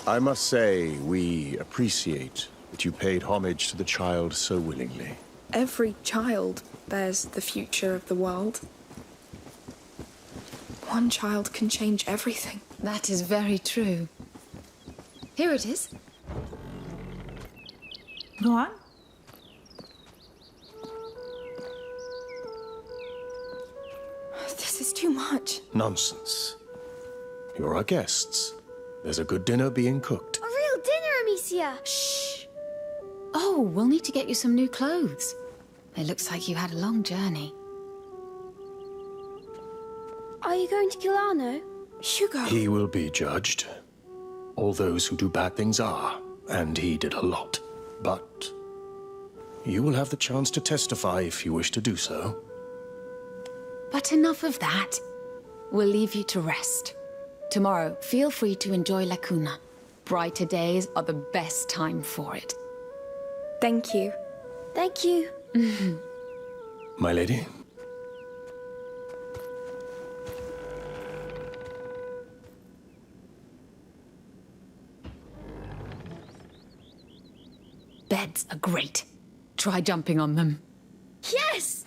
I must say, we appreciate that you paid homage to the child so willingly. Every child bears the future of the world. One child can change everything. That is very true. Here it is. Go on. This is too much. Nonsense. You're our guests. There's a good dinner being cooked. A real dinner, Amicia. Shh. Oh, we'll need to get you some new clothes. It looks like you had a long journey. Are you going to kill Arno? Hugo. He will be judged. All those who do bad things are, and he did a lot. But you will have the chance to testify if you wish to do so. But enough of that. We'll leave you to rest. Tomorrow, feel free to enjoy La Cuna. Brighter days are the best time for it. Thank you. Thank you. My lady? Beds are great. Try jumping on them. Yes!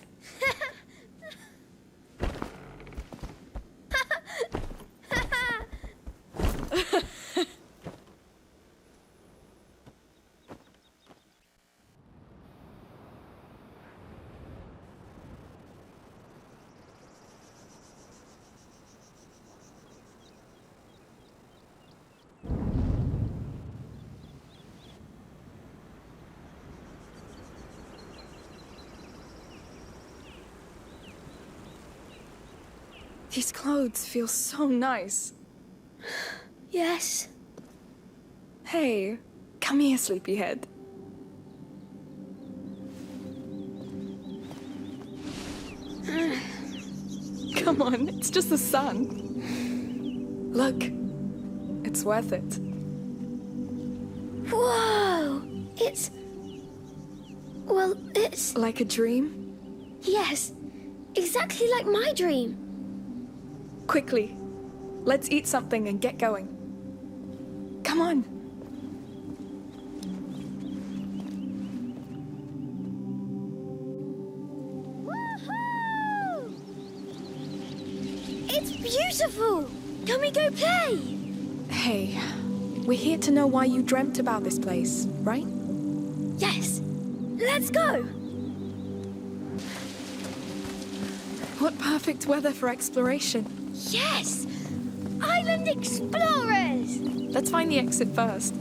These clothes feel so nice. Yes. Hey, come here, sleepyhead. Come on, it's just the sun. Look, it's worth it. Whoa! It's... well, it's... Like a dream? Yes, exactly like my dream. Quickly, let's eat something and get going. Come on. Woohoo! It's beautiful! Can we go play? Hey, we're here to know why you dreamt about this place, right? Yes. Let's go! What perfect weather for exploration. Yes! Island explorers! Let's find the exit first.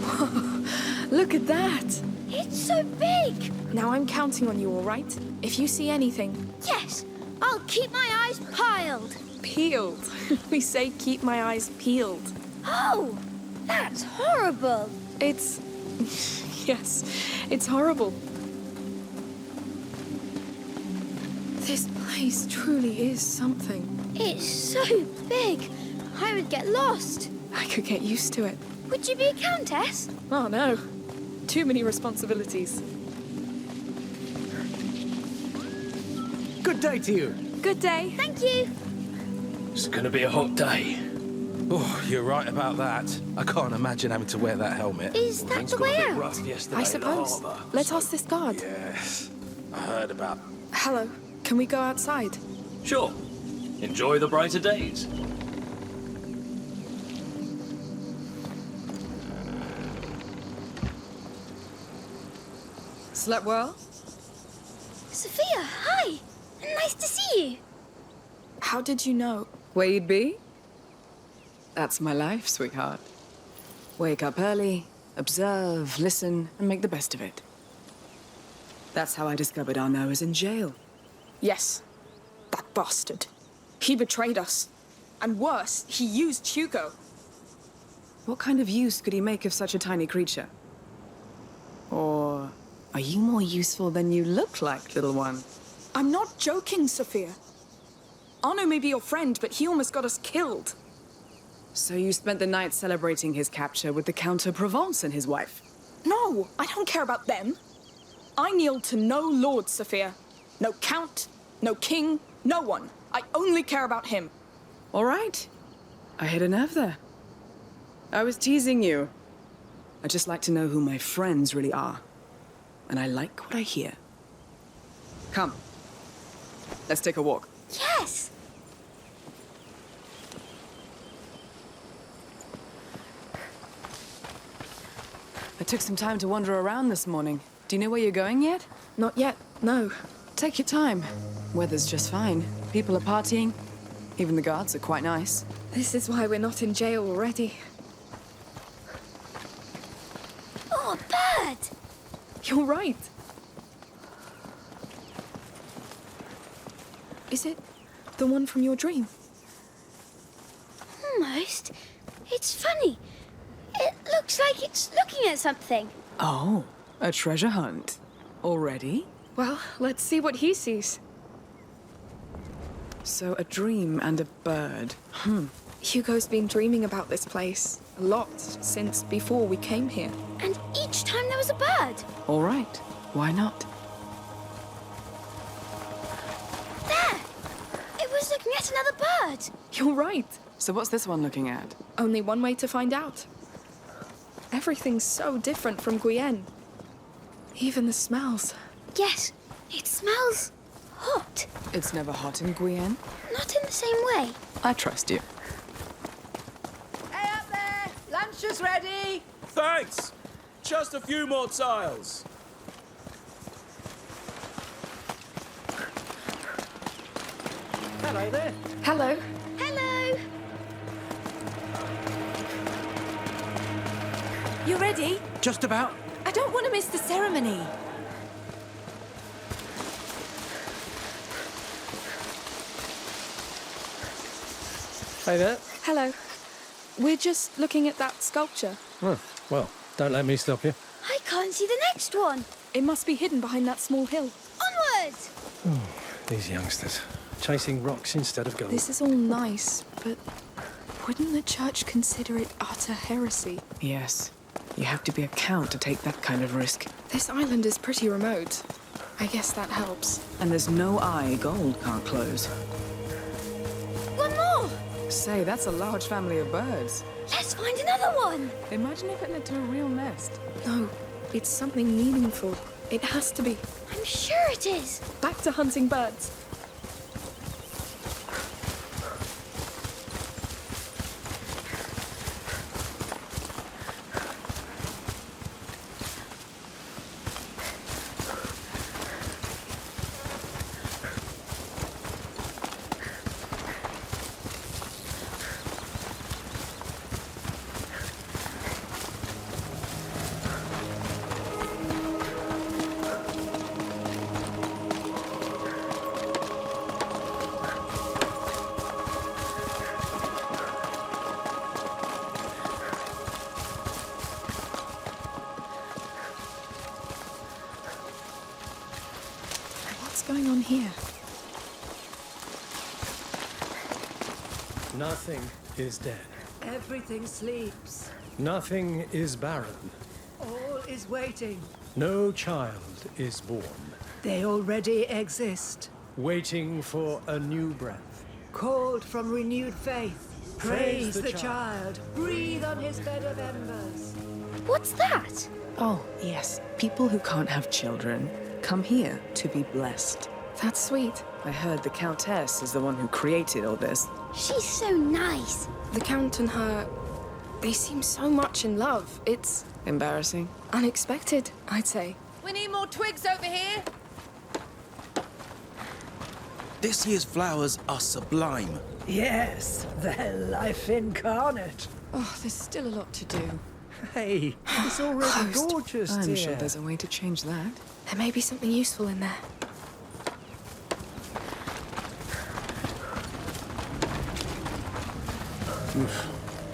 Whoa, look at that! It's so big! Now I'm counting on you, all right? If you see anything... Yes! I'll keep my eyes piled! Peeled. We say keep my eyes peeled. Oh! That's horrible! It's... yes, it's horrible. This place truly is something. It's so big, I would get lost. I could get used to it. Would you be a countess? Oh no, too many responsibilities. Good day to you. Good day. Thank you. It's gonna be a hot day. Oh, you're right about that. I can't imagine having to wear that helmet. Is that the way out? I suppose. Let's ask this guard. Yes, I heard about... Hello, can we go outside? Sure. Enjoy the brighter days. Slept well? Sophia, hi. Nice to see you. How did you know? Where you'd be? That's my life, sweetheart. Wake up early, observe, listen, and make the best of it. That's how I discovered Arno was in jail. Yes, that bastard. He betrayed us. And worse, he used Hugo. What kind of use could he make of such a tiny creature? Or are you more useful than you look like, little one? I'm not joking, Sophia. Arno may be your friend, but he almost got us killed. So you spent the night celebrating his capture with the Count of Provence and his wife? No, I don't care about them. I kneel to no lord, Sophia. No count, no king, no one. I only care about him. All right. I hit a nerve there. I was teasing you. I just like to know who my friends really are. And I like what I hear. Come. Let's take a walk. Yes! I took some time to wander around this morning. Do you know where you're going yet? Not yet, no. Take your time. Weather's just fine. People are partying. Even the guards are quite nice. This is why we're not in jail already. Oh, a bird! You're right. Is it the one from your dream? Almost. It's funny. It looks like it's looking at something. Oh, a treasure hunt. Already? Well, let's see what he sees. So a dream and a bird. Hugo's been dreaming about this place a lot since before we came here. And each time there was a bird. All right. Why not? There! It was looking at another bird. You're right. So what's this one looking at? Only one way to find out. Everything's so different from Guyenne. Even the smells. Yes, it smells hot. It's never hot in Guyenne. Not in the same way. I trust you. Hey up there! Lunch is ready! Thanks! Just a few more tiles. Hello there. Hello. Hello! You ready? Just about. I don't want to miss the ceremony. Hey there. Hello. We're just looking at that sculpture. Oh, well, don't let me stop you. I can't see the next one. It must be hidden behind that small hill. Onward! These youngsters. Chasing rocks instead of gold. This is all nice, but wouldn't the church consider it utter heresy? Yes. You have to be a count to take that kind of risk. This island is pretty remote. I guess that helps. And there's no eye gold can't close. One more! Say, that's a large family of birds. Let's find another one! Imagine if it led to a real nest. No, it's something meaningful. It has to be. I'm sure it is. Back to hunting birds. What's going on here? Nothing is dead. Everything sleeps. Nothing is barren. All is waiting. No child is born. They already exist. Waiting for a new breath. Called from renewed faith. Praise the child. Breathe on his bed of embers. What's that? Oh, yes. People who can't have children come here to be blessed. That's sweet. I heard the Countess is the one who created all this. She's so nice. The Count and her, they seem so much in love. It's embarrassing. Unexpected, I'd say. We need more twigs over here. This year's flowers are sublime. Yes, they're life incarnate. Oh, there's still a lot to do. Hey, it's already Closed. gorgeous, I'm dear. sure there's a way to change that. There may be something useful in there.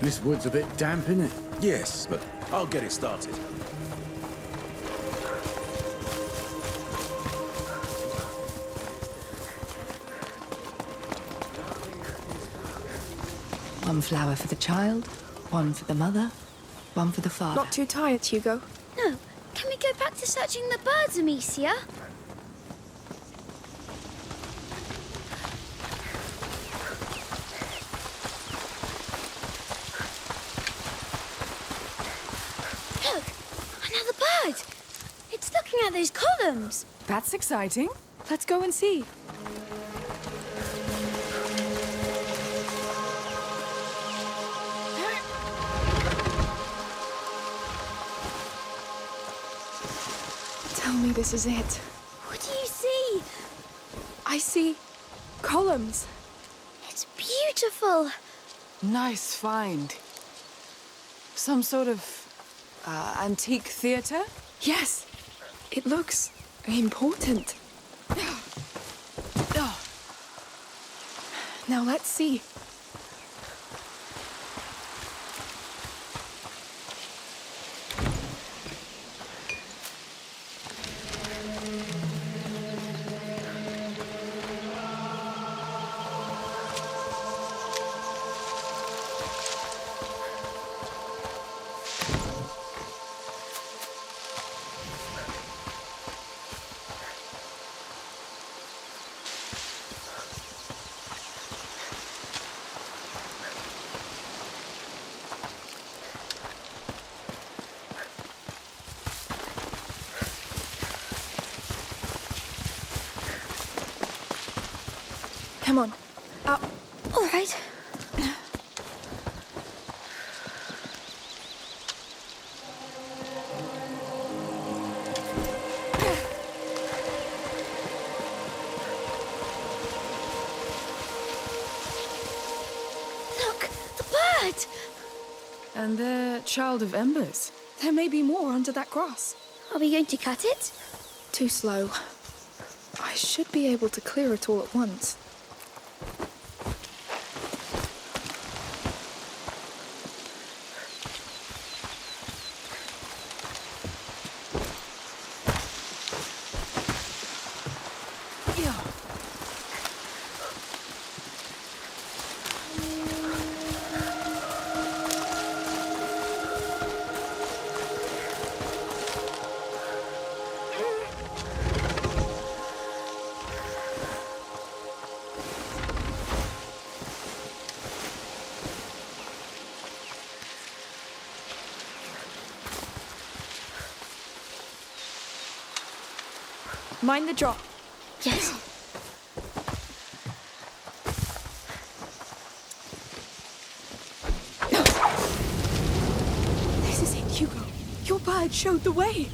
This wood's a bit damp, isn't it? Yes, but I'll get it started. One flower for the child, one for the mother, one for the father. Not too tired, Hugo? No. Can we go back to searching the birds, Amicia? at those columns. That's exciting. Let's go and see. Tell me this is it. What do you see? I see columns. It's beautiful. Nice find. Some sort of antique theater? Yes, it looks important. Now let's see. Come on, up. All right. Look, the bird. And they're child of embers. There may be more under that grass. Are we going to cut it? Too slow. I should be able to clear it all at once. Mind the drop. Yes. This is it, Hugo. Your bird showed the way.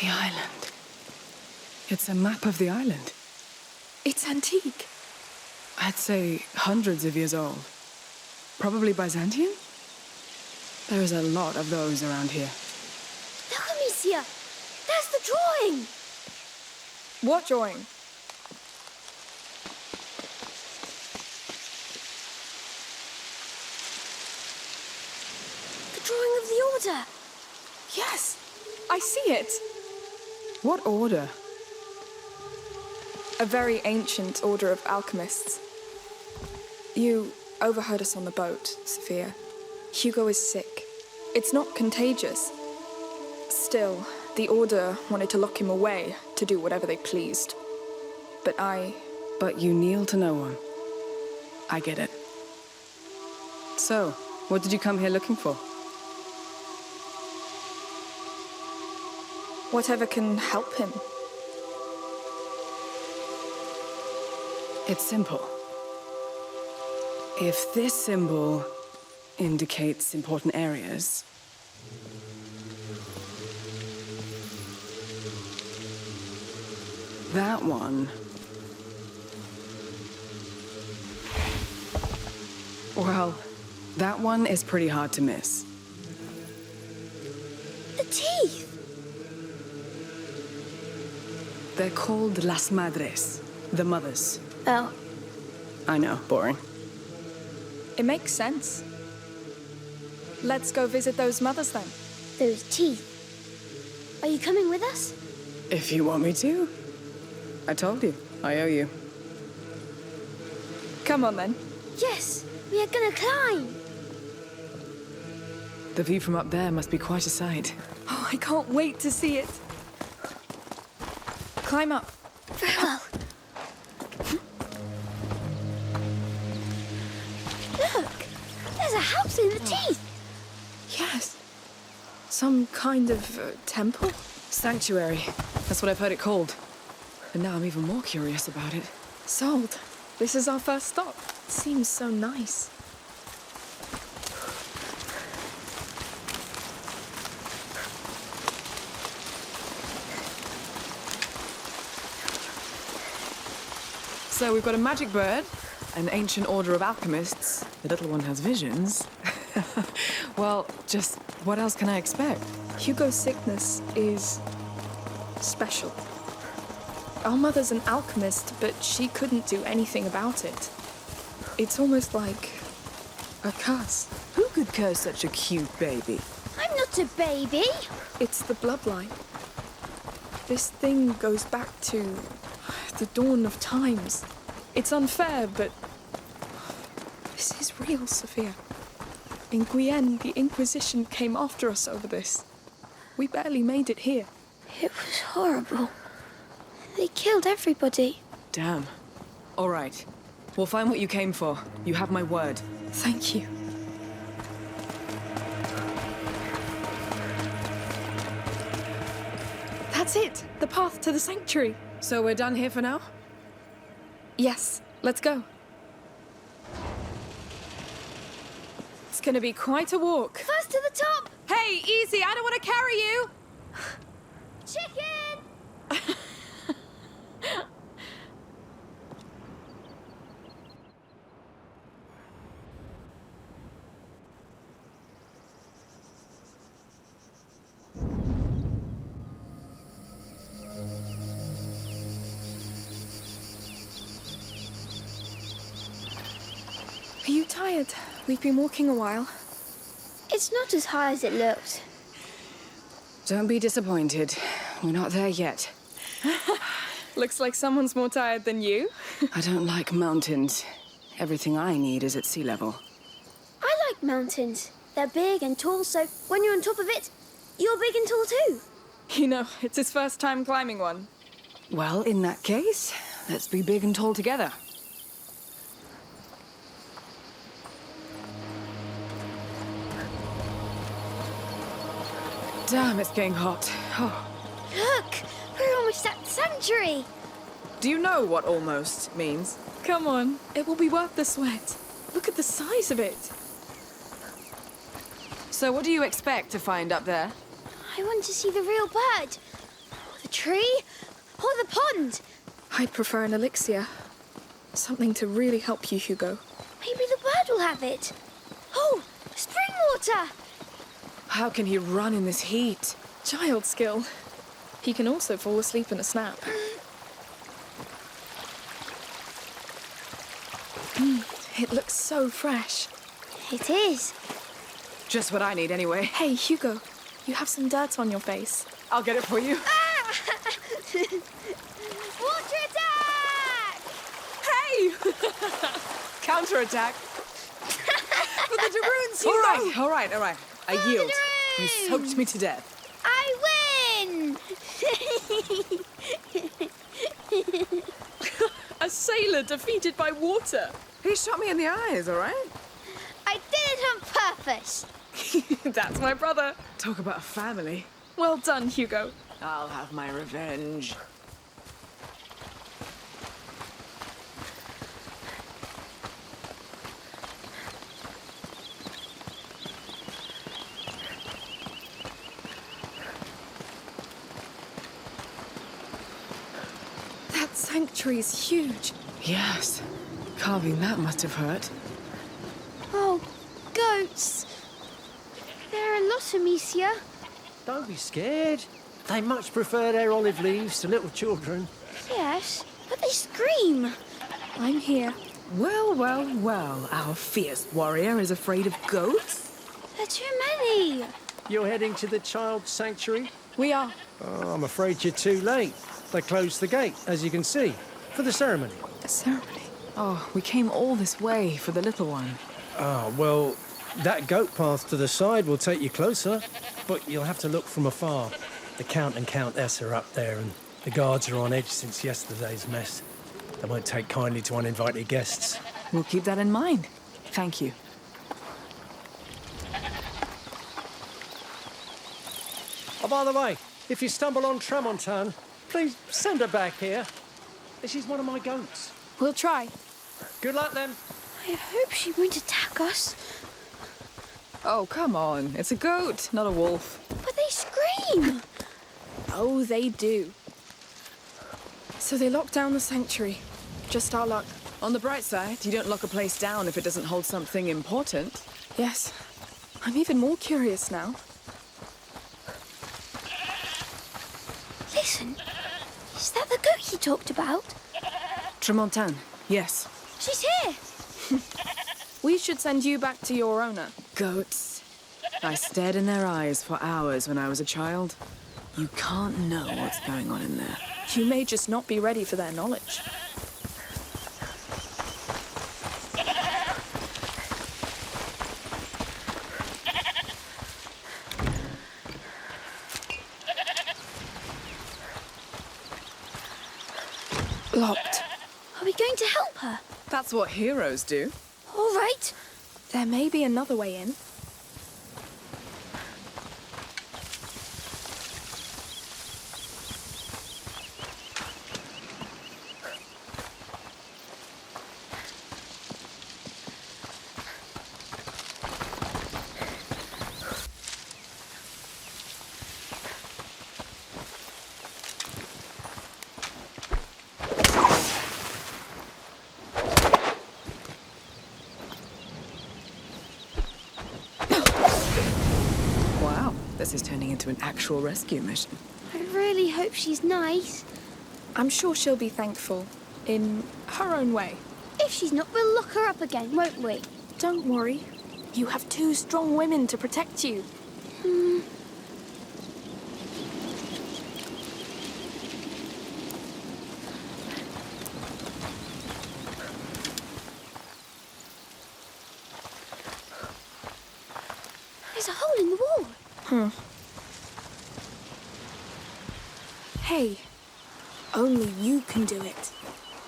The island. It's a map of the island. It's antique. I'd say hundreds of years old. Probably Byzantine? There's a lot of those around here. Look, Amicia. There's the drawing. What drawing? The drawing of the order. Yes, I see it. What order? A very ancient order of alchemists. You overheard us on the boat, Sophia. Hugo is sick. It's not contagious. Still, the order wanted to lock him away to do whatever they pleased. But you kneel to no one. I get it. So, what did you come here looking for? Whatever can help him. It's simple. If this symbol indicates important areas, that one... Well, that one is pretty hard to miss. The teeth. They're called Las Madres, the mothers. Oh. I know, boring. It makes sense. Let's go visit those mothers then. Those teeth. Are you coming with us? If you want me to. I told you, I owe you. Come on then. Yes, we are gonna climb. The view from up there must be quite a sight. Oh, I can't wait to see it. Climb up. Very well. Look! There's a house in the teeth! Yes. Some kind of temple? Sanctuary. That's what I've heard it called. And now I'm even more curious about it. Sold. This is our first stop. It seems so nice. So we've got a magic bird, an ancient order of alchemists. The little one has visions. Well, just what else can I expect? Hugo's sickness is special. Our mother's an alchemist, but she couldn't do anything about it. It's almost like a curse. Who could curse such a cute baby? I'm not a baby! It's the bloodline. This thing goes back to the dawn of times. It's unfair, but this is real, Sophia. In Guyenne, the Inquisition came after us over this. We barely made it here. It was horrible. They killed everybody. Damn. All right. We'll find what you came for. You have my word. Thank you. That's it. The path to the sanctuary. So we're done here for now? Yes. Let's go. It's gonna be quite a walk. First to the top! Hey, easy, I don't want to carry you! Chicken! Are you tired? We've been walking a while. It's not as high as it looked. Don't be disappointed. We're not there yet. Looks like someone's more tired than you. I don't like mountains. Everything I need is at sea level. I like mountains. They're big and tall, so when you're on top of it, you're big and tall too. You know, it's his first time climbing one. Well, in that case, let's be big and tall together. Damn, it's getting hot. Oh. Look! We're almost at the sanctuary! Do you know what almost means? Come on, it will be worth the sweat. Look at the size of it. So what do you expect to find up there? I want to see the real bird. Or the tree. Or the pond. I'd prefer an elixir. Something to really help you, Hugo. Maybe the bird will have it. Oh, spring water! How can he run in this heat? Child skill. He can also fall asleep in a snap. It looks so fresh. It is. Just what I need anyway. Hey, Hugo, you have some dirt on your face. I'll get it for you. Ah! Water attack! Hey! Counterattack. For the Daroons, Hugo! All right. I yield. You soaked me to death. I win! A sailor defeated by water. He shot me in the eyes, all right? I did it on purpose. That's my brother. Talk about family. Well done, Hugo. I'll have my revenge. That sanctuary's huge. Yes. Carving that must have hurt. Oh, goats. There are a lot, Amicia. Don't be scared. They much prefer their olive leaves to little children. Yes, but they scream. I'm here. Well, our fierce warrior is afraid of goats? There are too many. You're heading to the child sanctuary? We are. Oh, I'm afraid you're too late. They closed the gate, as you can see, for the ceremony. A ceremony? Oh, we came all this way for the little one. Ah, well, that goat path to the side will take you closer, but you'll have to look from afar. The Count and Countess are up there, and The guards are on edge since yesterday's mess. They won't take kindly to uninvited guests. We'll keep that in mind. Thank you. Oh, by the way, if you stumble on Tramontane, please send her back here. She's one of my goats. We'll try. Good luck, then. I hope she won't attack us. Oh, come on. It's a goat, not a wolf. But they scream! Oh, they do. So they locked down the sanctuary. Just our luck. On the bright side, you don't lock a place down if it doesn't hold something important. Yes. I'm even more curious now. Listen. Is that the goat he talked about? Tramontane, yes. She's here! We should send you back to your owner. Goats. I stared in their eyes for hours when I was a child. You can't know what's going on in there. You may just not be ready for their knowledge. Locked. Are we going to help her? That's what heroes do. All right. There may be another way in. This is turning into an actual rescue mission. I really hope she's nice. I'm sure she'll be thankful, in her own way. If she's not, we'll lock her up again, won't we? Don't worry. You have 2 strong women to protect you. There's a hole in the wall. Hey, only you can do it.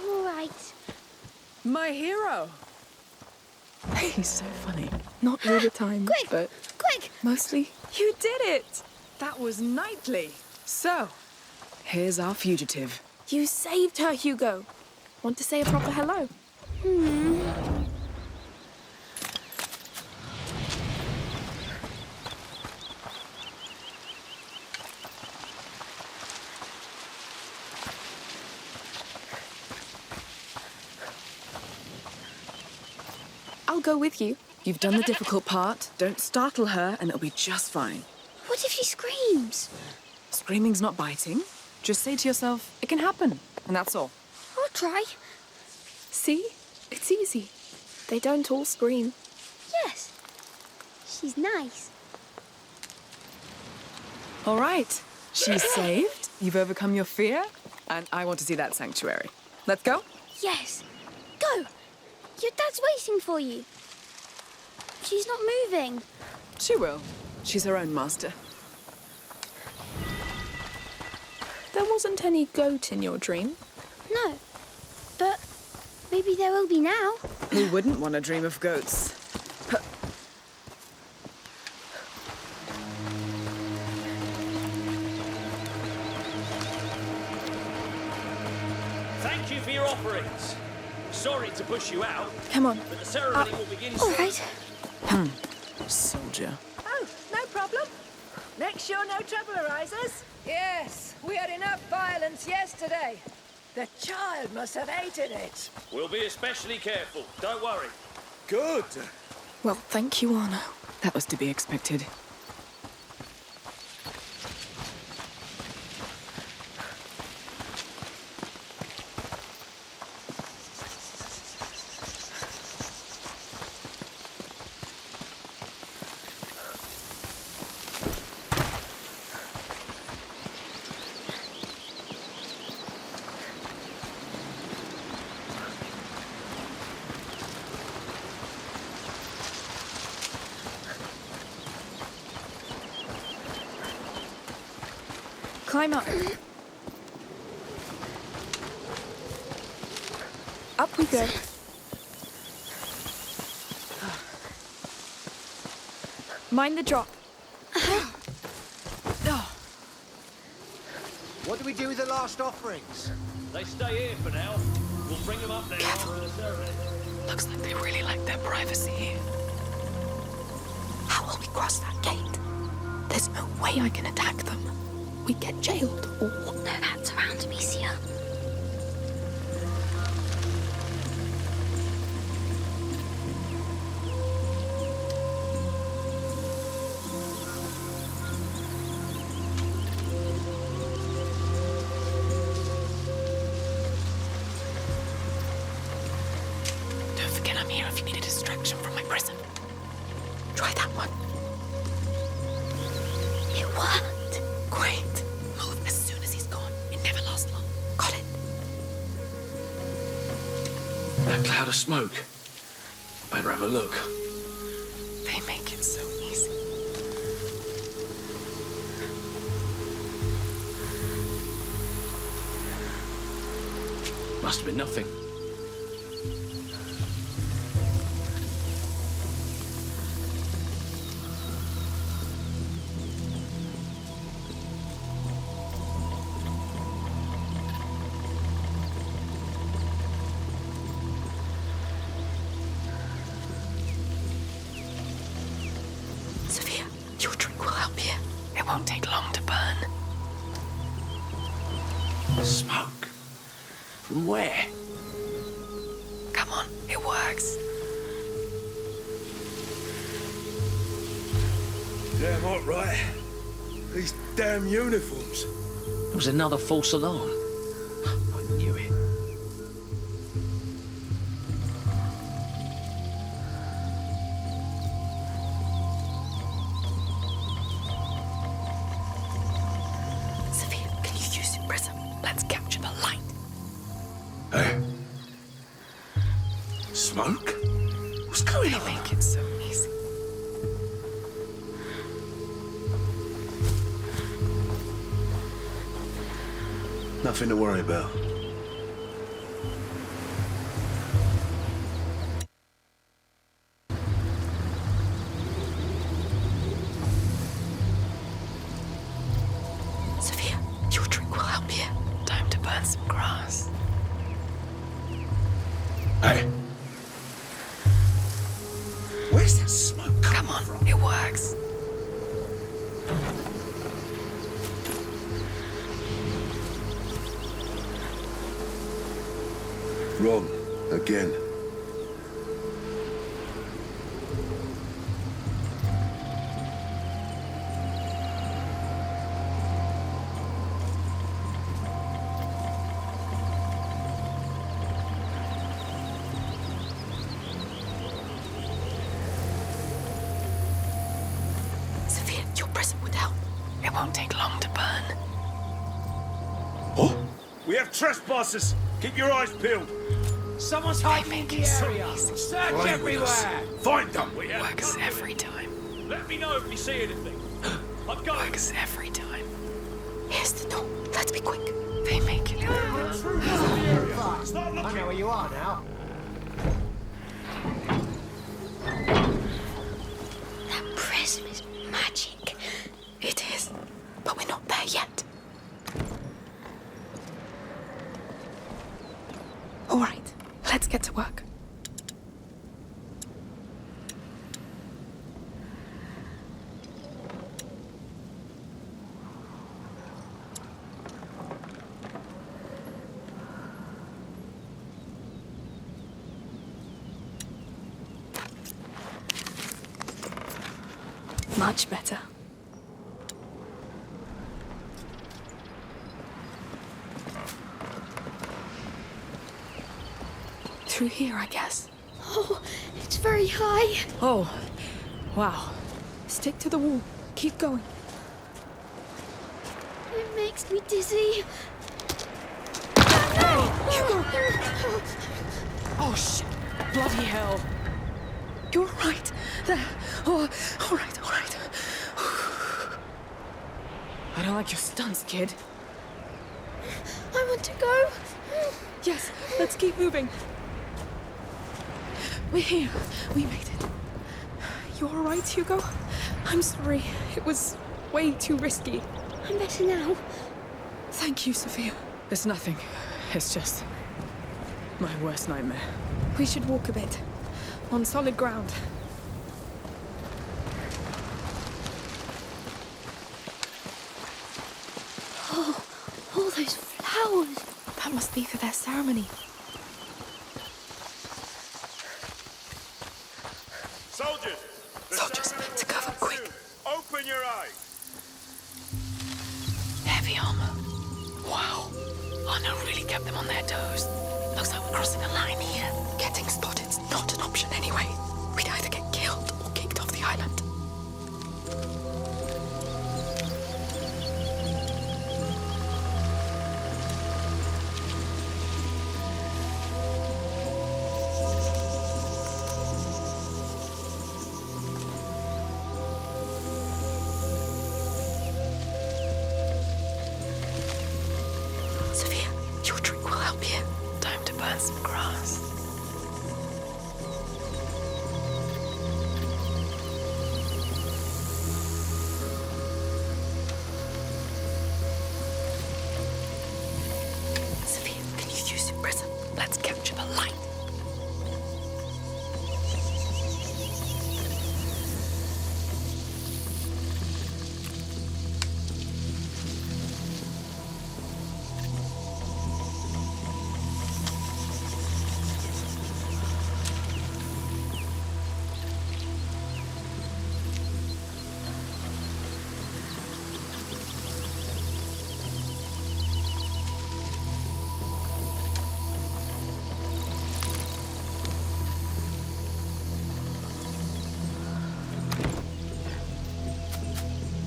All right. My hero! He's so funny. Not all the time, Quick! but Quick! mostly. You did it! That was knightly. So, here's our fugitive. You saved her, Hugo. Want to say a proper hello? I'll go with you. You've done the difficult part. Don't startle her, and it'll be just fine. What if she screams? Screaming's not biting. Just say to yourself, it can happen, and that's all. I'll try. See? It's easy. They don't all scream. Yes. She's nice. All right. She's saved. You've overcome your fear, and I want to see that sanctuary. Let's go? Yes. Go. Your dad's waiting for you. She's not moving. She will. She's her own master. There wasn't any goat in your dream. No. But maybe there will be now. Who wouldn't want to dream of goats? Thank you for your offerings. Sorry to push you out. Come on. But the ceremony will begin All soon. right. Soldier. Oh, no problem. Make sure no trouble arises. Yes, we had enough violence yesterday. The child must have hated it. We'll be especially careful. Don't worry. Good. Well, thank you, Arno. That was to be expected. Climb up. Up we go. Mind the drop. What do we do with the last offerings? They stay here for now. We'll bring them up there after the service. Looks like they really like their privacy here. How will we cross that gate? There's no way I can attack them. We get jailed or... No, that's around Amicia. Don't forget I'm here if you need a distraction from my prison. Try that one. It worked. Great. Move as soon as he's gone. It never lasts long. Got it? That cloud of smoke. Better have a look. They make it so easy. Must have been nothing. Sophia, your drink will help you. It won't take long to burn. Smoke? From where? Come on, it works. Damn hot, right? These damn uniforms. It was another false alarm. I knew it. Sophia, can you use your prism? Let's capture the light. Hey? Smoke? What's going on? They make it so easy. Nothing to worry about. Sophia, your drink will help you. Time to burn some grass. Hey. Where's that smoke Come on, it works. Wrong. Again. Sophia, your prism would help. It won't take long to burn. What? We have trespassers. Keep your eyes peeled. Someone's hiding in the area. Search everywhere. Find them. Works every time. Let me know if you see anything. I'm going. Works every time. Here's the door. Let's be quick. They make it. I know where you are now. That prism is magic. It is, but we're not there yet. All right, let's get to work. Much better. Through here, I guess. Oh, it's very high. Oh, wow. Stick to the wall. Keep going. It makes me dizzy. Oh, shit. Bloody hell. You're right. There. Oh, all right, all right. I don't like your stunts, kid. I want to go. Yes, let's keep moving. We're here. We made it. You all right, Hugo? I'm sorry. It was way too risky. I'm better now. Thank you, Sophia. It's nothing. It's just my worst nightmare. We should walk a bit. On solid ground. Oh, all those flowers. That must be for their ceremony. Soldiers! Soldiers, to cover, quick. Open your eyes! Heavy armor. Wow. Arno really kept them on their toes. Looks like we're crossing a line here. Getting spotted not an option anyway. We'd either get killed or kicked off the island. Sophia, your drink will help you. Time to burn some grass. Sophia, can you use your prism? Let's capture the light.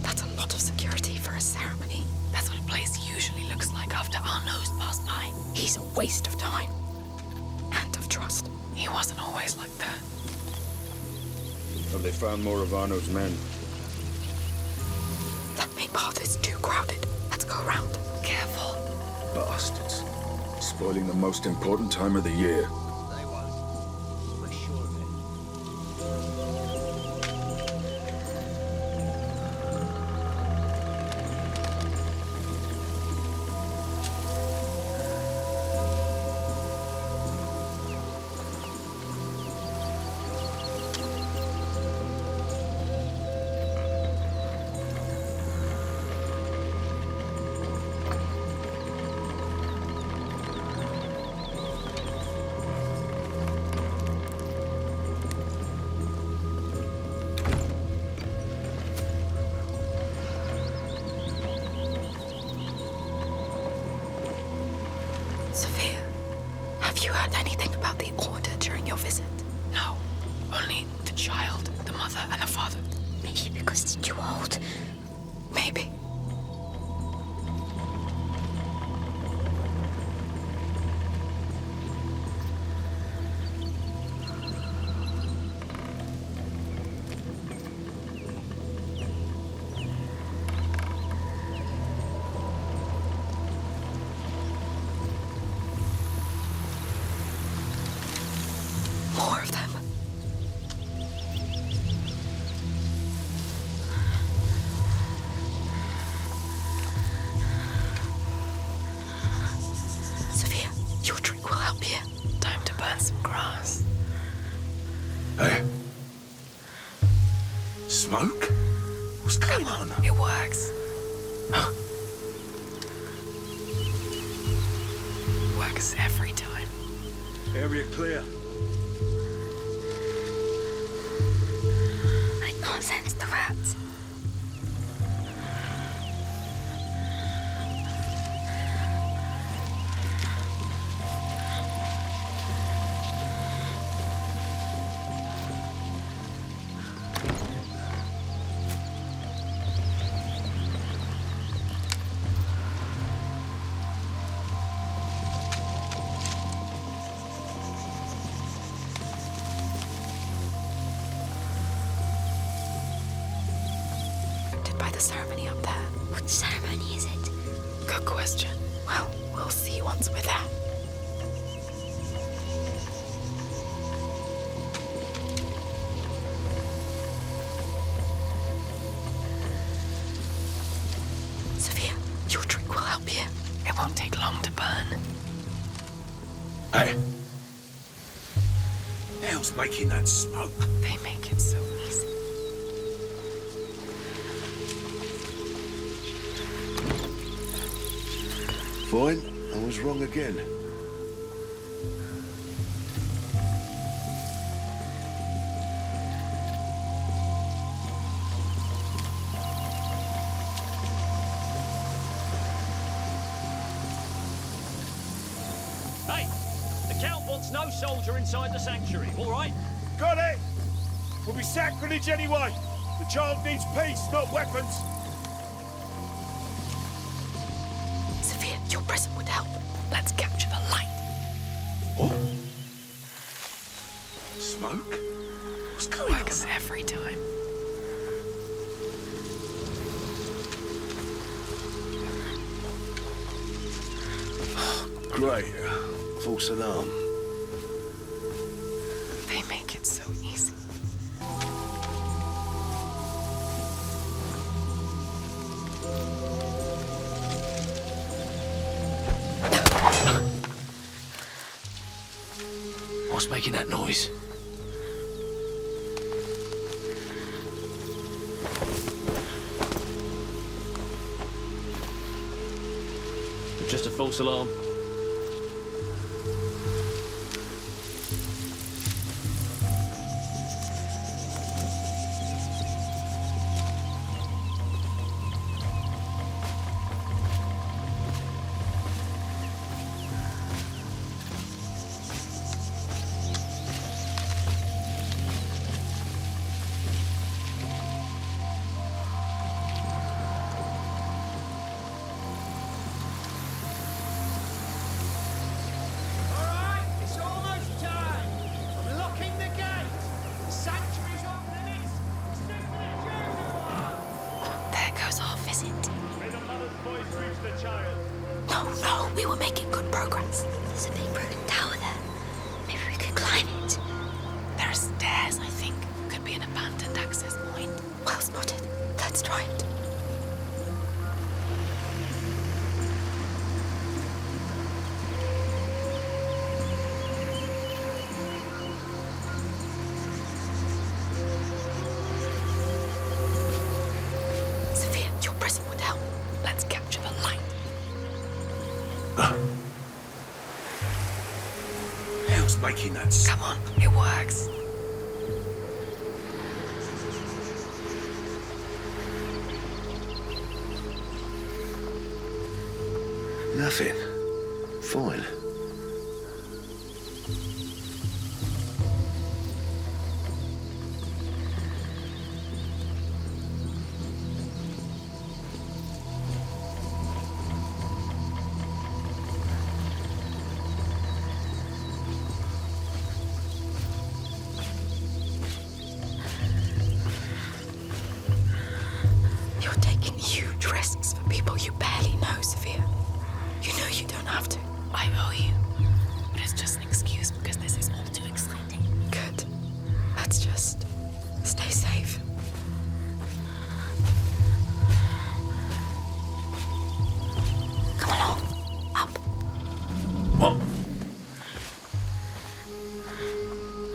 That's a lot of security for a ceremony. That's what a place usually looks like after Arno's passed by. He's a waste of time. And of trust. He wasn't always like that. Have they found more of Arno's men? That main path is too crowded. Let's go around. Careful. Bastards. Spoiling the most important time of the year. They won't. We're sure of it. Sophia, have you heard anything about the Order during your visit? No. Only the child, the mother, and the father. Maybe because it's too old. Maybe. More of them. Sophia, your drink will help you. Time to burn some grass. Hey. Smoke? What's going on? It works. Huh? Works every time. Area clear. I can't sense the rats. By the ceremony up there. What ceremony is it? Good question. Well, we'll see once we're there. Hey. The hell's making that smoke? They make it so easy. Fine, I was wrong again. Hey, the Count wants no soldier inside the sanctuary, all right? Got it! Will be sacrilege anyway. The child needs peace, not weapons. Sophia, your present would help. Let's capture the light. What? Smoke? What's going on? Works every time. Great. False alarm. They make it so easy. What's making that noise? Just a false alarm. No, we were making good progress. There's a big broken tower there. Maybe we could climb it. There are stairs, I think. Could be an abandoned access point. Well spotted. Let's try it. Sophia, your present would help. Let's capture the light. Hell's making that sound? Come on, it works. Nothing. Fine. You're taking huge risks for people you barely know, Sophia. You know you don't have to. I owe you. But it's just an excuse because this is all too exciting. Good. Let's just stay safe. Come along. Up. What?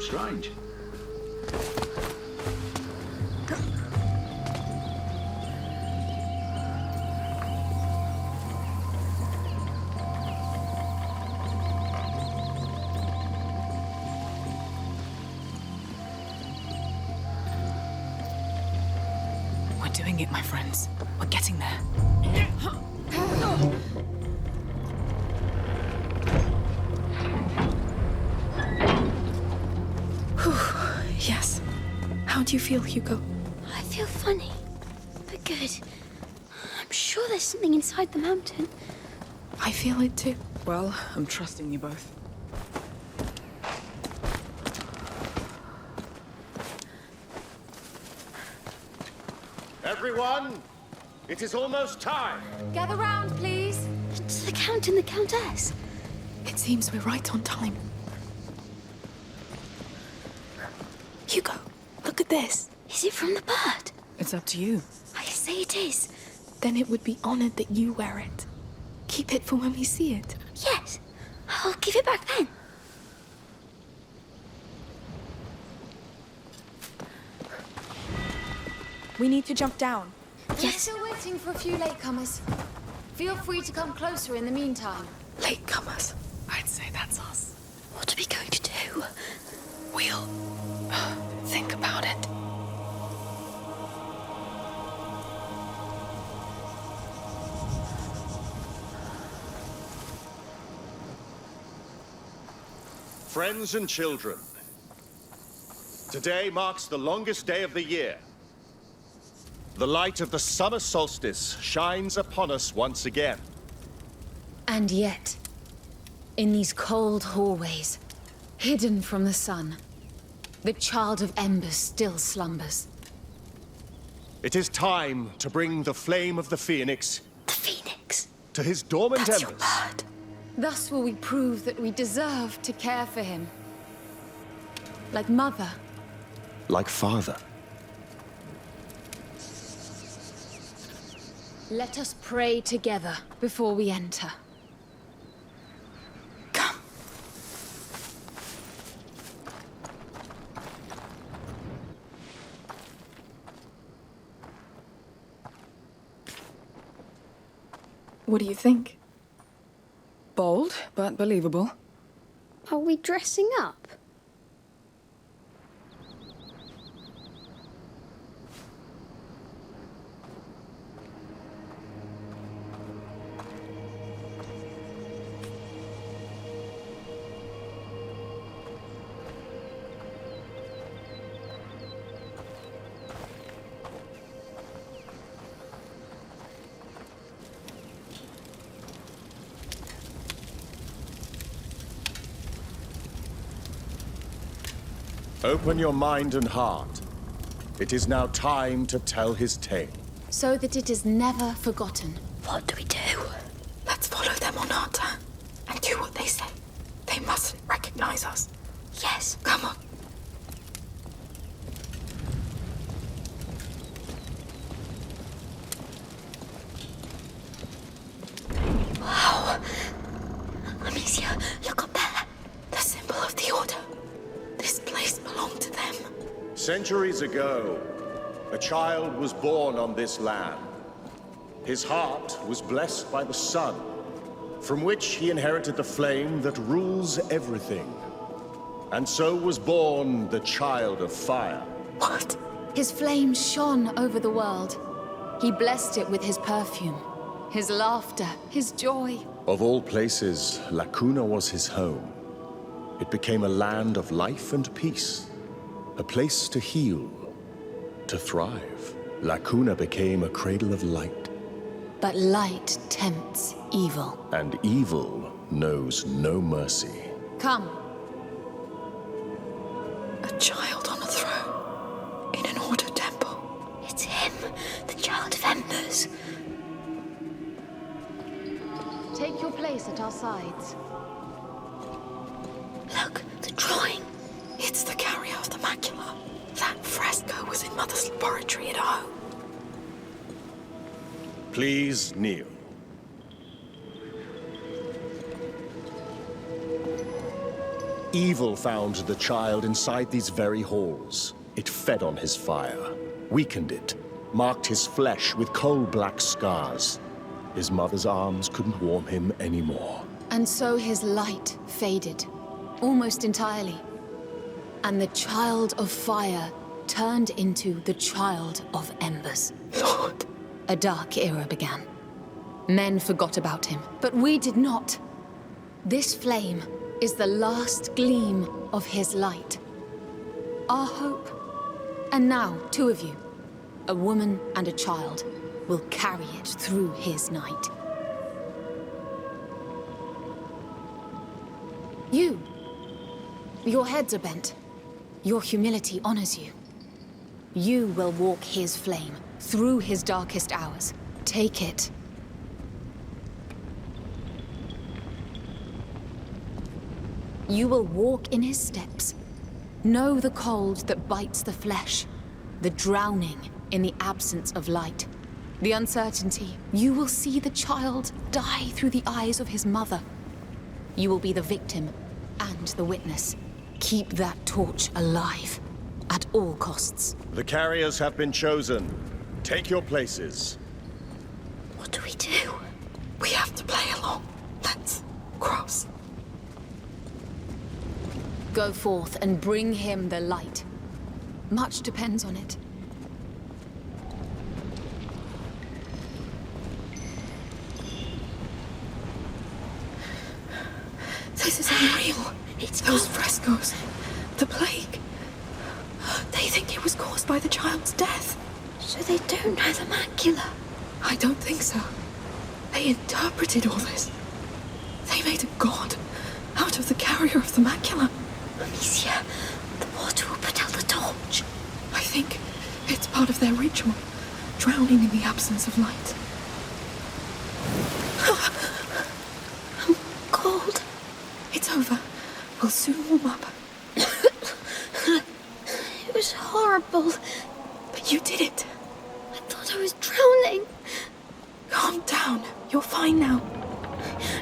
Strange. We're doing it, my friends. We're getting there. Whew. Yes. How do you feel, Hugo? I feel funny, but good. I'm sure there's something inside the mountain. I feel it too. Well, I'm trusting you both. Everyone, it is almost time. Gather round, please. It's the Count and the Countess. It seems we're right on time. Hugo, look at this. Is it from the bird? It's up to you. I say it is. Then it would be honored that you wear it. Keep it for when we see it. Yes. I'll give it back then. We need to jump down. We're still waiting for a few latecomers. Feel free to come closer in the meantime. Latecomers? I'd say that's us. What are we going to do? We'll think about it. Friends and children, today marks the longest day of the year. The light of the summer solstice shines upon us once again. And yet, in these cold hallways, hidden from the sun, the child of embers still slumbers. It is time to bring the flame of the Phoenix... The Phoenix? ...to his dormant That's embers. your word. Thus will we prove that we deserve to care for him. Like mother. Like father. Let us pray together before we enter. Come. What do you think? Bold, but believable. Are we dressing up? Open your mind and heart. It is now time to tell his tale. So that it is never forgotten. What do we do? Let's follow them on our turn and do what they say. They mustn't recognize us. Yes, come on. Wow. Amicia, look up there. The symbol of the Order. This place belonged to them. Centuries ago, a child was born on this land. His heart was blessed by the sun, from which he inherited the flame that rules everything. And so was born the Child of Fire. What? His flame shone over the world. He blessed it with his perfume, his laughter, his joy. Of all places, La Cuna was his home. It became a land of life and peace, a place to heal, to thrive. La Cuna became a cradle of light. But light tempts evil. And evil knows no mercy. Come. A child on a throne, in an Order temple. It's him, the Child of Embers. Take your place at our sides. Look, the drawing. It's the carrier of the macula. That fresco was in Mother's laboratory at home. Please kneel. Evil found the child inside these very halls. It fed on his fire, weakened it, marked his flesh with coal-black scars. His mother's arms couldn't warm him anymore. And so his light faded, almost entirely. And the Child of Fire turned into the Child of Embers. Lord! A dark era began. Men forgot about him, but we did not. This flame is the last gleam of his light. Our hope. And now, two of you, a woman and a child, will carry it through his night. You. Your heads are bent. Your humility honors you. You will walk his flame through his darkest hours. Take it. You will walk in his steps. Know the cold that bites the flesh, the drowning in the absence of light, the uncertainty. You will see the child die through the eyes of his mother. You will be the victim and the witness. Keep that torch alive. at all costs. The carriers have been chosen. Take your places. What do we do? We have to play along. Let's cross. Go forth and bring him the light. Much depends on it. This is unreal. It's those frescoes. The plague. They think it was caused by the child's death. So they don't know the macula? I don't think so. They interpreted all this. They made a god out of the carrier of the macula. Amicia, the water will put out the torch. I think it's part of their ritual, drowning in the absence of light. I'm cold. It's over. We'll soon warm up. It was horrible. But you did it. I thought I was drowning. Calm down. You're fine now.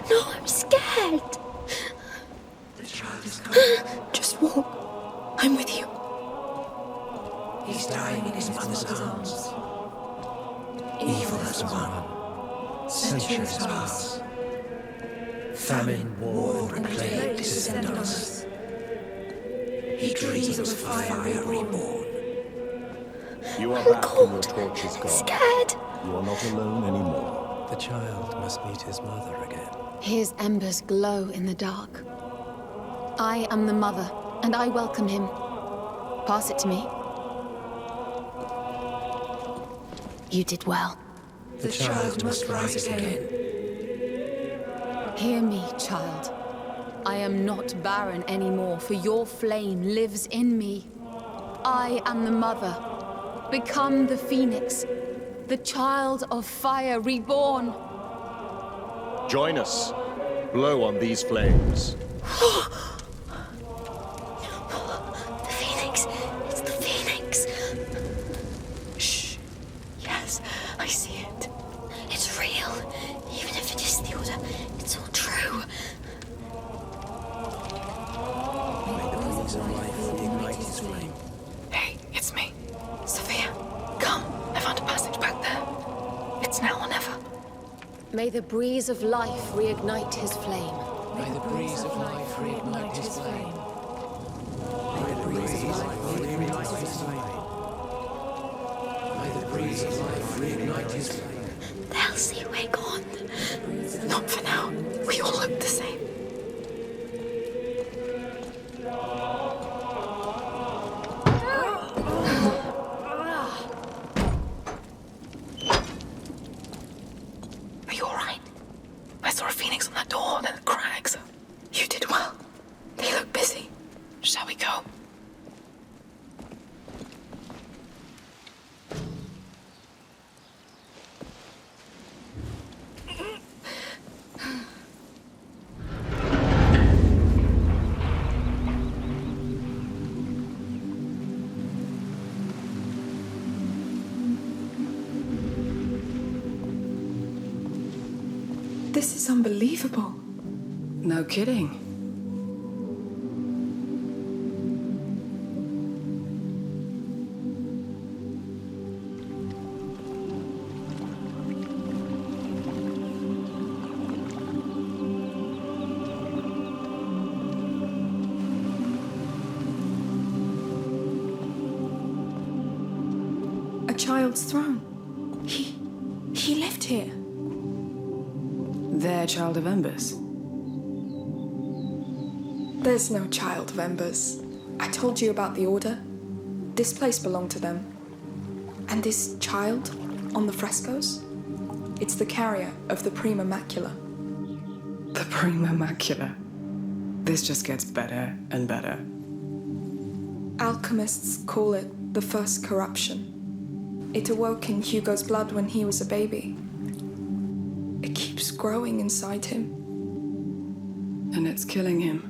No, I'm scared. The child is coming. Just walk. I'm with you. He's dying in his mother's arms. Evil has won. Centuries pass. Famine, war, and plague descend on us. He dreams of fire reborn. You are back and your torch is gone. Scared. You are not alone anymore. The child must meet his mother again. His embers glow in the dark. I am the mother, and I welcome him. Pass it to me. You did well. The child must rise again. Hear me, child. I am not barren anymore, for your flame lives in me. I am the mother. Become the phoenix, the child of fire reborn. Join us. Blow on these flames. The phoenix. It's the phoenix. Shh. Yes, I see it. It's real. Even if it is the order, it's all true. May the breeze of life ignite his flame. Hey, it's me. Sophia, come. I found a passage back there. It's now or never. May the breeze of life reignite his flame. May the breeze of life reignite his flame. May the breeze of life reignite his flame. May the breeze of life reignite his flame. They'll see we're gone. Not for now. We all look the same. Are you alright? I saw a phoenix on that door and then the crags. You did well. They look busy. Shall we go? This is unbelievable. No kidding. A child's throne. He lived here. Their child of embers. There's no child of embers. I told you about the order. This place belonged to them. And this child on the frescoes? It's the carrier of the Prima Macula. The Prima Macula. This just gets better and better. Alchemists call it the first corruption. It awoke in Hugo's blood when he was a baby. It keeps growing inside him. And it's killing him.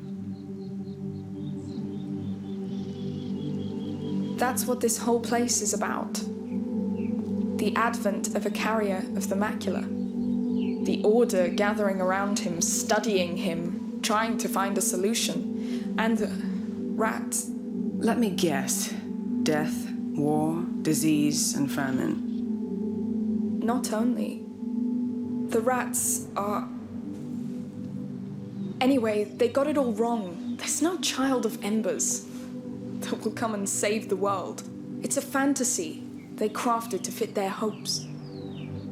That's what this whole place is about. The advent of a carrier of the macula. The Order gathering around him, studying him, trying to find a solution. And rats. Let me guess. Death, war, disease, and famine. Not only. The rats are... Anyway, they got it all wrong. There's no child of embers that will come and save the world. It's a fantasy they crafted to fit their hopes.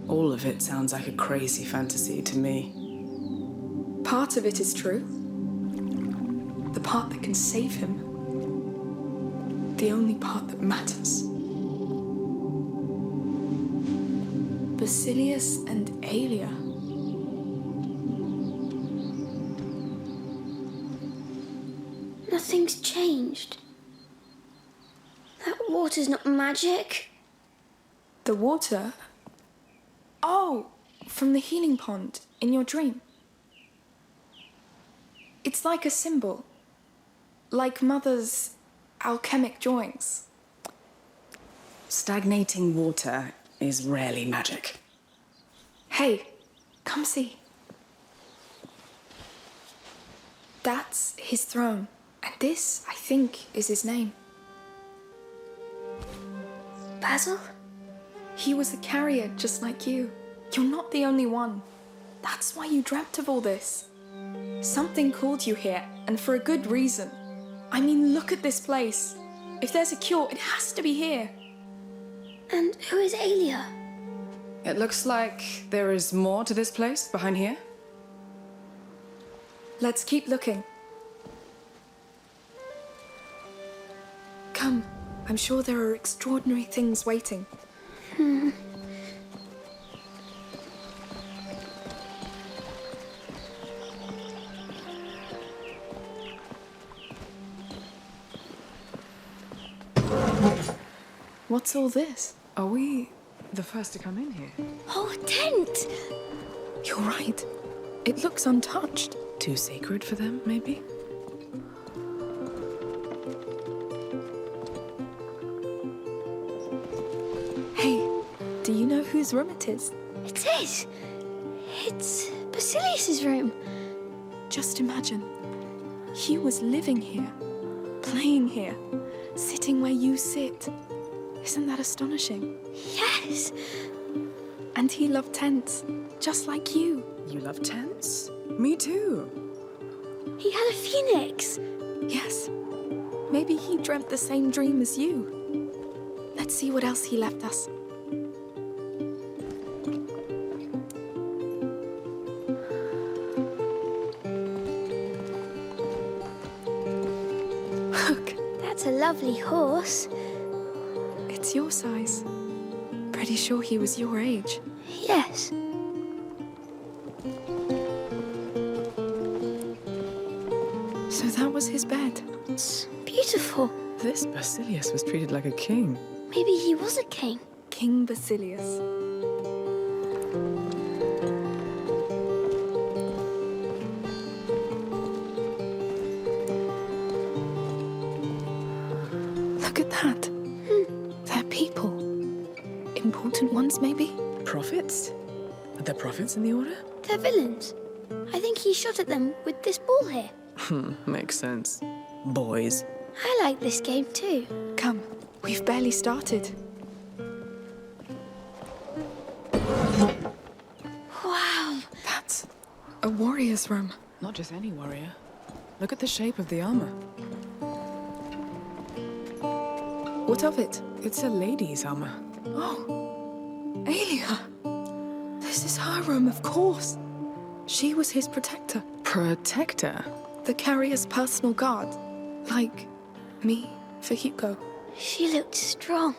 All of it sounds like a crazy fantasy to me. Part of it is true. The part that can save him. The only part that matters. Basilius and Aelia. Nothing's changed. That water's not magic. The water? Oh, from the healing pond in your dream. It's like a symbol. Like Mother's alchemic drawings. Stagnating water is rarely magic. Hey, come see. That's his throne. And this, I think, is his name. Basil? He was a carrier just like you. You're not the only one. That's why you dreamt of all this. Something called you here, and for a good reason. I mean, look at this place. If there's a cure, it has to be here. And who is Aelia? It looks like there is more to this place behind here. Let's keep looking. Come, I'm sure there are extraordinary things waiting. What's all this? Are we the first to come in here? Oh, a tent! You're right. It looks untouched. Too sacred for them, maybe? Hey, do you know whose room it is? It is. It's Basilius's room. Just imagine. He was living here, playing here, sitting where you sit. Isn't that astonishing? Yes. And he loved tents, just like you. You love tents? Me too. He had a phoenix. Yes. Maybe he dreamt the same dream as you. Let's see what else he left us. Look. That's a lovely horse. It's your size. Pretty sure he was your age. Yes. So that was his bed. It's beautiful. This Basilius was treated like a king. Maybe he was a king. King Basilius. Look at that. They're people. Important ones, maybe? Prophets? Are there prophets in the Order? They're villains. I think he shot at them with this ball here. Makes sense. Boys. I like this game too. Come, we've barely started. Wow. That's a warrior's room. Not just any warrior. Look at the shape of the armor. What of it? It's a lady's armor. Oh, Aelia. This is her room, of course. She was his protector. Protector? The carrier's personal guard. Like me for Hugo. She looked strong.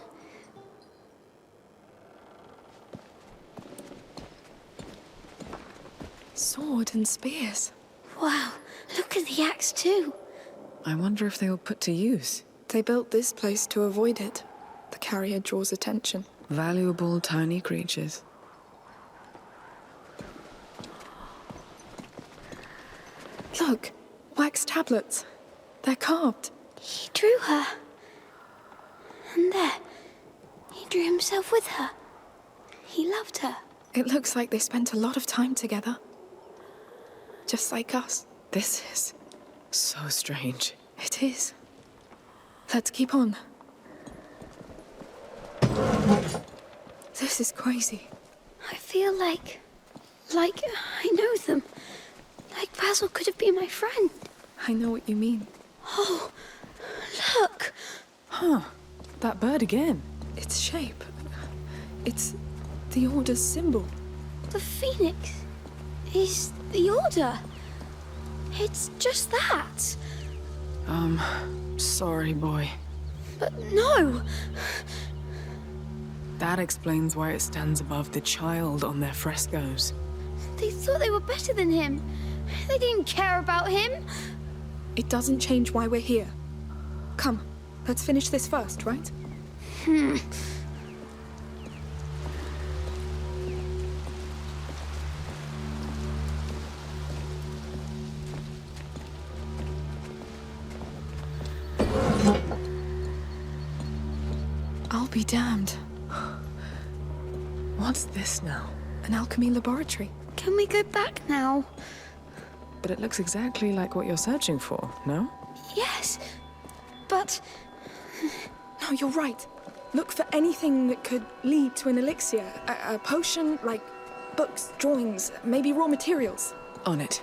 Sword and spears. Wow, look at the axe too. I wonder if they were put to use. They built this place to avoid it. The carrier draws attention. Valuable tiny creatures. Look, wax tablets. They're carved. He drew her. And there, he drew himself with her. He loved her. It looks like they spent a lot of time together. Just like us. This is so strange. It is. Let's keep on. This is crazy. I feel like I know them. Like Basil could have been my friend. I know what you mean. Oh, look. Huh. That bird again. Its shape. It's the Order's symbol. The phoenix is the Order. It's just that. Sorry, boy. But no. That explains why it stands above the child on their frescoes. They thought they were better than him. They didn't care about him. It doesn't change why we're here. Come, let's finish this first, right? I'll be damned. What's this now? An alchemy laboratory. Can we go back now? But it looks exactly like what you're searching for, no? Yes, but... No, you're right. Look for anything that could lead to an elixir. A potion, like books, drawings, maybe raw materials. On it.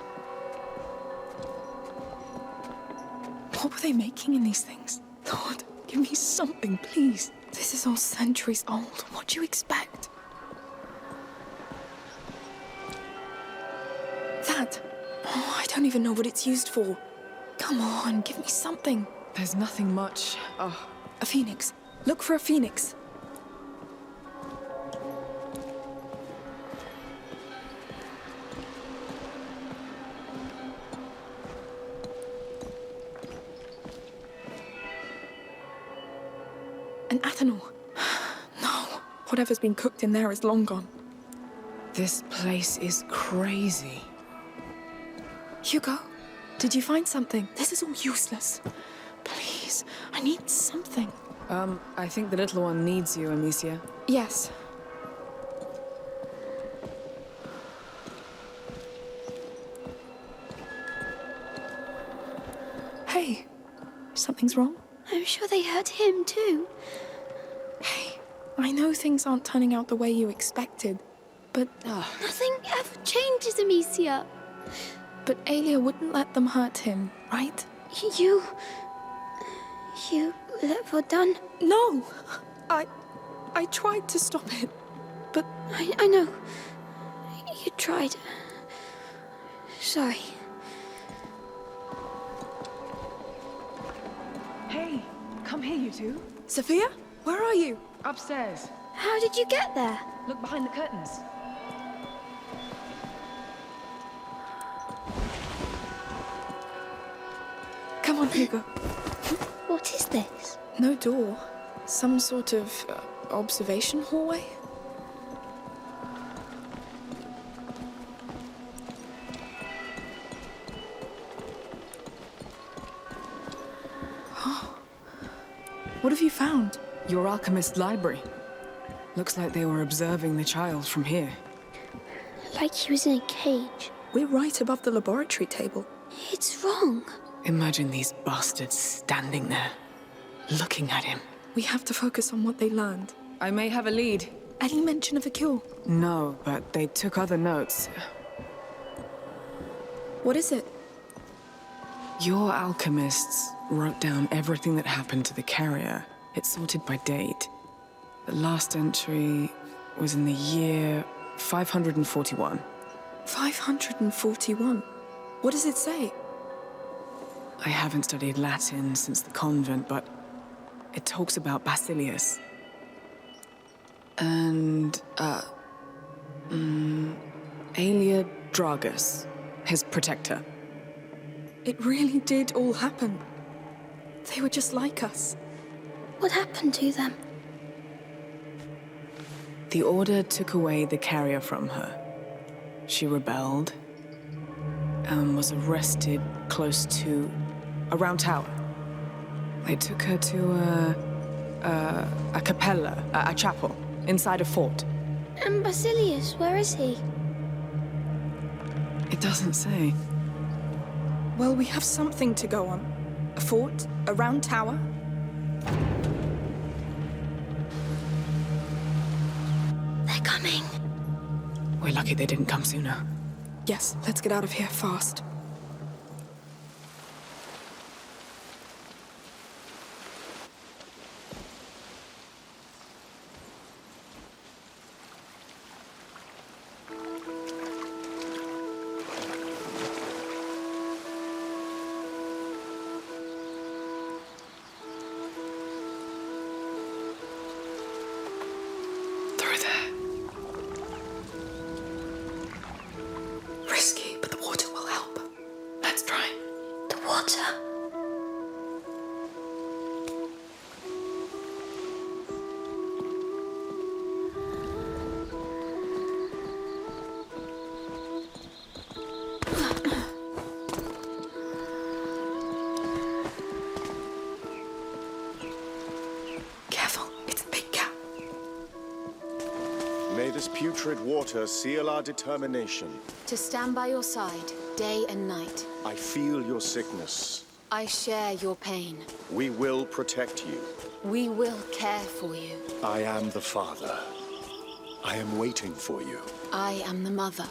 What were they making in these things? Lord, give me something, please. This is all centuries old. What do you expect? That. Oh, I don't even know what it's used for. Come on, give me something. There's nothing much. Oh. A phoenix. Look for a phoenix. An Atomos. No. Whatever's been cooked in there is long gone. This place is crazy. Hugo, did you find something? This is all useless. Please, I need something. I think the little one needs you, Amicia. Yes. Hey, something's wrong? I'm sure they hurt him too. Hey, I know things aren't turning out the way you expected, but... Nothing ever changes, Amicia. But Alia wouldn't let them hurt him, right? You let Verdun? No! I tried to stop it, but... I know. You tried. Sorry. Hey, come here, you two. Sophia? Where are you? Upstairs. How did you get there? Look behind the curtains. Come on, Hugo. What is this? No door. Some sort of observation hallway? What have you found? Your alchemist library. Looks like they were observing the child from here. Like he was in a cage. We're right above the laboratory table. It's wrong. Imagine these bastards standing there, looking at him. We have to focus on what they learned. I may have a lead. Any mention of a cure? No, but they took other notes. What is it? Your alchemists wrote down everything that happened to the carrier. It's sorted by date. The last entry was in the year 541. 541? What does it say? I haven't studied Latin since the convent, but it talks about Basilius. And, Alia Dragus, his protector. It really did all happen. They were just like us. What happened to them? The Order took away the carrier from her. She rebelled and was arrested close to a round tower. They took her to a capella, a chapel, inside a fort. And Basilius, where is he? It doesn't say. Well, we have something to go on. A fort, a round tower. We're lucky they didn't come sooner. Yes, let's get out of here fast. Risky, but the water will help. Let's try. The water. Careful, it's a big gap. May this putrid water seal our determination. To stand by your side, day and night. I feel your sickness. I share your pain. We will protect you. We will care for you. I am the father. I am waiting for you. I am the mother.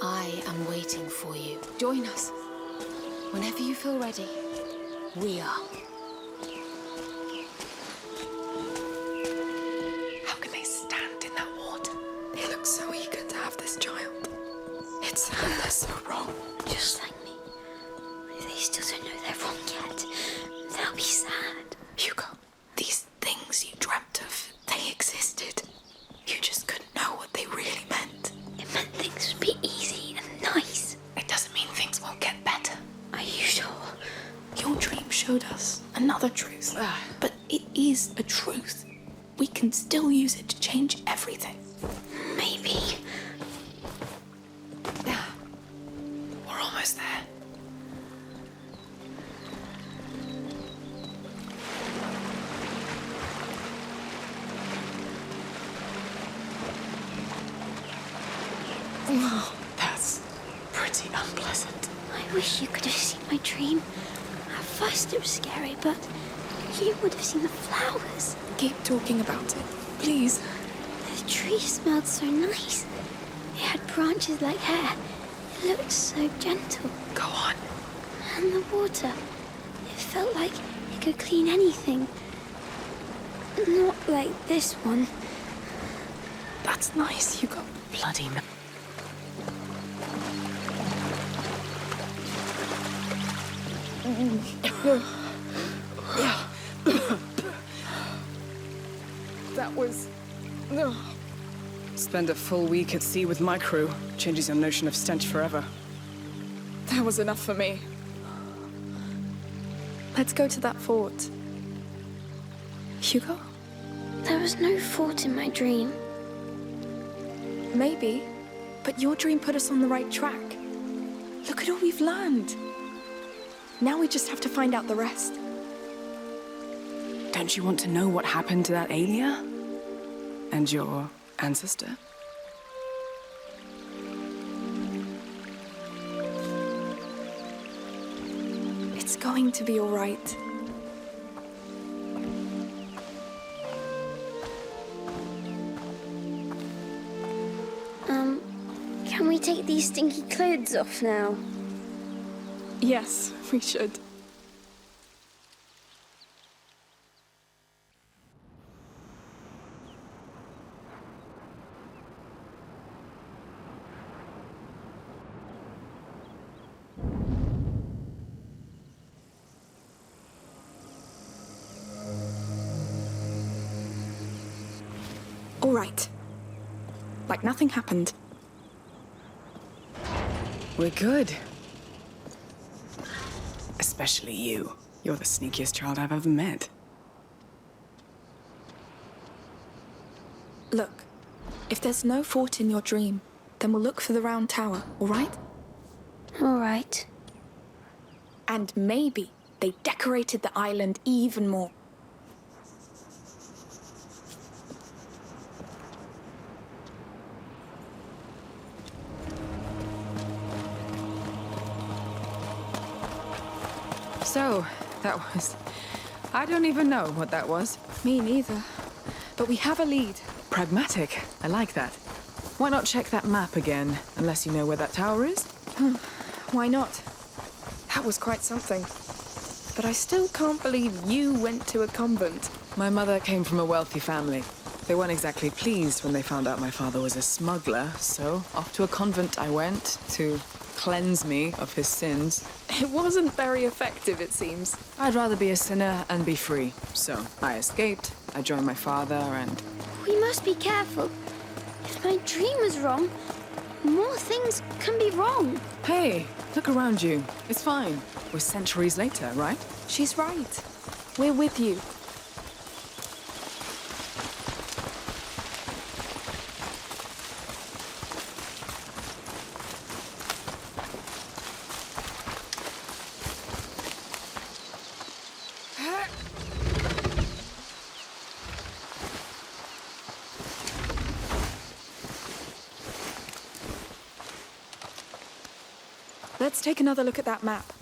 I am waiting for you. Join us. Whenever you feel ready, we are. How can they stand in that water? They look so eager to have this child. It's they're so wrong. Just like me. They still don't know they're wrong yet. They'll be sad. Hugo, these things you dreamt of, they existed. You just couldn't know what they really meant. It meant things would be easy and nice. It doesn't mean things won't get better. Are you sure? Your dream showed us another truth. But it is a truth. We can still use it to change everything. Maybe. Yeah. We're almost there. Oh, that's pretty unpleasant. I wish you could have seen my dream. At first it was scary, but you would have seen the flowers. Keep talking about it, please. The tree smelled so nice. It had branches like hair. It looked so gentle. Go on. And the water. It felt like it could clean anything. Not like this one. That's nice. You got bloody That was... Spend a full week at sea with my crew. Changes your notion of stench forever. That was enough for me. Let's go to that fort. Hugo? There was no fort in my dream. Maybe, but your dream put us on the right track. Look at all we've learned. Now we just have to find out the rest. Don't you want to know what happened to that Aelia? And your ancestor? It's going to be all right. Can we take these stinky clothes off now? Yes, we should. All right. Like nothing happened. We're good. Especially you. You're the sneakiest child I've ever met. Look, if there's no fort in your dream, then we'll look for the round tower, all right? All right. And maybe they decorated the island even more. So, that was... I don't even know what that was. Me neither. But we have a lead. Pragmatic. I like that. Why not check that map again, unless you know where that tower is? Why not? That was quite something. But I still can't believe you went to a convent. My mother came from a wealthy family. They weren't exactly pleased when they found out my father was a smuggler, so off to a convent I went to cleanse me of his sins. It wasn't very effective, it seems. I'd rather be a sinner and be free. So I escaped, I joined my father, and... We must be careful. If my dream was wrong, more things can be wrong. Hey, look around you. It's fine. We're centuries later, right? She's right. We're with you. Let's take another look at that map.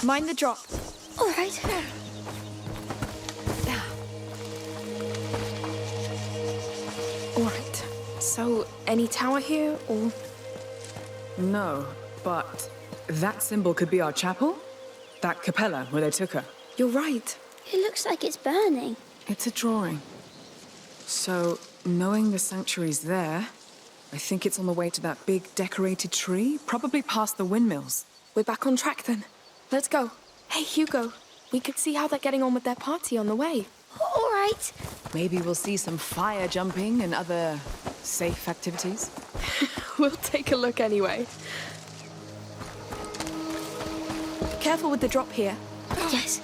Mind the drop. All right. All right. So, any tower here, or...? No, but that symbol could be our chapel? That capella where they took her. You're right. It looks like it's burning. It's a drawing. So, knowing the sanctuary's there, I think it's on the way to that big decorated tree, probably past the windmills. We're back on track then. Let's go. Hey, Hugo. We could see how they're getting on with their party on the way. All right. Maybe we'll see some fire jumping and other safe activities. We'll take a look anyway. Careful with the drop here. Yes.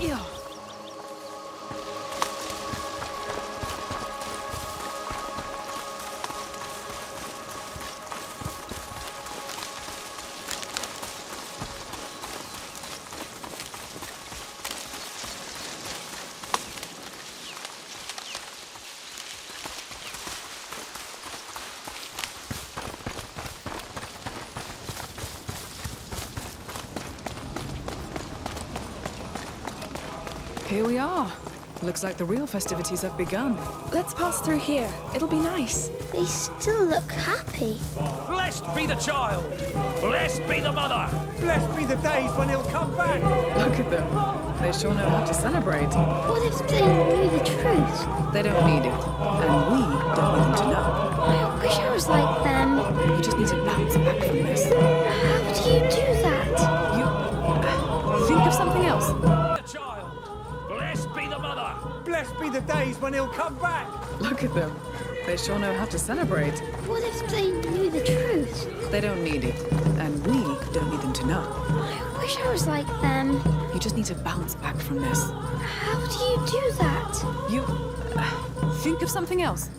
Yeah. Here we are. Looks like the real festivities have begun. Let's pass through here. It'll be nice. They still look happy. Blessed be the child! Blessed be the mother! Blessed be the days when he'll come back! Look at them. They sure know how to celebrate. What if they knew the truth? They don't need it. And we don't need them to know. I wish I was like them. You just need to bounce back from this. How do you do that? You... think of something else. The child! Blessed be the mother! Blessed be the days when he'll come back! Look at them. They sure know how to celebrate. What if they knew the truth? They don't need it. And we don't need them to know. I wish I was like them. You just need to bounce back from this. How do you do that? You... think of something else.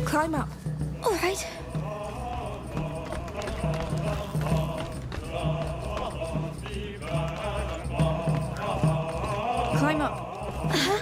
Climb up. All right. Climb up. Uh-huh.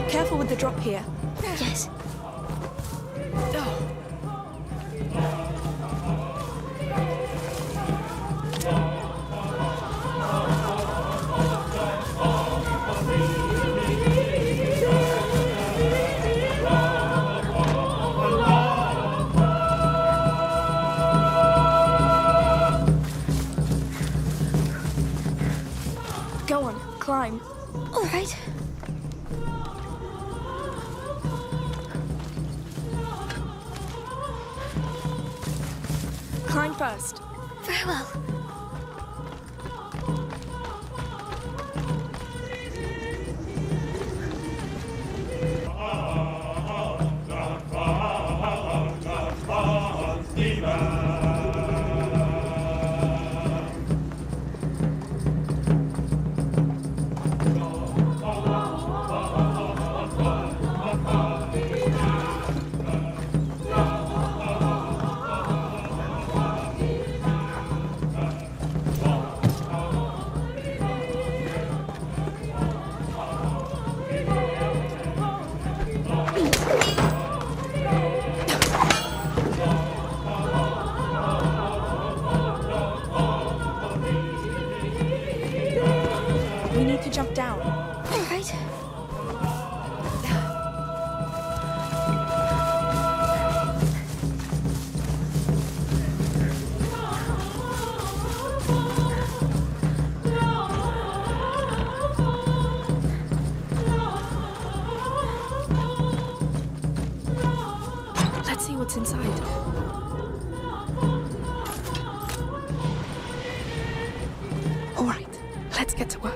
Careful with the drop here. Yes. Go on, climb. All right. Climb first. Very well. Let's get to work.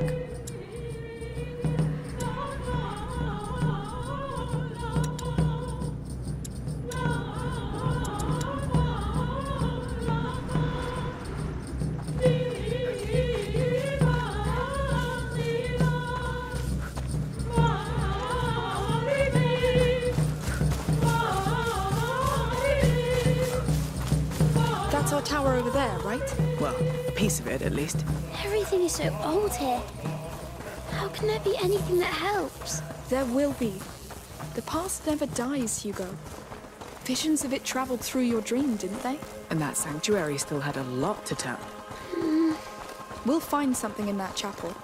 That's our tower over there, right? Well, a piece of it, at least. Everything is so old here. How can there be anything that helps? There will be. The past never dies, Hugo. Visions of it traveled through your dream, didn't they? And that sanctuary still had a lot to tell. We'll find something in that chapel.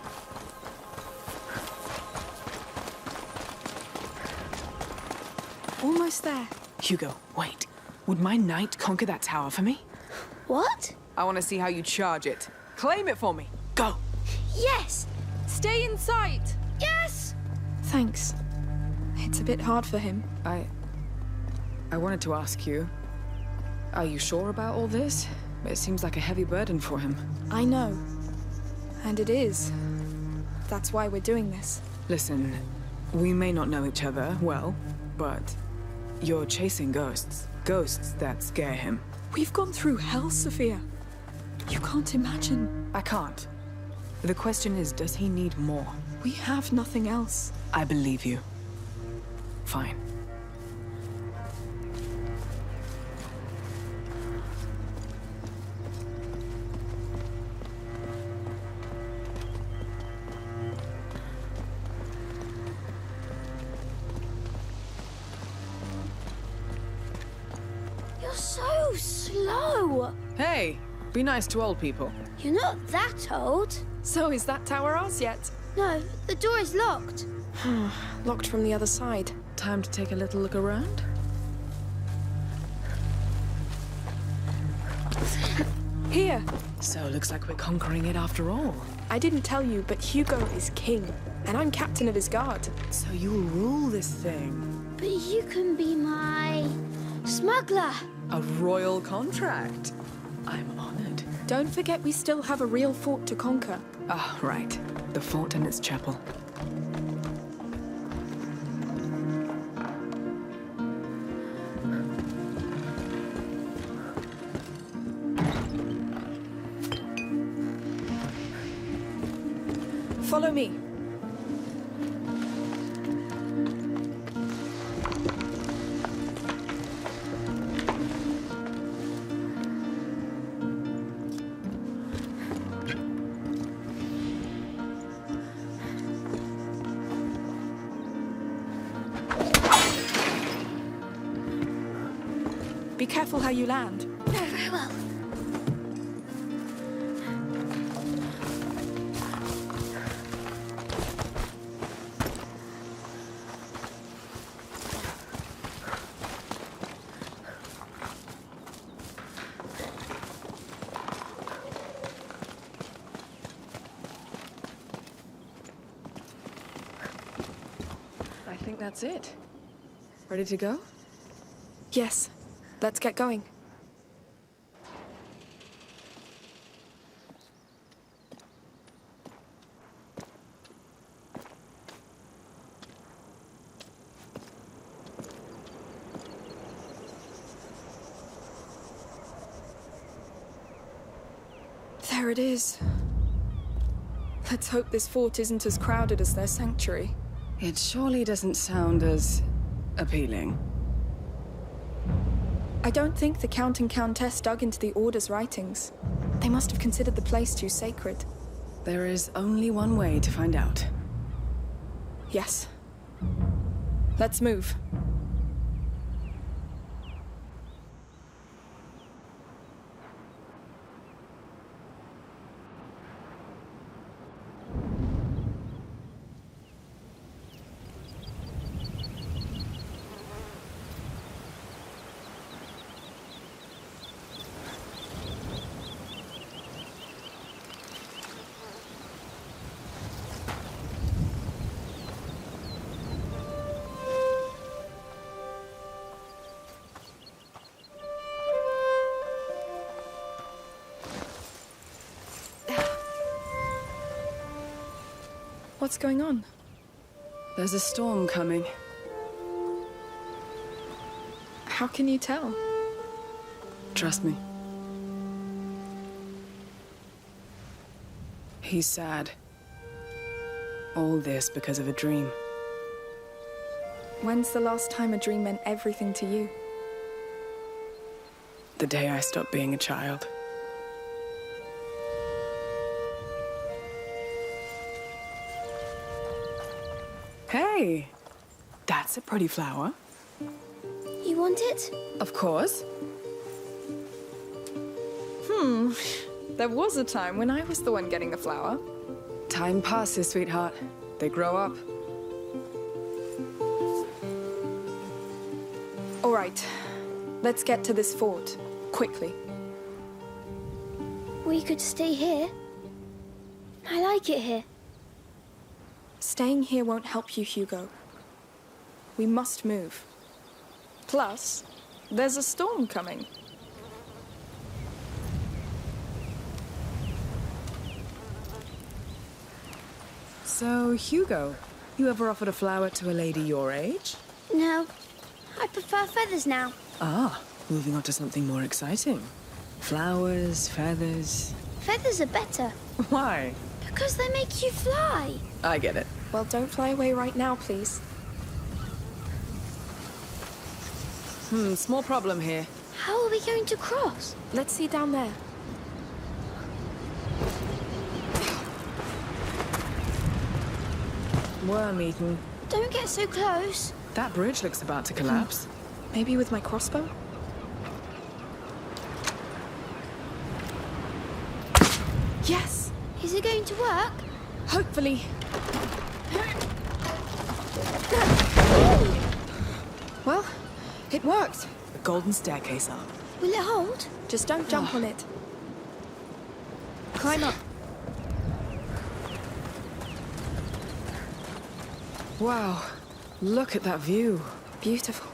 Almost there. Hugo, wait. Would my knight conquer that tower for me? What? I want to see how you charge it. Claim it for me. Go! Yes! Stay in sight! Yes! Thanks. It's a bit hard for him. I wanted to ask you, are you sure about all this? It seems like a heavy burden for him. I know. And it is. That's why we're doing this. Listen, we may not know each other well, but you're chasing ghosts. Ghosts that scare him. We've gone through hell, Sophia. You can't imagine. I can't. The question is, does he need more? We have nothing else. I believe you. Fine. You're so slow. Hey, be nice to old people. You're not that old. So is that tower ours yet? No, the door is locked. Locked from the other side. Time to take a little look around? Here. So looks like we're conquering it after all. I didn't tell you, but Hugo is king, and I'm captain of his guard. So you'll rule this thing. But you can be my smuggler. A royal contract. I'm honored. Don't forget we still have a real fort to conquer. Ah, right. The fort and its chapel. Follow me. Be careful how you land. No, very well. I think that's it. Ready to go? Yes. Let's get going. There it is. Let's hope this fort isn't as crowded as their sanctuary. It surely doesn't sound as appealing. I don't think the Count and Countess dug into the Order's writings. They must have considered the place too sacred. There is only one way to find out. Yes. Let's move. What's going on? There's a storm coming. How can you tell? Trust me. He's sad. All this because of a dream. When's the last time a dream meant everything to you? The day I stopped being a child. Hey, that's a pretty flower. You want it? Of course. There was a time when I was the one getting the flower. Time passes, sweetheart. They grow up. All right, let's get to this fort, quickly. We could stay here. I like it here. Staying here won't help you, Hugo. We must move. Plus, there's a storm coming. So, Hugo, you ever offered a flower to a lady your age? No, I prefer feathers now. Ah, moving on to something more exciting. Flowers, feathers... Feathers are better. Why? Because they make you fly. I get it. Well, don't fly away right now, please. Small problem here. How are we going to cross? Let's see down there. Worm-eaten. Don't get so close. That bridge looks about to collapse. Maybe with my crossbow? Yes! Is it going to work? Hopefully. Well, it worked. The golden staircase up. Will it hold? Just don't jump on it. Climb up. Wow, look at that view. Beautiful.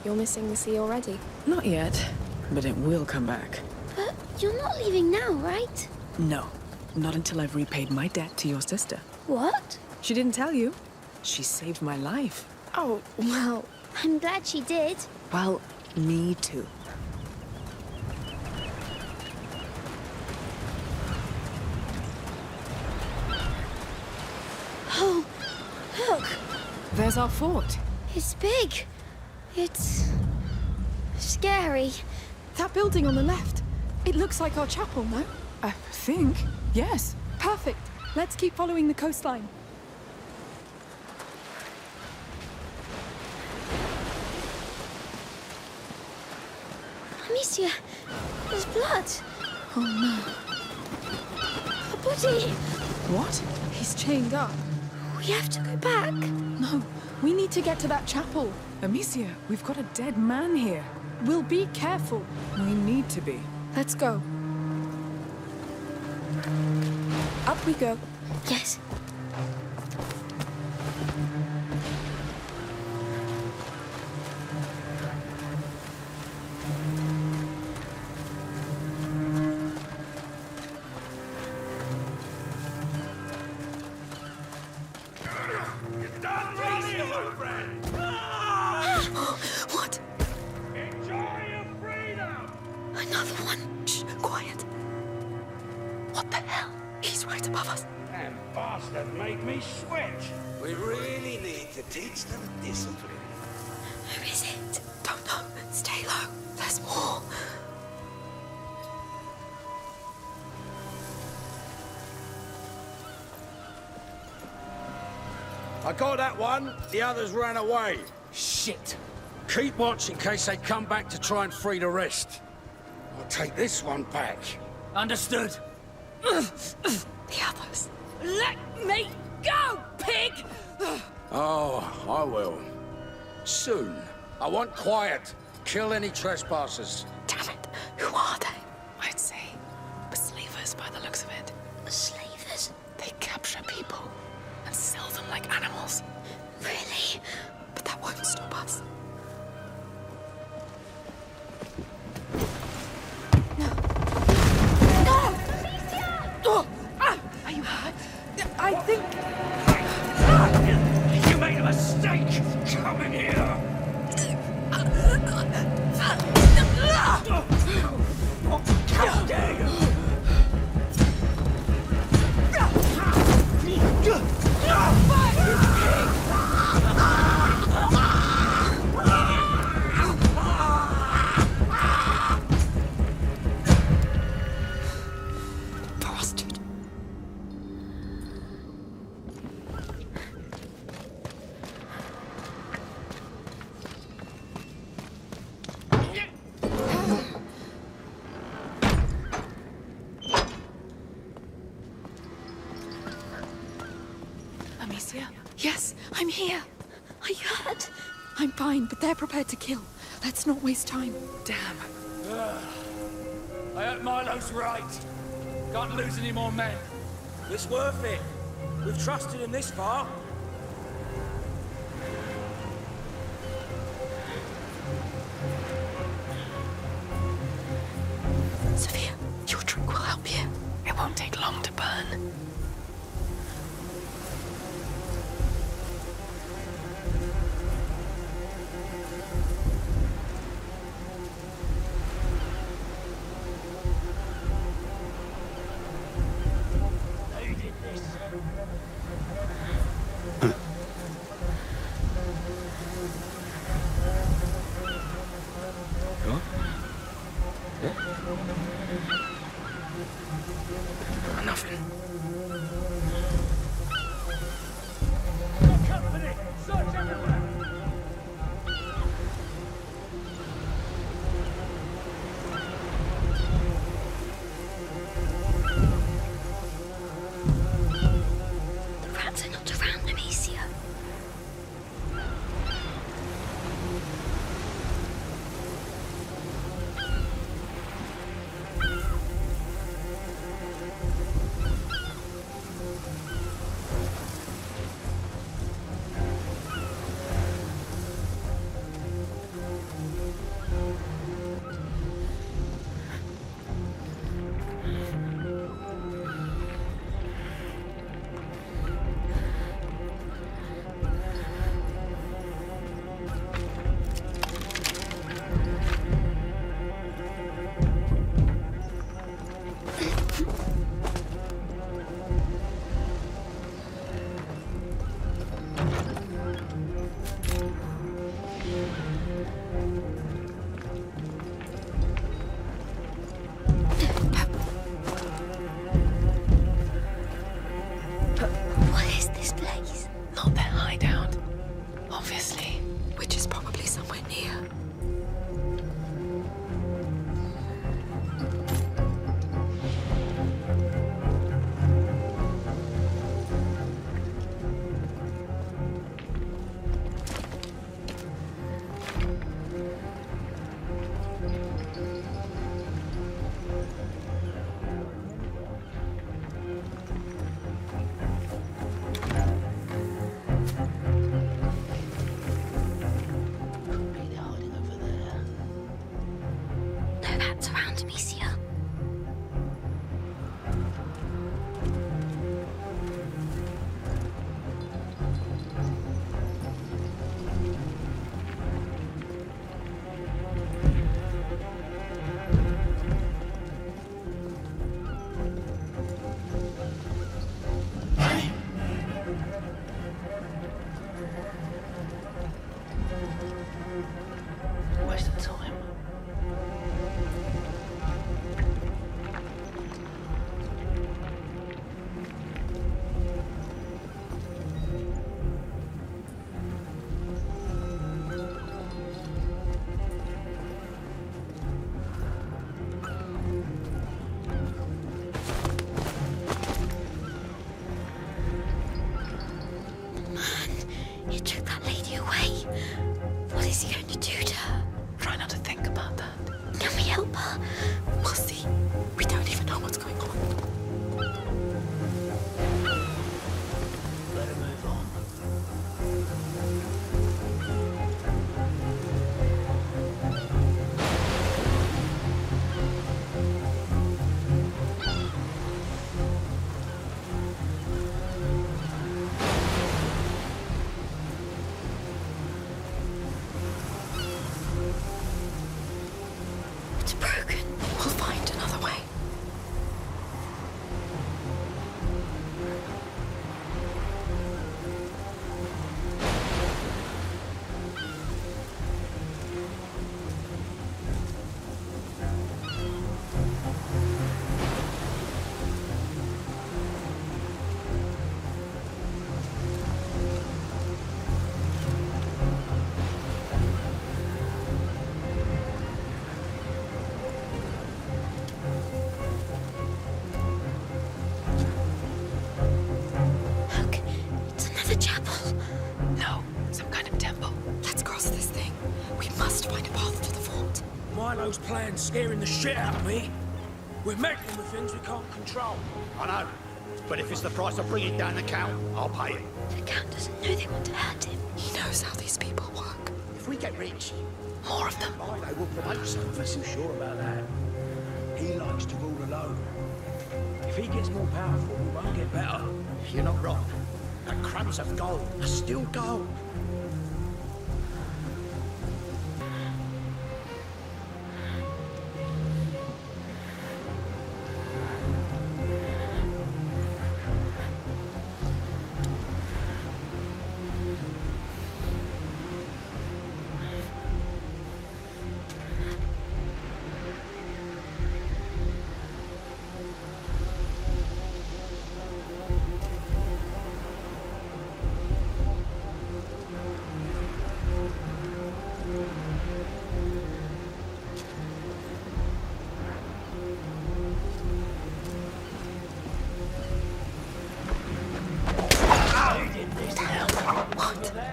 You're missing the sea already? Not yet, but it will come back. But you're not leaving now, right? No, not until I've repaid my debt to your sister. What? She didn't tell you. She saved my life. Oh, well... I'm glad she did. Well, me too. Oh, look. There's our fort. It's big. It's... scary. That building on the left. It looks like our chapel, no? I think, yes. Perfect. Let's keep following the coastline. Amicia, there's blood. Oh no. A body. What? He's chained up. We have to go back. No, we need to get to that chapel. Amicia, we've got a dead man here. We'll be careful. We need to be. Let's go. Up we go. Yes. What? Enjoy your freedom! Another one. Shh, quiet. What the hell? He's right above us. That bastard made me switch. We really need to teach them discipline. Who is it? Don't know. Stay low. There's more. I got that one. The others ran away. Shit. Keep watch in case they come back to try and free the rest. I'll take this one back. Understood. The others. Let me go, pig! Oh, I will. Soon. I want quiet. Kill any trespassers. Damn it. Who are they? I'd say slavers by the looks of it. Slavers? They capture people and sell them like animals. Really? But that won't stop us. Oh! Are you hurt? I think I'm here. Are you hurt? I'm fine, but they're prepared to kill. Let's not waste time. Damn. I hope Milo's right. Can't lose any more men. It's worth it. We've trusted him this far. Sophia, your drink will help you. It won't take long to burn. Nothing. Company! Search everywhere! The rats are not around, Amicia. What is this place? Not their hideout. Obviously. Which is probably somewhere near. No rats around, Amicia. Waste of time. those plans scaring the shit out of me. We're meddling with things we can't control. I know. But if it's the price of bringing down the Count, I'll pay it. The Count doesn't know they want to hurt him. He knows how these people work. If we get rich, more of them. They will promote some. I'm too sure about that. He likes to rule alone. If he gets more powerful, we won't get better. You're not wrong. And crumbs of gold are still gold.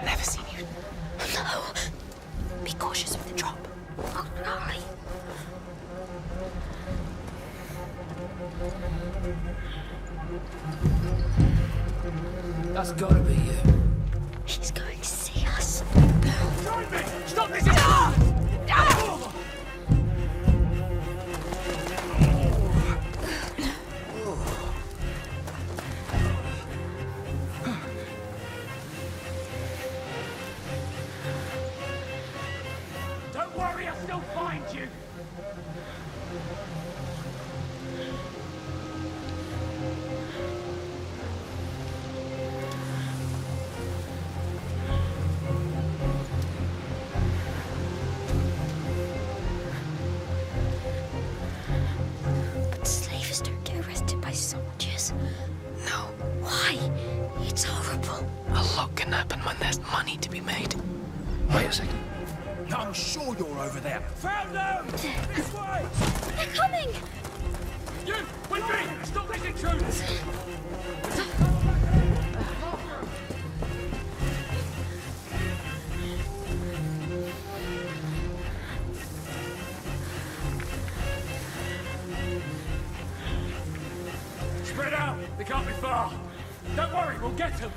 Never seen you. No. Be cautious with the drop. Oh, no. That's gotta be you. He's going to see us. Join me! Stop this! Don't worry, I'll still find you. But slavers don't get arrested by soldiers. No. Why? It's horrible. A lot can happen when there's money to be made. Wait a second. I'm sure you're over there. Found them! This way! They're coming! You! With me! Stop this intruder! Spread out! They can't be far! Don't worry, we'll get them!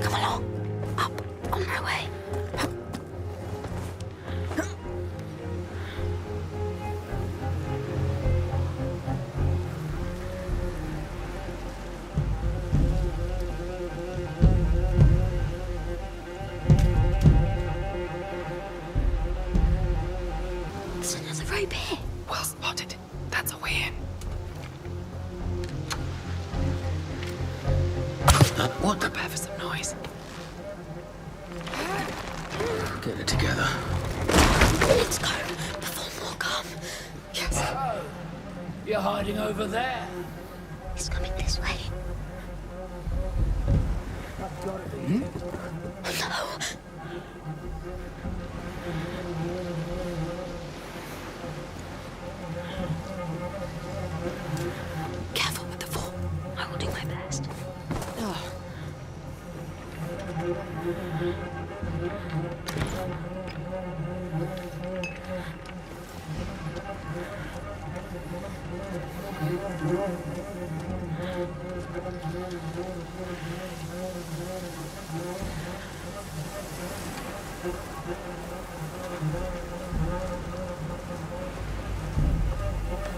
Come along. Up. On my way. There's another rope here. Well spotted. That's a way in. What? Prepare for some noise. Get it together. Let's go before more come. Yes. Oh, you're hiding over there. He's coming this way. That's gotta be it. No. Careful with the fall. I will do my best.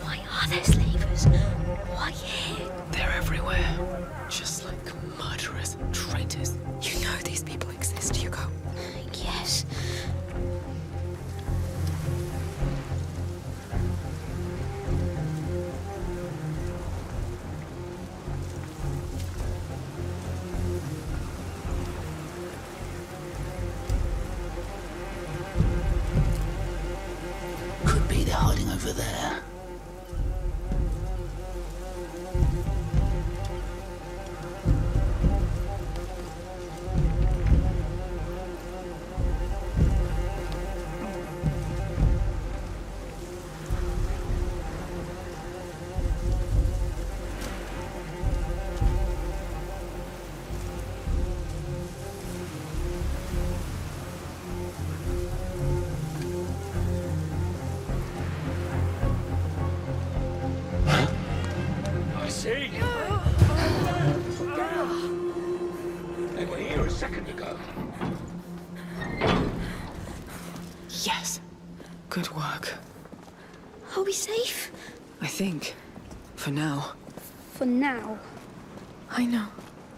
Why are there slavers? Why here? They're everywhere. Just like murderers, traitors. You know these people exist, Hugo. Yes. Could be they're hiding over there. second ago. Yes. Good work. Are we safe? I think. For now. For now. I know.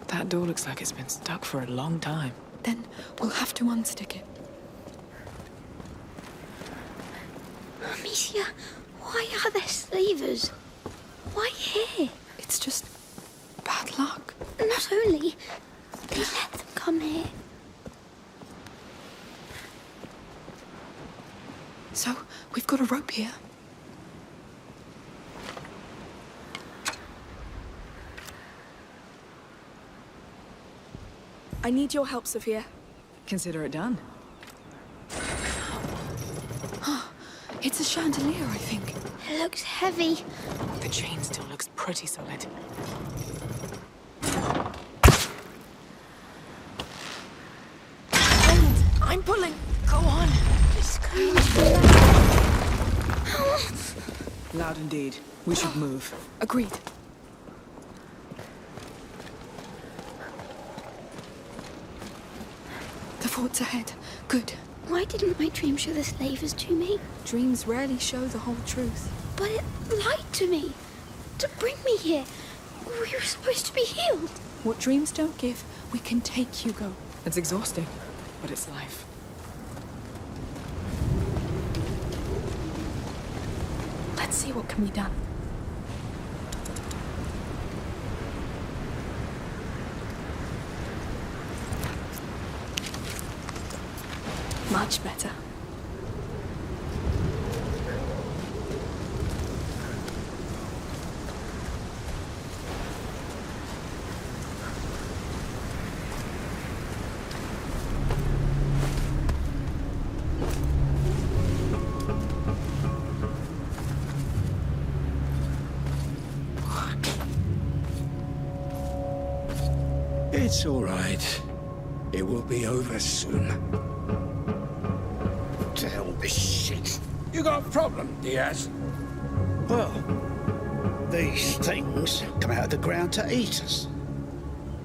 That door looks like it's been stuck for a long time. Then we'll have to unstick it. Amicia, why are there slavers? Why here? It's just bad luck. Not only, they let them come here. So, we've got a rope here. I need your help, Sophia. Consider it done. It's a chandelier, I think. It looks heavy. The chain still looks pretty solid. I'm pulling. Go on. It's going Loud indeed. We should move. Agreed. The fort's ahead. Good. Why didn't my dream show the slavers to me? Dreams rarely show the whole truth. But it lied to me. To bring me here. We were supposed to be healed. What dreams don't give, we can take, Hugo. It's exhausting, but it's life. Let's see what can be done. Much better. It's all right. It will be over soon. What the hell this shit? You got a problem, Diaz? Well, these things come out of the ground to eat us.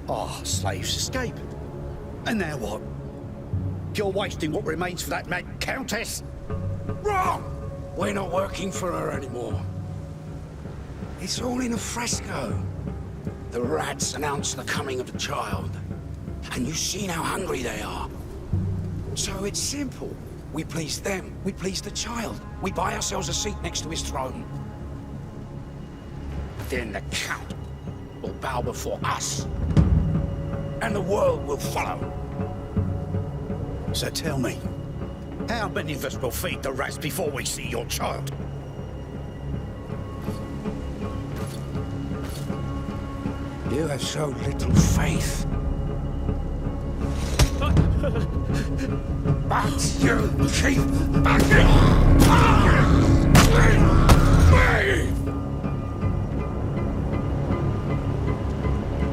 Our slaves escape. And now what? You're wasting what remains for that mad countess? Wrong! We're not working for her anymore. It's all in a fresco. The rats announce the coming of the child. And you've seen how hungry they are. So it's simple. We please them, we please the child. We buy ourselves a seat next to his throne. Then the Count will bow before us. And the world will follow. So tell me, how many of us will feed the rats before we see your child? You have so little faith. But you keep backing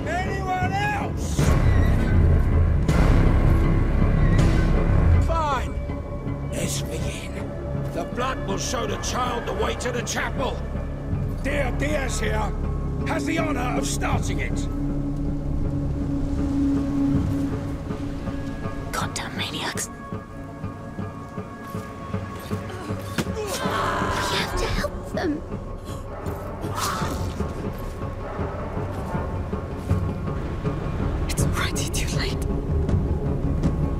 Anyone else? Fine. Let's begin. The blood will show the child the way to the chapel. Dear Diaz here has the honor of starting it. Goddamn maniacs. We have to help them. It's already too late.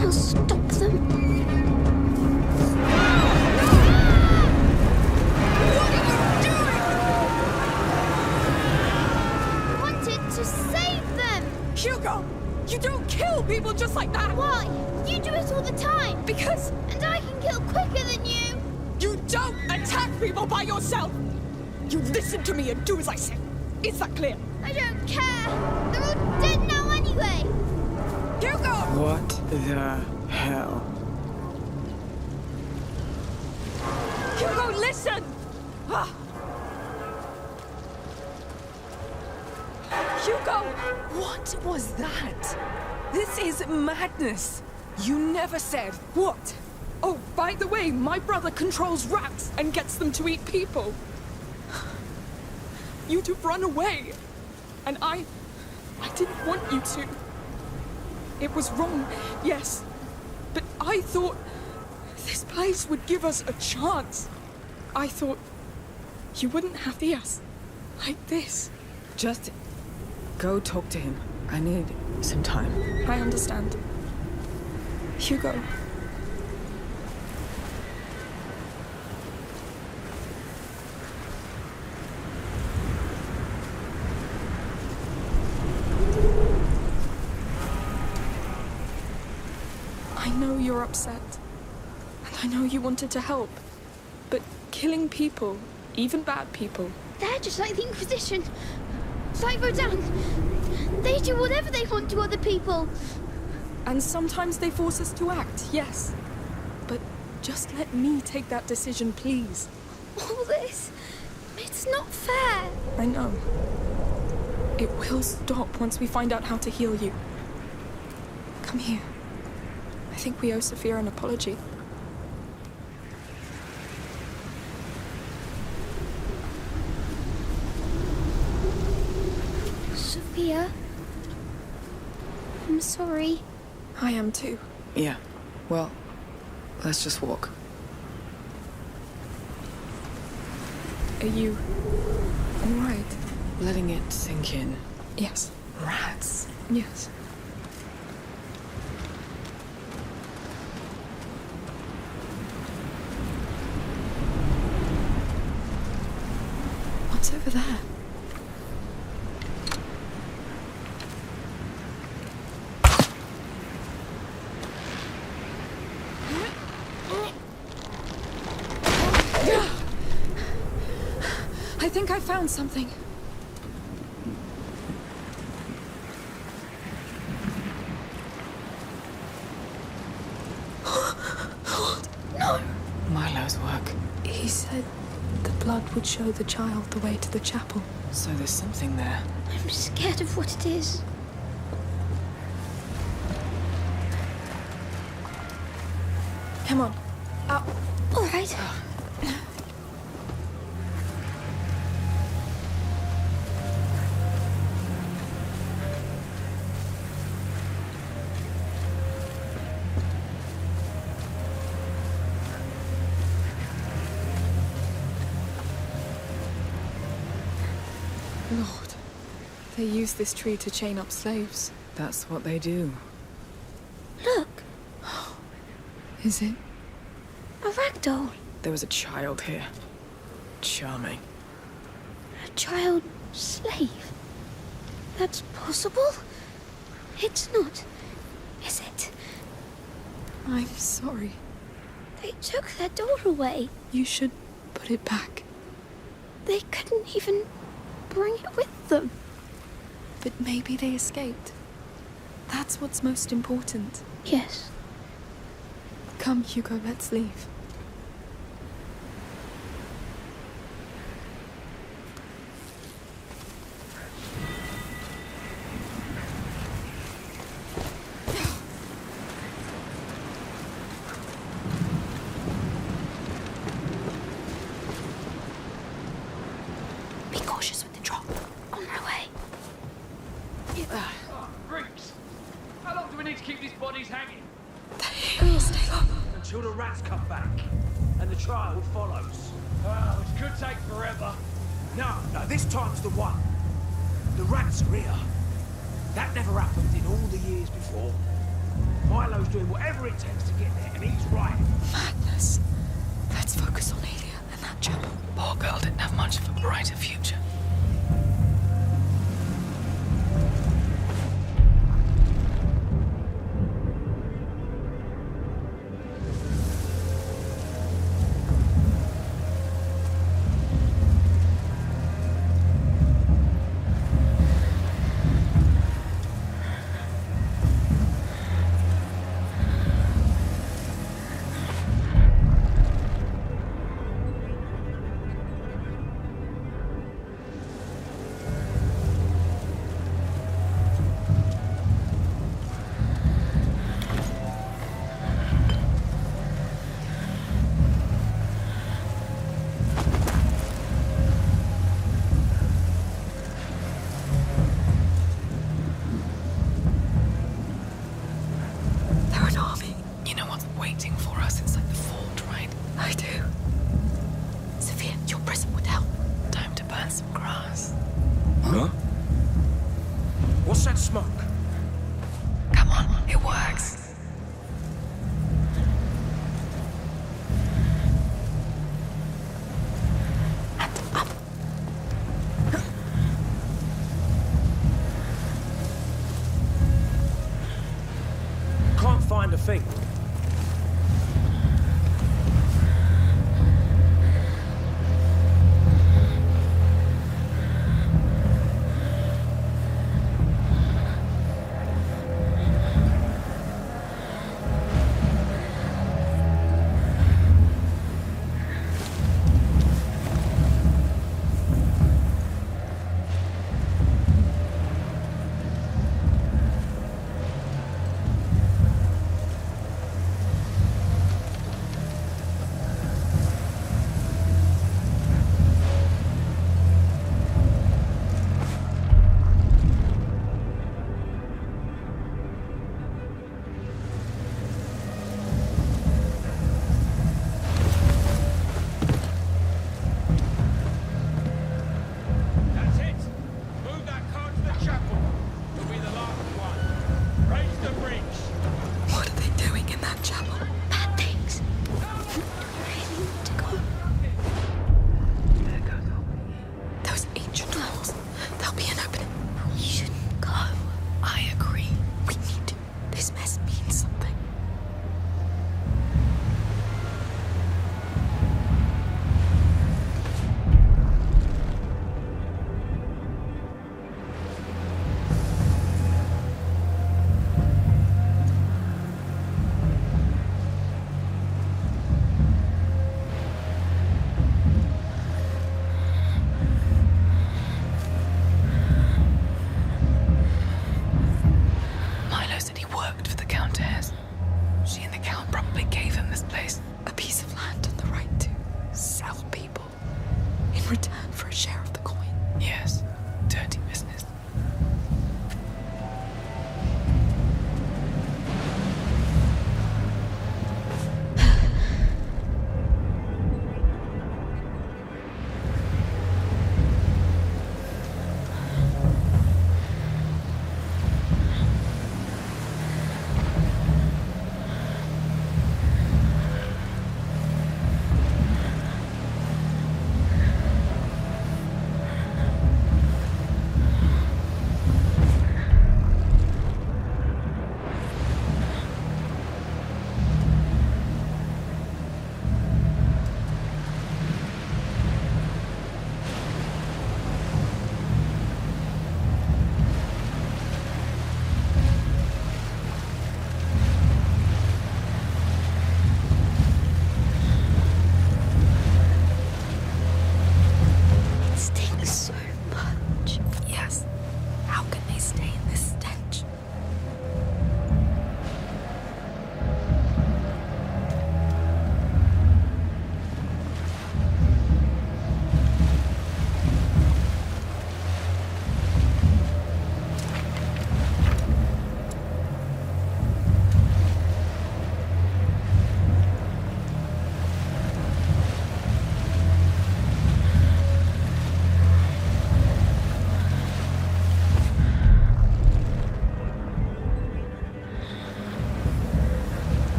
I'll stop them. To save them! Hugo! You don't kill people just like that! Why? You do it all the time! Because... And I can kill quicker than you! You don't attack people by yourself! You listen to me and do as I say. Is that clear? I don't care! They're all dead now anyway! Hugo! What the hell? Hugo, listen! Hugo! What was that? This is madness. You never said what? Oh, by the way, my brother controls rats and gets them to eat people. You'd have run away. And I didn't want you to. It was wrong, yes. But I thought this place would give us a chance. I thought you wouldn't have to see us like this. Just go talk to him. I need some time. I understand. Hugo. I know you're upset. And I know you wanted to help. But killing people, even bad people... They're just like the Inquisition. Like Rodan. They do whatever they want to other people. And sometimes they force us to act, yes. But just let me take that decision, please. All this... It's not fair. I know. It will stop once we find out how to heal you. Come here. I think we owe Sophia an apology. Sophia? I'm sorry. I am too. Yeah. Well, let's just walk. Are you all right? Letting it sink in. Yes. Rats. Yes. What's over there? I think I found something. No! Milo's work. He said the blood would show the child the way to the chapel. So there's something there. I'm scared of what it is. Come on. Up. All right. Lord, they use this tree to chain up slaves. That's what they do. Look. Is it? A ragdoll. There was a child here. Charming. A child slave. That's possible? It's not, is it? I'm sorry. They took their doll away. You should put it back. They couldn't even bring it with them. But maybe they escaped. That's what's most important. Yes. Come, Hugo, let's leave. Be cautious with the drop. On my way. Oh, freaks! How long do we need to keep these bodies hanging? Stay long. Until the rats come back, and the trial follows. Oh, it could take forever. No, this time's the one. The rats are here. That never happened in all the years before. Milo's doing whatever it takes to get there, and he's right. Madness. Let's focus on Aelia and that chapel. Poor girl didn't have much of a brighter future. What's that smoke? Come on, it works. Can't find a thing.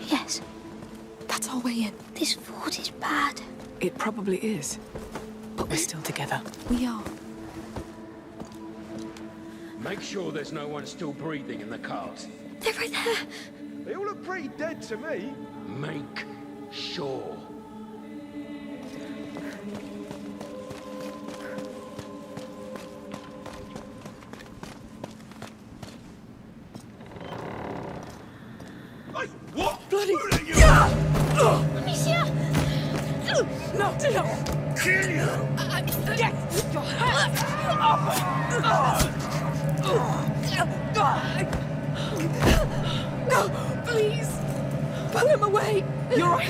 Yes. That's our way in. This fort is bad. It probably is. But we're still together. We are. Make sure there's no one still breathing in the cars. They're right there. They all look pretty dead to me. Make sure. Hey, what? Bloody... Amicia! No! Kill you! Get your hands No, please! Pull him away! You're right!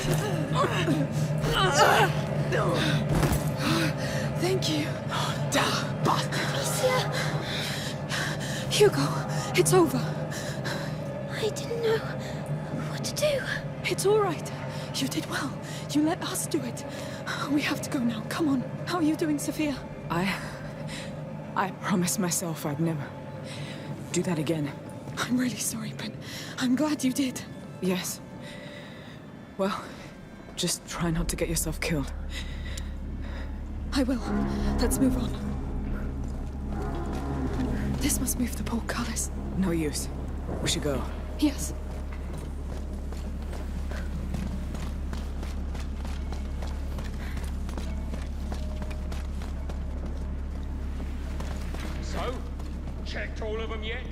Thank you. Amicia! Hugo, it's over. I didn't know what to do. It's all right. You did well. You let us do it. We have to go now. Come on. How are you doing, Sophia? I promised myself I'd never do that again. I'm really sorry, but I'm glad you did. Yes. Well, just try not to get yourself killed. I will. Let's move on. This must move the portcullis. No use. We should go. Yes. So, checked all of them yet?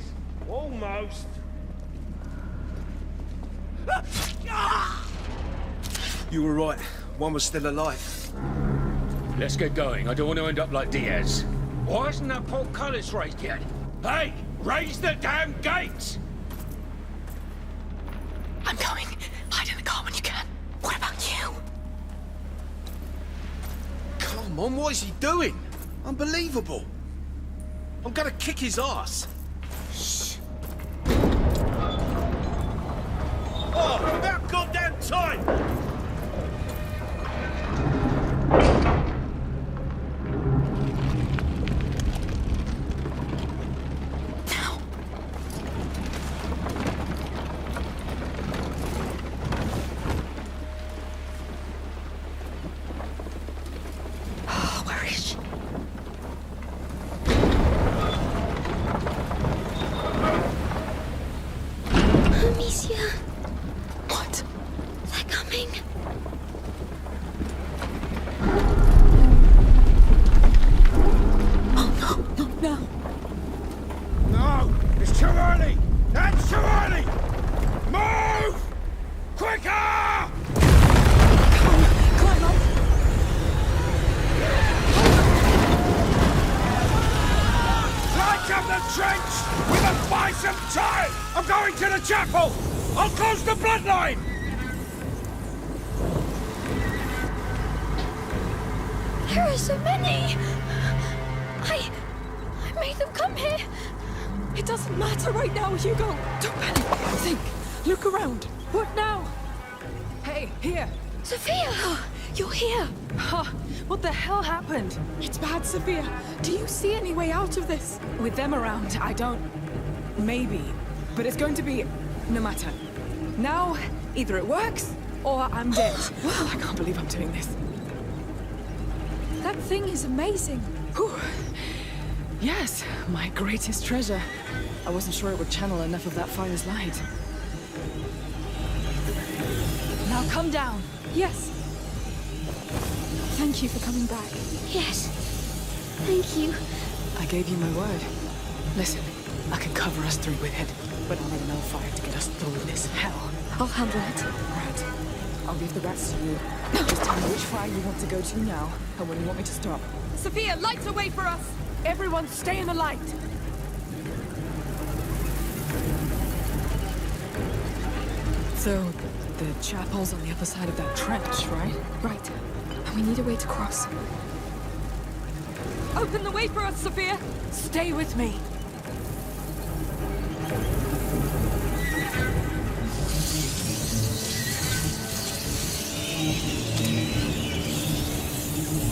Almost. You were right. One was still alive. Let's get going. I don't want to end up like Diaz. Why isn't that portcullis raised yet? Hey! Raise the damn gates! I'm going. Hide in the car when you can. What about you? Come on, what is he doing? Unbelievable. I'm gonna kick his ass. Shh. Oh, about goddamn time! There are so many! I made them come here! It doesn't matter right now, Hugo! Don't panic! Think! Look around! What now? Hey, here! Sophia! You're here! What the hell happened? It's bad, Sophia. Do you see any way out of this? With them around, I don't... Maybe. But it's going to be... no matter. Now, either it works, or I'm dead. I can't believe I'm doing this. That thing is amazing. Whew. Yes, my greatest treasure. I wasn't sure it would channel enough of that fire's light. Now come down. Yes. Thank you for coming back. Yes. Thank you. I gave you my word. Listen, I can cover us through with it, but I'll need another fire to get us through this hell. I'll handle it. Right. I'll leave the rats to you. Just tell me which fire you want to go to now, and when you want me to stop. Sophia, light the way for us! Everyone stay in the light! So, the chapel's on the other side of that trench, right? Right. And we need a way to cross. Open the way for us, Sophia! Stay with me!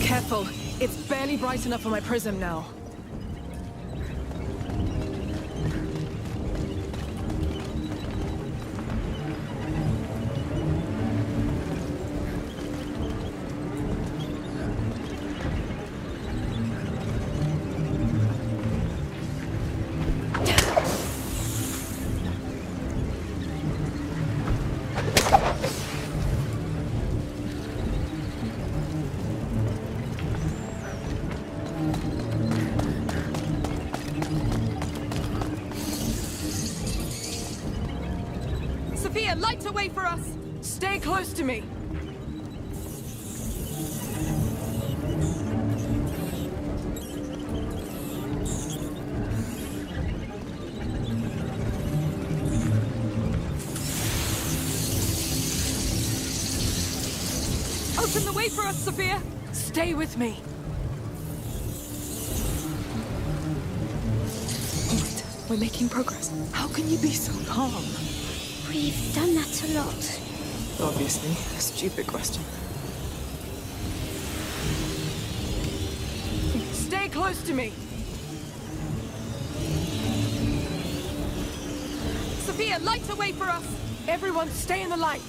Careful. It's barely bright enough for my prism now. light a way for us! Stay close to me! Open the way for us, Sophia! Stay with me! Alright, we're making progress. How can you be so calm? We've done that a lot. Obviously, a stupid question. Stay close to me! Sophia, light a way for us! Everyone, stay in the light!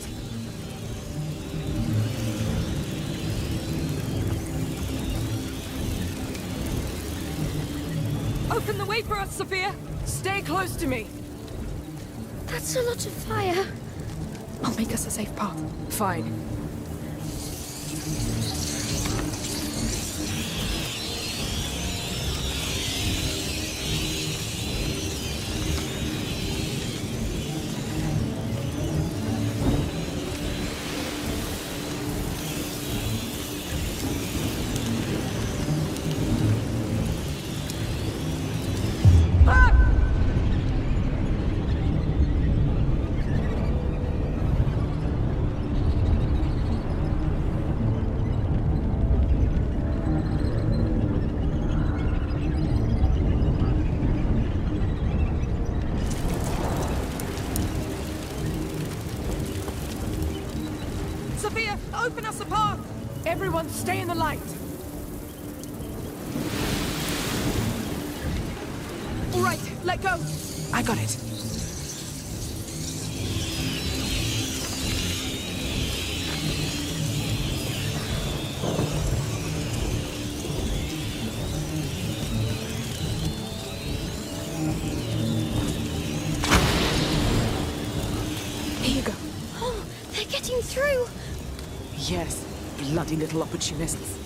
Open the way for us, Sophia! Stay close to me! That's a lot of fire. I'll make us a safe path. Fine. Sophia, open us a path! Everyone, stay in the light! All right, let go! I got it. Here you go. Oh, they're getting through! Yes, bloody little opportunists.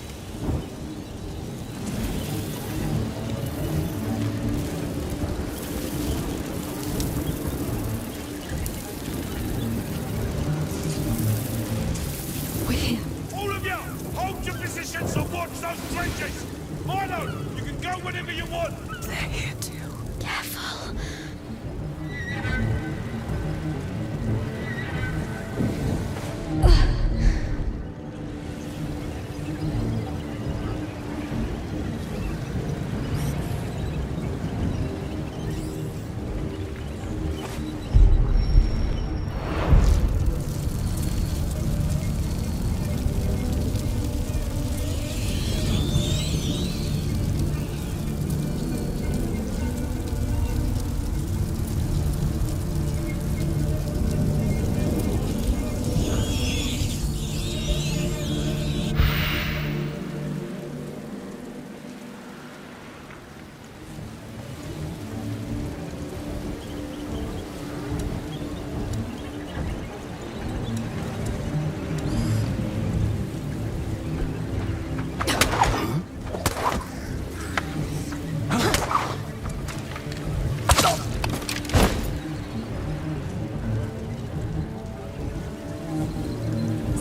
We're here. All of you, hold your positions and watch those trenches! Milo, you can go whenever you want! They're here too. Careful.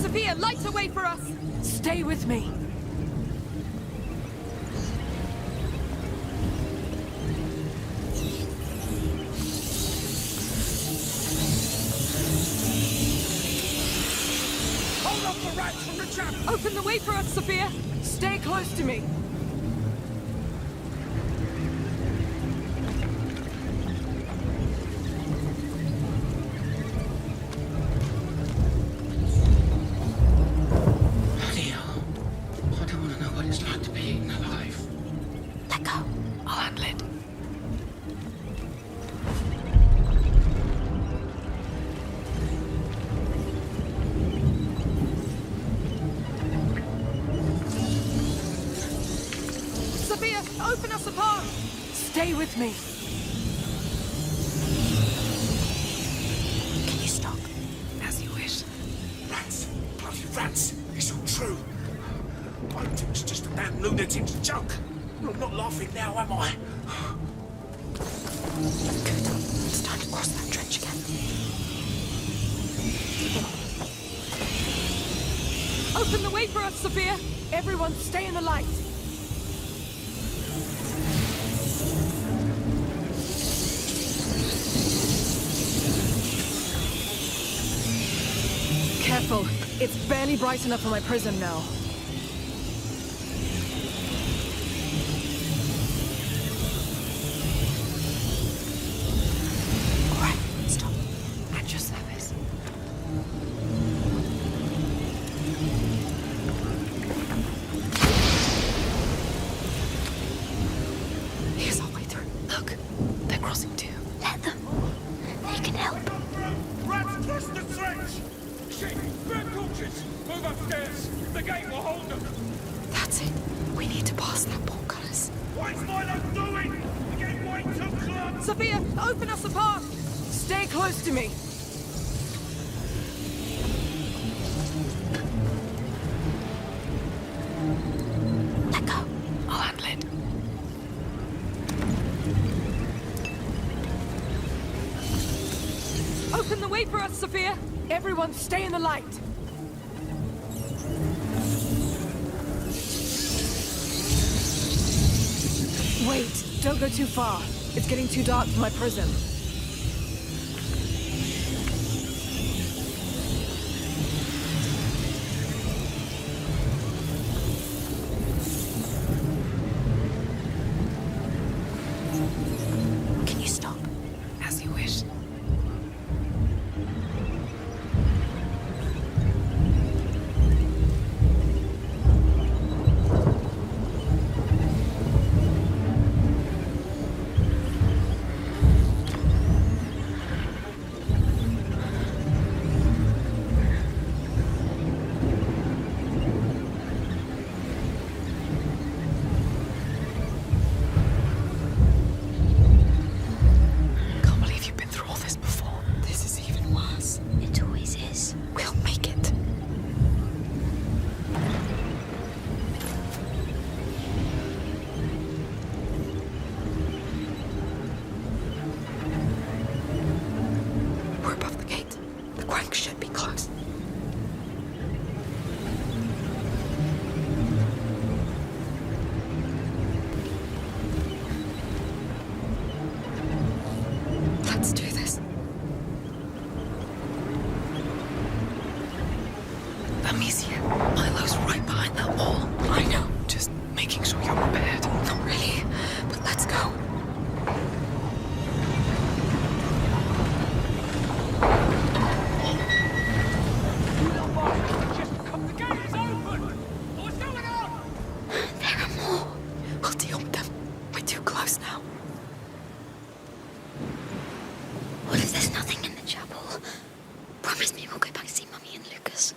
Sophia, light a way for us! Stay with me! Hold off the rats from the trap! Open the way for us, Sophia! Stay close to me! Bloody hell. I don't want to know what it's like to be eaten alive. Let go. I'll handle it. Sophia, open us a path! Stay with me! Can you stop? As you wish. Rats! Bloody rats! It's all true! I don't think it's just a damn lunatic's joke! I'm not laughing now, am I? Good. It's time to cross that trench again. Open the way for us, Sophia! Everyone stay in the light! Careful. It's barely bright enough for my prism now. Alright, stop. At your service. Here's our way through. Look, they're crossing too. Let them. They can help. Rats cross the trench! Shit! Burn torches! Move upstairs! The gate will hold them! That's it. We need to pass that portcullis. What's Milo doing? We're getting way too close! Sophia, open us a path! Stay close to me. Let go. I'll handle it. Open the way for us, Sophia! Everyone stay in the light! Wait, don't go too far. It's getting too dark for my prism. Can you stop? As you wish. Can't believe you've been through all this before. This is even worse. It always is. We'll make it. We're above the gate. The crank should be close. Let's do this. Amicia, Milo's right behind that wall. I know. Just making sure you're prepared. Not really, but let's go. The gate is open! What's going on? There are more. We'll deal with them. We're too close now. What if there's nothing in the chapel? Promise me we'll go back to see Mummy and Lucas.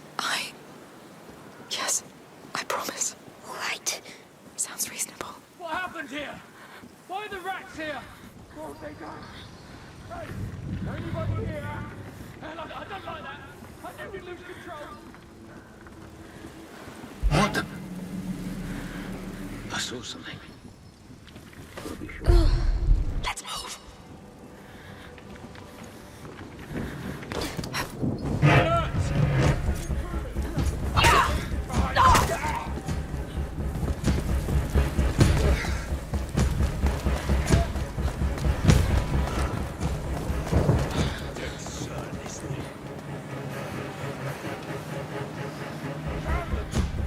Yes, I promise. All right. Sounds reasonable. What happened here? Why are the rats here? What have they done? Hey, anybody here? Hell, I don't like that. I never lose control. What the? I saw something. Let's move.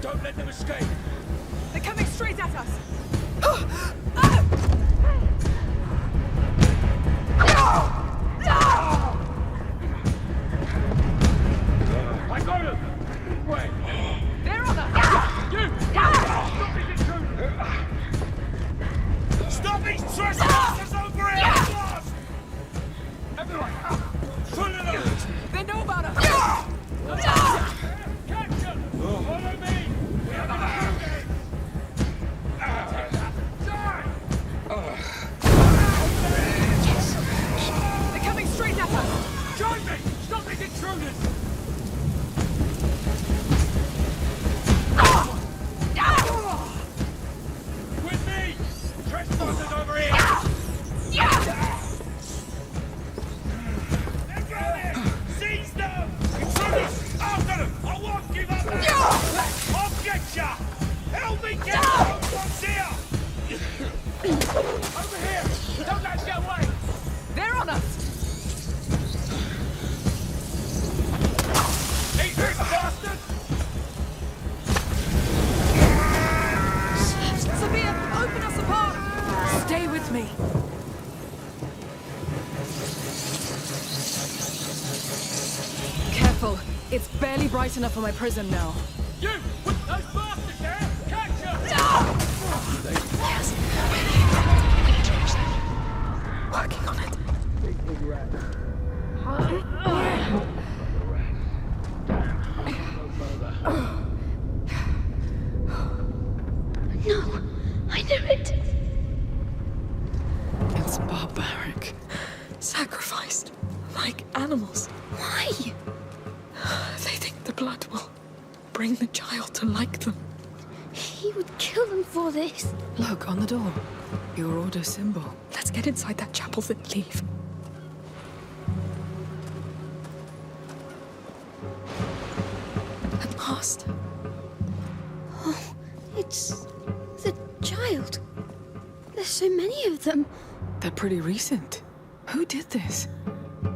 Don't let them escape. They're coming straight at us! I got him! Wait! They're on us! You! Stop these intruders! Stop these trespassers over here! Fast! Everyone! Full of them! They know about us! Catch them! Follow me! We have a barely bright enough for my prison now. You! Those bastards there! Catch them! Yes. Working on it. Big rat. No, I knew it. It's barbaric. Sacrificed. Like animals. Why? They think the blood will bring the child to like them. He would kill them for this. Look, on the door. Your order symbol. Let's get inside that chapel and leave. At last. Oh, it's the child. There's so many of them. They're pretty recent. Who did this?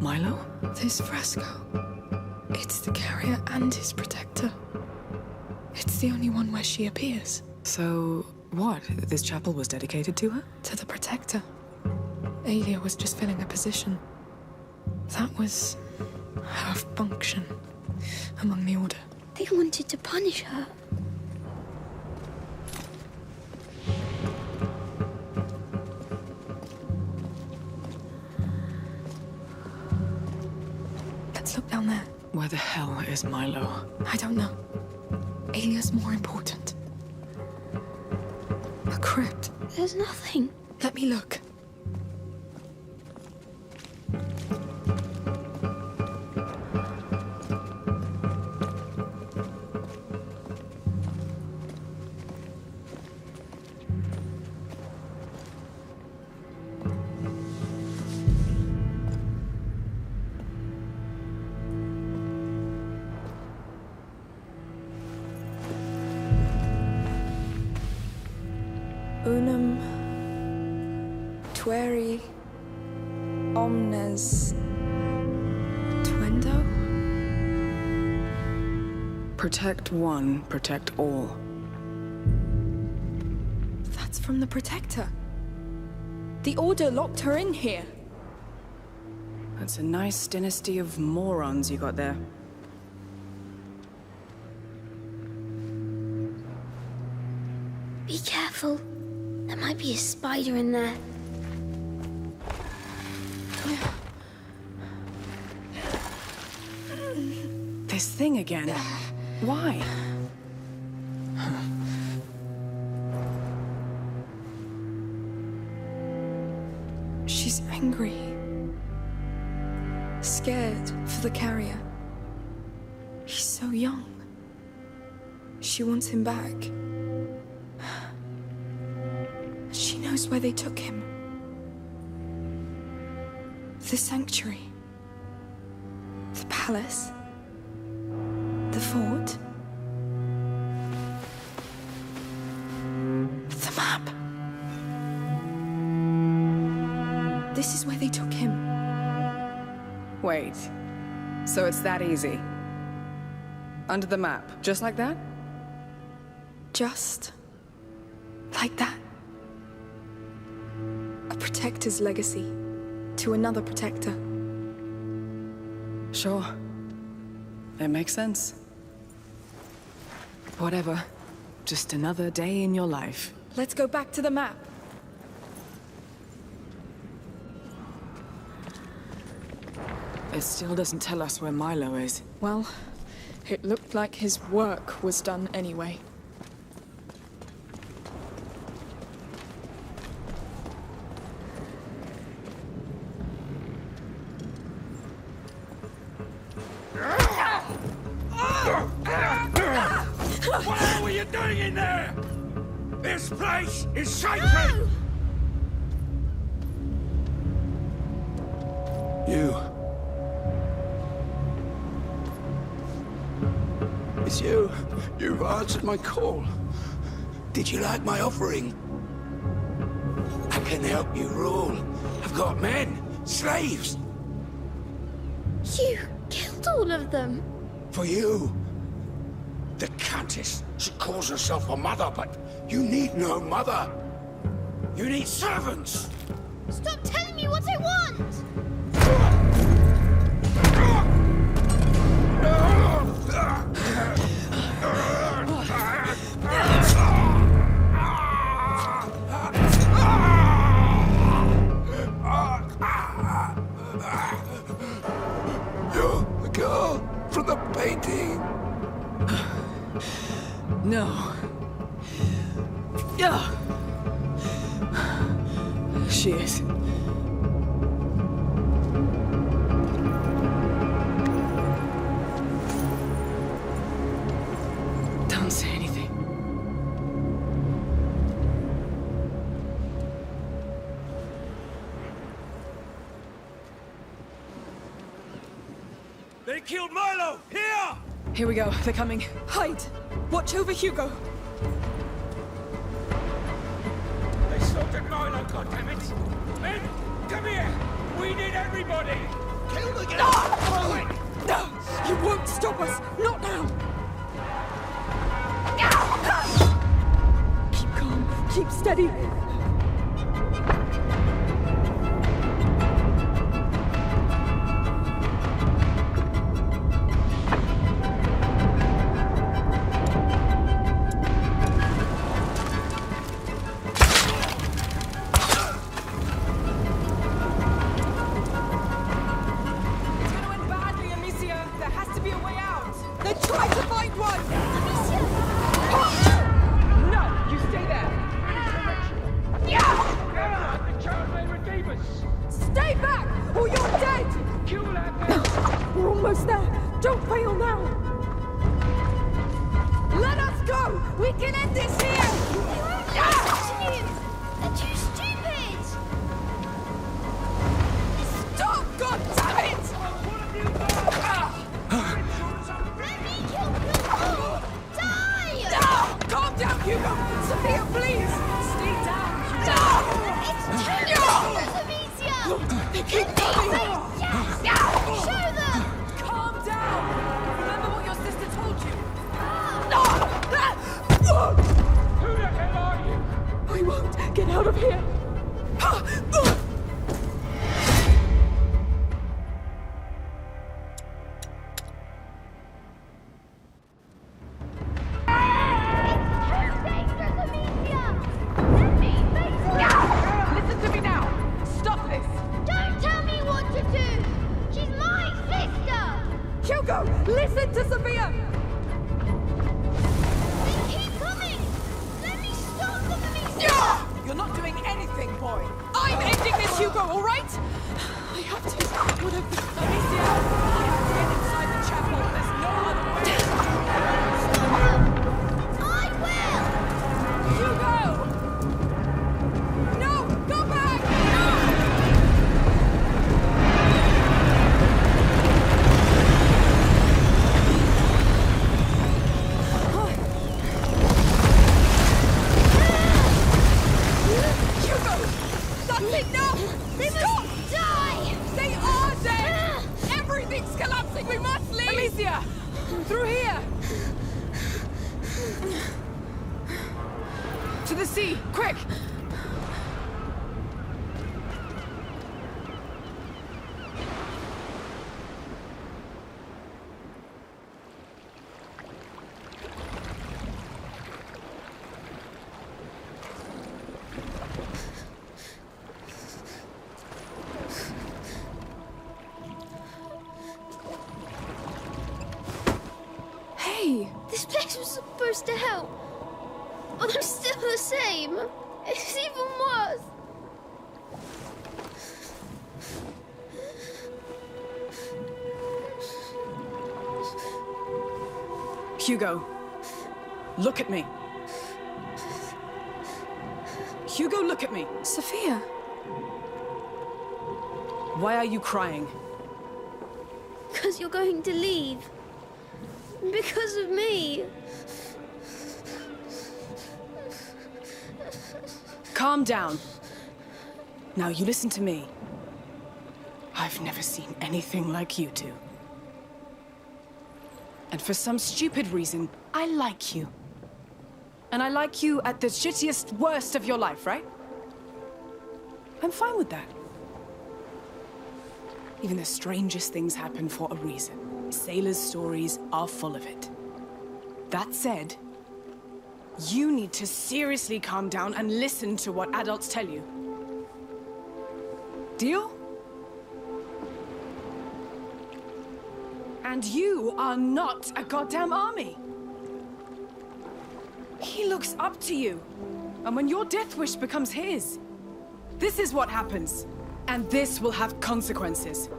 Milo? This fresco. It's the carrier and his protector. It's the only one where she appears. So, what? This chapel was dedicated to her? To the protector. Aelia was just filling a position. That was her function among the Order. They wanted to punish her. Let's look down there. Where the hell is Milo? I don't know. Aelia's more important. A crypt. There's nothing. Let me look. Unum tueri omnes tuendo? Protect one, protect all. That's from the Protector. The Order locked her in here. That's a nice dynasty of morons you got there. Be careful. There might be a spider in there. This thing again. Why? She's angry. Scared for the carrier. He's so young. She wants him back. She knows where they took him. The sanctuary. The palace. The fort. The map. This is where they took him. Wait. So it's that easy? Under the map, just like that? Just like that. A protector's legacy to another protector. Sure. It makes sense. Whatever. Just another day in your life. Let's go back to the map. It still doesn't tell us where Milo is. Well, it looked like his work was done anyway. What were you doing in there? This place is sacred! You. It's you. You've answered my call. Did you like my offering? I can help you rule. I've got men, slaves. You killed all of them. For you. The Countess, she calls herself a mother, but you need no mother. You need servants. Stop telling me what I want! No. Yeah. She is. Don't say anything. They killed Milo! Here! Here we go. They're coming. Hide! Watch over Hugo. They slaughtered Milo, goddammit! Men, come here! We need everybody! Kill the guy! No! You won't stop us! Not now! Keep calm. Keep steady. This place was supposed to help. But I'm still the same. It's even worse. Hugo, look at me. Hugo, look at me. Sophia. Why are you crying? Because you're going to leave. Because of me. Calm down. Now you listen to me. I've never seen anything like you two. And for some stupid reason, I like you. And I like you at the shittiest, worst of your life, right? I'm fine with that. Even the strangest things happen for a reason. Sailors' stories are full of it. That said, you need to seriously calm down and listen to what adults tell you. Deal? And you are not a goddamn army. He looks up to you. And when your death wish becomes his, this is what happens. And this will have consequences.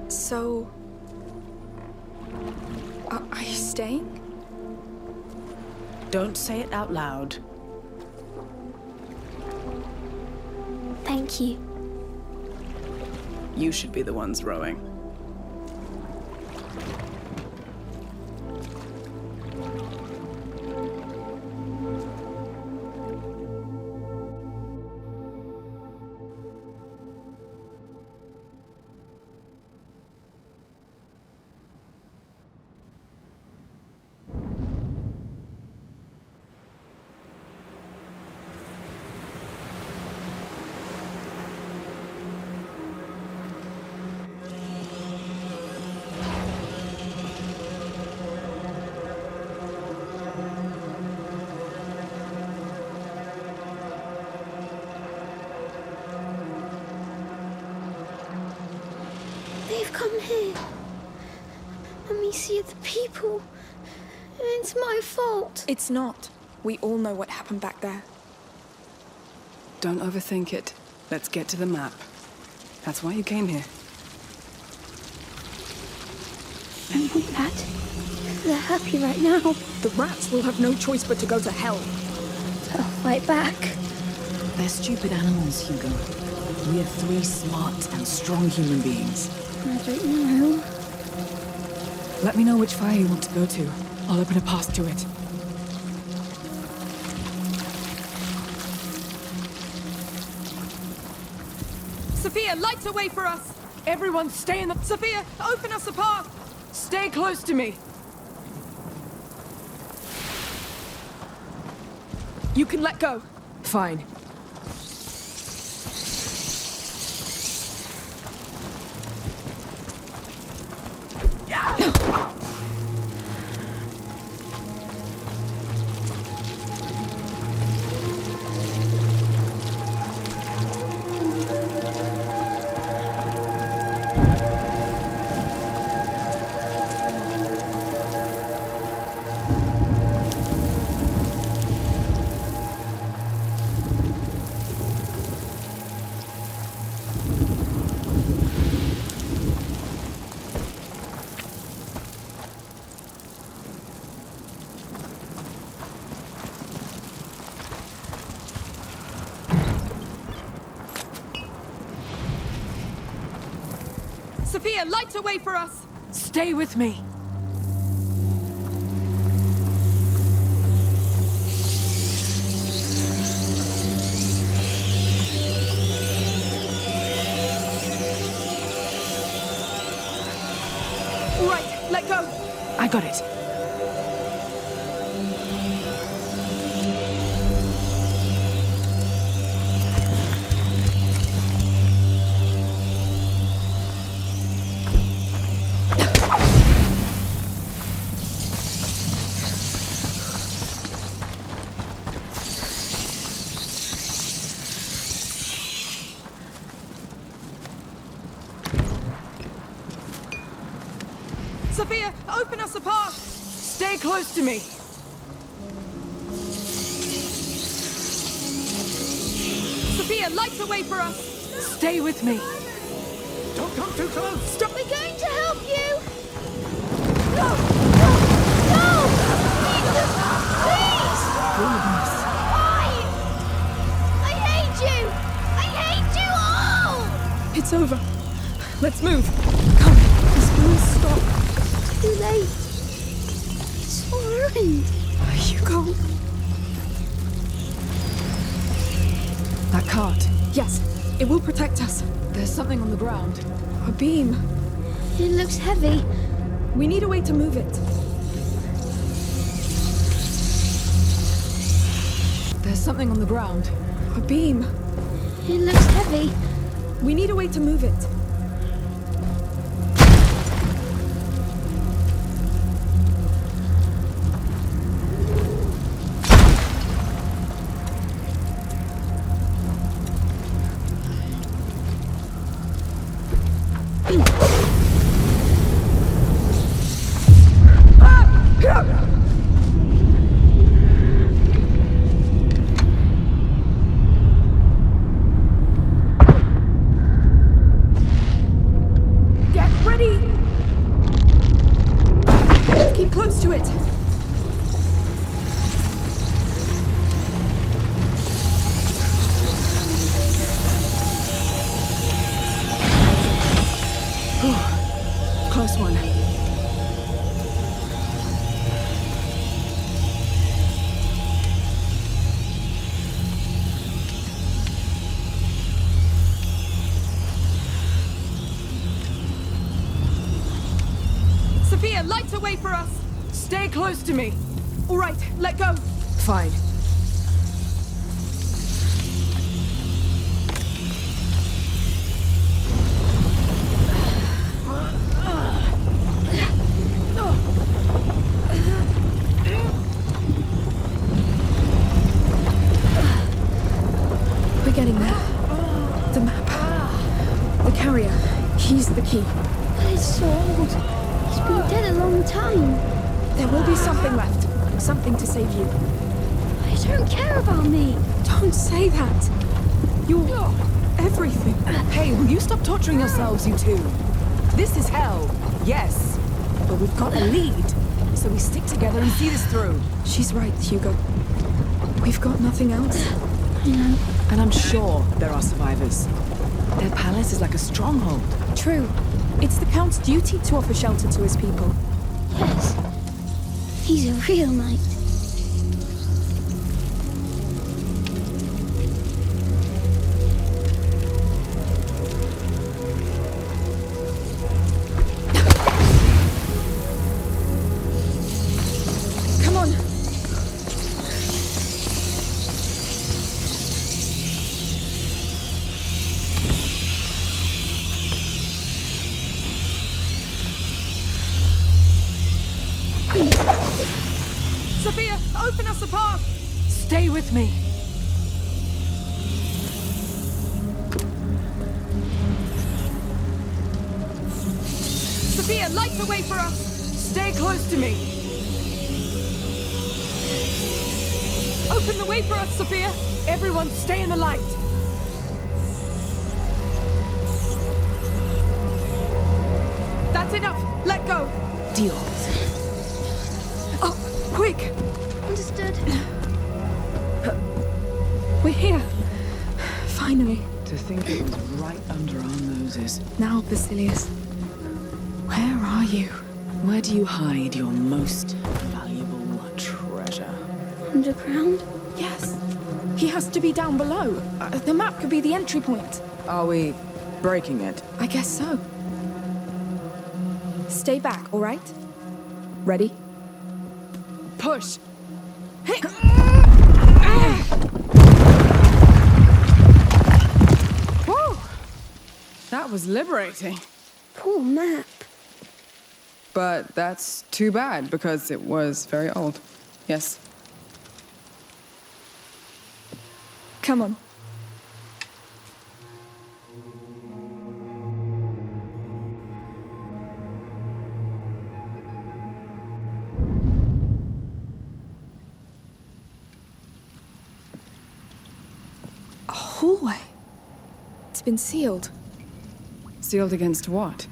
So... Are you staying? Don't say it out loud. Thank you. You should be the ones rowing. They've come here. Amicia, the people. It's my fault. It's not. We all know what happened back there. Don't overthink it. Let's get to the map. That's why you came here. I want that. They're happy right now. The rats will have no choice but to go to hell. I'll fight back. They're stupid animals, Hugo. We are 3 smart and strong human beings. I don't know. Let me know which fire you want to go to. I'll open a path to it. Sophia, light the way for us! Everyone stay in the... Sophia, open us a path! Stay close to me! You can let go. Fine. Sophia, light a way for us! Stay with me. Right, let go. I got it. Sophia, open us a path! Stay close to me! Sophia, light the way for us! Stay with me! Don't come too close! Stop! We're going to help you! No! No! No! Please! Why? I hate you! I hate you all! It's over. Let's move. Come, this will stop. Too late. It's all ruined. Hugo. That cart. Yes, it will protect us. There's something on the ground. A beam. It looks heavy. We need a way to move it. There's something on the ground. A beam. It looks heavy. We need a way to move it. Stay close to me. All right, let go. Fine. We're getting there. The map. The carrier. He's the key. But it's so old. He's been dead a long time. There will be something left. Something to save you. I don't care about me. Don't say that. You're everything. Hey, will you stop torturing yourselves, you two? This is hell. Yes. But we've got a lead. So we stick together and see this through. She's right, Hugo. We've got nothing else. I know. And I'm sure there are survivors. Their palace is like a stronghold. True. It's the Count's duty to offer shelter to his people. Yes. He's a real knight. Come on. Sophia, open us a path! Stay with me. Sophia, light the way for us! Stay close to me. Open the way for us, Sophia! Everyone stay in the light. That's enough! Let go! Deal. Oh, quick! Understood. We're here. Finally. To think it was right under our noses. Now, Basilius. Where are you? Where do you hide your most valuable treasure? Underground? Yes. He has to be down below. The map could be the entry point. Are we breaking it? I guess so. Stay back, all right? Ready? Push. Hey. Whoa! That was liberating. Poor map. But that's too bad, because it was very old. Yes. Come on. A hallway. It's been sealed. Sealed against what?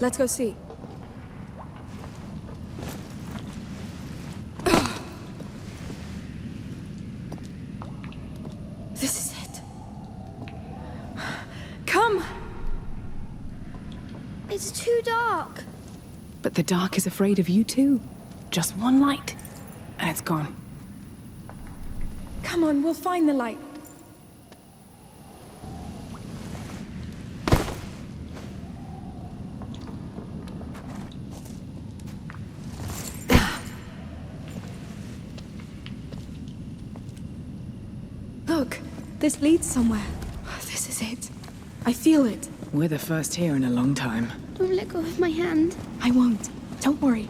Let's go see. This is it. Come! It's too dark. But the dark is afraid of you too. Just one light, and it's gone. Come on, we'll find the light. Look, this leads somewhere. This is it. I feel it. We're the first here in a long time. Don't let go of my hand. I won't. Don't worry.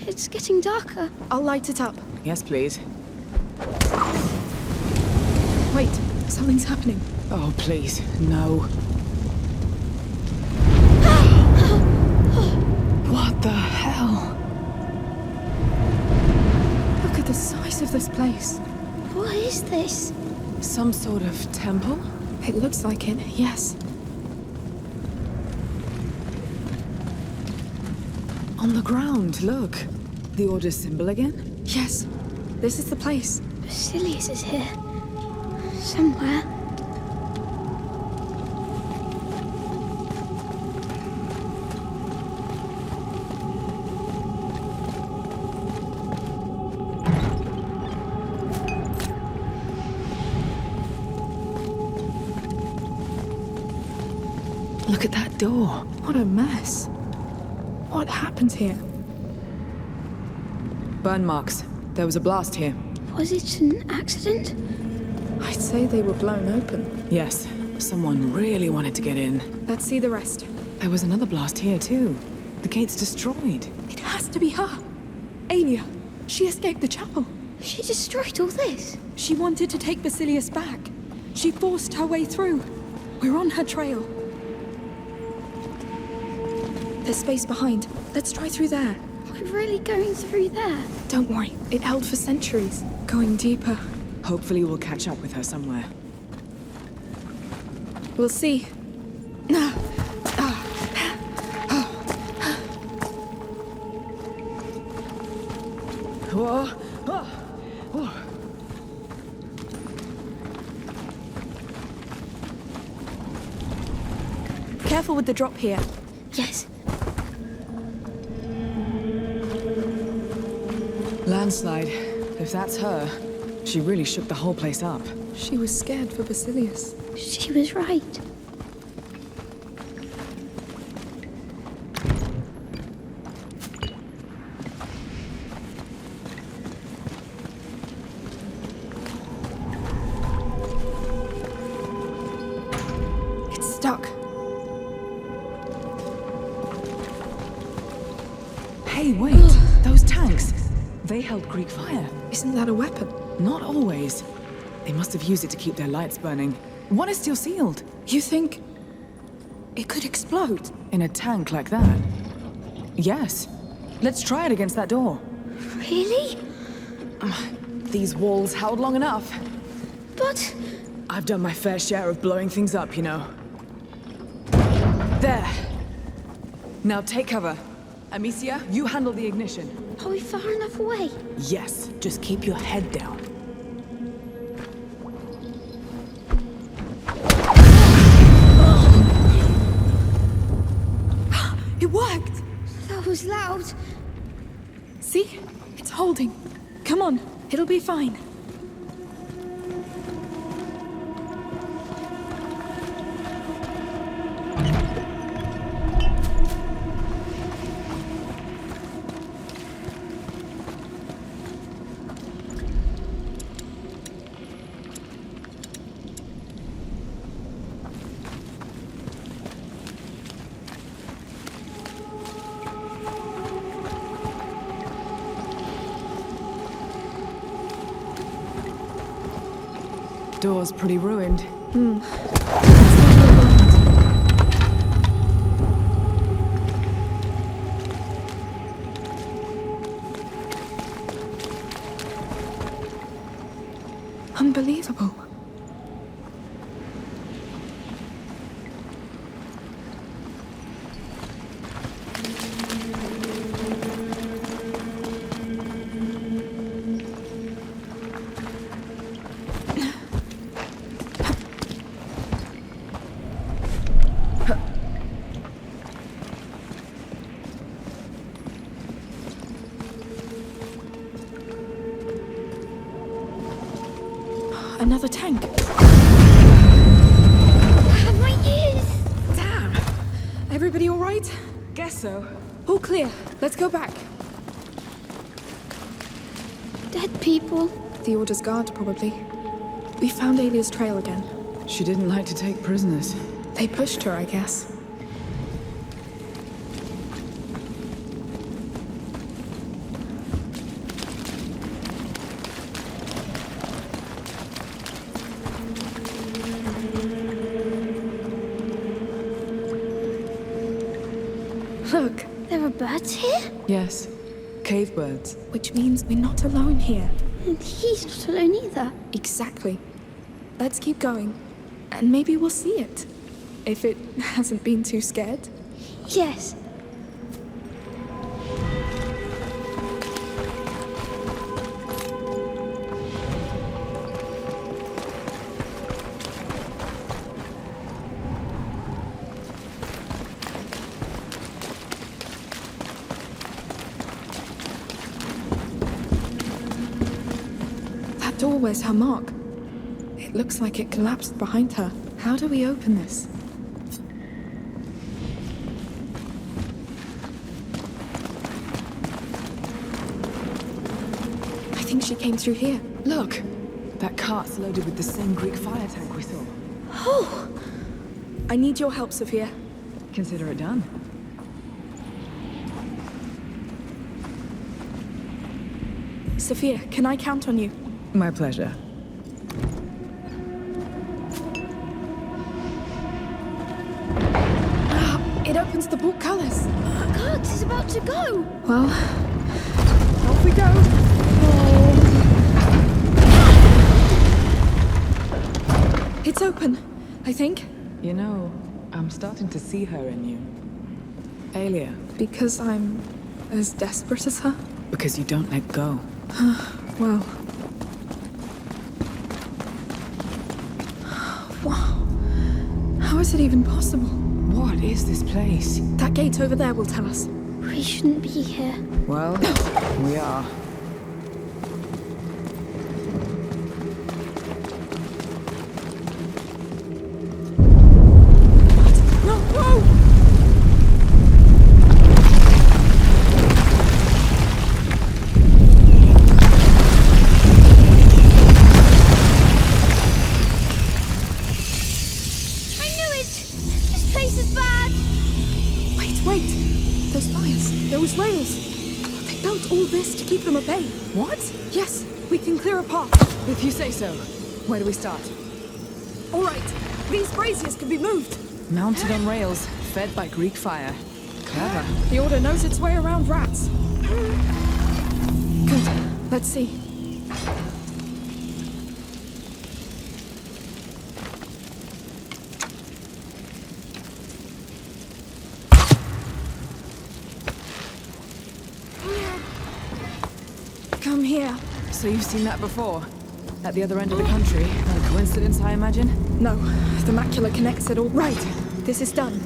It's getting darker. I'll light it up. Yes, please. Wait, something's happening. Oh, please, no. What the hell? Look at the size of this place. What is this? Some sort of temple? It looks like it, yes. On the ground, look. The Order's symbol again? Yes, this is the place. Basilius is here. Somewhere. Look at that door. What a mess. What happened here? Burn marks. There was a blast here. Was it an accident? I'd say they were blown open. Yes, someone really wanted to get in. Let's see the rest. There was another blast here too. The gate's destroyed. It has to be her. Aelia. She escaped the chapel. She destroyed all this. She wanted to take Basilius back. She forced her way through. We're on her trail. There's space behind. Let's try through there. We're really going through there? Don't worry. It held for centuries. Going deeper. Hopefully we'll catch up with her somewhere. We'll see. Careful with the drop here. Yes. Landslide. If that's her, she really shook the whole place up. She was scared for Basilius. She was right. It's stuck. Hey, wait! Those tanks! They held Greek fire. Isn't that a weapon? Not always. They must have used it to keep their lights burning. One is still sealed. You think it could explode? In a tank like that? Yes. Let's try it against that door. Really? These walls held long enough. But... I've done my fair share of blowing things up, you know. There. Now take cover. Amicia, you handle the ignition. Are we far enough away? Yes, just keep your head down. It worked! That was loud. See? It's holding. Come on, it'll be fine. Door's pretty ruined. Unbelievable. Another tank. My ears! Damn! Everybody all right? Guess so. All clear. Let's go back. Dead people. The Order's guard, probably. We found Alia's trail again. She didn't like to take prisoners. They pushed her, I guess. Look, there are birds here? Yes. Cave birds. Which means we're not alone here. And he's not alone either. Exactly. Let's keep going. And maybe we'll see it. If it hasn't been too scared. Yes. That door wears her mark. It looks like it collapsed behind her. How do we open this? I think she came through here. Look! That cart's loaded with the same Greek fire tank we saw. Oh! I need your help, Sophia. Consider it done. Sophia, can I count on you? My pleasure. It opens the portcullis. Our cart is about to go. Well, off we go. It's open, I think. You know, I'm starting to see her in you. Aelia. Because I'm as desperate as her? Because you don't let go. Well. Wow. How is it even possible? What is this place? That gate over there will tell us. We shouldn't be here. Well, we are. No, whoa! To keep them at bay. What? Yes, we can clear a path. If you say so. Where do we start? All right, these braziers can be moved. Mounted on rails, fed by Greek fire. Clever. The Order knows its way around rats. Good. Let's see. Come here. So you've seen that before? At the other end of the country? Not a coincidence, I imagine? No. The macula connects it all. Right. This is done.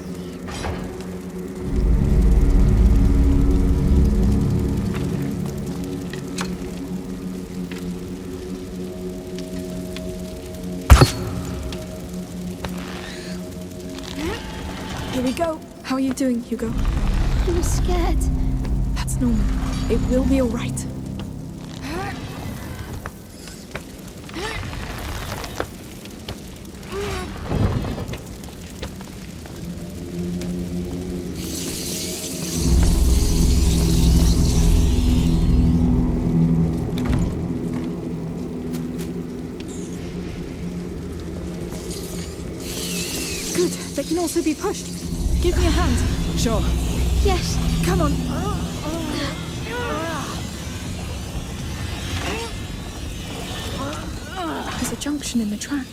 Here we go. How are you doing, Hugo? I'm scared. That's normal. It will be all right. Good. They can also be pushed. Give me a hand. Sure. Yes. Come on. There's a junction in the track.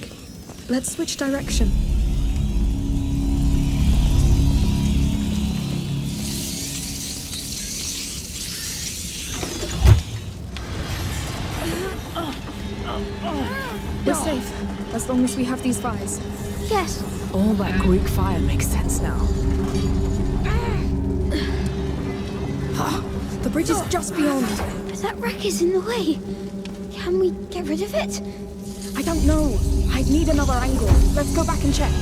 Let's switch direction. We're safe, as long as we have these fires. Yes. All that Greek fire makes sense now. The bridge is just beyond. But that wreck is in the way. Can we get rid of it? I don't know. I'd need another angle. Let's go back and check.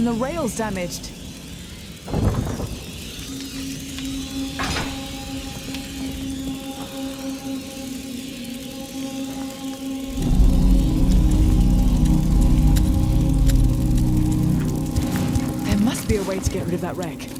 and the rail's damaged. There must be a way to get rid of that wreck.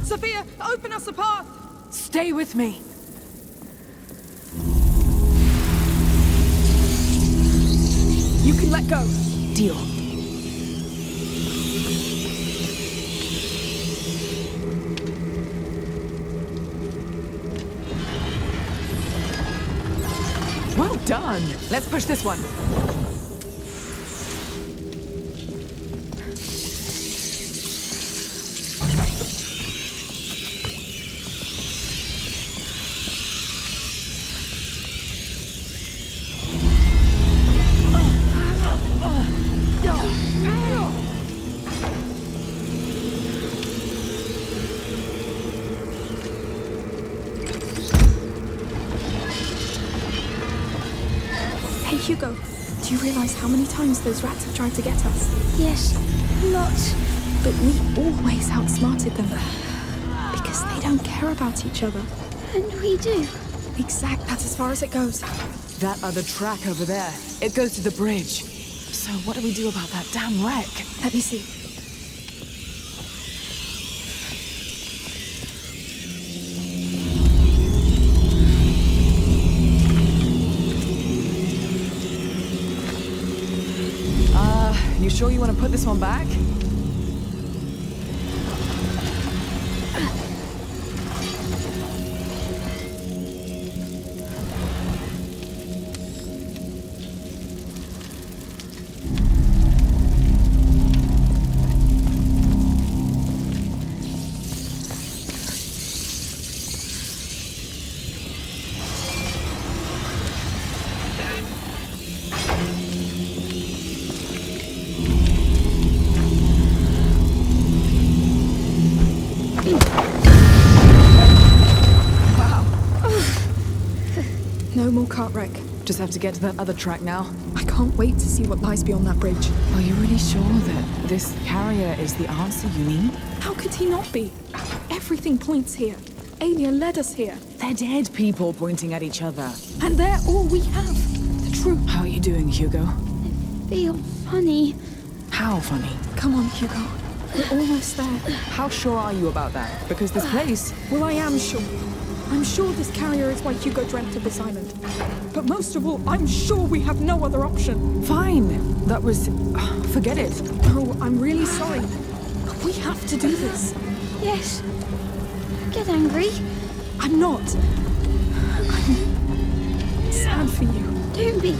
Sophia, open us a path! Stay with me. You can let go. Deal. Well done. Let's push this one. Hey, Hugo, do you realize how many times those rats have tried to get us? Yes, lots. But we always outsmarted them. Because they don't care about each other. And we do. Exact, that's as far as it goes. That other track over there, it goes to the bridge. So what do we do about that damn wreck? Let me see. You sure you want to put this one back? No more cart wreck. Just have to get to that other track now. I can't wait to see what lies beyond that bridge. Are you really sure that this carrier is the answer you need? How could he not be? Everything points here. Alien led us here. They're dead people pointing at each other. And they're all we have. The truth. How are you doing, Hugo? Feel funny. How funny? Come on, Hugo. We're almost there. How sure are you about that? Because this place... Well, I am sure. I'm sure this carrier is why Hugo dreamt of this island. But most of all, I'm sure we have no other option. Fine. That was... forget it. Oh, I'm really sorry. But we have to do this. Yes. Get angry. I'm not. I'm sad for you. Don't be.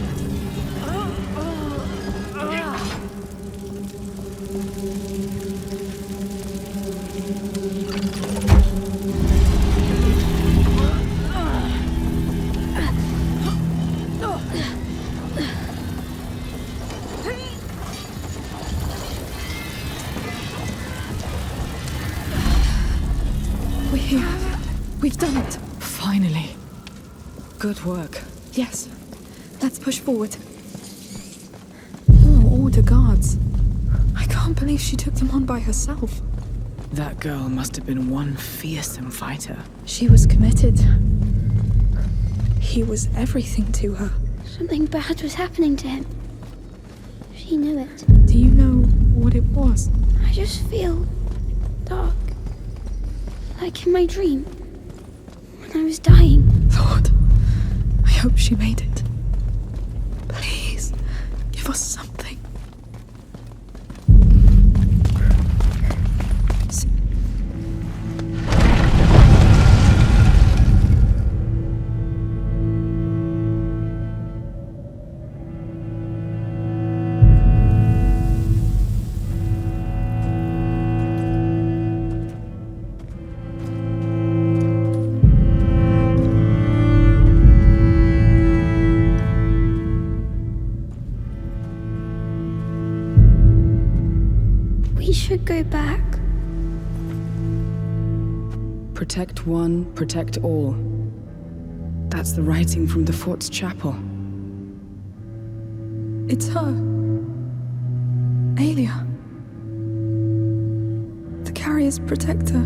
We're here. We've done it. Finally. Good work. Yes. Let's push forward. Oh, order guards. I can't believe she took them on by herself. That girl must have been one fearsome fighter. She was committed. He was everything to her. Something bad was happening to him. She knew it. Do you know what it was? I just feel dark. Like in my dream. When I was dying. Lord, I hope she made it. Please, give us something. Protect one, protect all. That's the writing from the fort's chapel. It's her. Aelia. The carrier's protector.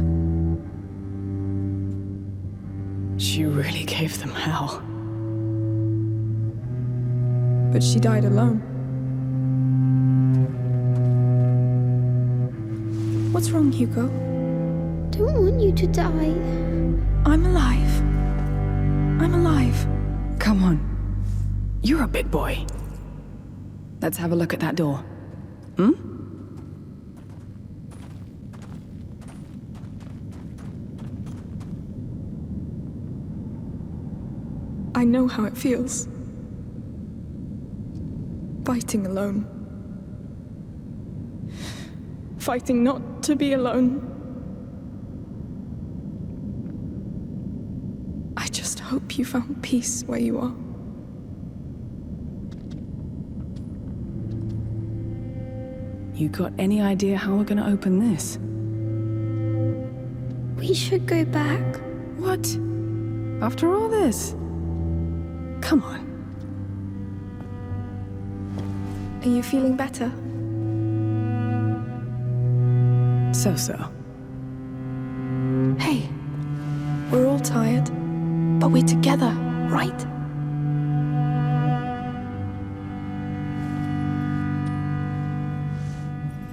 She really gave them hell. But she died alone. What's wrong, Hugo? Don't want you to die. I'm alive. I'm alive. Come on. You're a big boy. Let's have a look at that door. Hmm? I know how it feels. Fighting alone. Fighting not to be alone. I just hope you found peace where you are. You got any idea how we're gonna open this? We should go back. What? After all this? Come on. Are you feeling better? So-so. Hey, we're all tired, but we're together, right?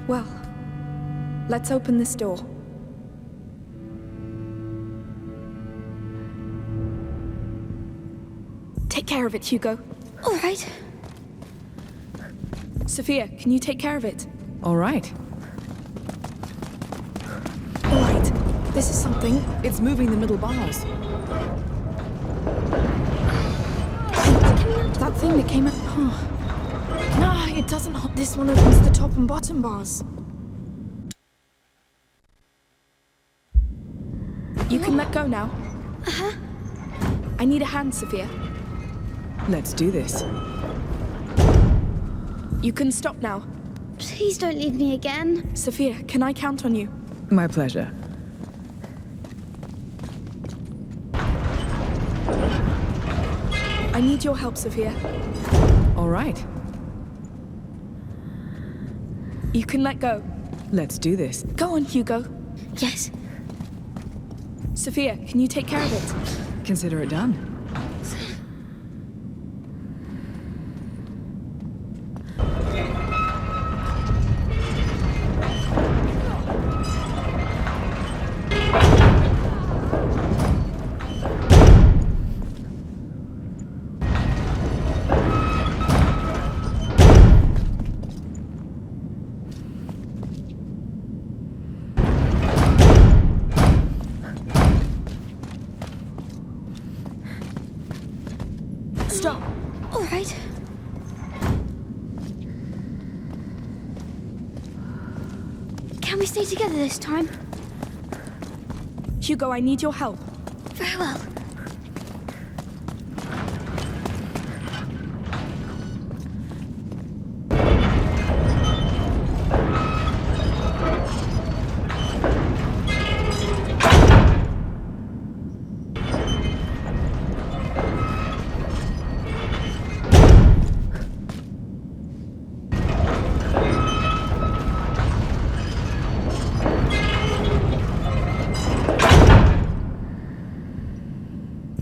Well, let's open this door. Take care of it, Hugo. All right. Sophia, can you take care of it? All right. All right. This is something. It's moving the middle bars. That thing that came out. Oh. Nah, it doesn't. This one opens the top and bottom bars. You can let go now. Uh-huh. I need a hand, Sophia. Let's do this. You can stop now. Please don't leave me again. Sophia, can I count on you? My pleasure. I need your help, Sophia. All right. You can let go. Let's do this. Go on, Hugo. Yes. Sophia, can you take care of it? Consider it done. Stop. All right. Can we stay together this time? Hugo, I need your help. Very well.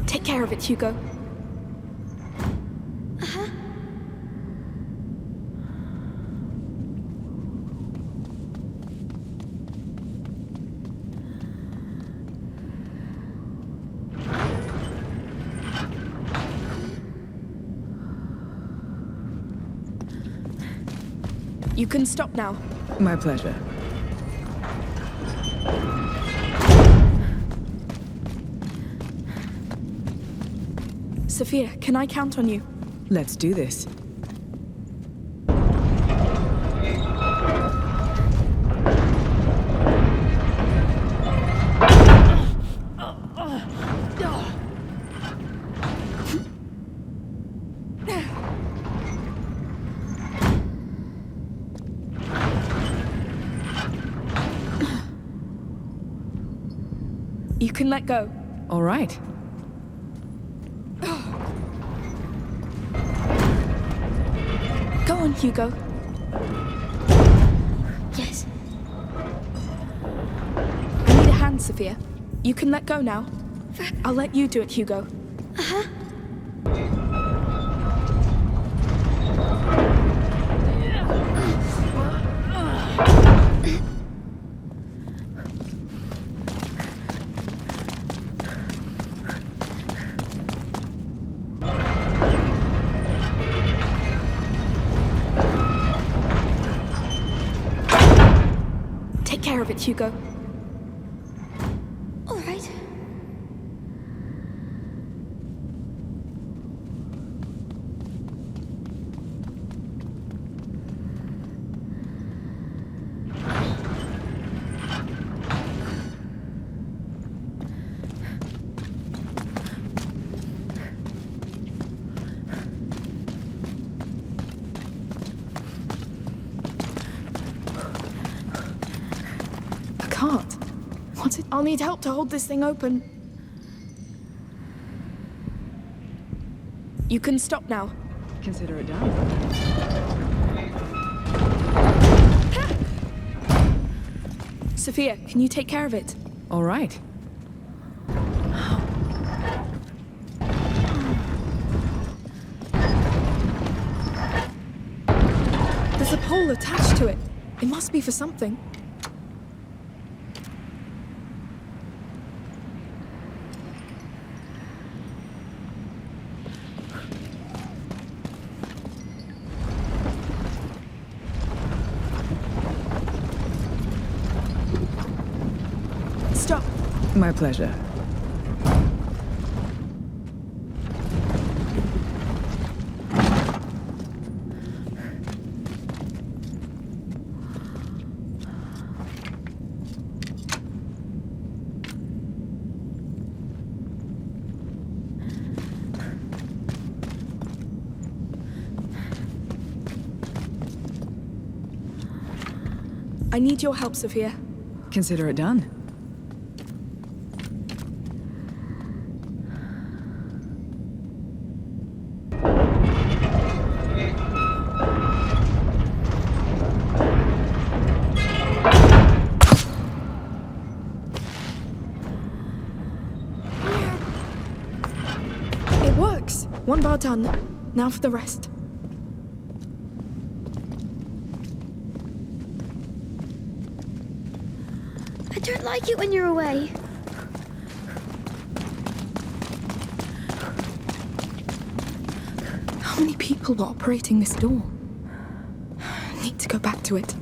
Take care of it, Hugo. Uh-huh. You can stop now. My pleasure. Sophia, can I count on you? Let's do this. You You can let go. All right. Go on, Hugo. Yes. I need a hand, Sophia. You can let go now. I'll let you do it, Hugo. Uh-huh. Take care of it, Hugo. All right. I'll need help to hold this thing open. You can stop now. Consider it done. Sophia, can you take care of it? All right. There's a pole attached to it. It must be for something. Stop. My pleasure. I need your help, Sophia. Consider it done. It works. One bar done. Now for the rest. I don't like it when you're away. How many people are operating this door? I need to go back to it.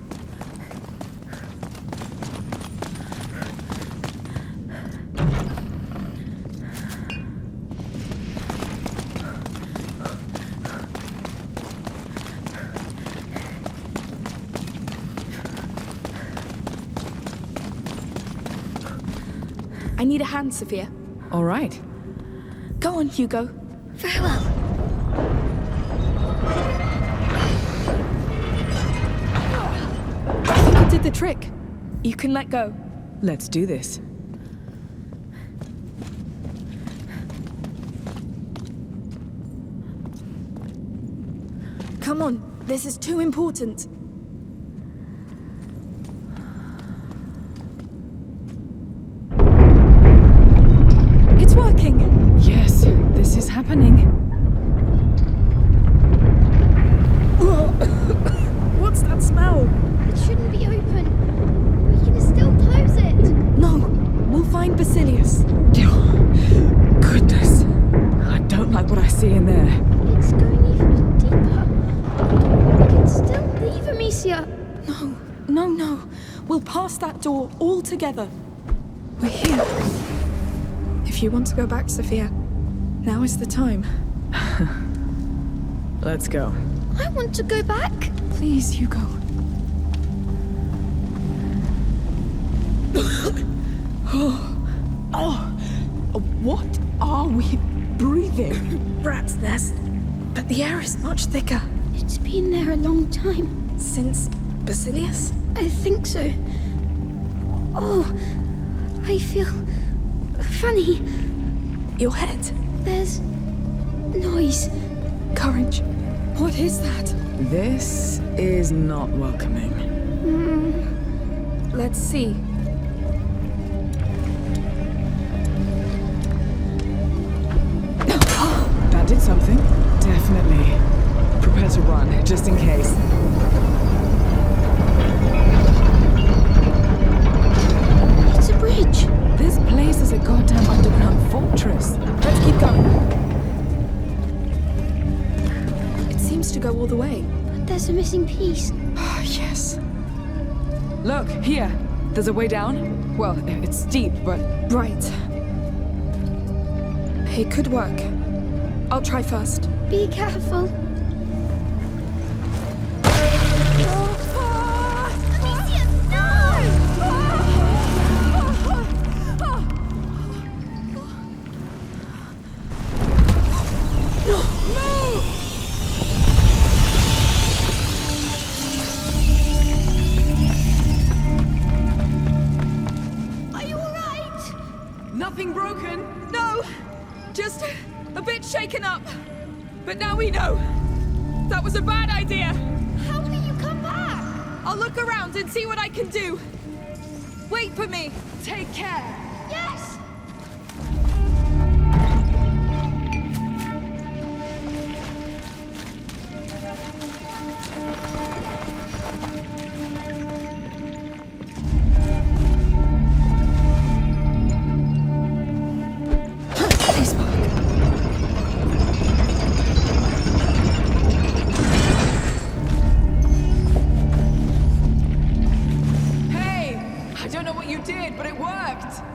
I need a hand, Sophia. All right. Go on, Hugo. Very well. I think it did the trick. You can let go. Let's do this. Come on, this is too important. It's working! Yes, this is happening. What's that smell? It shouldn't be open. We can still close it. No, we'll find Basilius. Goodness. I don't like what I see in there. It's going even deeper. We can still leave Amicia. No. We'll pass that door all together. We're here. If you want to go back, Sophia, now is the time. Let's go. I want to go back. Please, Hugo. What are we breathing? Rat's nest. But the air is much thicker. It's been there a long time. Since Basilius? I think so. Oh, I feel Funny. Your head. There's noise. Courage. What is that? This is not welcoming. Let's see. That did something. Definitely. Prepare to run, just in case. It's a bridge. This place is a goddamn underground fortress. Let's keep going. It seems to go all the way. But there's a missing piece. Yes. Look, here. There's a way down. Well, it's steep, but... Right. It could work. I'll try first. Be careful. Nothing broken. No! Just a bit shaken up. But now we know. That was a bad idea. How will you come back? I'll look around and see what I can do. Wait for me. Take care. Yes!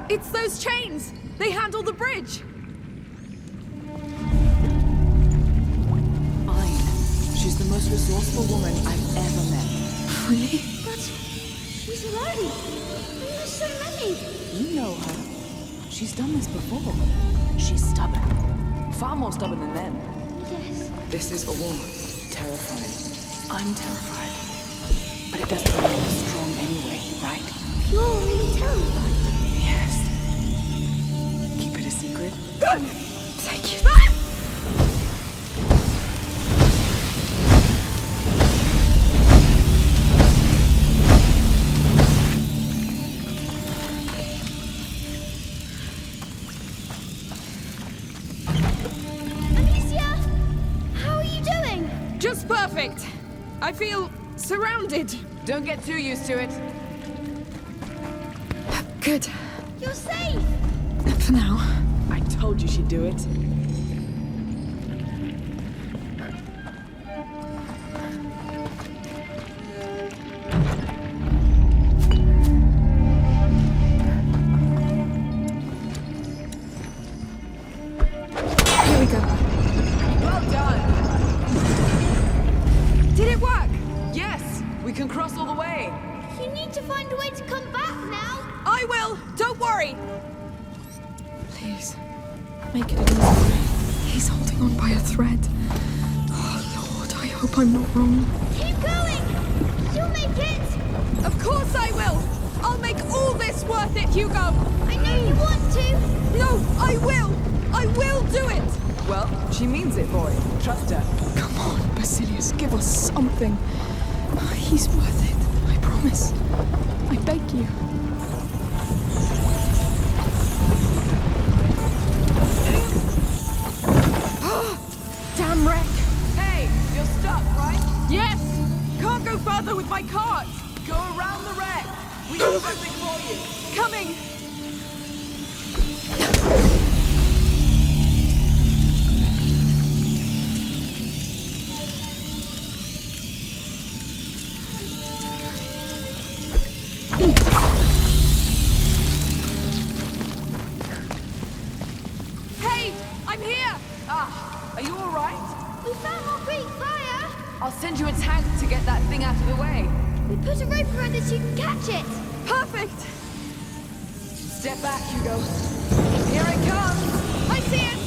It's those chains! They handle the bridge! Fine. She's the most resourceful woman I've ever met. Really? But who's alone? There's so many. You know her. She's done this before. She's stubborn. Far more stubborn than them. Yes. This is a war. Terrifying. I'm terrified. But it doesn't make me strong anyway, right? You're really terrified. Yes. Keep it a secret. Thank you. Amicia! How are you doing? Just perfect. I feel surrounded. Don't get too used to it. Good. You're safe! For now. I told you she'd do it. Here we go. Well done! Did it work? Yes! We can cross all the way! You need to find a way to come back now. I will! Don't worry! Please, make it an easy way. He's holding on by a thread. Oh, Lord, I hope I'm not wrong. Keep going! You'll make it! Of course I will! I'll make all this worth it, Hugo! I know you want to! No, I will! I will do it! Well, she means it, boy. Trust her. Come on, Basilius, give us something. He's worth it, I promise. I beg you. Damn wreck! Hey, you're stuck, right? Yes! Can't go further with my cart! Go around the wreck! We got something for you! Coming! Hey! I'm here! Ah, are you alright? We found more Greek fire! I'll send you a tank to get that thing out of the way. We put a rope around it so you can catch it! Perfect! Step back, Hugo. Here it comes! I see it!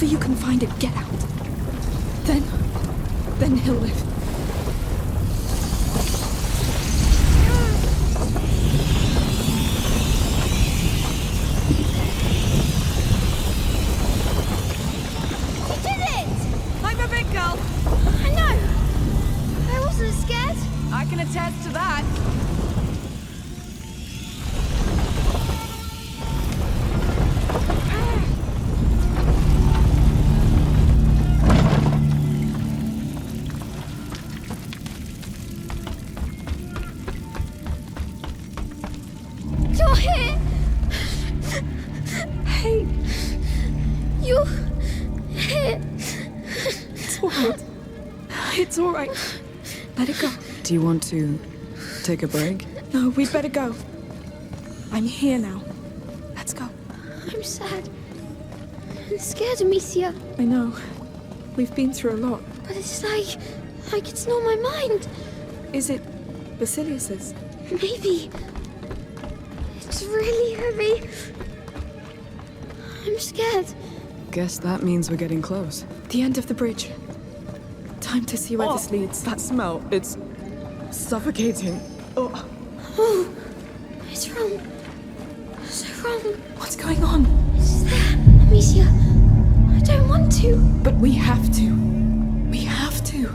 Wherever you can find it, get out. Then he'll live. I can attest to that. You're here! Hey! You're here! It's alright. It's alright. Let it go. Do you want to take a break? No, we'd better go. I'm here now. Let's go. I'm sad. I'm scared, Amicia. I know. We've been through a lot. But it's like it's not my mind. Is it Basilius's? Maybe. It's really heavy. I'm scared. Guess that means we're getting close. The end of the bridge. Time to see where this leads. That smell, it's suffocating. Oh, it's wrong. So wrong. What's going on? It's there, Amicia. I don't want to. But we have to. We have to.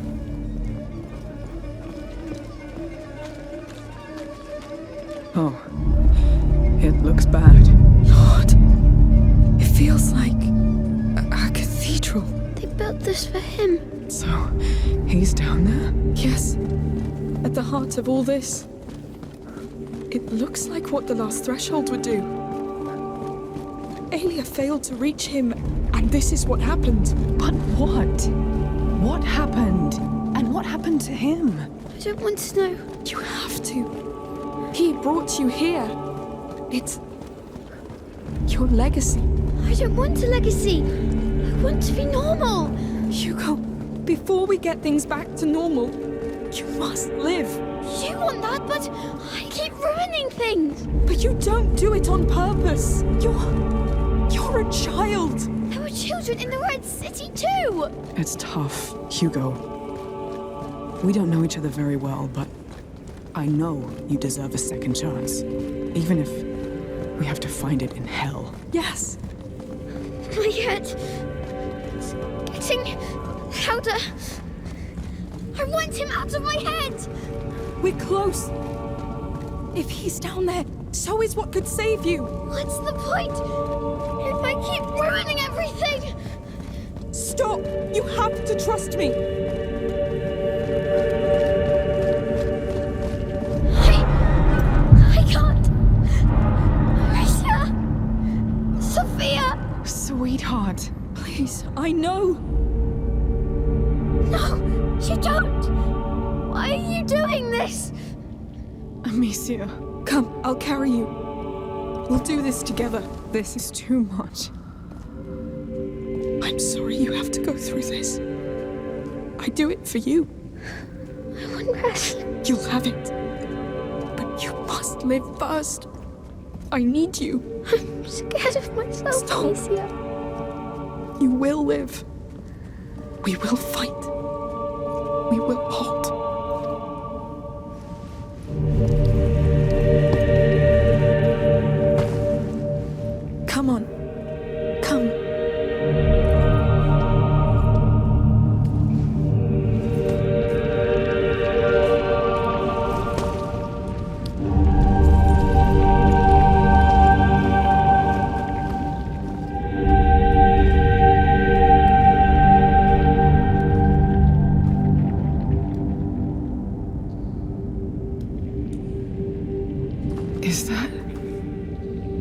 Oh. It looks bad. Lord. It feels like a cathedral. They built this for him. So, he's down there? Yes. At the heart of all this. It looks like what the last threshold would do. Aelia failed to reach him, and this is what happened. But what? What happened? And what happened to him? I don't want to know. You have to. He brought you here. It's your legacy. I don't want a legacy. I want to be normal. Hugo, before we get things back to normal, you must live. You want that, but I keep ruining things. But you don't do it on purpose. You're a child. There were children in the Red City too. It's tough, Hugo. We don't know each other very well, but I know you deserve a second chance. Even if we have to find it in hell. Yes. My head. It's getting louder. I want him out of my head. We're close. If he's down there, so is what could save you. What's the point? If I keep ruining everything. Stop! You have to trust me. I can't. Alicia! Sophia! Sweetheart. Please, I know. No, you don't. Why are you doing this? Amicia. Come, I'll carry you. We'll do this together. This is too much. I'm sorry you have to go through this. I do it for you. I want rest. You'll have it. But you must live first. I need you. I'm scared of myself, Alicia. You will live. We will fight. We will hold. Come on. Come. Is that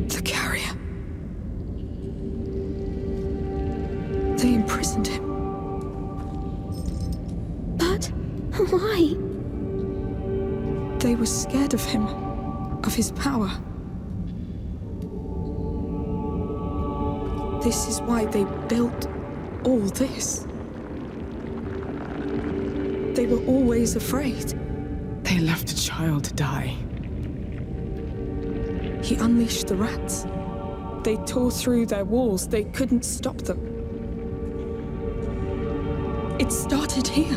the carrier? They imprisoned him. But why? They were scared of him, of his power. This is why they built all this. They were always afraid. They left a child to die. He unleashed the rats. They tore through their walls. They couldn't stop them. It started here.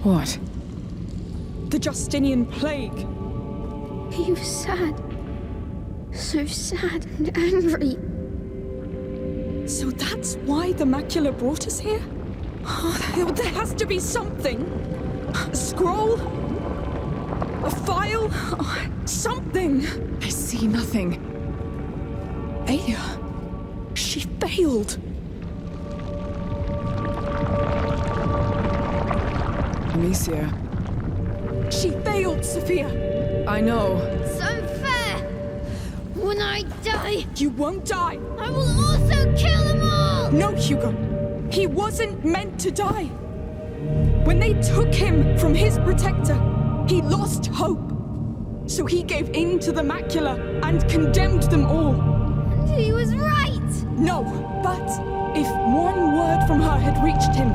What? The Justinian plague. He was sad. So sad and angry. So that's why the macula brought us here? Oh, there has to be something. A scroll? A file? Oh, something. I see nothing. Aya. She failed. Amicia. She failed, Sophia. I know. It's unfair. When I die... You won't die. I will also kill them all! No, Hugo. He wasn't meant to die. When they took him from his protector, he lost hope. So he gave in to the macula and condemned them all. And he was right! No, but if one word from her had reached him,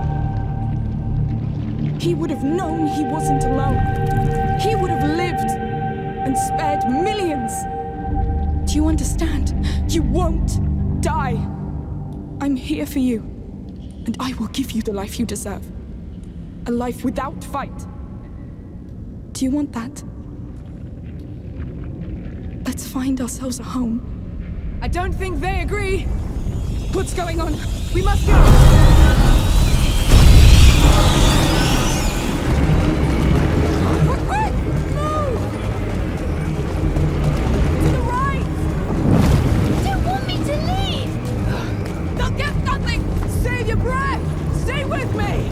he would have known he wasn't alone. He would have lived and spared millions. Do you understand? You won't die. I'm here for you, and I will give you the life you deserve. A life without fight. Do you want that? Let's find ourselves a home. I don't think they agree. What's going on? We must go! Quick! Move! To the right! You don't want me to leave! They'll get nothing! Save your breath! Stay with me!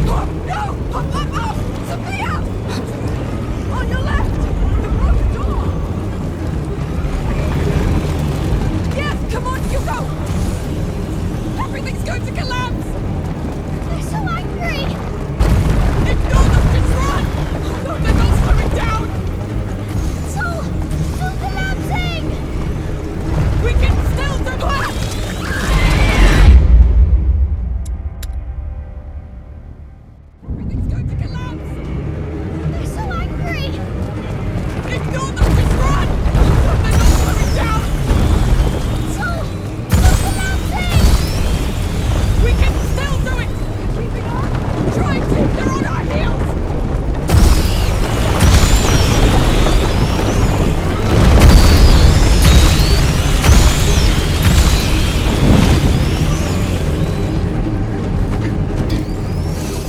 Oh, no! Up! Sophia! On your left! The broken door! Yes, come on, Hugo! Everything's going to collapse! They're so angry! Ignore them! Just run! Oh, no, they're not slowing down! It's all collapsing! We can still do that! Everything's going to collapse! They're so angry! Ignore them! Just run! Oh, they're not slowing down! It's all collapsing! We can still do it! Keeping on! Try to! They're on our heels!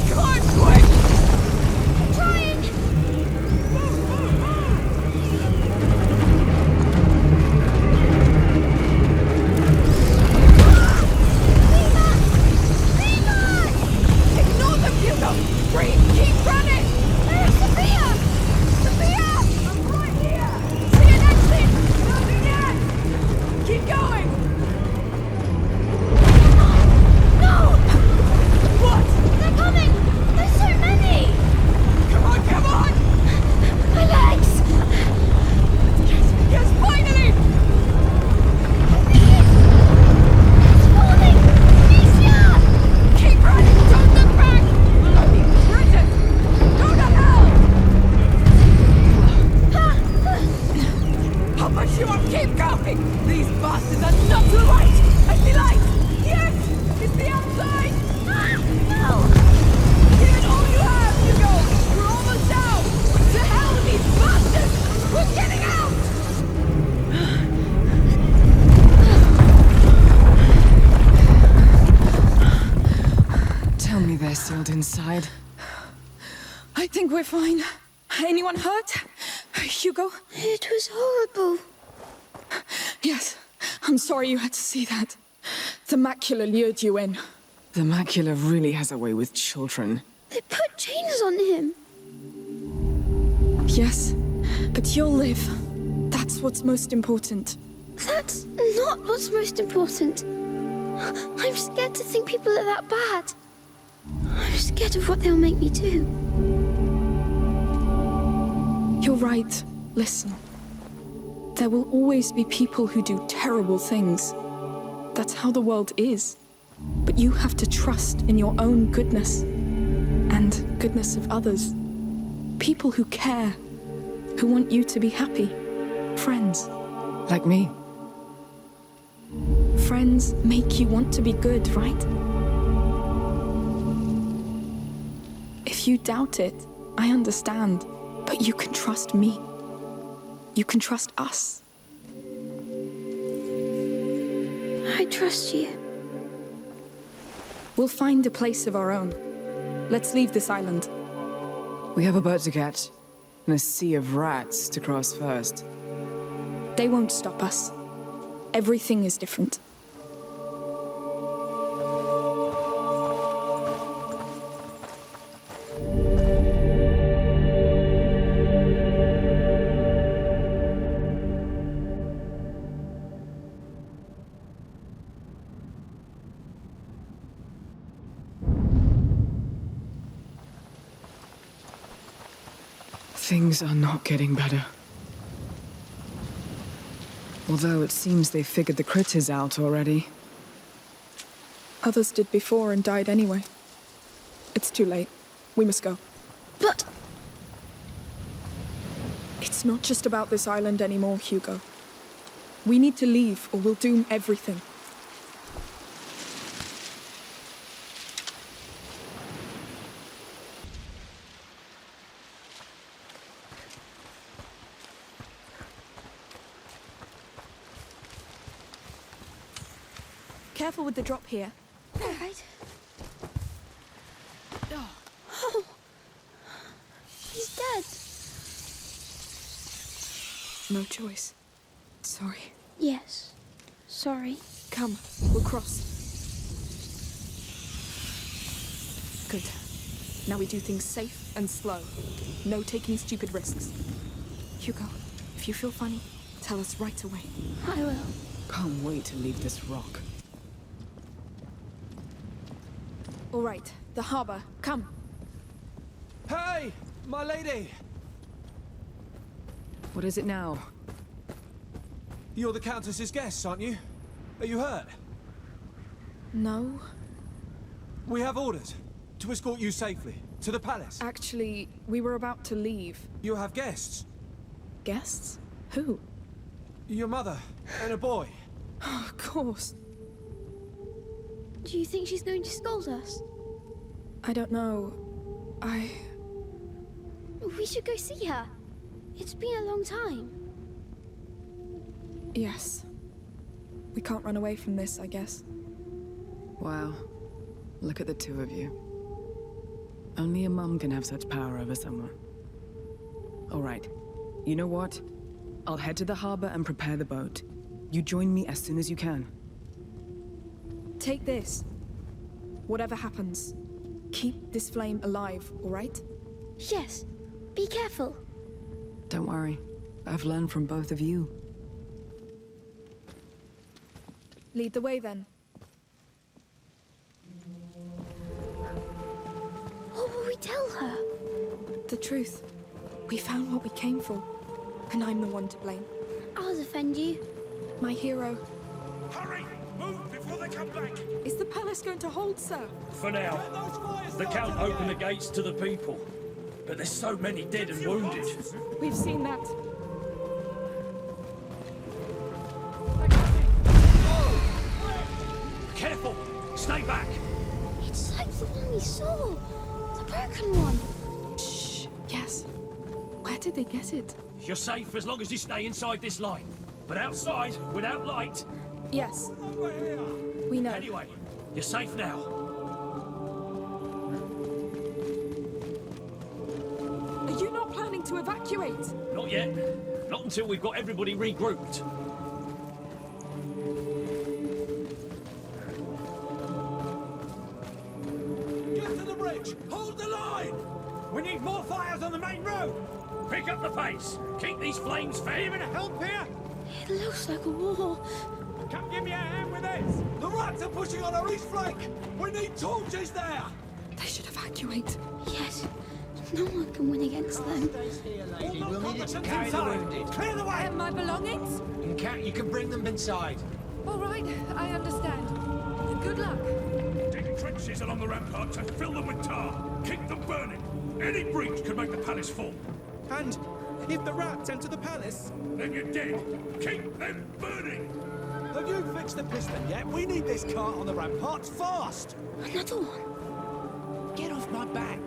Come on, quick! Trying! Ignore them, Hugo! Breathe! Keep running! There's Sophia! Sophia! I'm right here! See an exit! Nothing yet! Keep going! No! What? They're coming! There's so many! Come on, come on! My legs! Yes, finally! It's falling! Amicia! Keep running! Don't look back! Bridget! Go to hell! I'll push you up! Keep going! These bastards are not the light! I see light! Yes! It's the outside! No! Give it all you have, Hugo! We're almost out! To hell with these bastards! We're getting out! Tell me they're sealed inside. I think we're fine. Anyone hurt? Hugo? It was horrible. Yes. I'm sorry you had to see that. The macula lured you in. The macula really has a way with children. They put chains on him. Yes, but you'll live. That's what's most important. That's not what's most important. I'm scared to think people are that bad. I'm scared of what they'll make me do. You're right. Listen. There will always be people who do terrible things. That's how the world is. But you have to trust in your own goodness. And goodness of others. People who care. Who want you to be happy. Friends. Like me. Friends make you want to be good, right? If you doubt it, I understand. But you can trust me. You can trust us. I trust you. We'll find a place of our own. Let's leave this island. We have a boat to catch, and a sea of rats to cross first. They won't stop us. Everything is different. Things are not getting better. Although it seems they figured the critters out already. Others did before and died anyway. It's too late. We must go. But... It's not just about this island anymore, Hugo. We need to leave, or we'll doom everything. Careful with the drop here. All right. Oh. He's dead. No choice. Sorry. Yes. Sorry. Come, we'll cross. Good. Now we do things safe and slow. No taking stupid risks. Hugo, if you feel funny, tell us right away. I will. Can't wait to leave this rock. All right, the harbor. Come. Hey, my lady! What is it now? You're the Countess's guests, aren't you? Are you hurt? No. We have orders to escort you safely to the palace. Actually, we were about to leave. You have guests. Guests? Who? Your mother and a boy. Of course. Do you think she's going to scold us? I don't know. We should go see her. It's been a long time. Yes. We can't run away from this, I guess. Wow. Look at the two of you. Only a mum can have such power over someone. All right. You know what? I'll head to the harbor and prepare the boat. You join me as soon as you can. Take this. Whatever happens, keep this flame alive, all right? Yes. Be careful. Don't worry. I've learned from both of you. Lead the way, then. What will we tell her? The truth. We found what we came for. And I'm the one to blame. I'll defend you. My hero. Hurry! Move before they come back! Is the palace going to hold, sir? For now. The Count opened the gates to the people. But there's so many dead and wounded. We've seen that. Careful! Stay back! It's like the one we saw. The broken one. Shh. Yes. Where did they get it? You're safe as long as you stay inside this line. But outside, without light... Yes. We know. Anyway, you're safe now. Are you not planning to evacuate? Not yet. Not until we've got everybody regrouped. Get to the bridge! Hold the line! We need more fires on the main road! Pick up the pace. Keep these flames fair. Need help here? It looks like a war. Come give me a hand with this! The rats are pushing on our east flank! We need torches there! They should evacuate. Yes. No one can win against them. We'll need it to carry the wounded. Clear the way! And my belongings? You can bring them inside. All right, I understand. Good luck. Dig trenches along the ramparts and fill them with tar. Keep them burning. Any breach could make the palace fall. And if the rats enter the palace... Then you're dead. Keep them burning. Have you fixed the piston yet? We need this cart on the ramparts fast! Another one. Get off my back.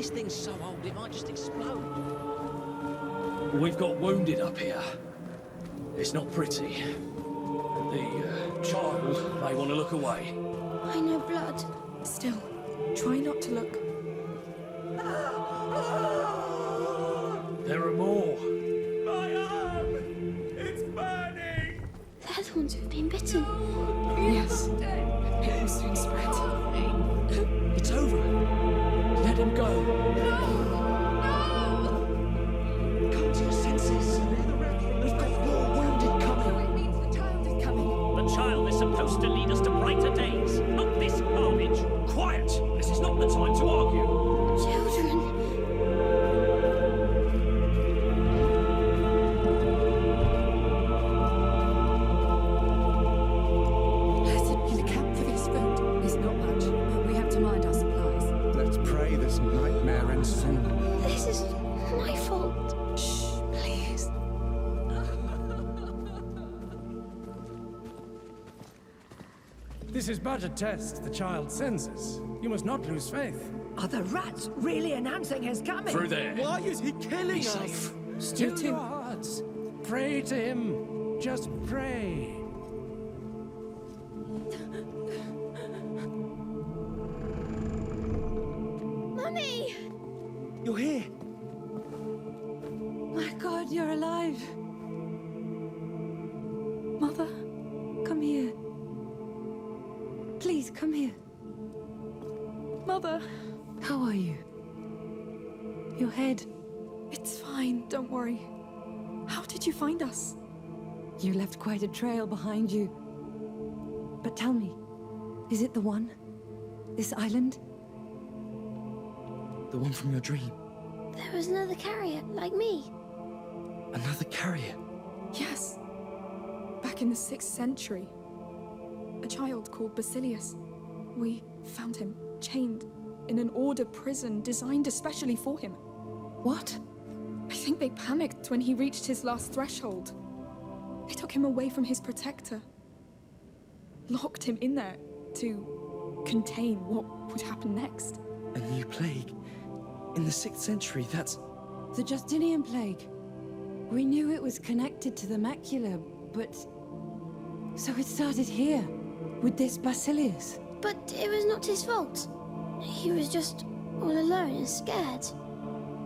This thing's so old it might just explode. We've got wounded up here. It's not pretty. The child may want to look away. I know blood. Still, try not to look. There are more. My arm! It's burning! They're the ones who've been bitten. Yes. It will soon spread. It's over. Let him go. Come to your senses. We've got more wounded coming. It means the child is coming. The child is supposed to lead us to brighter days, not this carnage. Quiet! This is not the time to argue. Children. Listen, you account for this food. It's not much, but we have to mind our supplies. Let's pray this nightmare ends soon. This is my fault. Shh, please. This is but a test. The child senses. You must not lose faith. Are the rats really announcing his coming? Through there. Why is he killing us? Safe. Still your hearts. Pray to him. Just pray. Mummy! You're here. My God, you're alive. Mother, come here. Please, come here. Mother, How are you? Your head. it's fine, don't worry. How did you find us? You left quite a trail behind you. But tell me, is it the one? This island? The one from your dream. There was another carrier, like me. Another carrier. Yes. Back in the 6th century. A child called Basilius. We found him chained in an order prison designed especially for him. What? I think they panicked when he reached his last threshold. They took him away from his protector. Locked him in there to contain what would happen next. A new plague. In the 6th century, that's... The Justinian plague. We knew it was connected to the macula, but... So it started here, with this Basilius. But it was not his fault. He was just all alone and scared.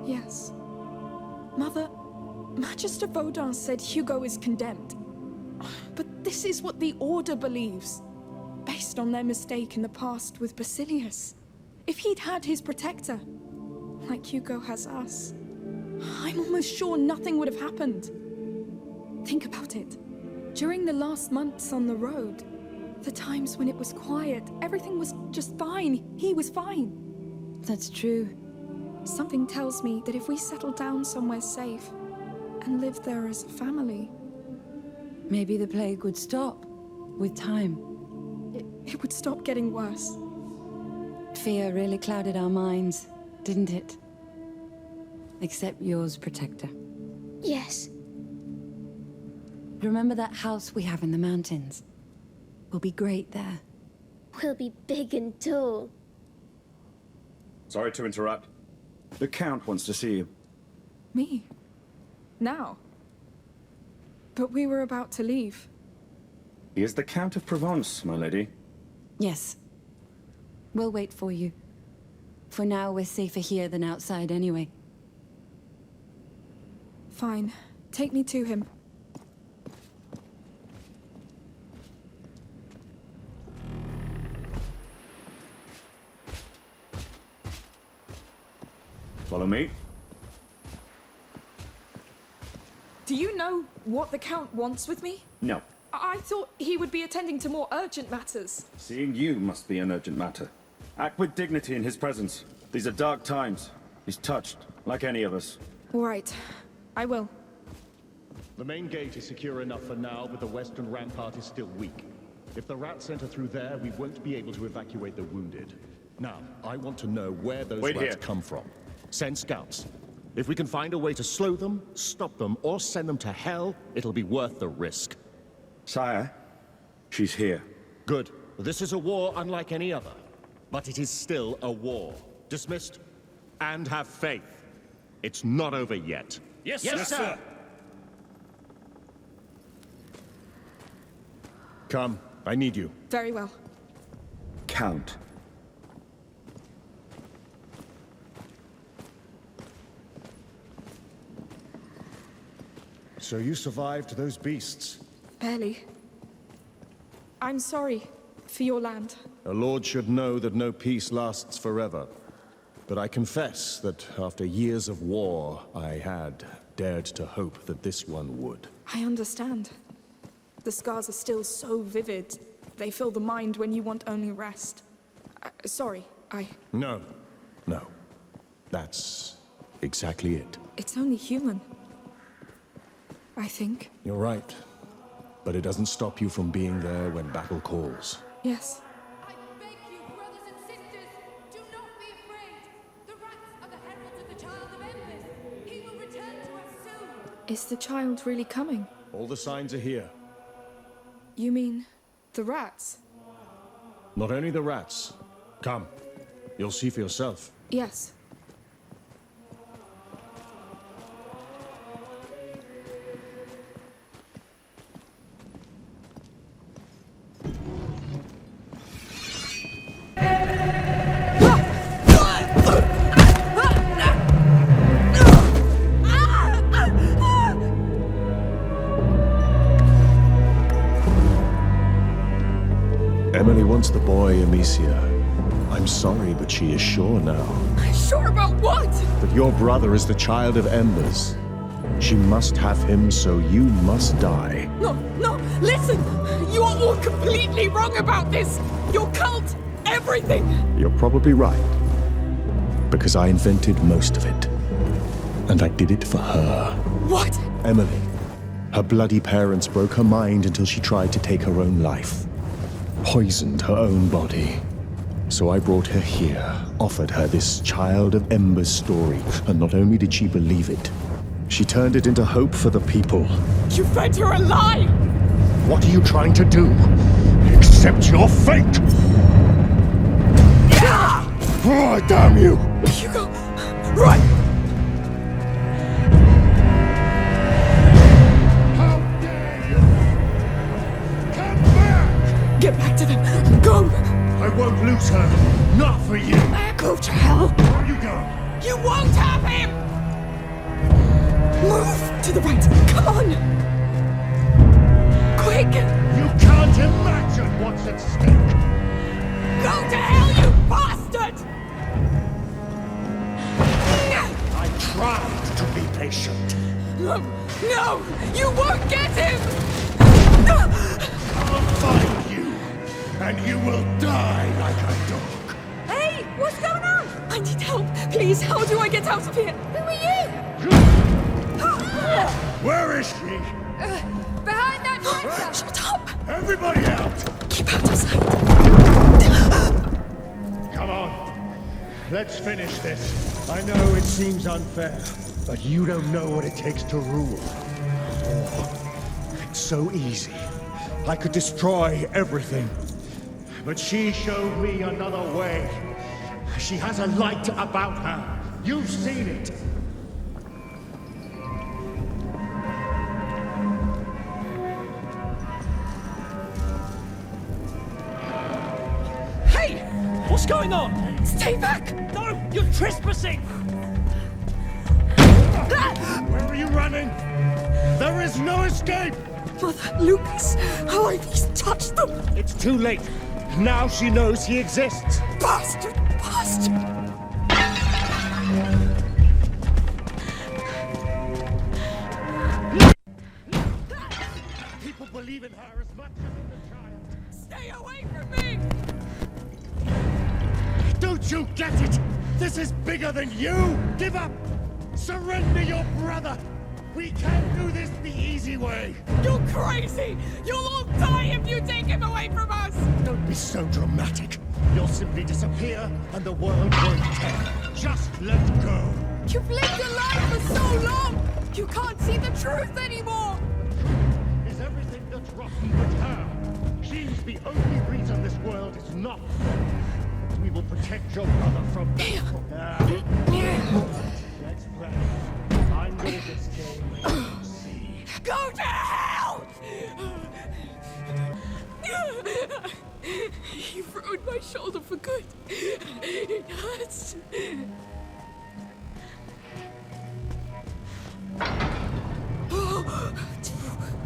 Yes. Mother, Magister Vaudin said Hugo is condemned. But this is what the Order believes, based on their mistake in the past with Basilius. If he'd had his protector, like Hugo has us, I'm almost sure nothing would have happened. Think about it. During the last months on the road, the times when it was quiet, everything was just fine. He was fine. That's true. Something tells me that if we settle down somewhere safe and live there as a family... Maybe the plague would stop, with time. It would stop getting worse. Fear really clouded our minds, didn't it? Except yours, Protector. Yes. Remember that house we have in the mountains? We'll be great there. We'll be big and tall. Sorry to interrupt. The Count wants to see you. Me? Now? But we were about to leave. He is the Count of Provence, my lady. Yes. We'll wait for you. For now, we're safer here than outside anyway. Fine. Take me to him. Follow me. Do you know what the Count wants with me? No. I thought he would be attending to more urgent matters. Seeing you must be an urgent matter. Act with dignity in his presence. These are dark times. He's touched, like any of us. All right. I will. The main gate is secure enough for now, but the western rampart is still weak. If the rats enter through there, we won't be able to evacuate the wounded. Now, I want to know where those rats come from. Send scouts. If we can find a way to slow them, stop them, or send them to hell, it'll be worth the risk. Sire, she's here. Good. This is a war unlike any other. But it is still a war. Dismissed. and have faith. It's not over yet. Yes, sir. Come, I need you. Very well. Count. So you survived those beasts? Barely. I'm sorry for your land. A lord should know that no peace lasts forever. But I confess that after years of war, I had dared to hope that this one would. I understand. The scars are still so vivid. They fill the mind when you want only rest. Sorry, No. That's exactly it. It's only human. I think. You're right. But it doesn't stop you from being there when battle calls. Yes. Is the child really coming? All the signs are here. You mean the rats? Not only the rats. Come. You'll see for yourself. Yes. Emily wants the boy, Amicia. I'm sorry, but she is sure now. Sure about what? That your brother is the child of Embers. She must have him, so you must die. No, listen! You are all completely wrong about this! Your cult, everything! You're probably right. Because I invented most of it. And I did it for her. What? Emily. Her bloody parents broke her mind until she tried to take her own life. Poisoned her own body. So I brought her here, offered her this Child of Embers story, and not only did she believe it, she turned it into hope for the people. You fed her a lie! What are you trying to do? Accept your fate! Oh, damn you! Hugo, run! How dare you! Come back! Get back to them! Go! I won't lose her. Not for you. Go to hell! Where you go? You won't have him! Move to the right! Come on! Quick! You can't imagine what's at stake! Go to hell, you bastard! I tried to be patient. No! You won't get him! I'll find you, and you will die like a dog. Hey! What's going on? I need help! Please, how do I get out of here? Who are you? Where is she? Behind that tractor! Shut up! Everybody out! Keep out of sight! Come on. Let's finish this. I know it seems unfair, but you don't know what it takes to rule. It's so easy. I could destroy everything. But she showed me another way. She has a light about her. You've seen it. Hey! What's going on? Stay back! No! You're trespassing! Where are you running? There is no escape! Mother, Lucas, how I please touch them! It's too late. Now she knows he exists. Bastard! People believe in her as much as in the child. Stay away from me! Don't you get it? This is bigger than you! Give up! Surrender your brother! We can't do this the easy way! You're crazy! You'll all die if you take him away from us! Don't be so dramatic. You'll simply disappear and the world won't care. Just let go. You've lived a life for so long! You can't see the truth anymore! Is everything that's rotten but her? She's the only reason this world is not. we will protect your brother from that. Let's play. I'm good at this game. See. Go to hell! You've ruined my shoulder for good. It hurts.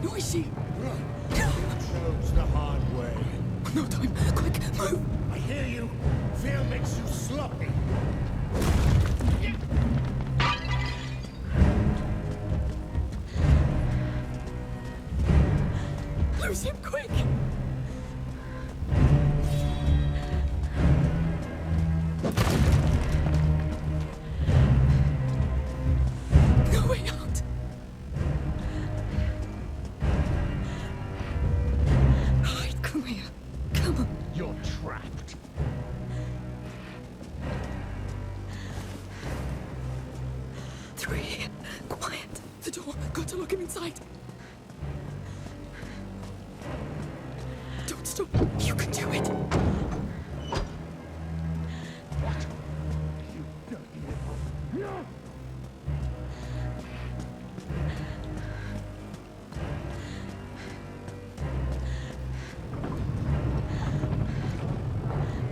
Noisy. Chose the hard way. No time. Quick, move. I hear you. Fear makes you sloppy. Lose him quick. No way out. Right, Korea. Come on. You're trapped. Through here. Quiet. The door. Got to look him inside. Don't stop. You can do it. What? You dirty little... No!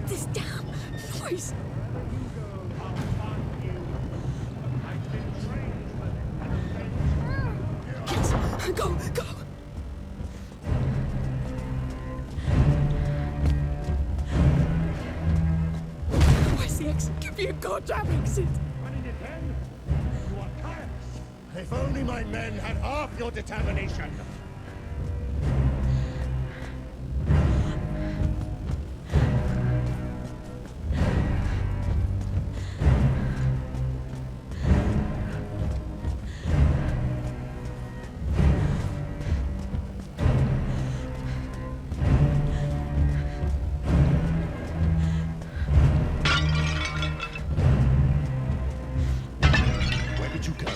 This damn noise. Yes, go, go. Where's the exit? Give me a goddamn exit. Running again? You are tired. If only my men had half your determination. Where did you go?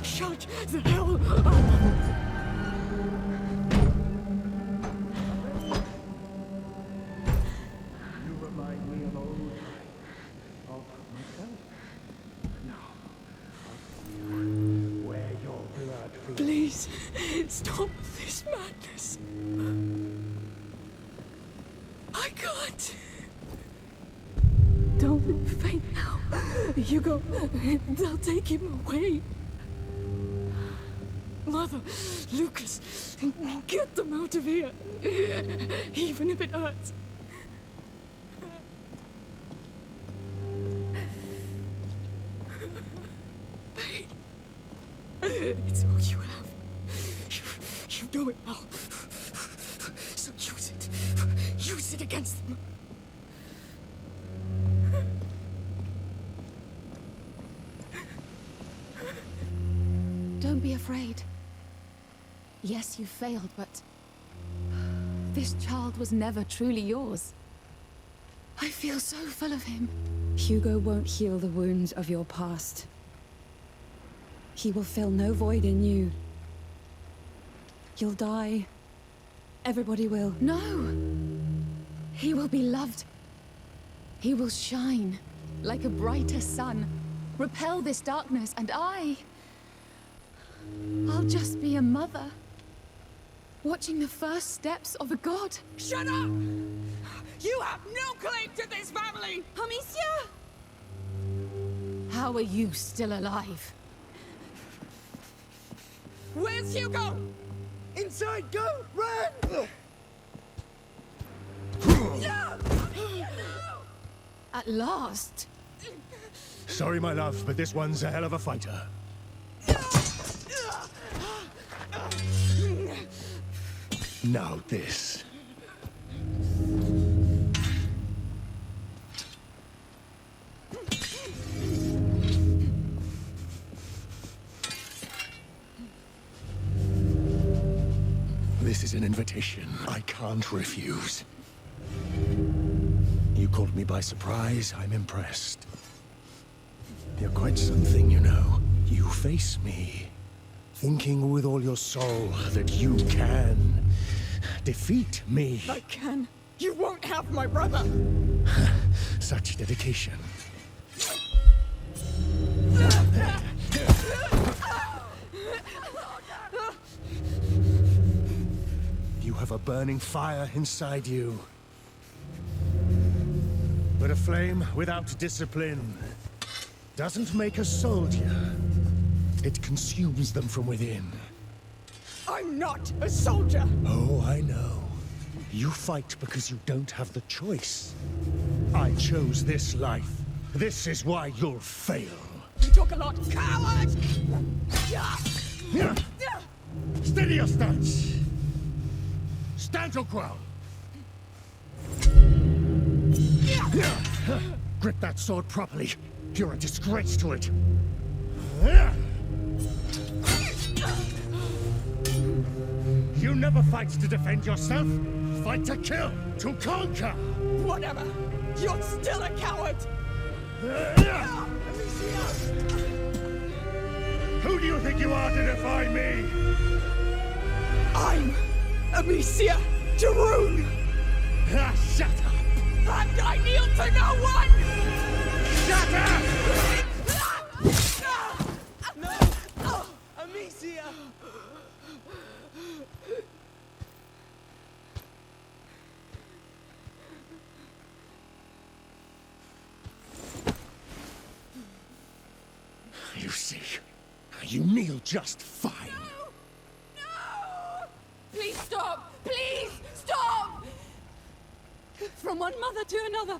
Shut the hell up. You remind me of old times. Of myself. Now, I'll see you where your blood flows. Please, stop this madness. I can't. Don't faint now. Hugo, they'll take him away. Mother, Lucas, get them out of here. Even if it hurts. Pain. It's all you have. You know it well. So use it. Use it against them. Don't be afraid. Yes, you failed, but this child was never truly yours. I feel so full of him. Hugo won't heal the wounds of your past. He will fill no void in you. You'll die. Everybody will. No! He will be loved. He will shine like a brighter sun, repel this darkness, and I'll just be a mother, watching the first steps of a god. Shut up! You have no claim to this family! Amicia! How are you still alive? Where's Hugo? Inside, go! Run! At last! Sorry, my love, but this one's a hell of a fighter. Now this. is an invitation I can't refuse. You caught me by surprise. I'm impressed. You're quite something, you know. You face me, thinking with all your soul that you can defeat me. I can. You won't have my brother. Such dedication. You have a burning fire inside you. But a flame without discipline doesn't make a soldier. It consumes them from within. I'm not a soldier. Oh, I know. You fight because you don't have the choice. I chose this life. This is why you'll fail. You talk a lot. Coward! Steady your stance. Stand your ground. Grip that sword properly. You're a disgrace to it. You never fight to defend yourself. Fight to kill, to conquer. Whatever. You're still a coward. Who do you think you are to defy me? I'm Amicia Jeroen. Shut up. And I kneel to no one. Shut up! No! Oh, Amicia! You see, you kneel just fine. No! Please stop! Please stop! From one mother to another.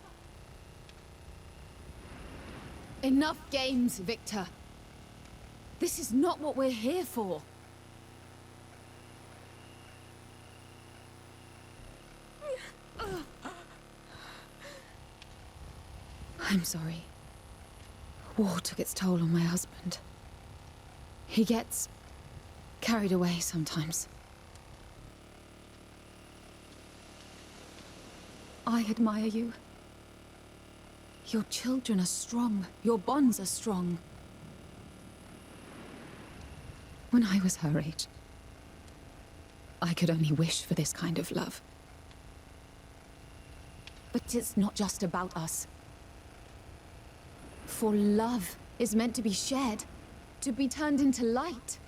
Enough games, Victor. This is not what we're here for. I'm sorry. War took its toll on my husband. He gets carried away sometimes. I admire you. Your children are strong. Your bonds are strong. When I was her age, I could only wish for this kind of love. But it's not just about us. For love is meant to be shared, to be turned into light.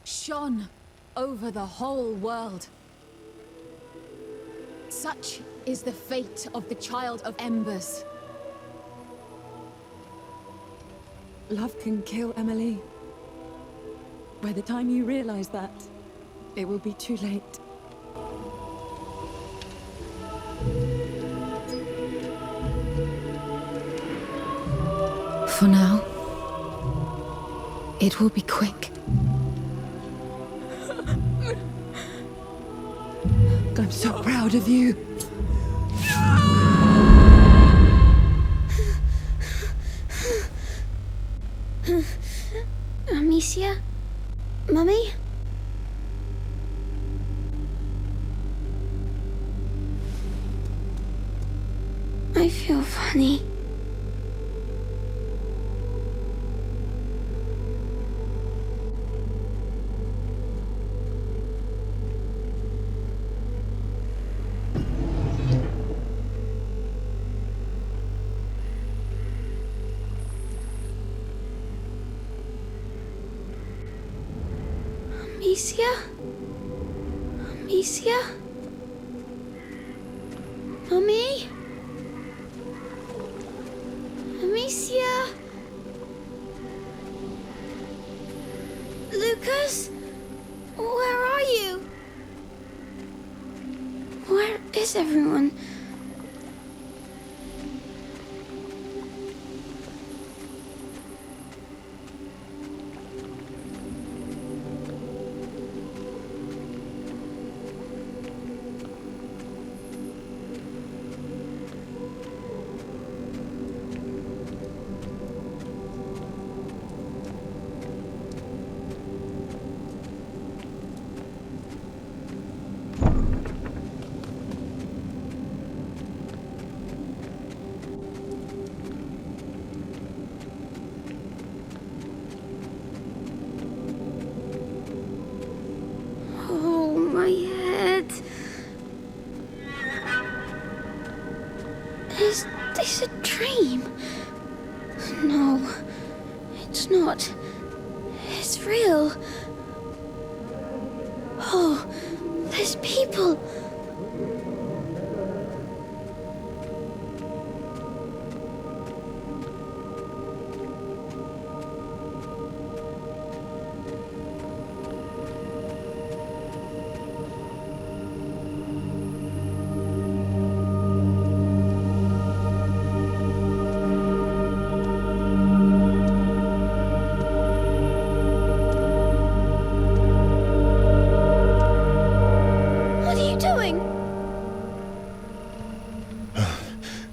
Shone over the whole world. Such is the fate of the child of embers. Love can kill, Emily. By the time you realize that, it will be too late. For now, it will be quick. I'm so proud of you. Amicia? Mummy? I feel funny. Amicia? Amicia? Mummy? Amicia? Lucas? Where are you? Where is everyone? Was this a dream? No, it's not. It's real. Oh, there's people.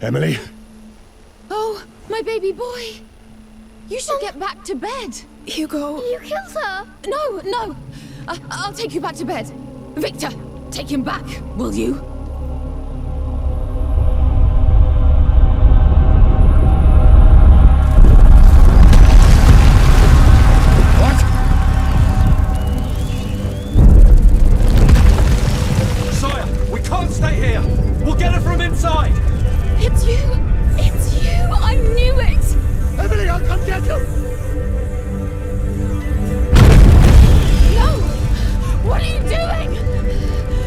Emily? Oh, my baby boy. You should get back to bed. Hugo. You killed her. No. I'll take you back to bed. Victor, take him back, will you? What? Sire, we can't stay here. We'll get her from inside. It's you! It's you! I knew it! Emily, I'll come get you! No! What are you doing?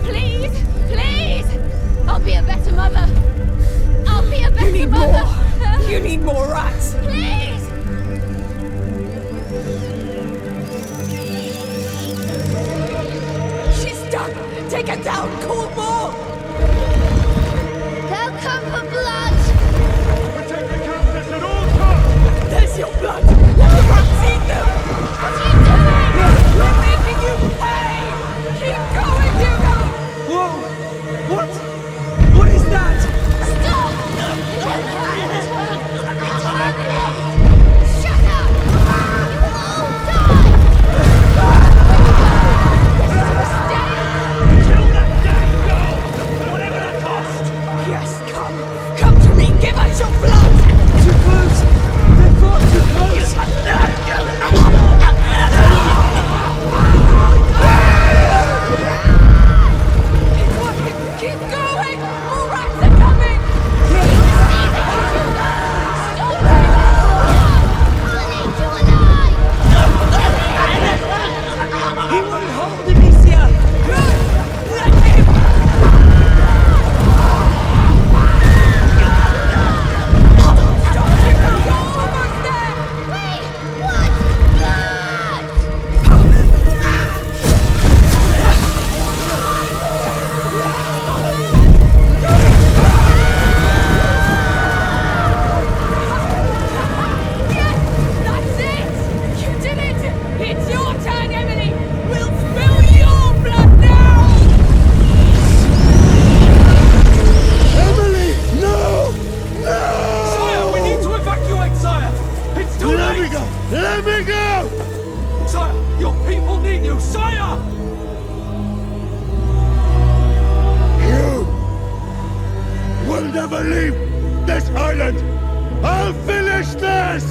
Please! Please! I'll be a better mother! I'll be a better mother! More! You need more rats! Please! She's stuck! Take her down! Call more! They'll come for blood! Protect the countess at all costs! There's your blood! Let the rats eat them! What are you doing? We're making you pay! Keep going, Hugo! Whoa! What? What is that? Stop! Shut up! You will all die! Kill that damn girl! Whatever the cost! Yes, come to me! Give us your blood! Too close! They're far too close! Keep going! More rats are coming! He won't hold Amicia! Let him! Stop, Hugo! You're almost there! Wait! What? That's it! You did it! It's your turn, Emily! We'll spill your blood now! Emily! No! No! Sire, we need to evacuate, sire! It's too Let late! me go! Let me go! Sire, your people need you, sire! You will never leave this island! I'll finish this!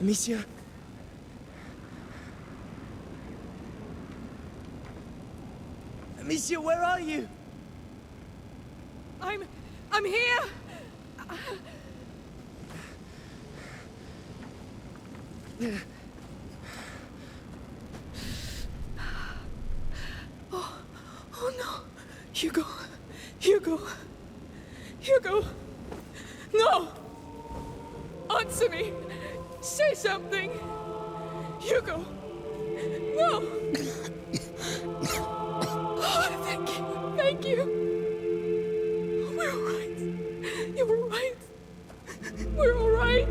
Amicia? Amicia, where are you? I'm here! Oh no! Hugo! No! Answer me! Say something! Hugo! No! Oh, thank you! We're alright! You're alright! We're alright!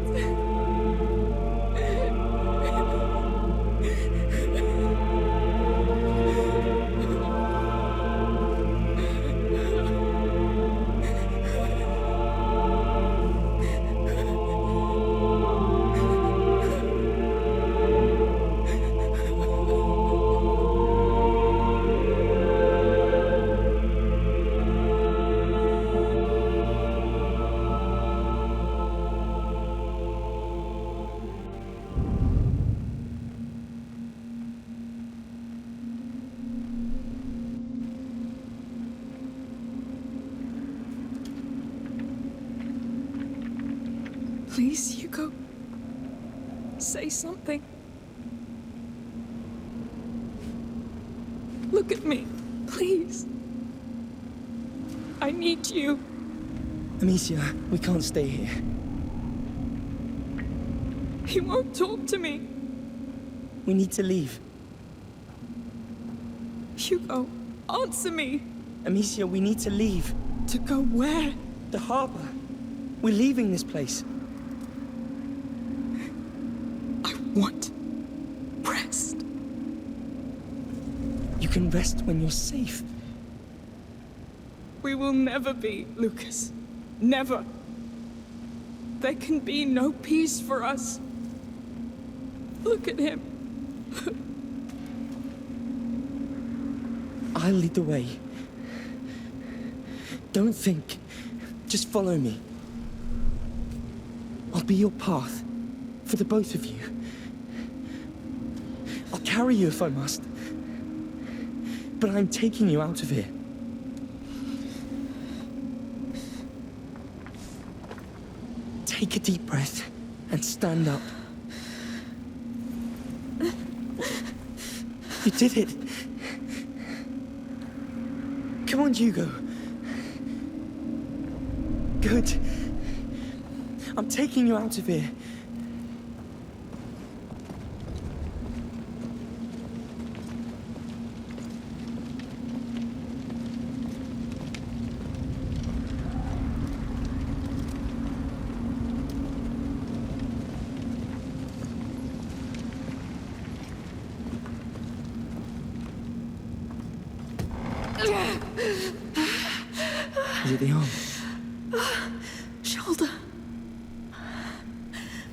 Please, Hugo. Say something. Look at me, please. I need you. Amicia, we can't stay here. He won't talk to me. We need to leave. Hugo, answer me. Amicia, we need to leave. To go where? The harbor. We're leaving this place. I want rest. You can rest when you're safe. We will never be, Lucas. Never. There can be no peace for us. Look at him. I'll lead the way. Don't think. Just follow me. I'll be your path. For the both of you. I'll carry you if I must. But I'm taking you out of here. Take a deep breath and stand up. You did it. Come on, Hugo. Good. I'm taking you out of here. Is it the arm? Shoulder.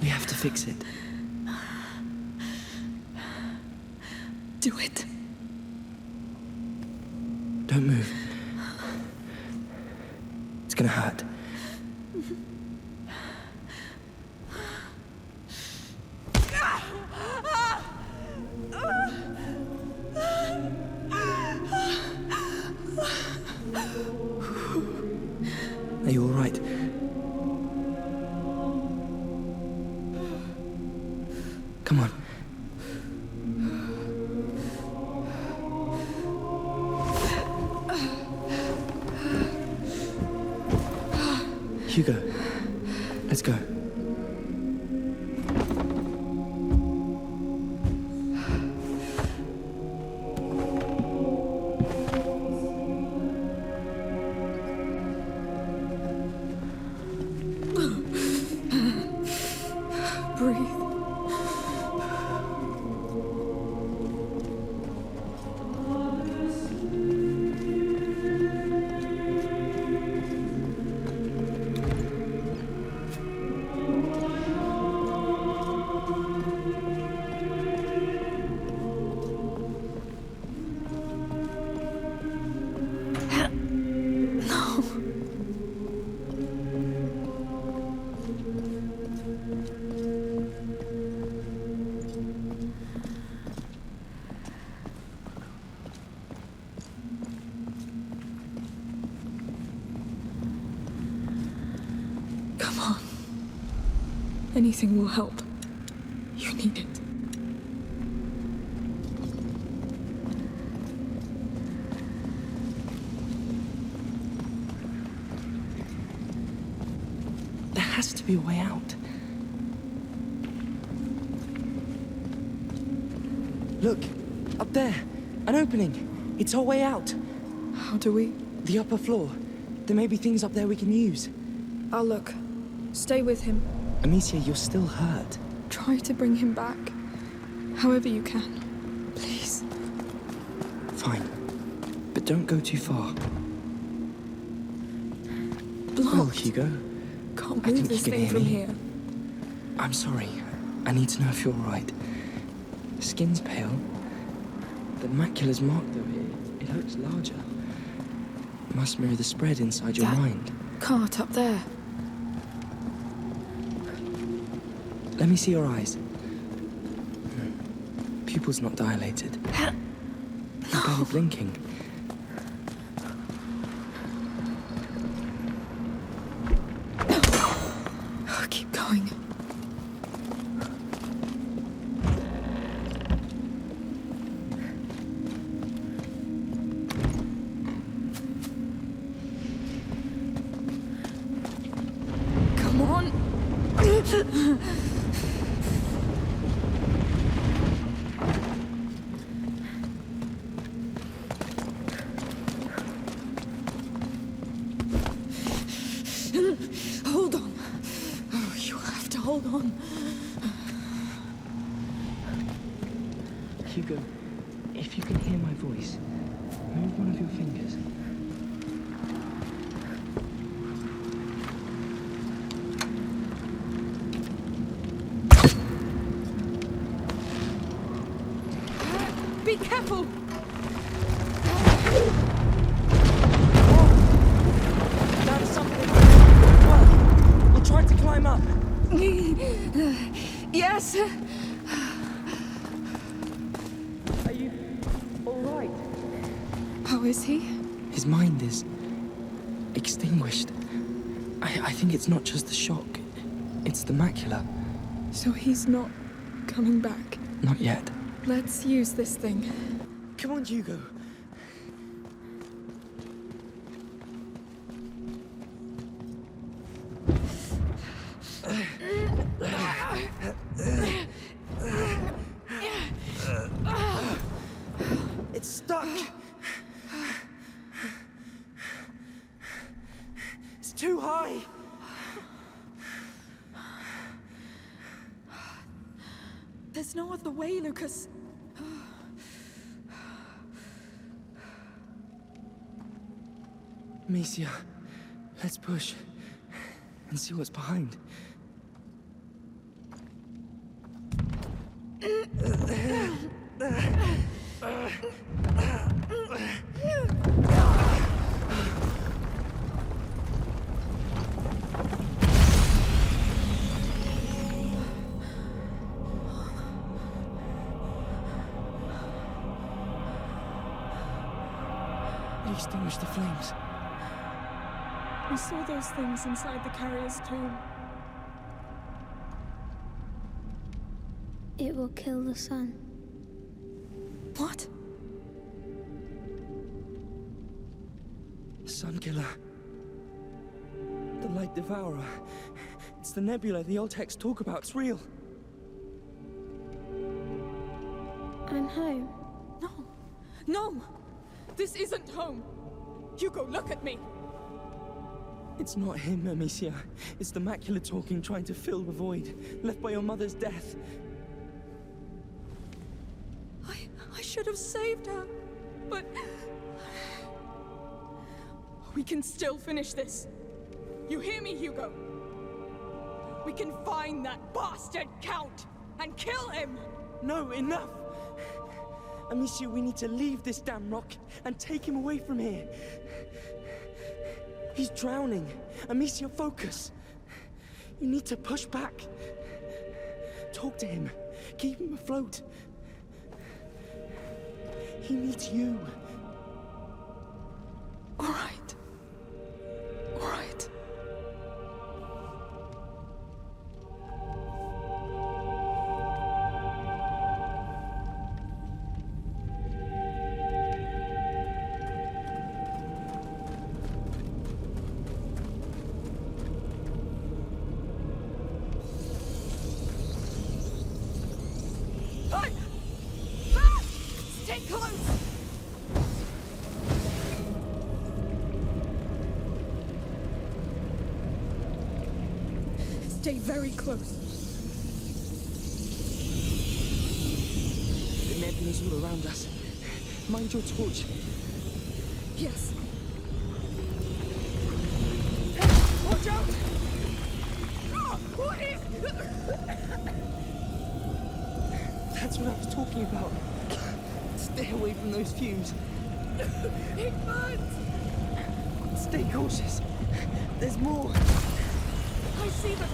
We have to fix it. Do it. Don't move. It's gonna hurt. Are you all right? Come on. Hugo, let's go. Breathe. Come on. Anything will help. You need it. There has to be a way out. Look, up there. An opening. It's our way out. How do we? The upper floor. There may be things up there we can use. I'll look. Stay with him. Amicia, you're still hurt. Try to bring him back. However you can. Please. Fine. But don't go too far. Blocked. Well, Hugo. Can't I move think this you can thing hear from me. here. I'm sorry. I need to know if you're all right. Skin's pale. The macula's marked though. It looks larger. Must mirror the spread inside your mind. Cart up there. Let me see your eyes. Pupils not dilated. You're barely blinking. Keep going. Hold on. Oh, you have to hold on. Hugo, if you can hear my voice, move one of your fingers. Be careful! That's something. Well, I'll try to climb up. Yes. Are you all right? How is he? His mind is extinguished. I think it's not just the shock. It's the macula. So he's not coming back? Not yet. Let's use this thing. Come on, Hugo. It's stuck. It's too high. There's no other way, Lucas. Amicia, let's push and see what's behind. Extinguish the flames. We saw those things inside the carrier's tomb. It will kill the sun. What? Sunkiller. The Light Devourer. It's the nebula the old texts talk about. It's real. I'm home. No. No! This isn't home! Hugo, look at me! It's not him, Amicia. It's the macula talking, trying to fill the void, left by your mother's death. I should have saved her, but... We can still finish this. You hear me, Hugo? We can find that bastard Count and kill him! No, enough! Amicia, we need to leave this damn rock and take him away from here. He's drowning. Amicia, focus. You need to push back. Talk to him. Keep him afloat. He needs you. All right. All right. Stay close! Stay very close. The nebula's all around us. Mind your torch. Yes. Watch out! What is... That's what I was talking about. Stay away from those fumes. It burns! Stay cautious. There's more. I see them.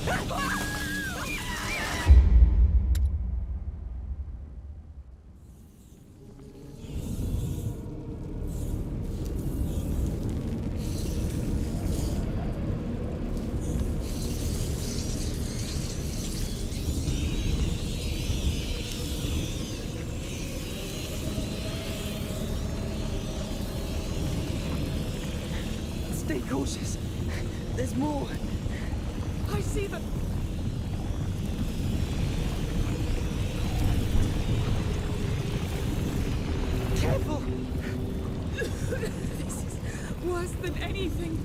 Careful! cautious. There's more. I see them. Careful! This is worse than anything.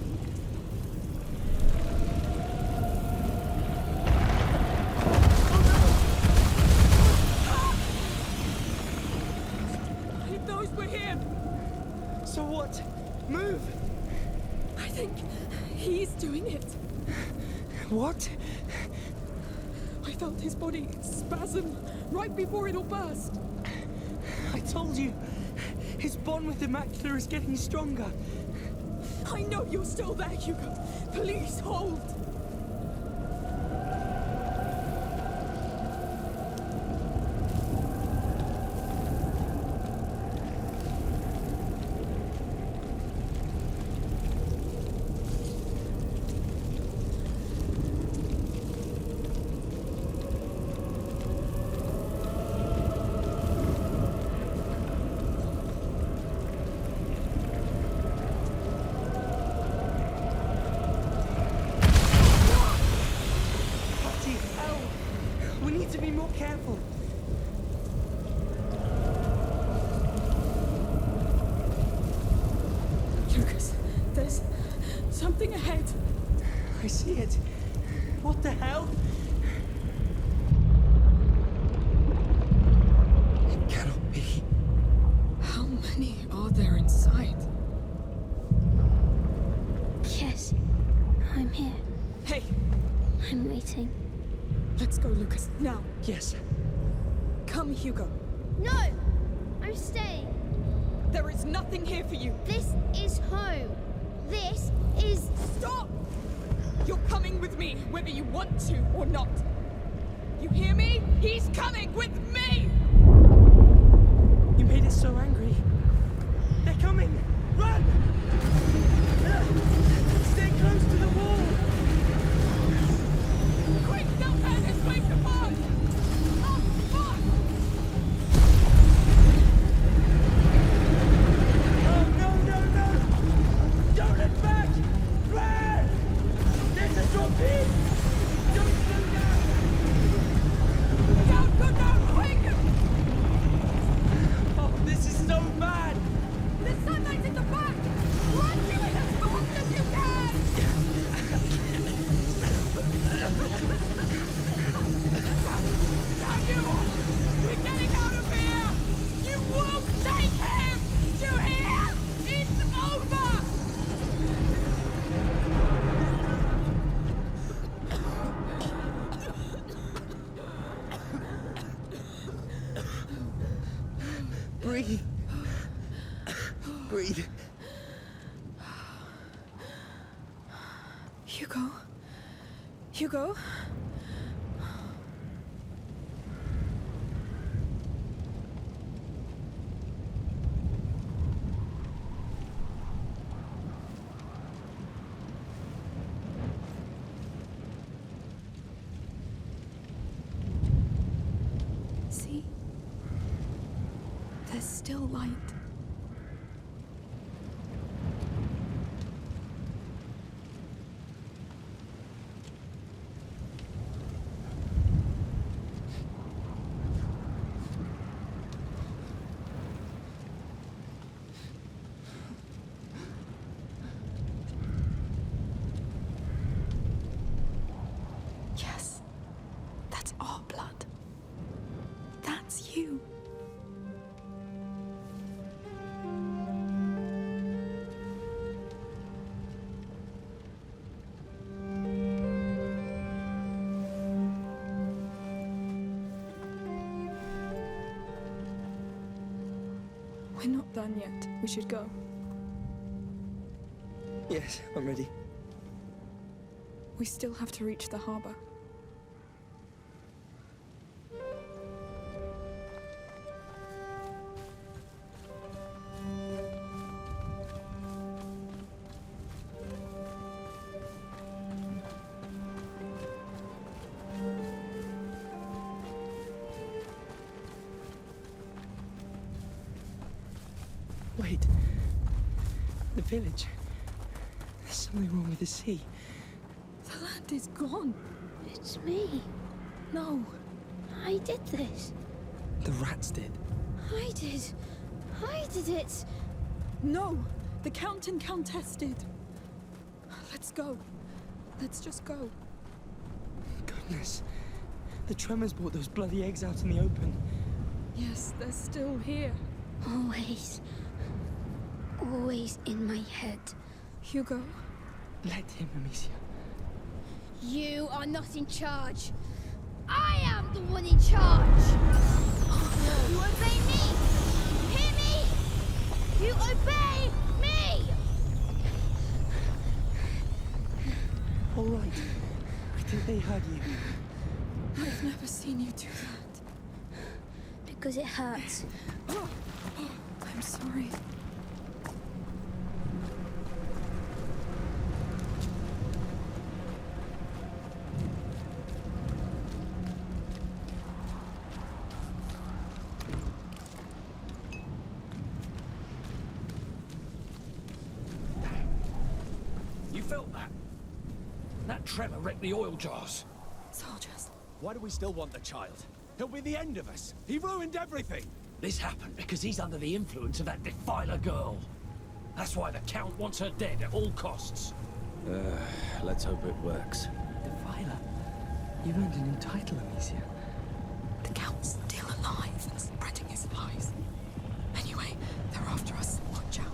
If those were him. So what? Move! I think he's doing it. What? I felt his body spasm right before it all burst. I told you! His bond with the macula is getting stronger. I know you're still there, Hugo. Please hold. Careful. Lucas, there's something ahead. I see it. What the hell? It cannot be. How many are there inside? Yes, I'm here. Hey! I'm waiting. Let's go, Lucas, now. Yes. Come, Hugo. No! I'm staying. There is nothing here for you. This is home. This is... Stop! You're coming with me, whether you want to or not. You hear me? He's coming with me! You made it so angry. They're coming! Run! Stay close to the wall! Quick, don't turn this way to Bond! Oh, fuck! Oh, no! Don't look back! Run! There's a torpedo! Don't slow down! Go down, quick! Oh, this is so bad! The sunlight's in the back! Run to it as fast as you can! Down you! We're getting out of here! You won't take him! You hear? It's over! Breathe. Breathe. Hugo? Hugo? See? There's still light. Yes, that's our blood. That's you. We're not done yet. We should go. Yes, I'm ready. We still have to reach the harbor. Wait. The village. There's something wrong with the sea. The land is gone. It's me. No. I did this. The rats did. I did. I did it. No. The Count and Countess did. Let's go. Let's just go. Goodness. The tremors brought those bloody eggs out in the open. Yes, they're still here. Always. Always in my head. Hugo. Let him, Amicia. You are not in charge. I am the one in charge. You obey me. You hear me? You obey me. All right. I think they heard you. I've never seen you do that. Because it hurts. I'm sorry. You felt that? That tremor wrecked the oil jars. Soldiers. Why do we still want the child? He'll be the end of us. He ruined everything. This happened because he's under the influence of that defiler girl. That's why the Count wants her dead at all costs. Let's hope it works. Defiler? You've earned a new title, Amicia. The Count's still alive and spreading his lies. Anyway, they're after us. Watch out.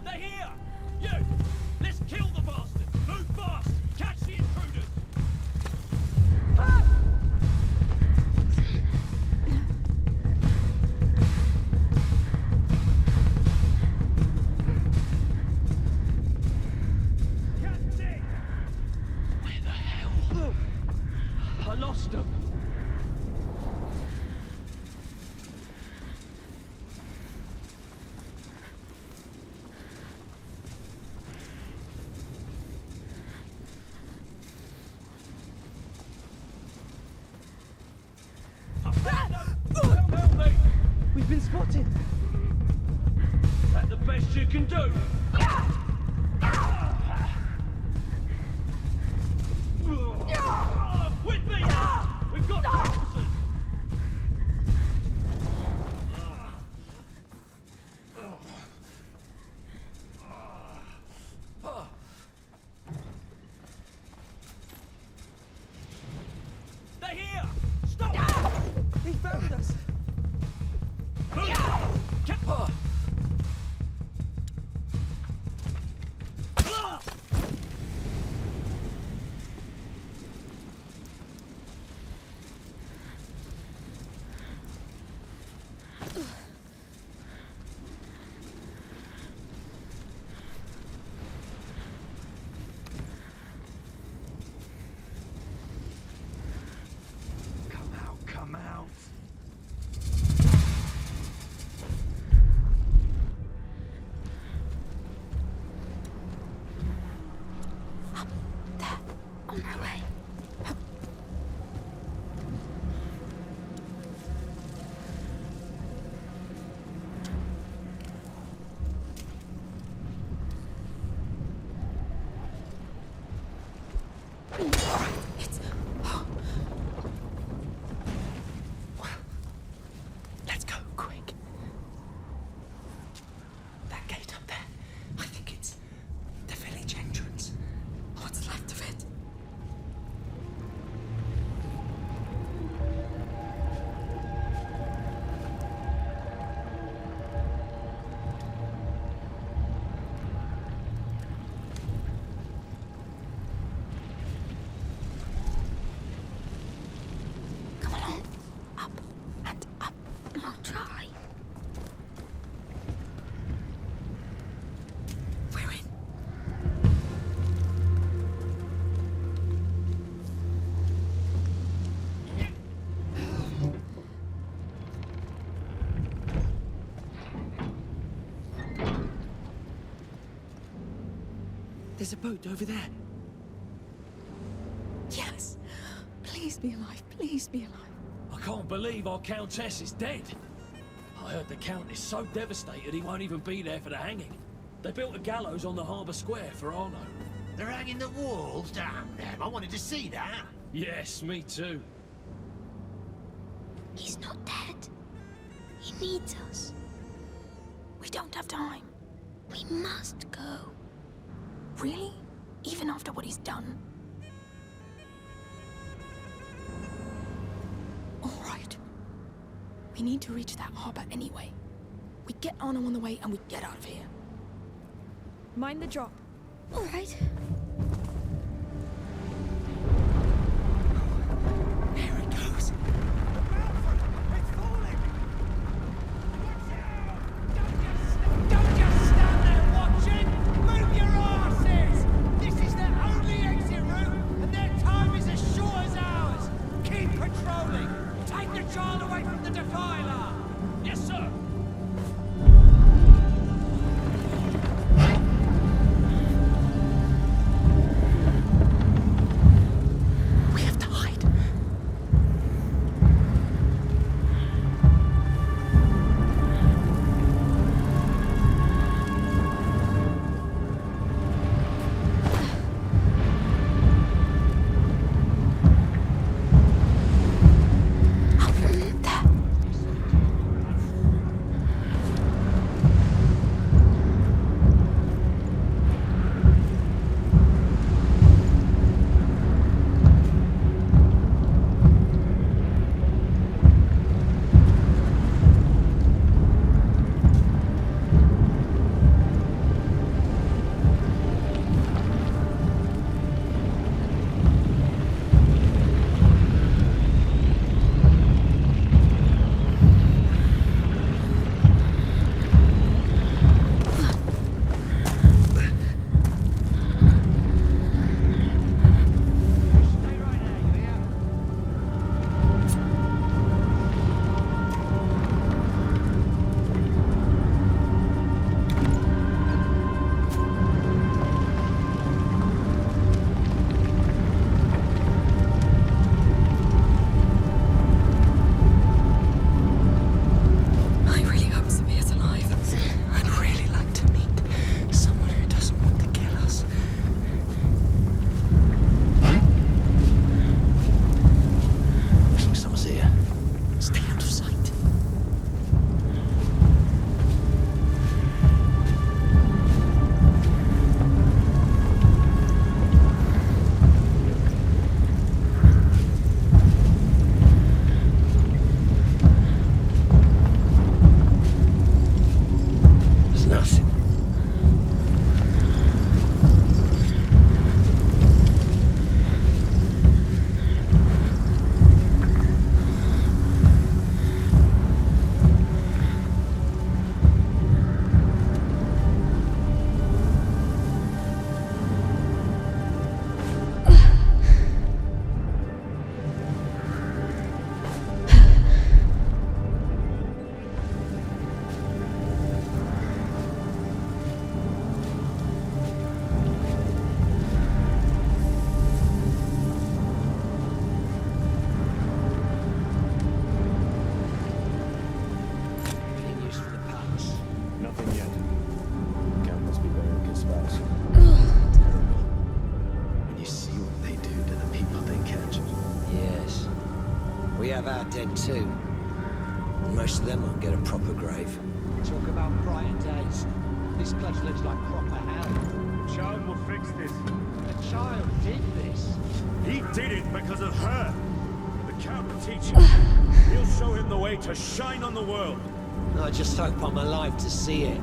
They're here! You! Let's kill the bastard! Move fast! Catch the intruders! Captain! Where the hell? I lost them. We've been spotted. Is that the best you can do? With me! We've got officers! They're here! Stop! He found us! Come out. On my way. Let's go, quick. That gate up there, I think it's the village entrance. What's left of it? There's a boat over there. Yes. Please be alive. Please be alive. I can't believe our Countess is dead. I heard the Count is so devastated he won't even be there for the hanging. They built a gallows on the harbour square for Arno. They're hanging the walls? Damn them. I wanted to see that. Yes, me too. He's not dead. He needs us. We don't have time. We must go. Really? Even after what he's done? All right. We need to reach that harbor anyway. We get Arno on the way and we get out of here. Mind the drop. All right. There it goes. Don't just stand there watching! Move your asses! This is their only exit route, and their time is as short as ours! Keep patrolling! Take the child away from the defiler! Yes, sir! We have to hide. Dead too. Most of them won't get a proper grave. Talk about brighter days. This place looks like proper hell. The child will fix this. The child did this. He did it because of her. The Count will teach him. He'll show him the way to shine on the world. I just hope I'm alive to see it.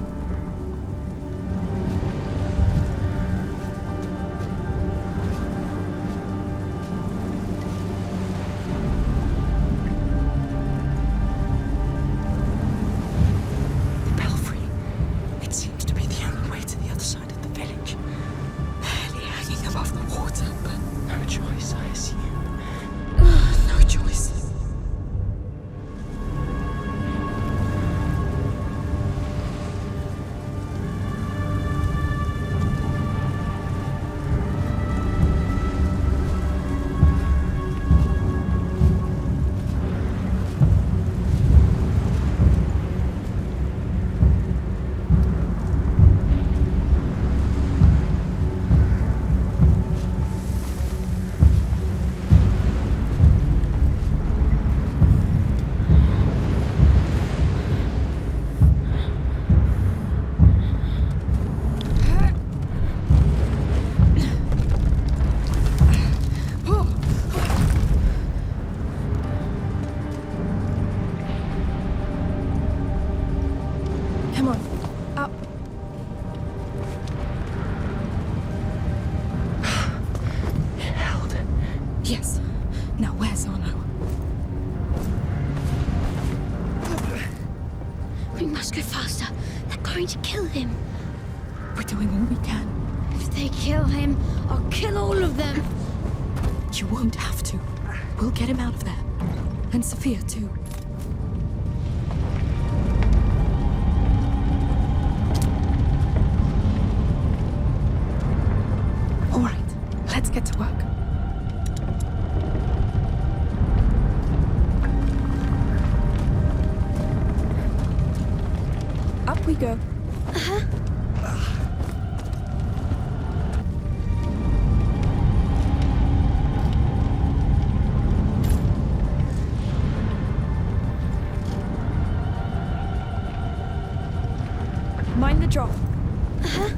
Yes. Now where's Arno? We must go faster. They're going to kill him. We're doing all we can. If they kill him, I'll kill all of them. You won't have to. We'll get him out of there. And Sophia, too. All right, let's get to work. Up we go. Uh-huh. Mind the drop. Uh-huh.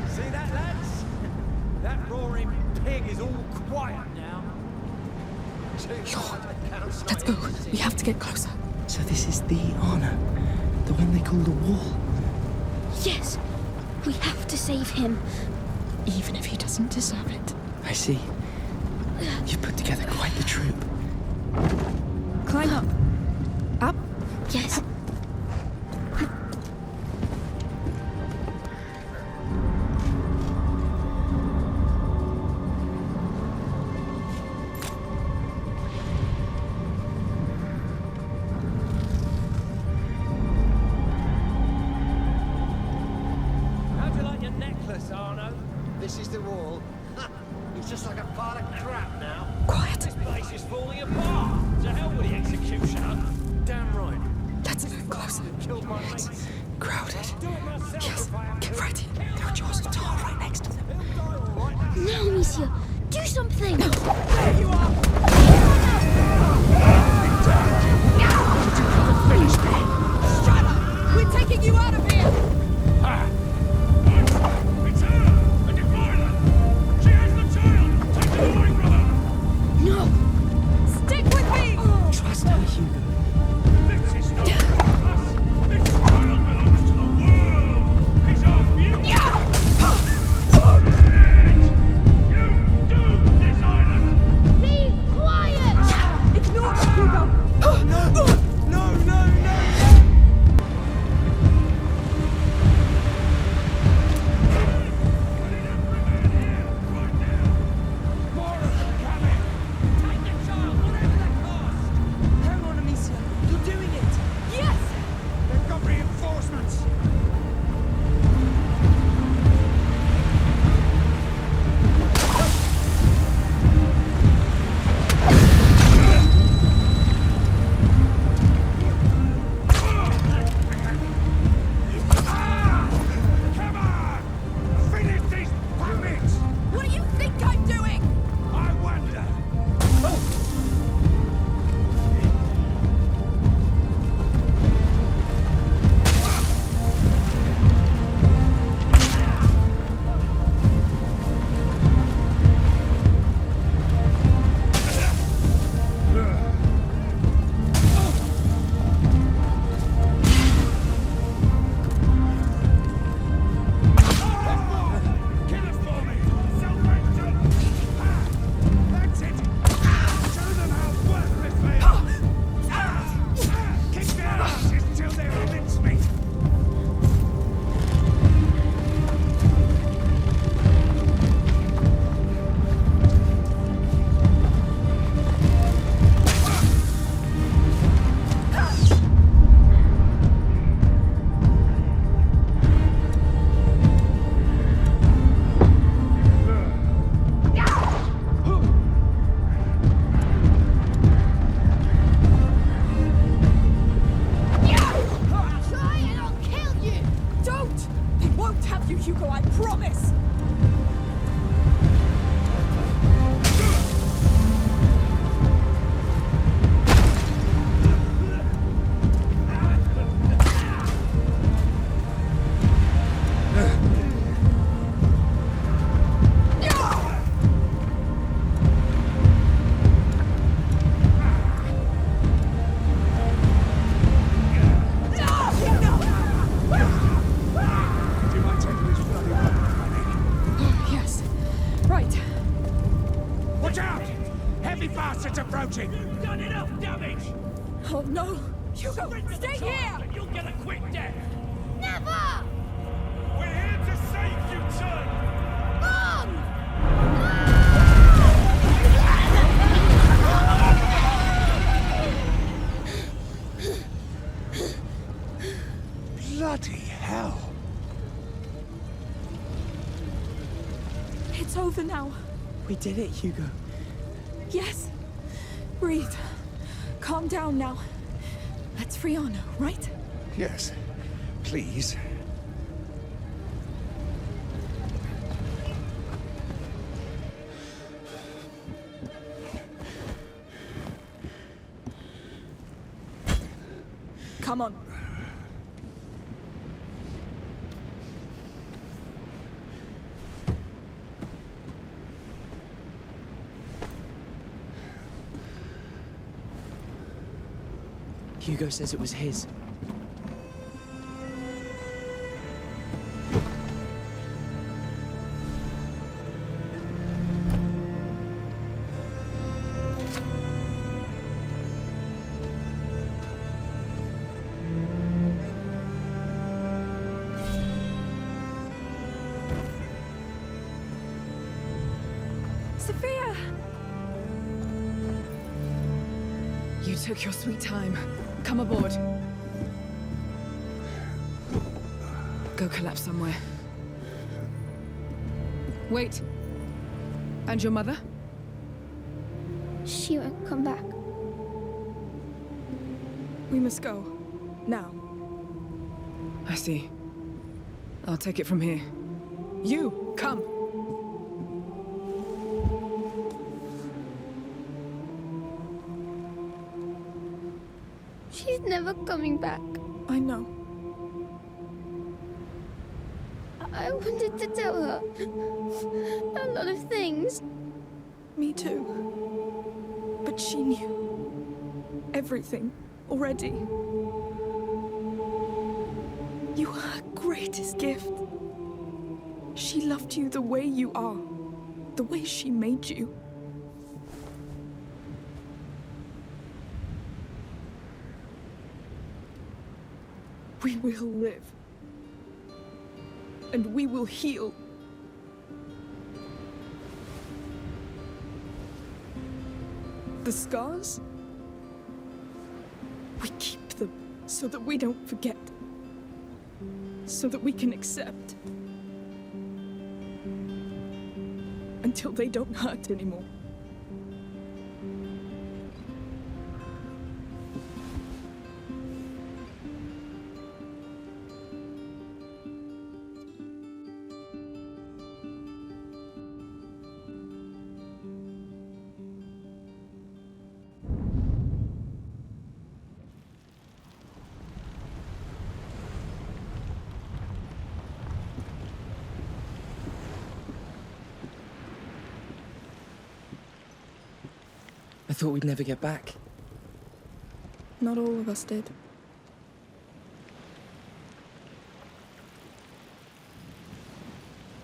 See that, lads? That roaring pig is all quiet now. Let's go. We have to get closer. So this is the Arno, the one they call the Wall. Yes. We have to save him. Even if he doesn't deserve it. I see. You've put together quite the troop. Climb up. Up? Yes. How'd you like your necklace, Arno? This is the Wall. It's just like a pile of crap now. Quiet. This place is falling apart. To hell with the executioner. Damn right. Let's move closer. Killed my mates. Crowded. Yes, get ready. There are jaws of tar right next to them. Now, Amicia, do something. There you are! Finish me! Shut up! We're taking you out of here! Ah! It's her! A defiler! She has the child! Take it away from her! No. Stick with me! Trust her, Hugo. This is not us! This child belongs to the world! It's our future! You do this island! Leave You've done enough damage! Oh no! Hugo, stay here! And you'll get a quick death! Never! We're here to save you, son! Mom! Bloody hell. It's over now. We did it, Hugo. Yes. Breathe. Calm down now. Let's free Arno, right? Yes. Please. Come on. Hugo says it was his. Sophia! You took your sweet time. Come aboard. Go collapse somewhere. Wait. And your mother? She won't come back. We must go. Now. I see. I'll take it from here. You, come! She's never coming back. I know. I wanted to tell her a lot of things. Me too. But she knew everything already. You were her greatest gift. She loved you the way you are, the way she made you. We will live. And we will heal. The scars? We keep them so that we don't forget. So that we can accept. Until they don't hurt anymore. I thought we'd never get back. Not all of us did.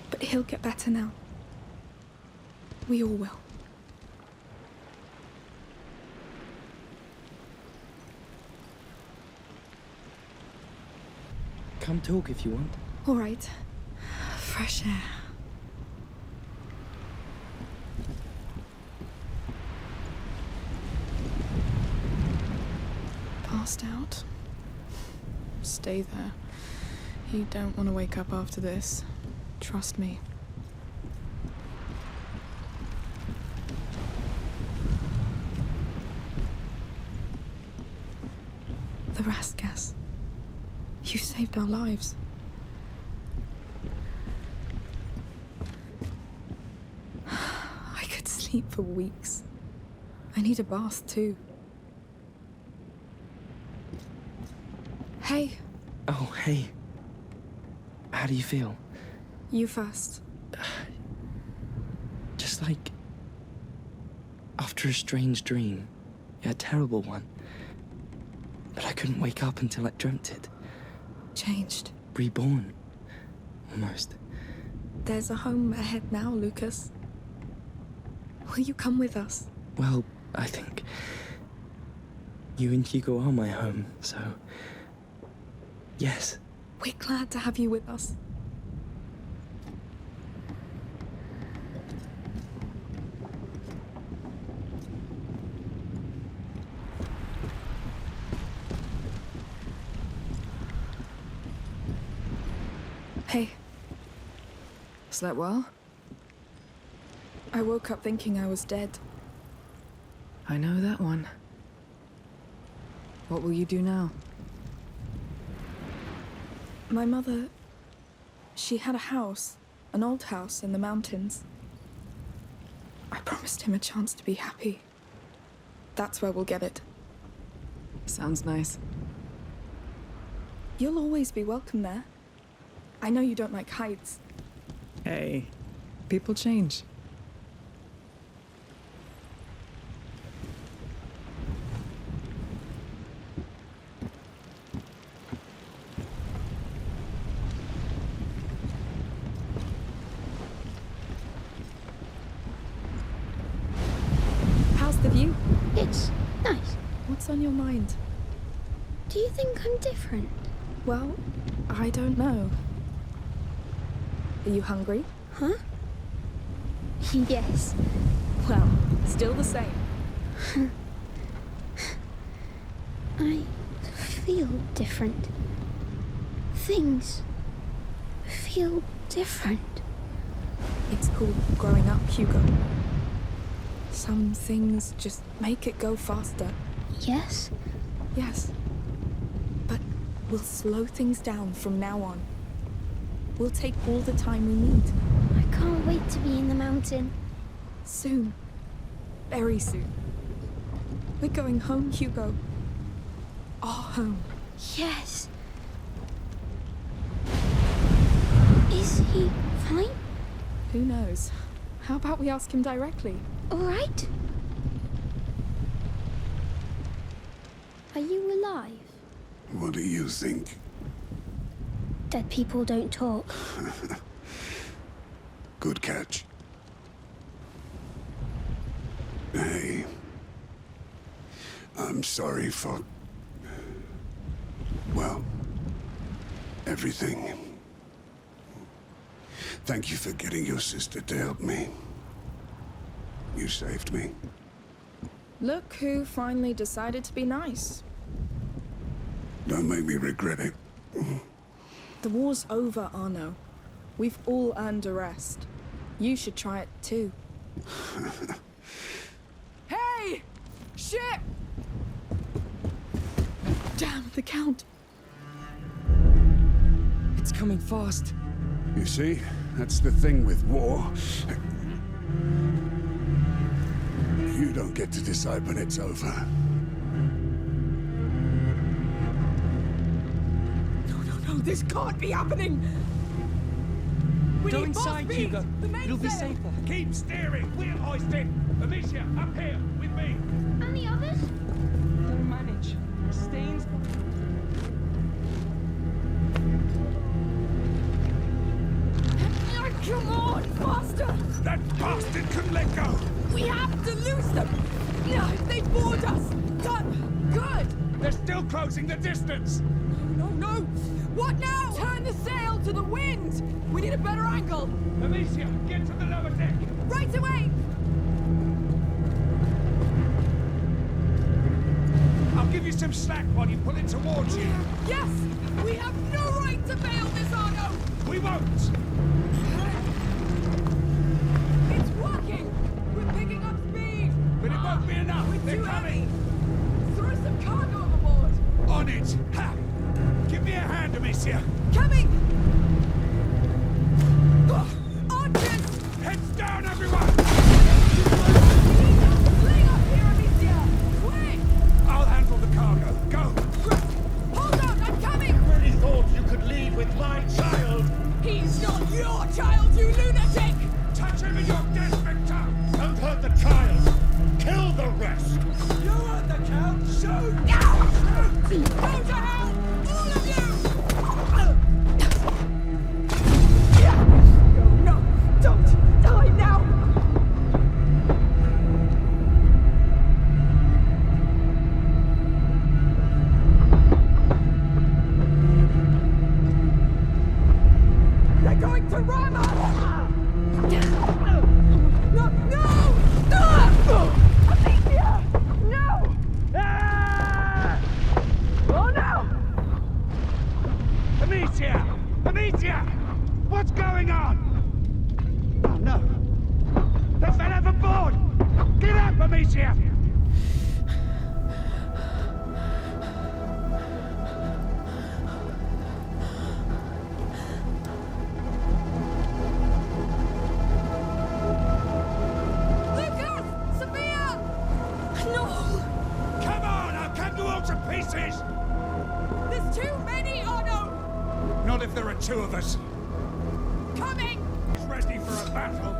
But he'll get better now. We all will. Come talk if you want. All right. Fresh air. Passed out. Stay there. You don't want to wake up after this. Trust me. The Raskas. You saved our lives. I could sleep for weeks. I need a bath too. Hey. Oh, hey. How do you feel? You first. Just like after a strange dream. Yeah, a terrible one. But I couldn't wake up until I dreamt it. Changed. Reborn. Almost. There's a home ahead now, Lucas. Will you come with us? Well, I think You and Hugo are my home, so... Yes. We're glad to have you with us. Hey. Slept well? I woke up thinking I was dead. I know that one. What will you do now? My mother... she had a house. An old house in the mountains. I promised him a chance to be happy. That's where we'll get it. Sounds nice. You'll always be welcome there. I know you don't like heights. Hey, people change. How's the view? It's nice. What's on your mind? Do you think I'm different? Well, I don't know. Are you hungry? Huh? Yes. Well, still the same. I feel different. Things feel different. It's called growing up, Hugo. Some things just make it go faster. Yes? Yes. But we'll slow things down from now on. We'll take all the time we need. I can't wait to be in the mountain. Soon. Very soon. We're going home, Hugo. Our home. Yes. Is he fine? Who knows? How about we ask him directly? All right. Are you alive? What do you think? Dead people don't talk. Good catch. Hey. I'm sorry for... well, everything. Thank you for getting your sister to help me. You saved me. Look who finally decided to be nice. Don't make me regret it. The war's over, Arno. We've all earned a rest. You should try it too. Hey! Shit! Damn, the Count. It's coming fast. You see? That's the thing with war. You don't get to decide when it's over. No, this can't be happening! Go inside, Hugo. You'll be safer. Keep steering. We'll hoist it. Amicia, up here with me. And the others? They'll manage. Stay inside. Come on, faster! That bastard couldn't let go. We have to lose them! No, they board us! Done! Good! They're still closing the distance. No! What now? Turn the sail to the wind! We need a better angle! Amicia, get to the lower deck. Right away! I'll give you some slack while you pull it towards you. Yes! We have no right to fail this, Arno! We won't! It's working! We're picking up speed! But it won't be enough. We're They're too coming. heavy! Throw some cargo overboard! On it! Ha! Give me a hand, Amicia. Coming! Archers! Heads down, everyone! Fling up here, Amicia! Quick! I'll handle the cargo. Go! Hold on, I'm coming! Really thought you could lead with my child. He's not your child, you lunatic! Touch him in your death, Victor! Don't hurt the child. Kill the rest. You heard the count. Shoot! Go to hell! All of you! No, don't die now! pieces! There's too many, Otto! Not if there are two of us. Coming! He's ready for a battle.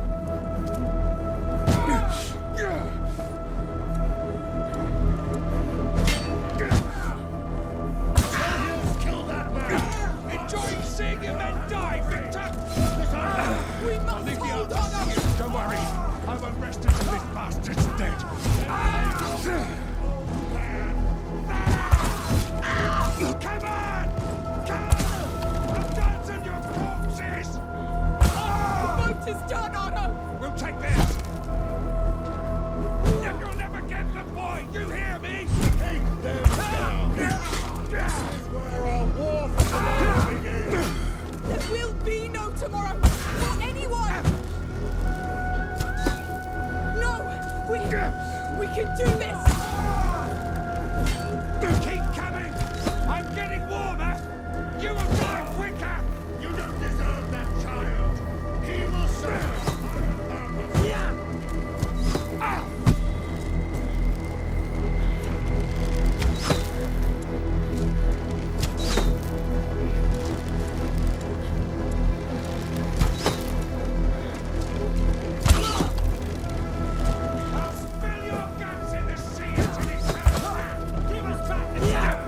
Kill that man! Enjoying seeing your men die, Victor! We must hold on! Don't worry, I won't rest until this bastard's dead. Come on! Come! The guns and your corpses! The boat is done, Otto! We'll take this! You'll never get the boy! You hear me? Take them down! This is where our war for tomorrow begins! There will be no tomorrow for anyone! No! We can do this! Keep coming! I'm getting warmer! You will die quicker! You don't deserve that child! He will serve! I'll spill your guts in the sea until he says, give us back the child!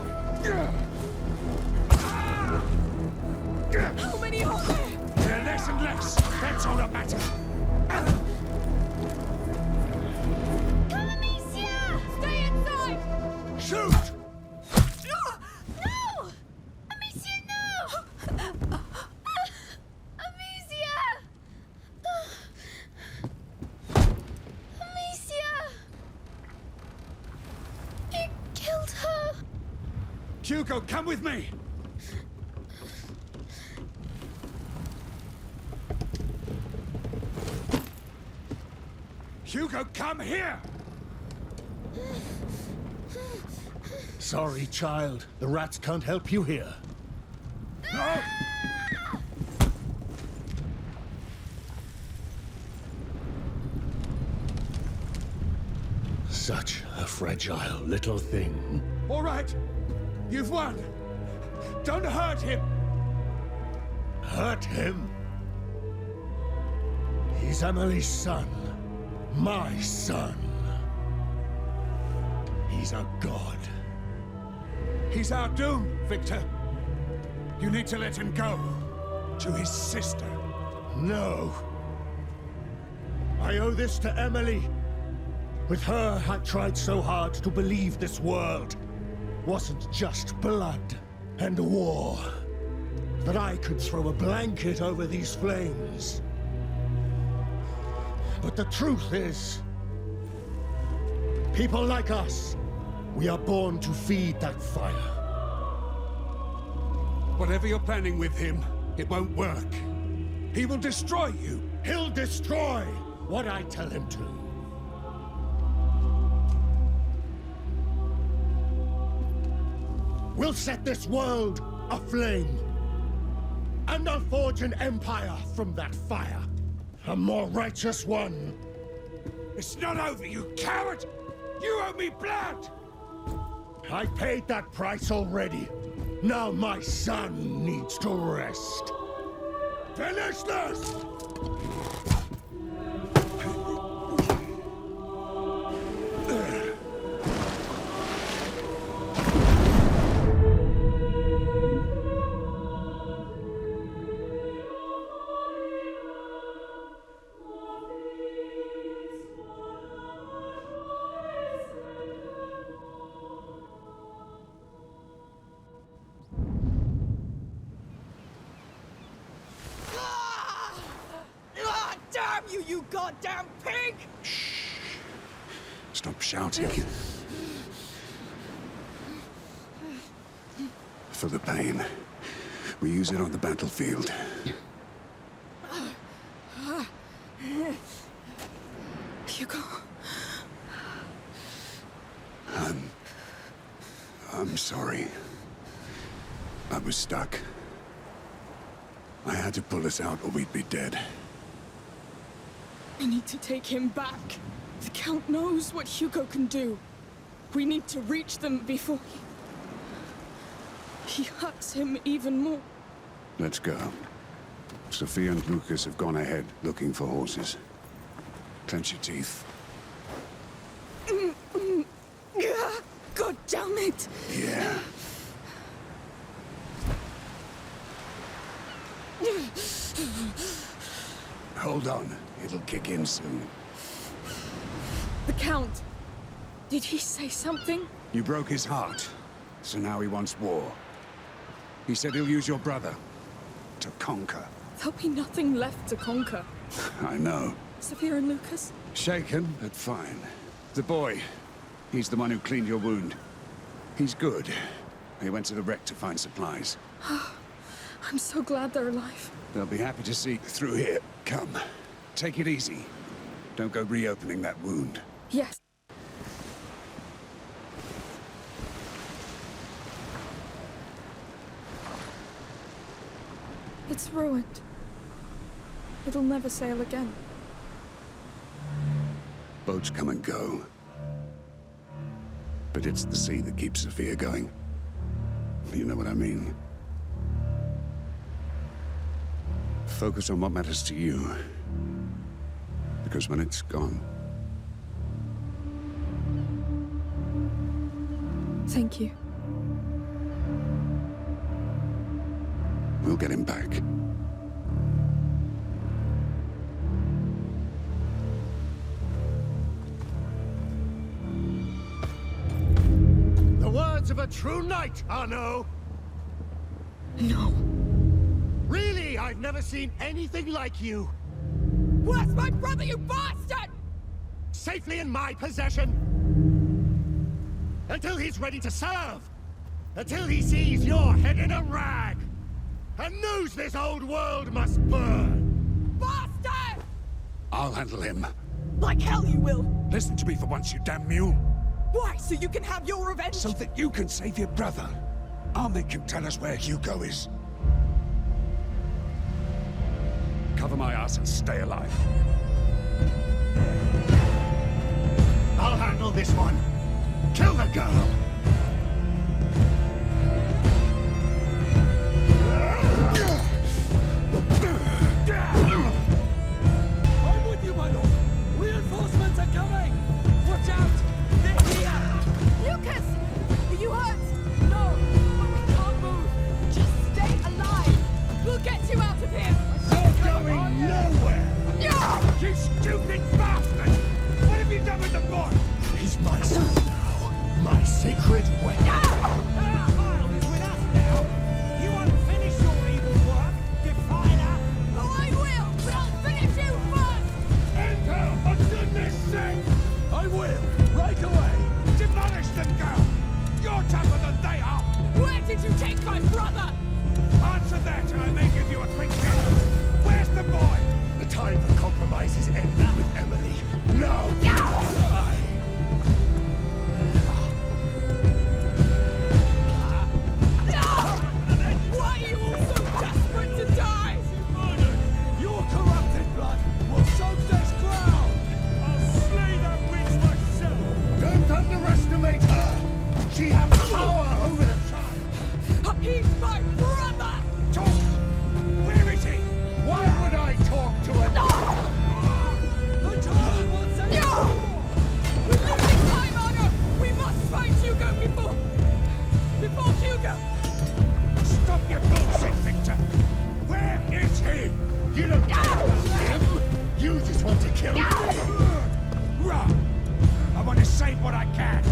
How many are there? They're less and less. That's all that matters. Amicia! Stay inside! Shoot! No! Amicia, no! Amicia! Amicia! You killed her! Hugo, come with me! Hugo, come here! Sorry, child. The rats can't help you here. No! Such a fragile little thing. All right, you've won. Don't hurt him. Hurt him? He's Emily's son. My son. He's a god. He's our doom, Victor. You need to let him go. To his sister. No. I owe this to Emily. With her, I tried so hard to believe this world wasn't just blood and war. That I could throw a blanket over these flames. But the truth is, people like us, we are born to feed that fire. Whatever you're planning with him, it won't work. He will destroy you. He'll destroy what I tell him to. We'll set this world aflame. And I'll forge an empire from that fire. A more righteous one. It's not over, you coward! You owe me blood! I paid that price already. Now my son needs to rest. Finish this! Damn you, you goddamn pig! Stop shouting. For the pain. We use it on the battlefield. Hugo. I'm sorry. I was stuck. I had to pull us out or we'd be dead. We need to take him back. The Count knows what Hugo can do. We need to reach them before he... he hurts him even more. Let's go. Sophia and Lucas have gone ahead, looking for horses. Clench your teeth. God damn it! Yeah. Hold on. It'll kick in soon. The Count. Did he say something? You broke his heart, so now he wants war. He said he'll use your brother to conquer. There'll be nothing left to conquer. I know. Sophia and Lucas? Shaken, but fine. The boy, he's the one who cleaned your wound. He's good. He went to the wreck to find supplies. I'm so glad they're alive. They'll be happy to see you through here. Come, take it easy. Don't go reopening that wound. Yes. It's ruined. It'll never sail again. Boats come and go. But it's the sea that keeps Sophia going. You know what I mean? Focus on what matters to you. Because when it's gone... Thank you. We'll get him back. The words of a true knight, Arno! No. Really, I've never seen anything like you. Where's my brother, you bastard? Safely in my possession. Until he's ready to serve. Until he sees your head in a rag. And knows this old world must burn. Bastard! I'll handle him. Like hell you will. Listen to me for once, you damn mule. Why? So you can have your revenge? So that you can save your brother. I'll make him tell us where Hugo is. Cover my ass and stay alive. I'll handle this one. Kill the girl. I'm with you, my lord. Reinforcements are coming. Watch out. They're here. Lucas! Are you hurt? No, but we can't move. Just stay alive. We'll get you out of here. You're going nowhere. Yeah! You stupid bastard! What have you done with the boy? He's my son now. My sacred weapon. Isle is with us now. You won't finish your evil work, Definer. Oh, I will, but I'll finish you first! Enter, for goodness sake! I will, right away. Demolish them, girl! You're tougher than they are! Where did you take my brother? Answer that and I may give you a quick hit. Where's the boy? The time for compromise is ending with Emily. No! Why are you all so desperate to die? Your corrupted blood will soak this ground. I'll slay that witch myself! Don't underestimate her! She has power over the child! He's my brother! Talk! Where is he? Why would I talk to her? The child wants a No! We're losing time, Arno! We must find Hugo before Hugo! Stop your bullshit, Victor! Where is he? You don't care about him! You just want to kill me! Wrong! I want to save what I can!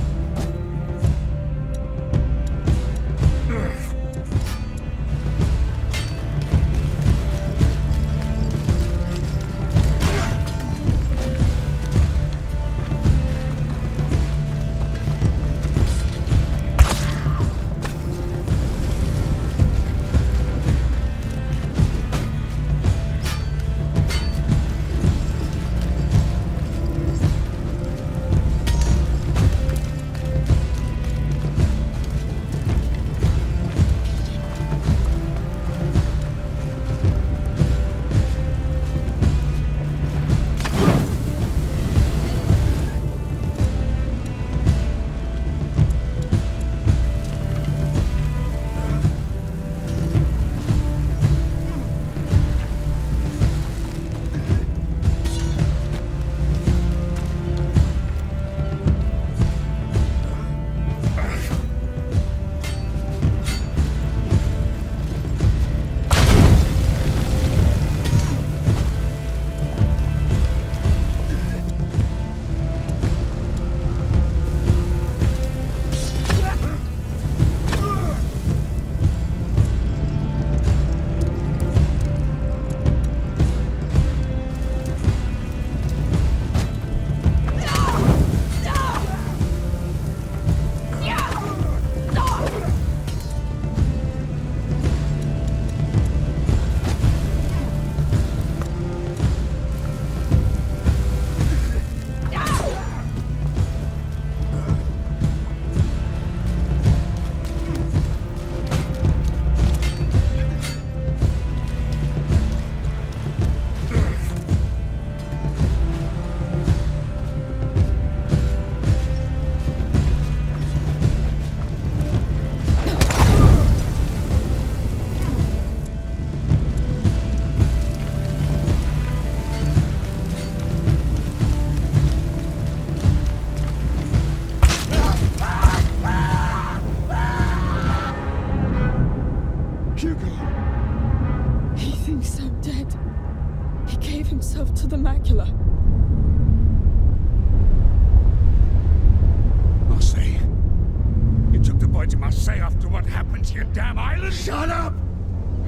what you must say after what happened to your damn island? Shut up!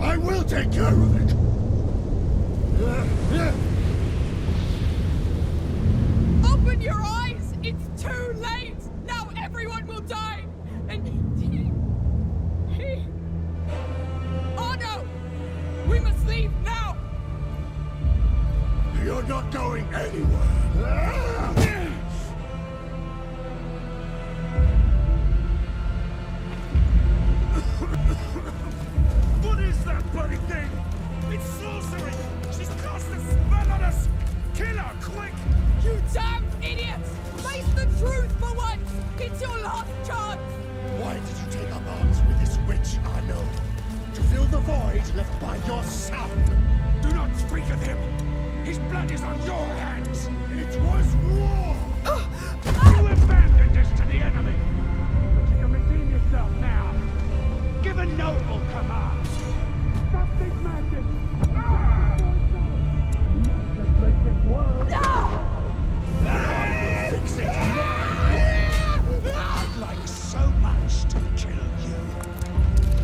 I will take care of it! Open your eyes! It's too late! Now everyone will die! And he... Oh no! We must leave now! You're not going anywhere! What is that bloody thing? It's sorcery! She's cast a spell on us! Kill her, quick! You damn idiots! Face the truth for once! It's your last chance! Why did you take up arms with this witch, Arno? To fill the void left by your son! Do not speak of him! His blood is on your hands! It was war! You abandoned us to the enemy! But you can redeem yourself now! Give a noble command! Stop this madness! Fix it! I'd like so much to kill you.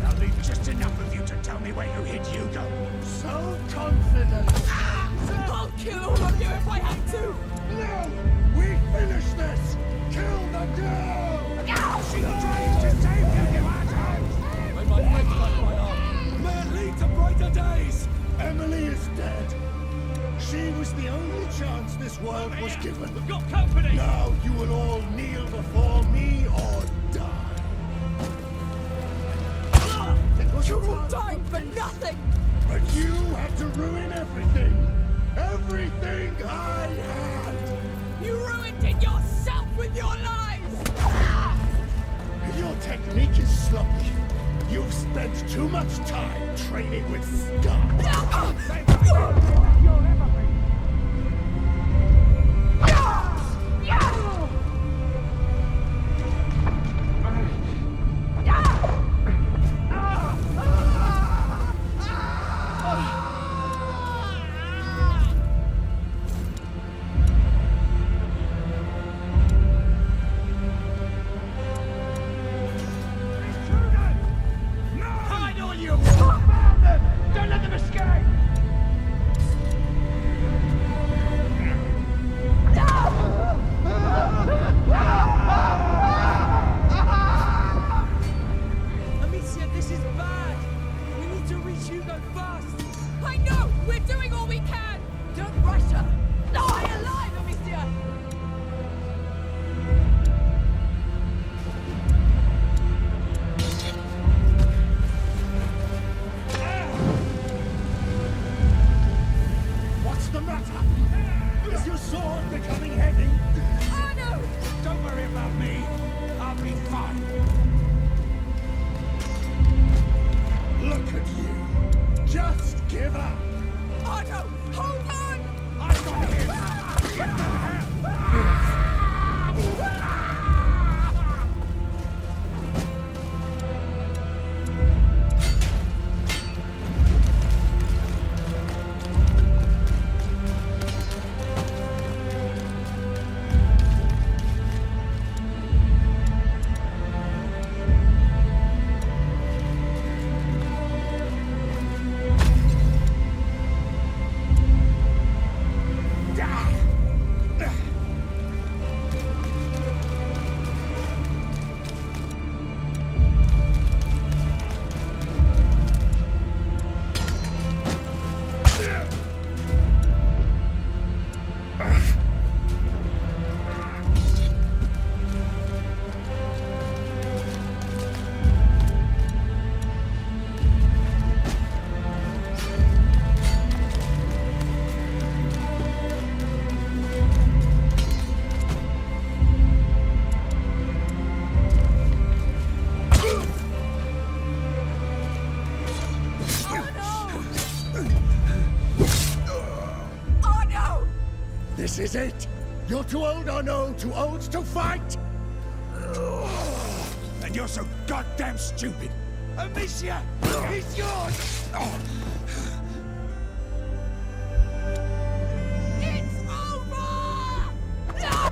I'll leave just enough of you to tell me where you hid Hugo. So confident! I'll kill all of you if I have to! No! We finish this! Kill the girl! She tries to save you, you assholes! May my friends like my arm. May it lead to brighter days! Emily is dead. She was the only chance this world was given. We've got company! Now you will all kneel before me or die. You're all dying for nothing! But you had to ruin everything! Everything I had! You ruined it yourself with your lies! Your technique is sloppy. You've spent too much time training with scum. Don't let them escape! Amicia, this is bad! We need to reach Hugo fast! I know! We're doing all we can! Don't rush her! Stay alive, Amicia! What's the matter? Is your sword becoming heavy? Oh no! Don't worry about me. I'll be fine. Look at you. Just give up. Oh no! Hold on! I've got him! Get the hell! This is it? You're too old or no, too old to fight? And you're so goddamn stupid. Amicia, he's yours! It's over! No!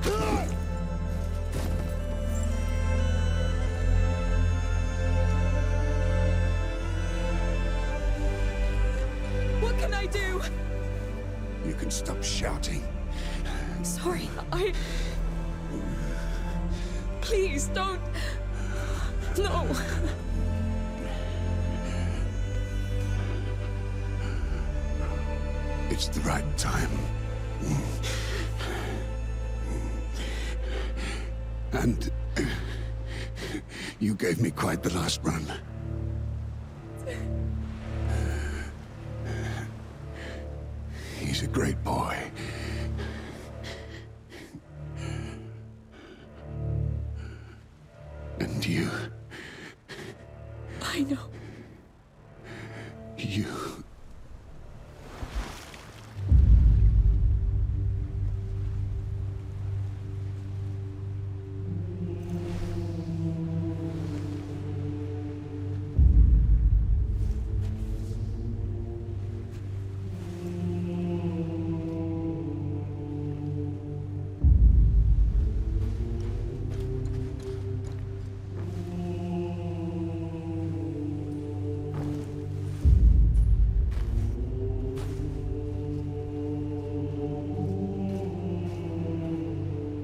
I do? You can stop shouting. Sorry, Please, don't... No. It's the right time. And you gave me quite the last run. He's a great boy. And you... I know. You...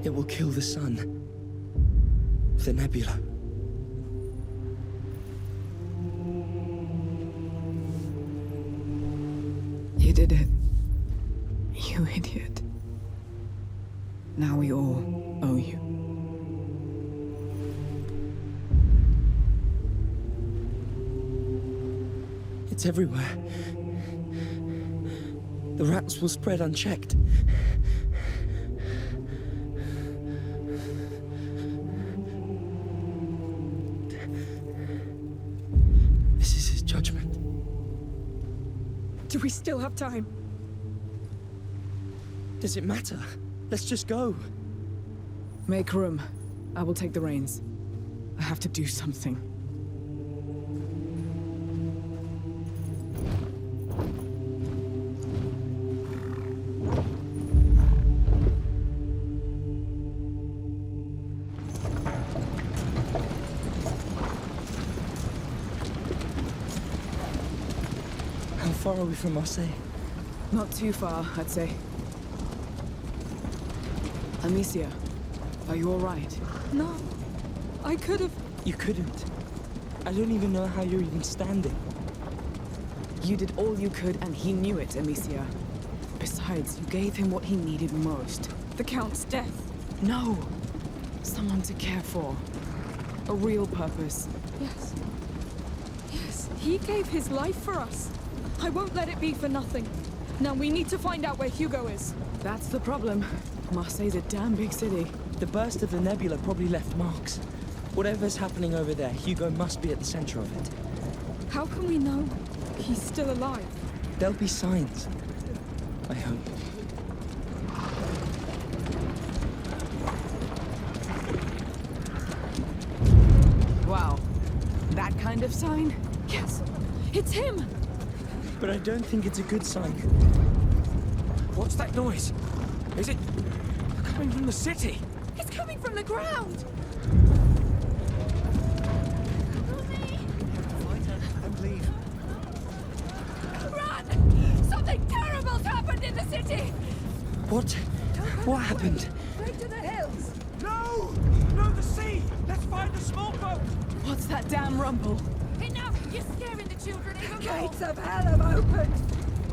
It will kill the sun. The nebula. You did it. You idiot. Now we all owe you. It's everywhere. The rats will spread unchecked. This is his judgment. Do we still have time? Does it matter? Let's just go. Make room. I will take the reins. I have to do something. How far are we from Marseille? Not too far, I'd say. Amicia, are you all right? No. I could have... You couldn't. I don't even know how you're even standing. You did all you could, and he knew it, Amicia. Besides, you gave him what he needed most. The Count's death. No! Someone to care for. A real purpose. Yes. Yes, he gave his life for us. I won't let it be for nothing. Now we need to find out where Hugo is. That's the problem. Marseille's a damn big city. The burst of the nebula probably left marks. Whatever's happening over there, Hugo must be at the center of it. How can we know he's still alive? There'll be signs. I hope. Wow. That kind of sign? Yes. It's him! But I don't think it's a good sign. What's that noise? Is it coming from the city? It's coming from the ground! Don't leave. Run! Something terrible's happened in the city! What? What happened? Straight to the hills! No! No, the sea! Let's find the small boat! What's that damn rumble? Enough! You're scaring the children even more! Gates of hell have opened.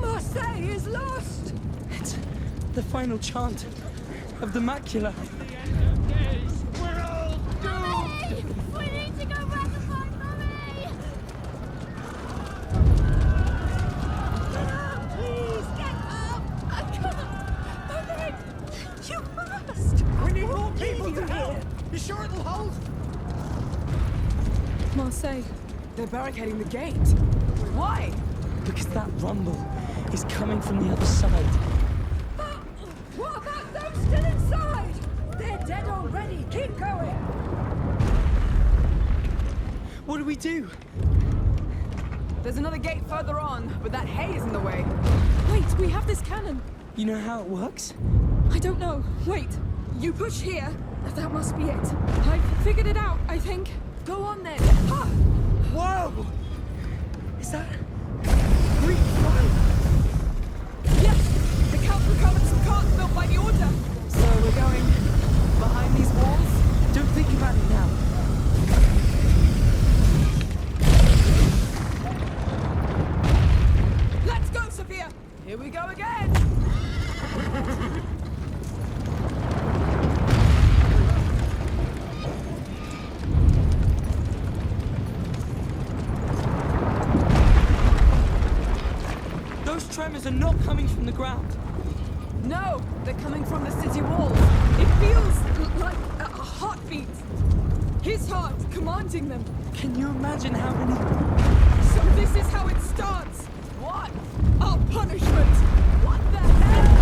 Marseille is lost. It's the final chant of the macula. We're all Mummy! We need to go back and find Mummy! Please get up. I can't! Mummy! You must. We need more people to help! You sure it'll hold? Marseille. They're barricading the gate. Why? Because that rumble is coming from the other side. What about those still inside? They're dead already. Keep going. What do we do? There's another gate further on, but that hay is in the way. Wait, we have this cannon. You know how it works? I don't know. Wait. You push here. That must be it. I've figured it out, I think. Go on then. Ah! Whoa! Is that green fire? any order. So we're going behind these walls? Don't think about it now. Let's go, Sophia. Here we go again. Those tremors are not coming from the ground. No, they're coming from the city walls. It feels like a heartbeat. His heart commanding them. Can you imagine how many... So this is how it starts. What? Our punishment. What the hell?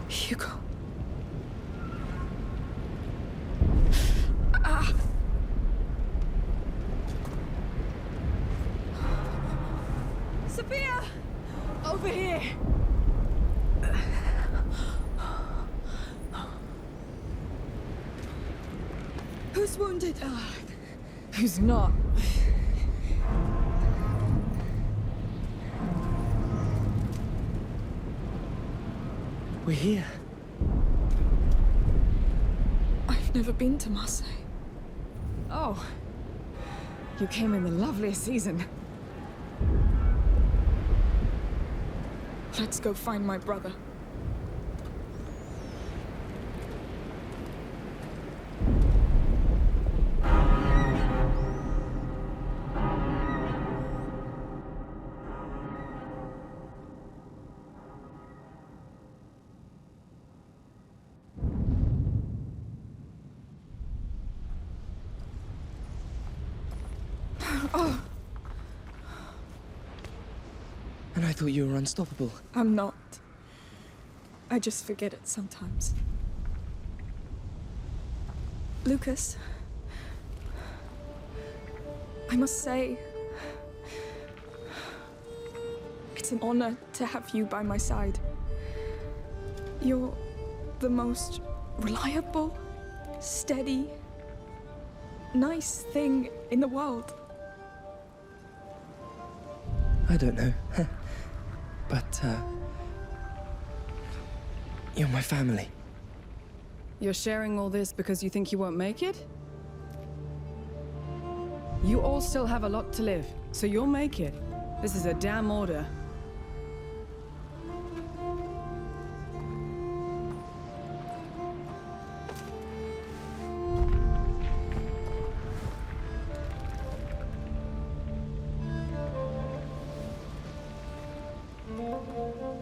Hugo. Sophia! Over here! Who's wounded? Who's not? We're here. I've never been to Marseille. Oh. You came in the loveliest season. Let's go find my brother. Oh, And I thought you were unstoppable. I'm not. I just forget it sometimes. Lucas, I must say, it's an honor to have you by my side. You're the most reliable, steady, nice thing in the world. I don't know. But, you're my family. You're sharing all this because you think you won't make it? You all still have a lot to live, so you'll make it. This is a damn order.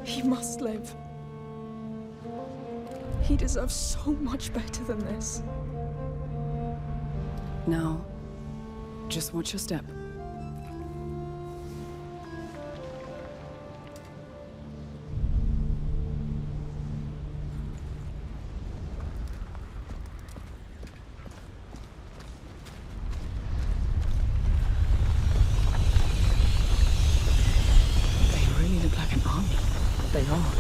He must live. He deserves so much better than this. Now, just watch your step. They really look like an army. They are.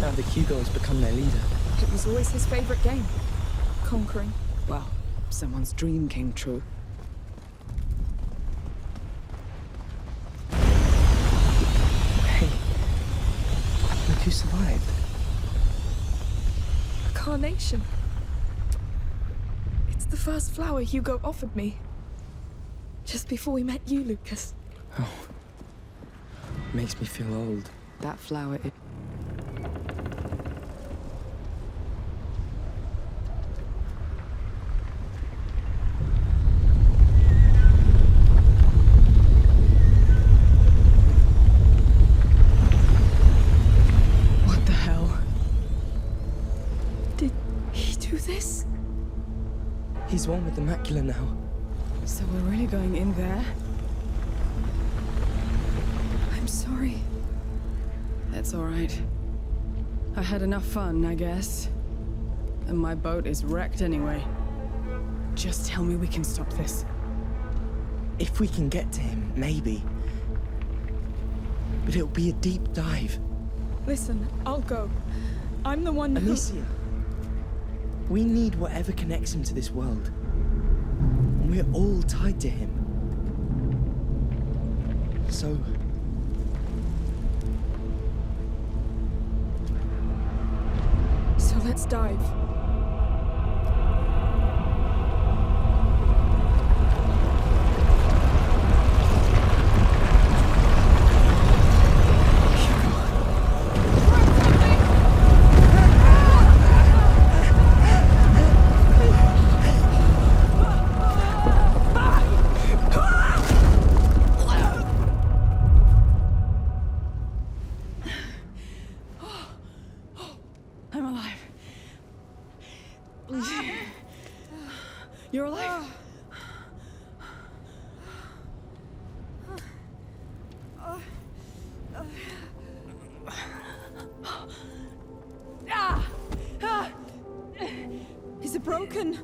Now that Hugo has become their leader. It was always his favorite game. Conquering. Well, someone's dream came true. Hey, look who survived. A carnation. It's the first flower Hugo offered me. Just before we met you, Lucas. Oh. Makes me feel old. That flower is... What the hell? Did he do this? He's one with the macula now. So we're really going in there? I'm sorry. That's all right. I had enough fun, I guess. And my boat is wrecked anyway. Just tell me we can stop this. If we can get to him, maybe. But it'll be a deep dive. Listen, I'll go. I'm the one who... Amicia, we need whatever connects him to this world. And we're all tied to him. So... So let's dive. I'm alive. You're alive? Is it broken?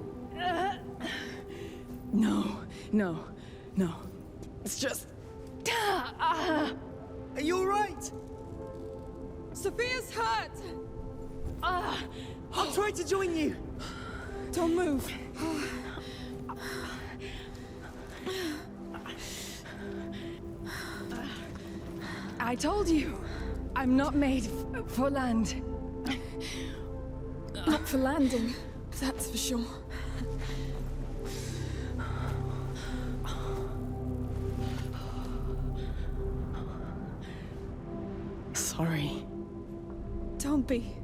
No. It's just... Are you alright? Sophia's hurt! I'll try to join you. Don't move. I told you, I'm not made for land. Not for landing, that's for sure. Sorry. Don't be.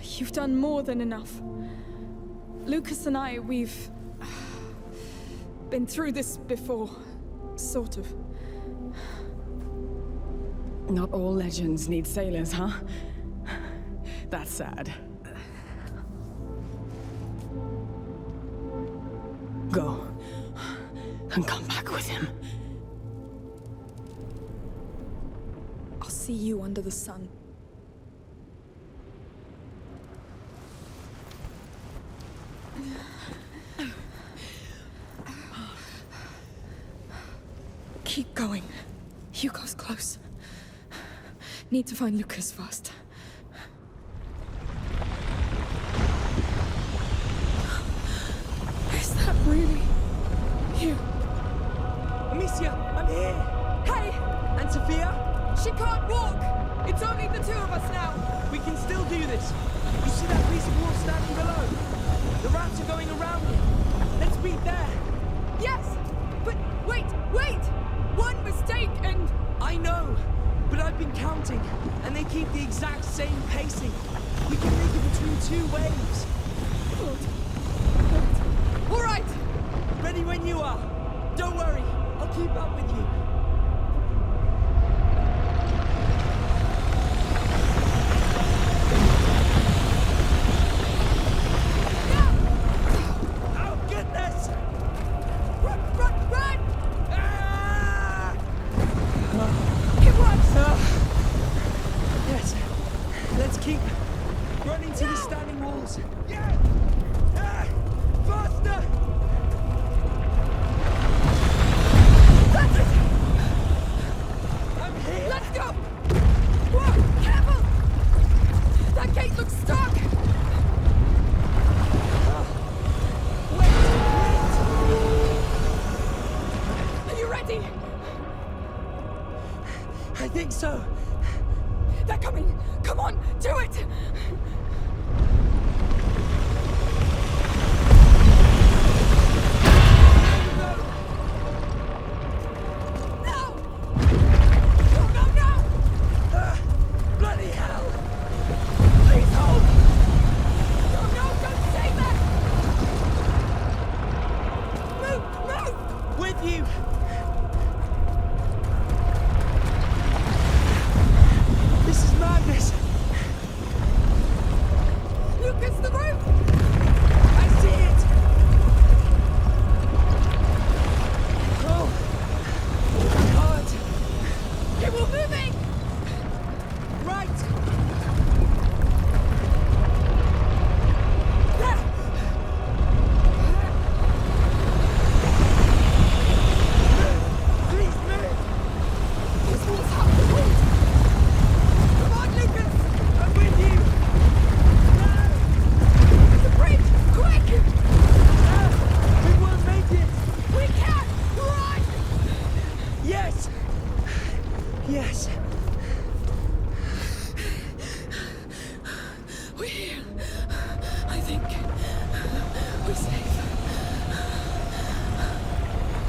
You've done more than enough. Lucas and I, we've... been through this before. Sort of. Not all legends need sailors, huh? That's sad. Go. And come back with him. I'll see you under the sun. Keep going. Hugo's close. Need to find Lucas first. Is that really you? Amicia, I'm here. Hey! And Sophia? She can't walk! It's only the two of us now! We can still do this. You see that piece of wall standing below? The rats are going around it. Let's beat there. Yes! But wait! One mistake and... I know, but I've been counting, and they keep the exact same pacing. We can make it between two waves. Good. All right! Ready when you are. Don't worry, I'll keep up with you. I think so. They're coming. Come on, do it! Yes. We're here. I think we're safe.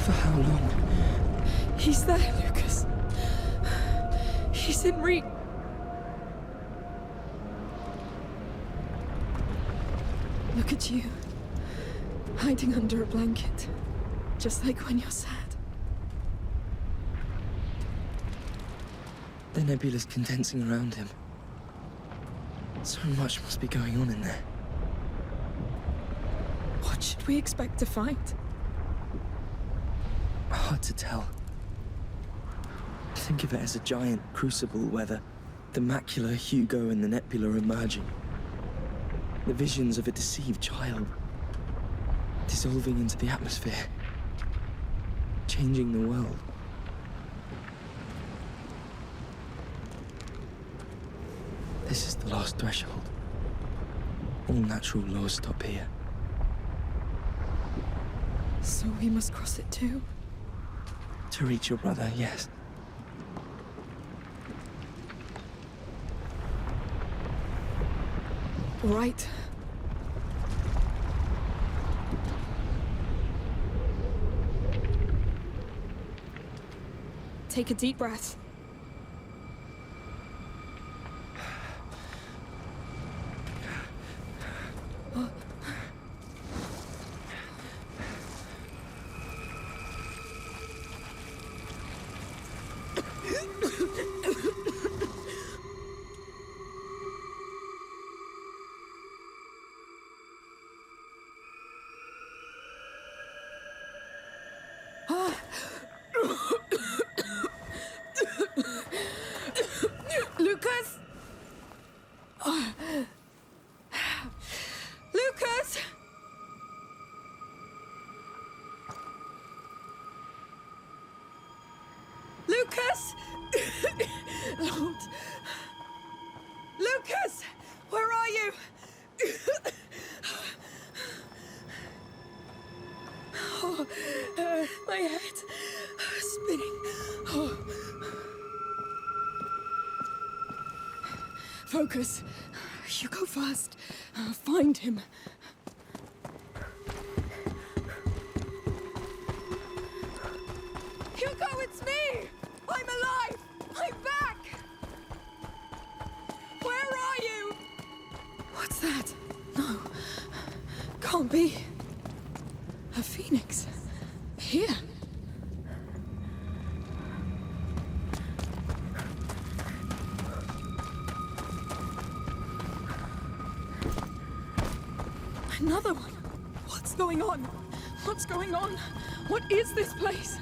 For how long? He's there, Lucas. He's in reach. Look at you, hiding under a blanket, just like when you're sad. The nebula's condensing around him. So much must be going on in there. What should we expect to find? Hard to tell. Think of it as a giant crucible where the macula, Hugo, and the nebula are merging. The visions of a deceived child, dissolving into the atmosphere, changing the world. This is the last threshold. All natural laws stop here. So we must cross it too? To reach your brother, yes. Right. Take a deep breath. Lucas? Lucas? Lucas? Lord. Lucas! Where are you? My head spinning. Oh. Focus. You go first. Find him. Hugo, it's me! I'm alive! I'm back! Where are you? What's that? No. Can't be. A phoenix. Here. Another one. What's going on? What's going on? What is this place?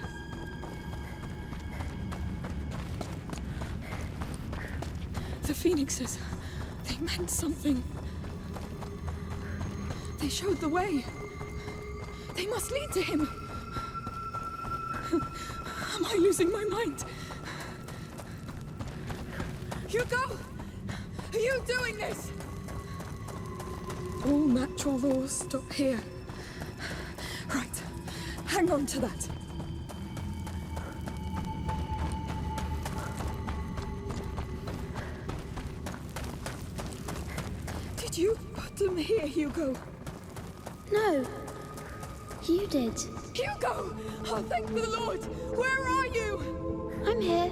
The phoenixes. They meant something. They showed the way. They must lead to him. Am I losing my mind? Hugo! Are you doing this? All natural laws stop here. Right. Hang on to that. Did you put them here, Hugo? No. You did. Hugo! Oh, thank the Lord! Where are you? I'm here.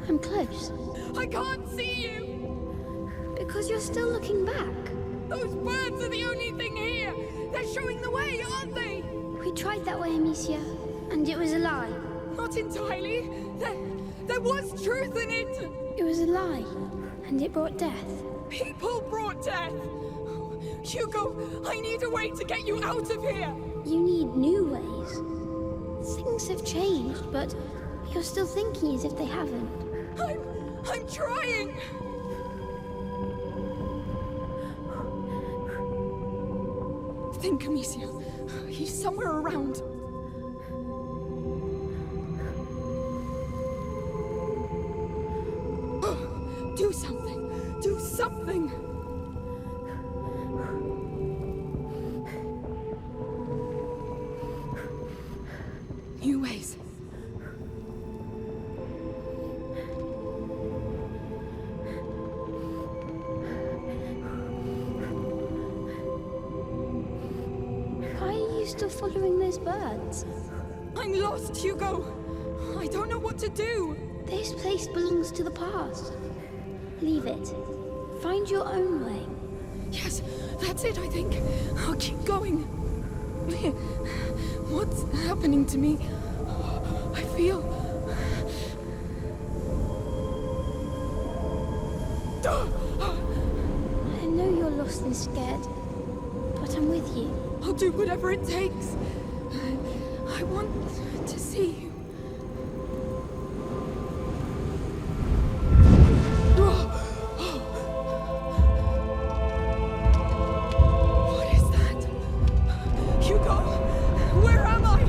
I'm close. I can't see you! Because you're still looking back. Those birds are the only thing here! They're showing the way, aren't they? We tried that way, Amicia, and it was a lie. Not entirely. There was truth in it! It was a lie, and it brought death. People brought death! Hugo, I need a way to get you out of here! You need new ways. Things have changed, but you're still thinking as if they haven't. I'm trying! Think, Amicia. He's somewhere around. Do something! Do something! New ways. still following those birds? I'm lost, Hugo. I don't know what to do. This place belongs to the past. Leave it. Find your own way. Yes, that's it, I think. I'll keep going. What's happening to me? I feel... I know you're lost and scared, but I'm with you. I'll do whatever it takes. I want to see you. What is that? Hugo, where am I?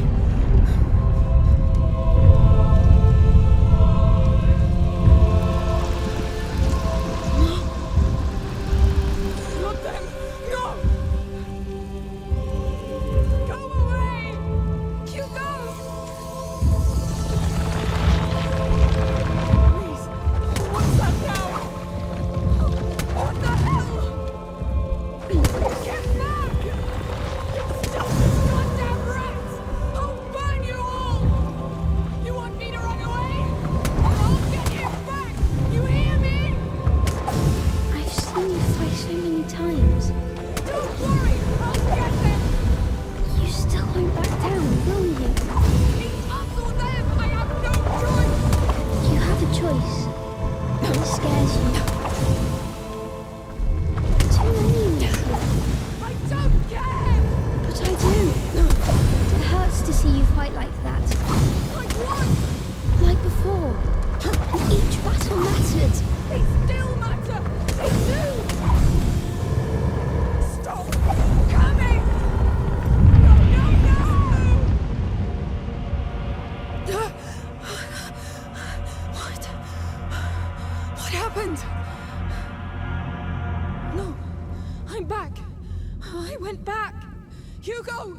Not them! No! Go away! Hugo! Please, what's that now? What the hell? Get back! Stop this goddamn rats! I'll burn you all! You want me to run away? Or I'll get you back! You hear me? I've seen you fight so many times. Don't worry, I'll get them! You still won't back down, will you? It's us or them! I have no choice! You have a choice. But it scares you. Too many of you. I don't care! But I do. It hurts to see you fight like that. Like what? Like before. And each battle mattered. They still matter! They do! Stop coming! No, no, no! What happened? No, I'm back. I went back. Hugo,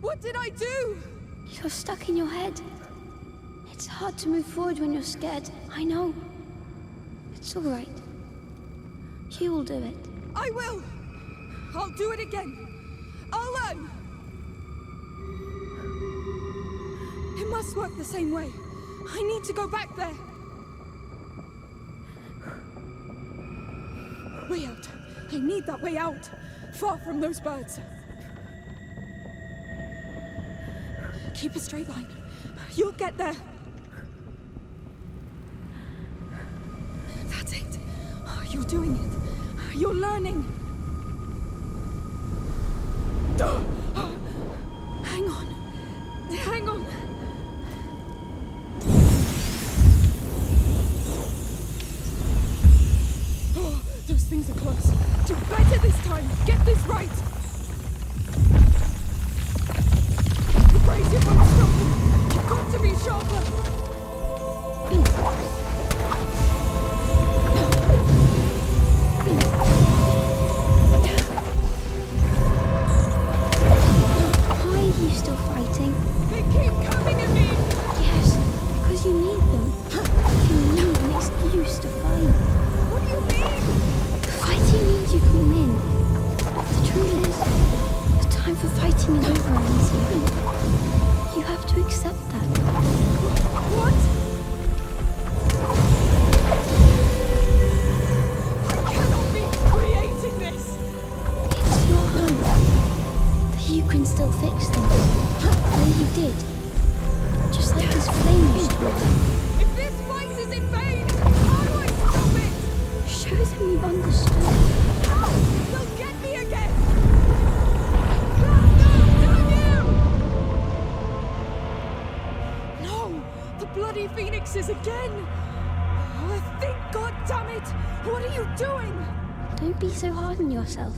what did I do? You're stuck in your head. It's hard to move forward when you're scared. I know. It's all right. You will do it. I will. I'll do it again. I'll learn. It must work the same way. I need to go back there. Way out. I need that way out. Far from those birds. Keep a straight line. You'll get there. That's it. You're doing it. You're learning. Hang on. Hang on. Oh, those things are close. Do better this time. Get this right. Brace your won't stop me. You've got to be sharper. Why are you still fighting? They keep coming at me. Yes, because you need them. You need an excuse to fight. What do you mean? Fighting means you can win. The truth is, the time for fighting is over, Amicia. You have to accept that. What? I cannot be creating this. It's your home. That you can still fix things. Well, you did. Just like this flame you started. If this fight is in vain, how do I stop it? Show them you've understood. How? They'll get me again. No, the bloody phoenixes again. Oh, think, God damn it! What are you doing? Don't be so hard on yourself.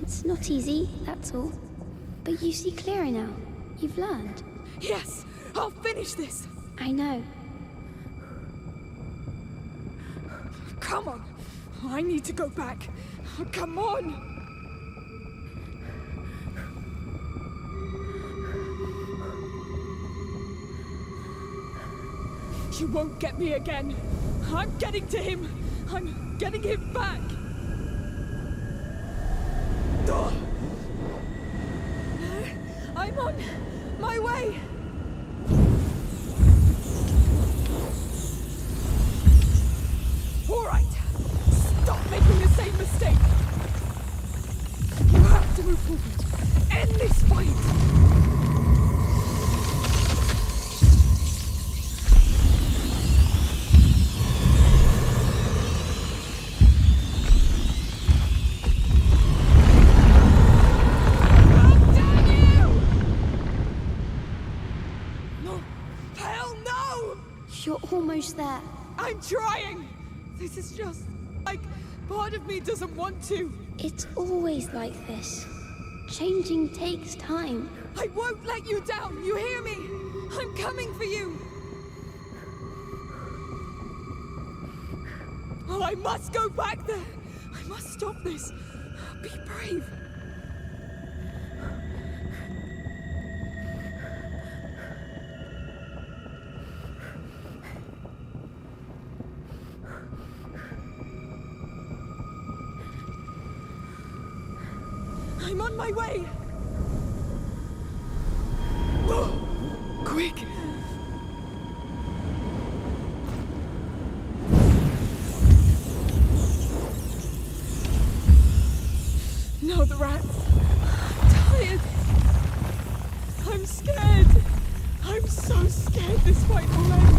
It's not easy, that's all. But you see clearer now. You've learned. Yes, I'll finish this. I know. Come on. I need to go back. Come on. You won't get me again. I'm getting to him. I'm getting him back. I'm I'm on my way. All right. Stop making the same mistake. You have to move forward. End this fight. You're almost there. I'm trying! This is just like part of me doesn't want to. It's always like this. Changing takes time. I won't let you down, you hear me? I'm coming for you! Oh, I must go back there! I must stop this. Be brave. I'm on my way! Quick! No, the rats. I'm tired. I'm scared. I'm so scared this fight will end.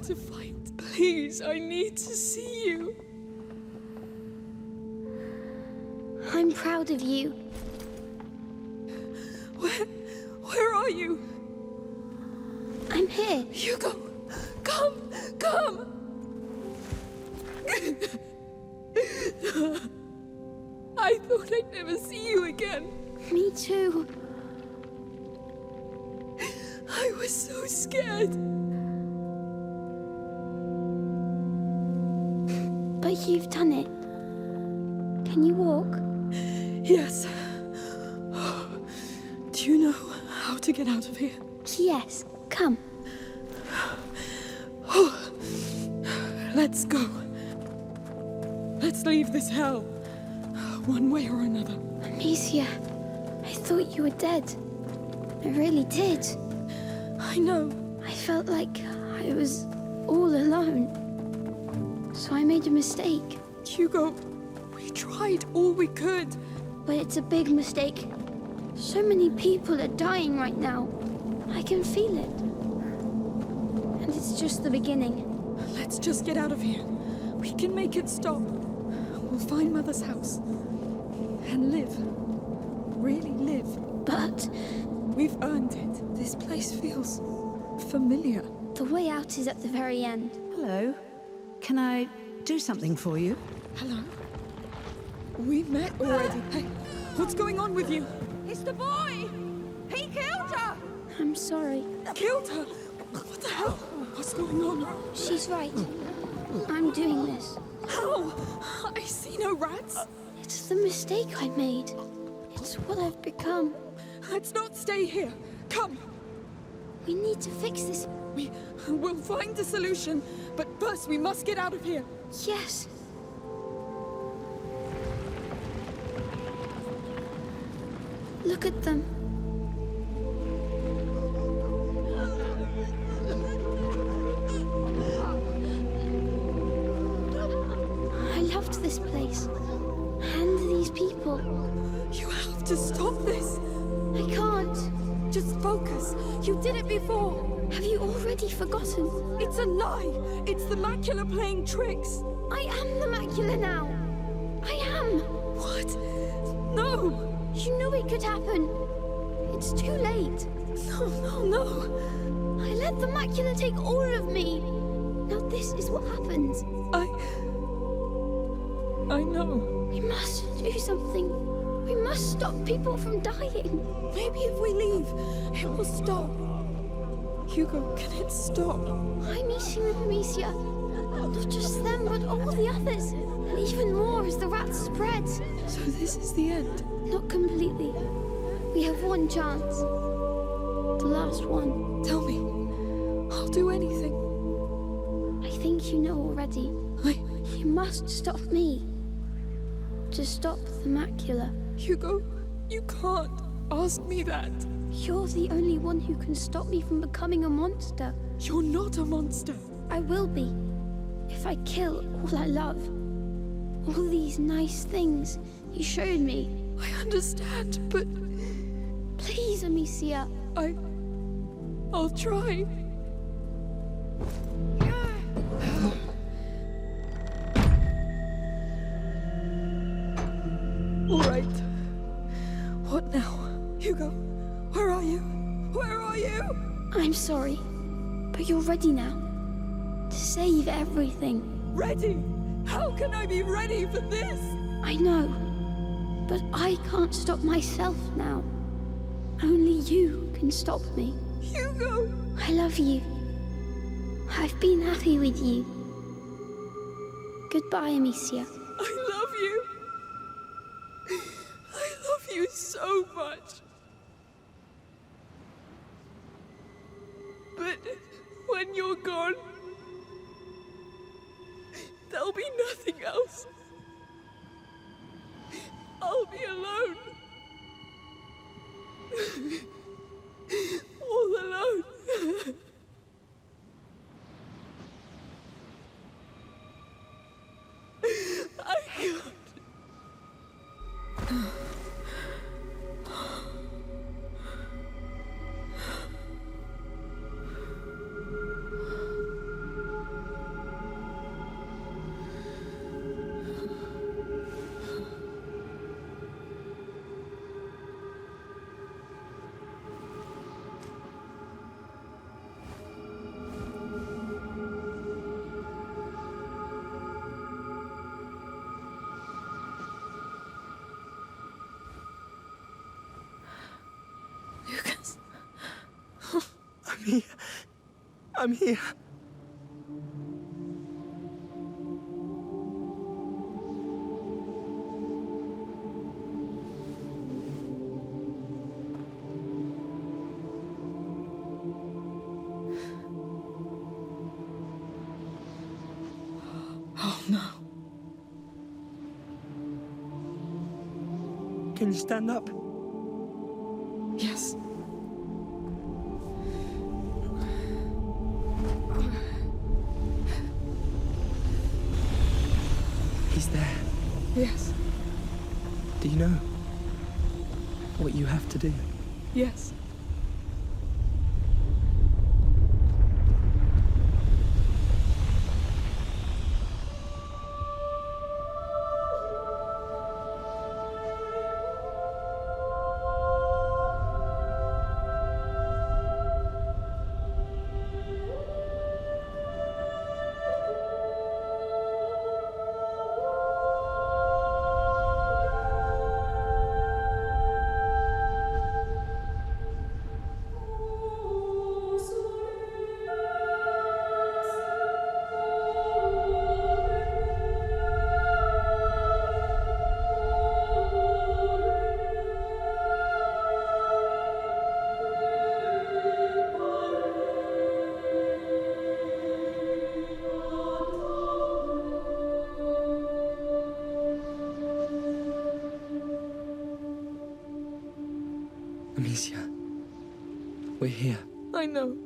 To fight. Please, I need to see you. I'm proud of you. Where are you? I'm here. Hugo, come! I thought I'd never see you again. Me too. I was so scared. But you've done it. Can you walk? Yes. Do you know how to get out of here? Yes. Come. Let's go. Let's leave this hell. One way or another. Amicia, I thought you were dead. I really did. I know. I felt like I was all alone. So I made a mistake. Hugo, we tried all we could. But it's a big mistake. So many people are dying right now. I can feel it. And it's just the beginning. Let's just get out of here. We can make it stop. We'll find Mother's house. And live. Really live. But... we've earned it. This place feels familiar. The way out is at the very end. Hello. Can I do something for you? Hello? We met already. Hey, what's going on with you? It's the boy! He killed her! I'm sorry. Killed her? What the hell? What's going on? She's right. I'm doing this. How? I see no rats. It's the mistake I made. It's what I've become. Let's not stay here. Come. We need to fix this. We'll find a solution, but first we must get out of here. Yes. Look at them. I loved this place. And these people. You have to stop this. I can't. Just focus. You did it before. Have you already forgotten? It's a lie! It's the macula playing tricks! I am the macula now! I am! What? No! You knew it could happen. It's too late. No. I let the macula take all of me. Now this is what happens. I know. We must do something. We must stop people from dying. Maybe if we leave, it will stop. Hugo, can it stop? I'm eating with Amicia. Not just them, but all the others. And even more as the rats spread. So this is the end? Not completely. We have one chance. The last one. Tell me. I'll do anything. I think you know already. You must stop me. To stop the macula. Hugo, you can't ask me that. You're the only one who can stop me from becoming a monster. You're not a monster. I will be. If I kill all I love. All these nice things you showed me. I understand, but... Please, Amicia. I'll try. All right. What now? Hugo, where are you? Where are you? I'm sorry, but you're ready now. To save everything. Ready? How can I be ready for this? I know, but I can't stop myself now. Only you can stop me. Hugo! I love you. I've been happy with you. Goodbye, Amicia. I love you. I love you so much. But when you're gone, there'll be nothing else. I'll be alone. All alone. I can't. I'm here. Oh no. Can you stand up? Yes. He's there. Yes. Do you know what you have to do? Yes. Amicia, we're here. I know.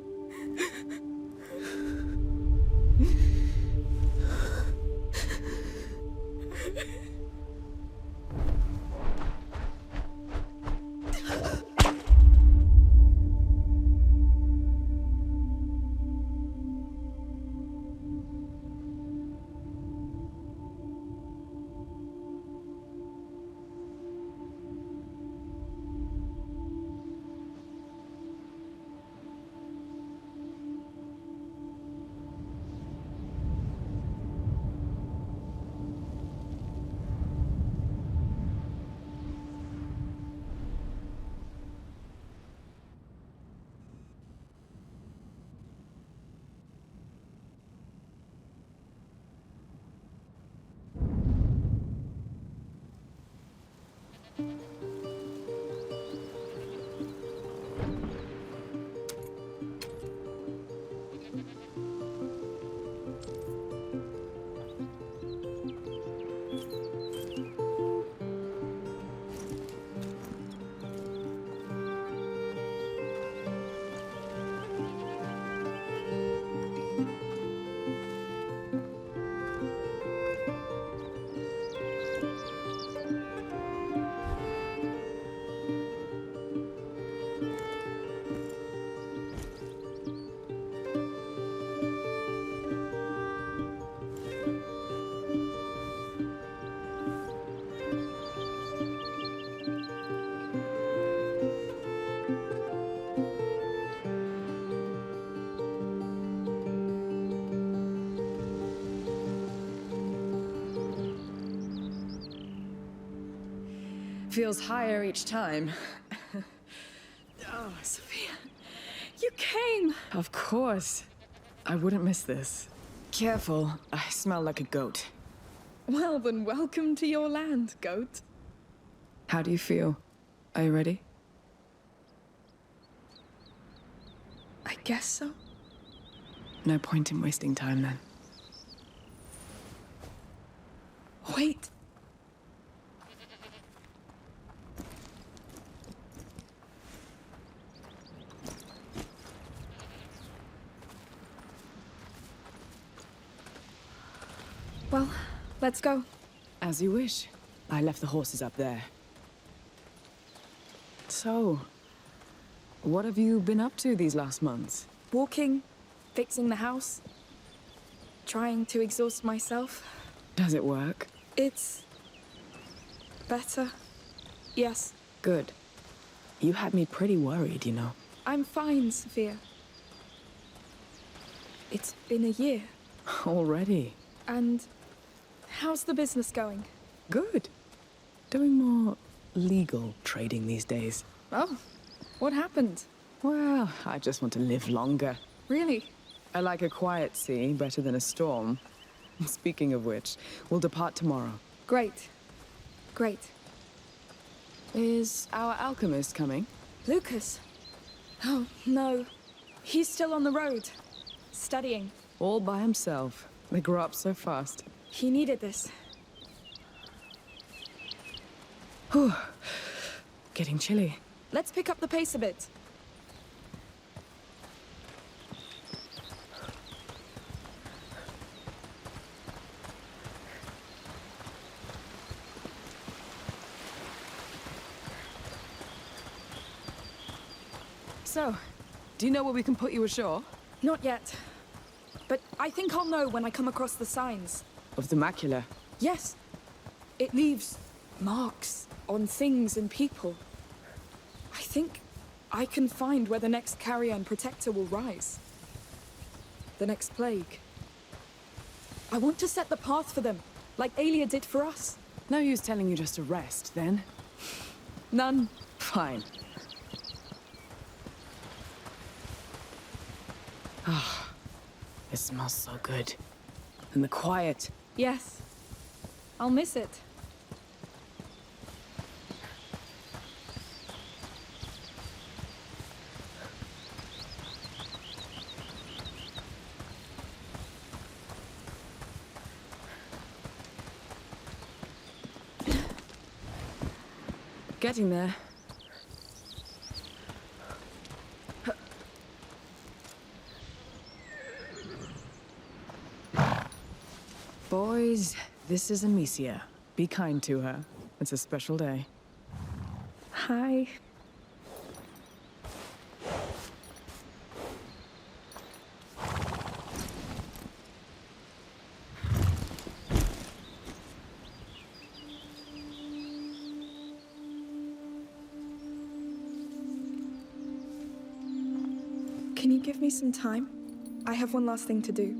Feels higher each time. Oh, Sophia, you came! Of course. I wouldn't miss this. Careful, I smell like a goat. Well, then welcome to your land, goat. How do you feel? Are you ready? I guess so. No point in wasting time then. Wait. Well, let's go. As you wish. I left the horses up there. So, what have you been up to these last months? Walking, fixing the house, trying to exhaust myself. Does it work? It's better. Yes. Good. You had me pretty worried, you know. I'm fine, Sophia. It's been a year. Already? And how's the business going? Good. Doing more legal trading these days. Oh, what happened? Well, I just want to live longer. Really? I like a quiet sea better than a storm. Speaking of which, we'll depart tomorrow. Great. Great. Is our alchemist coming? Lucas? Oh, no. He's still on the road. Studying. All by himself. They grow up so fast. He needed this. Whew. Getting chilly. Let's pick up the pace a bit. So, do you know where we can put you ashore? Not yet. But I think I'll know when I come across the signs. Of the macula? Yes. It leaves marks on things and people. I think I can find where the next carrier and protector will rise. The next plague. I want to set the path for them, like Aelia did for us. No use telling you just to rest, then. None. Fine. Ah, it smells so good. And the quiet. Yes. I'll miss it. Getting there. Boys, this is Amicia. Be kind to her. It's a special day. Hi. Can you give me some time? I have one last thing to do.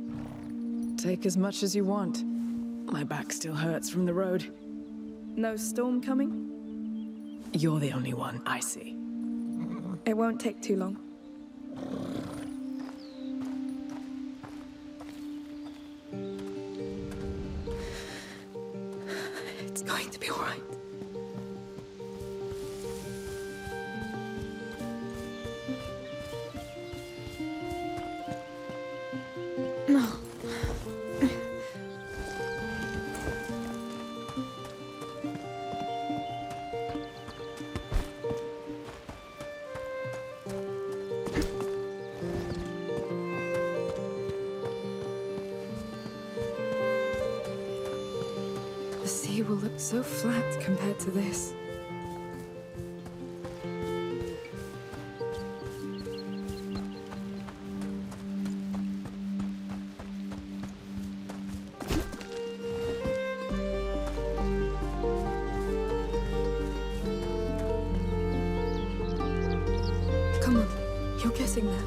Take as much as you want. My back still hurts from the road. No storm coming? You're the only one I see. It won't take too long. It's going to be all right. No. The sea will look so flat compared to this. Come on, you're getting there.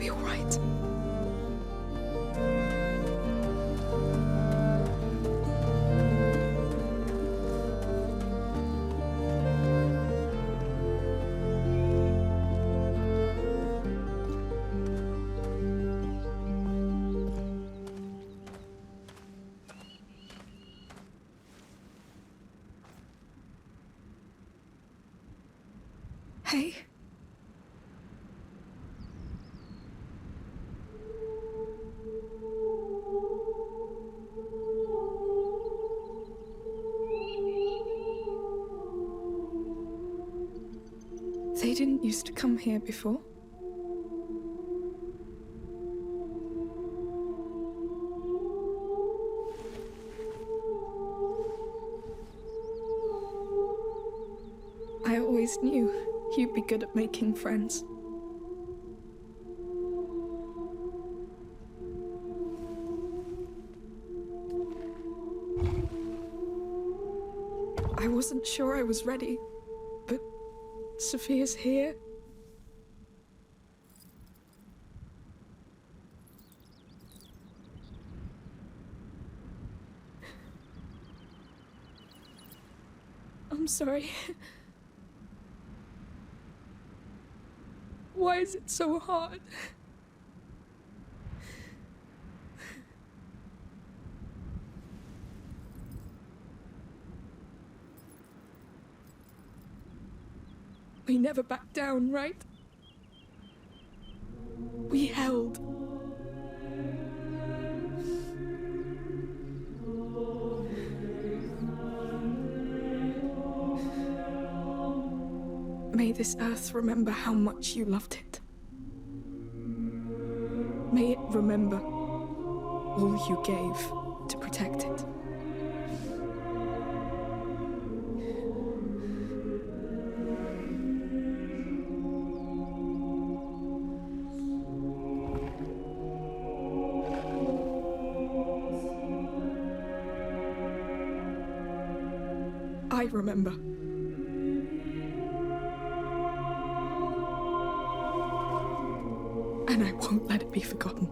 be all right. Hey. They didn't used to come here before. I always knew you'd be good at making friends. I wasn't sure I was ready, but Sophia's here. I'm sorry. Why is it so hard? We never backed down, right? We held. May this earth remember how much you loved it. May it remember all you gave to protect it. I remember. And I won't let it be forgotten.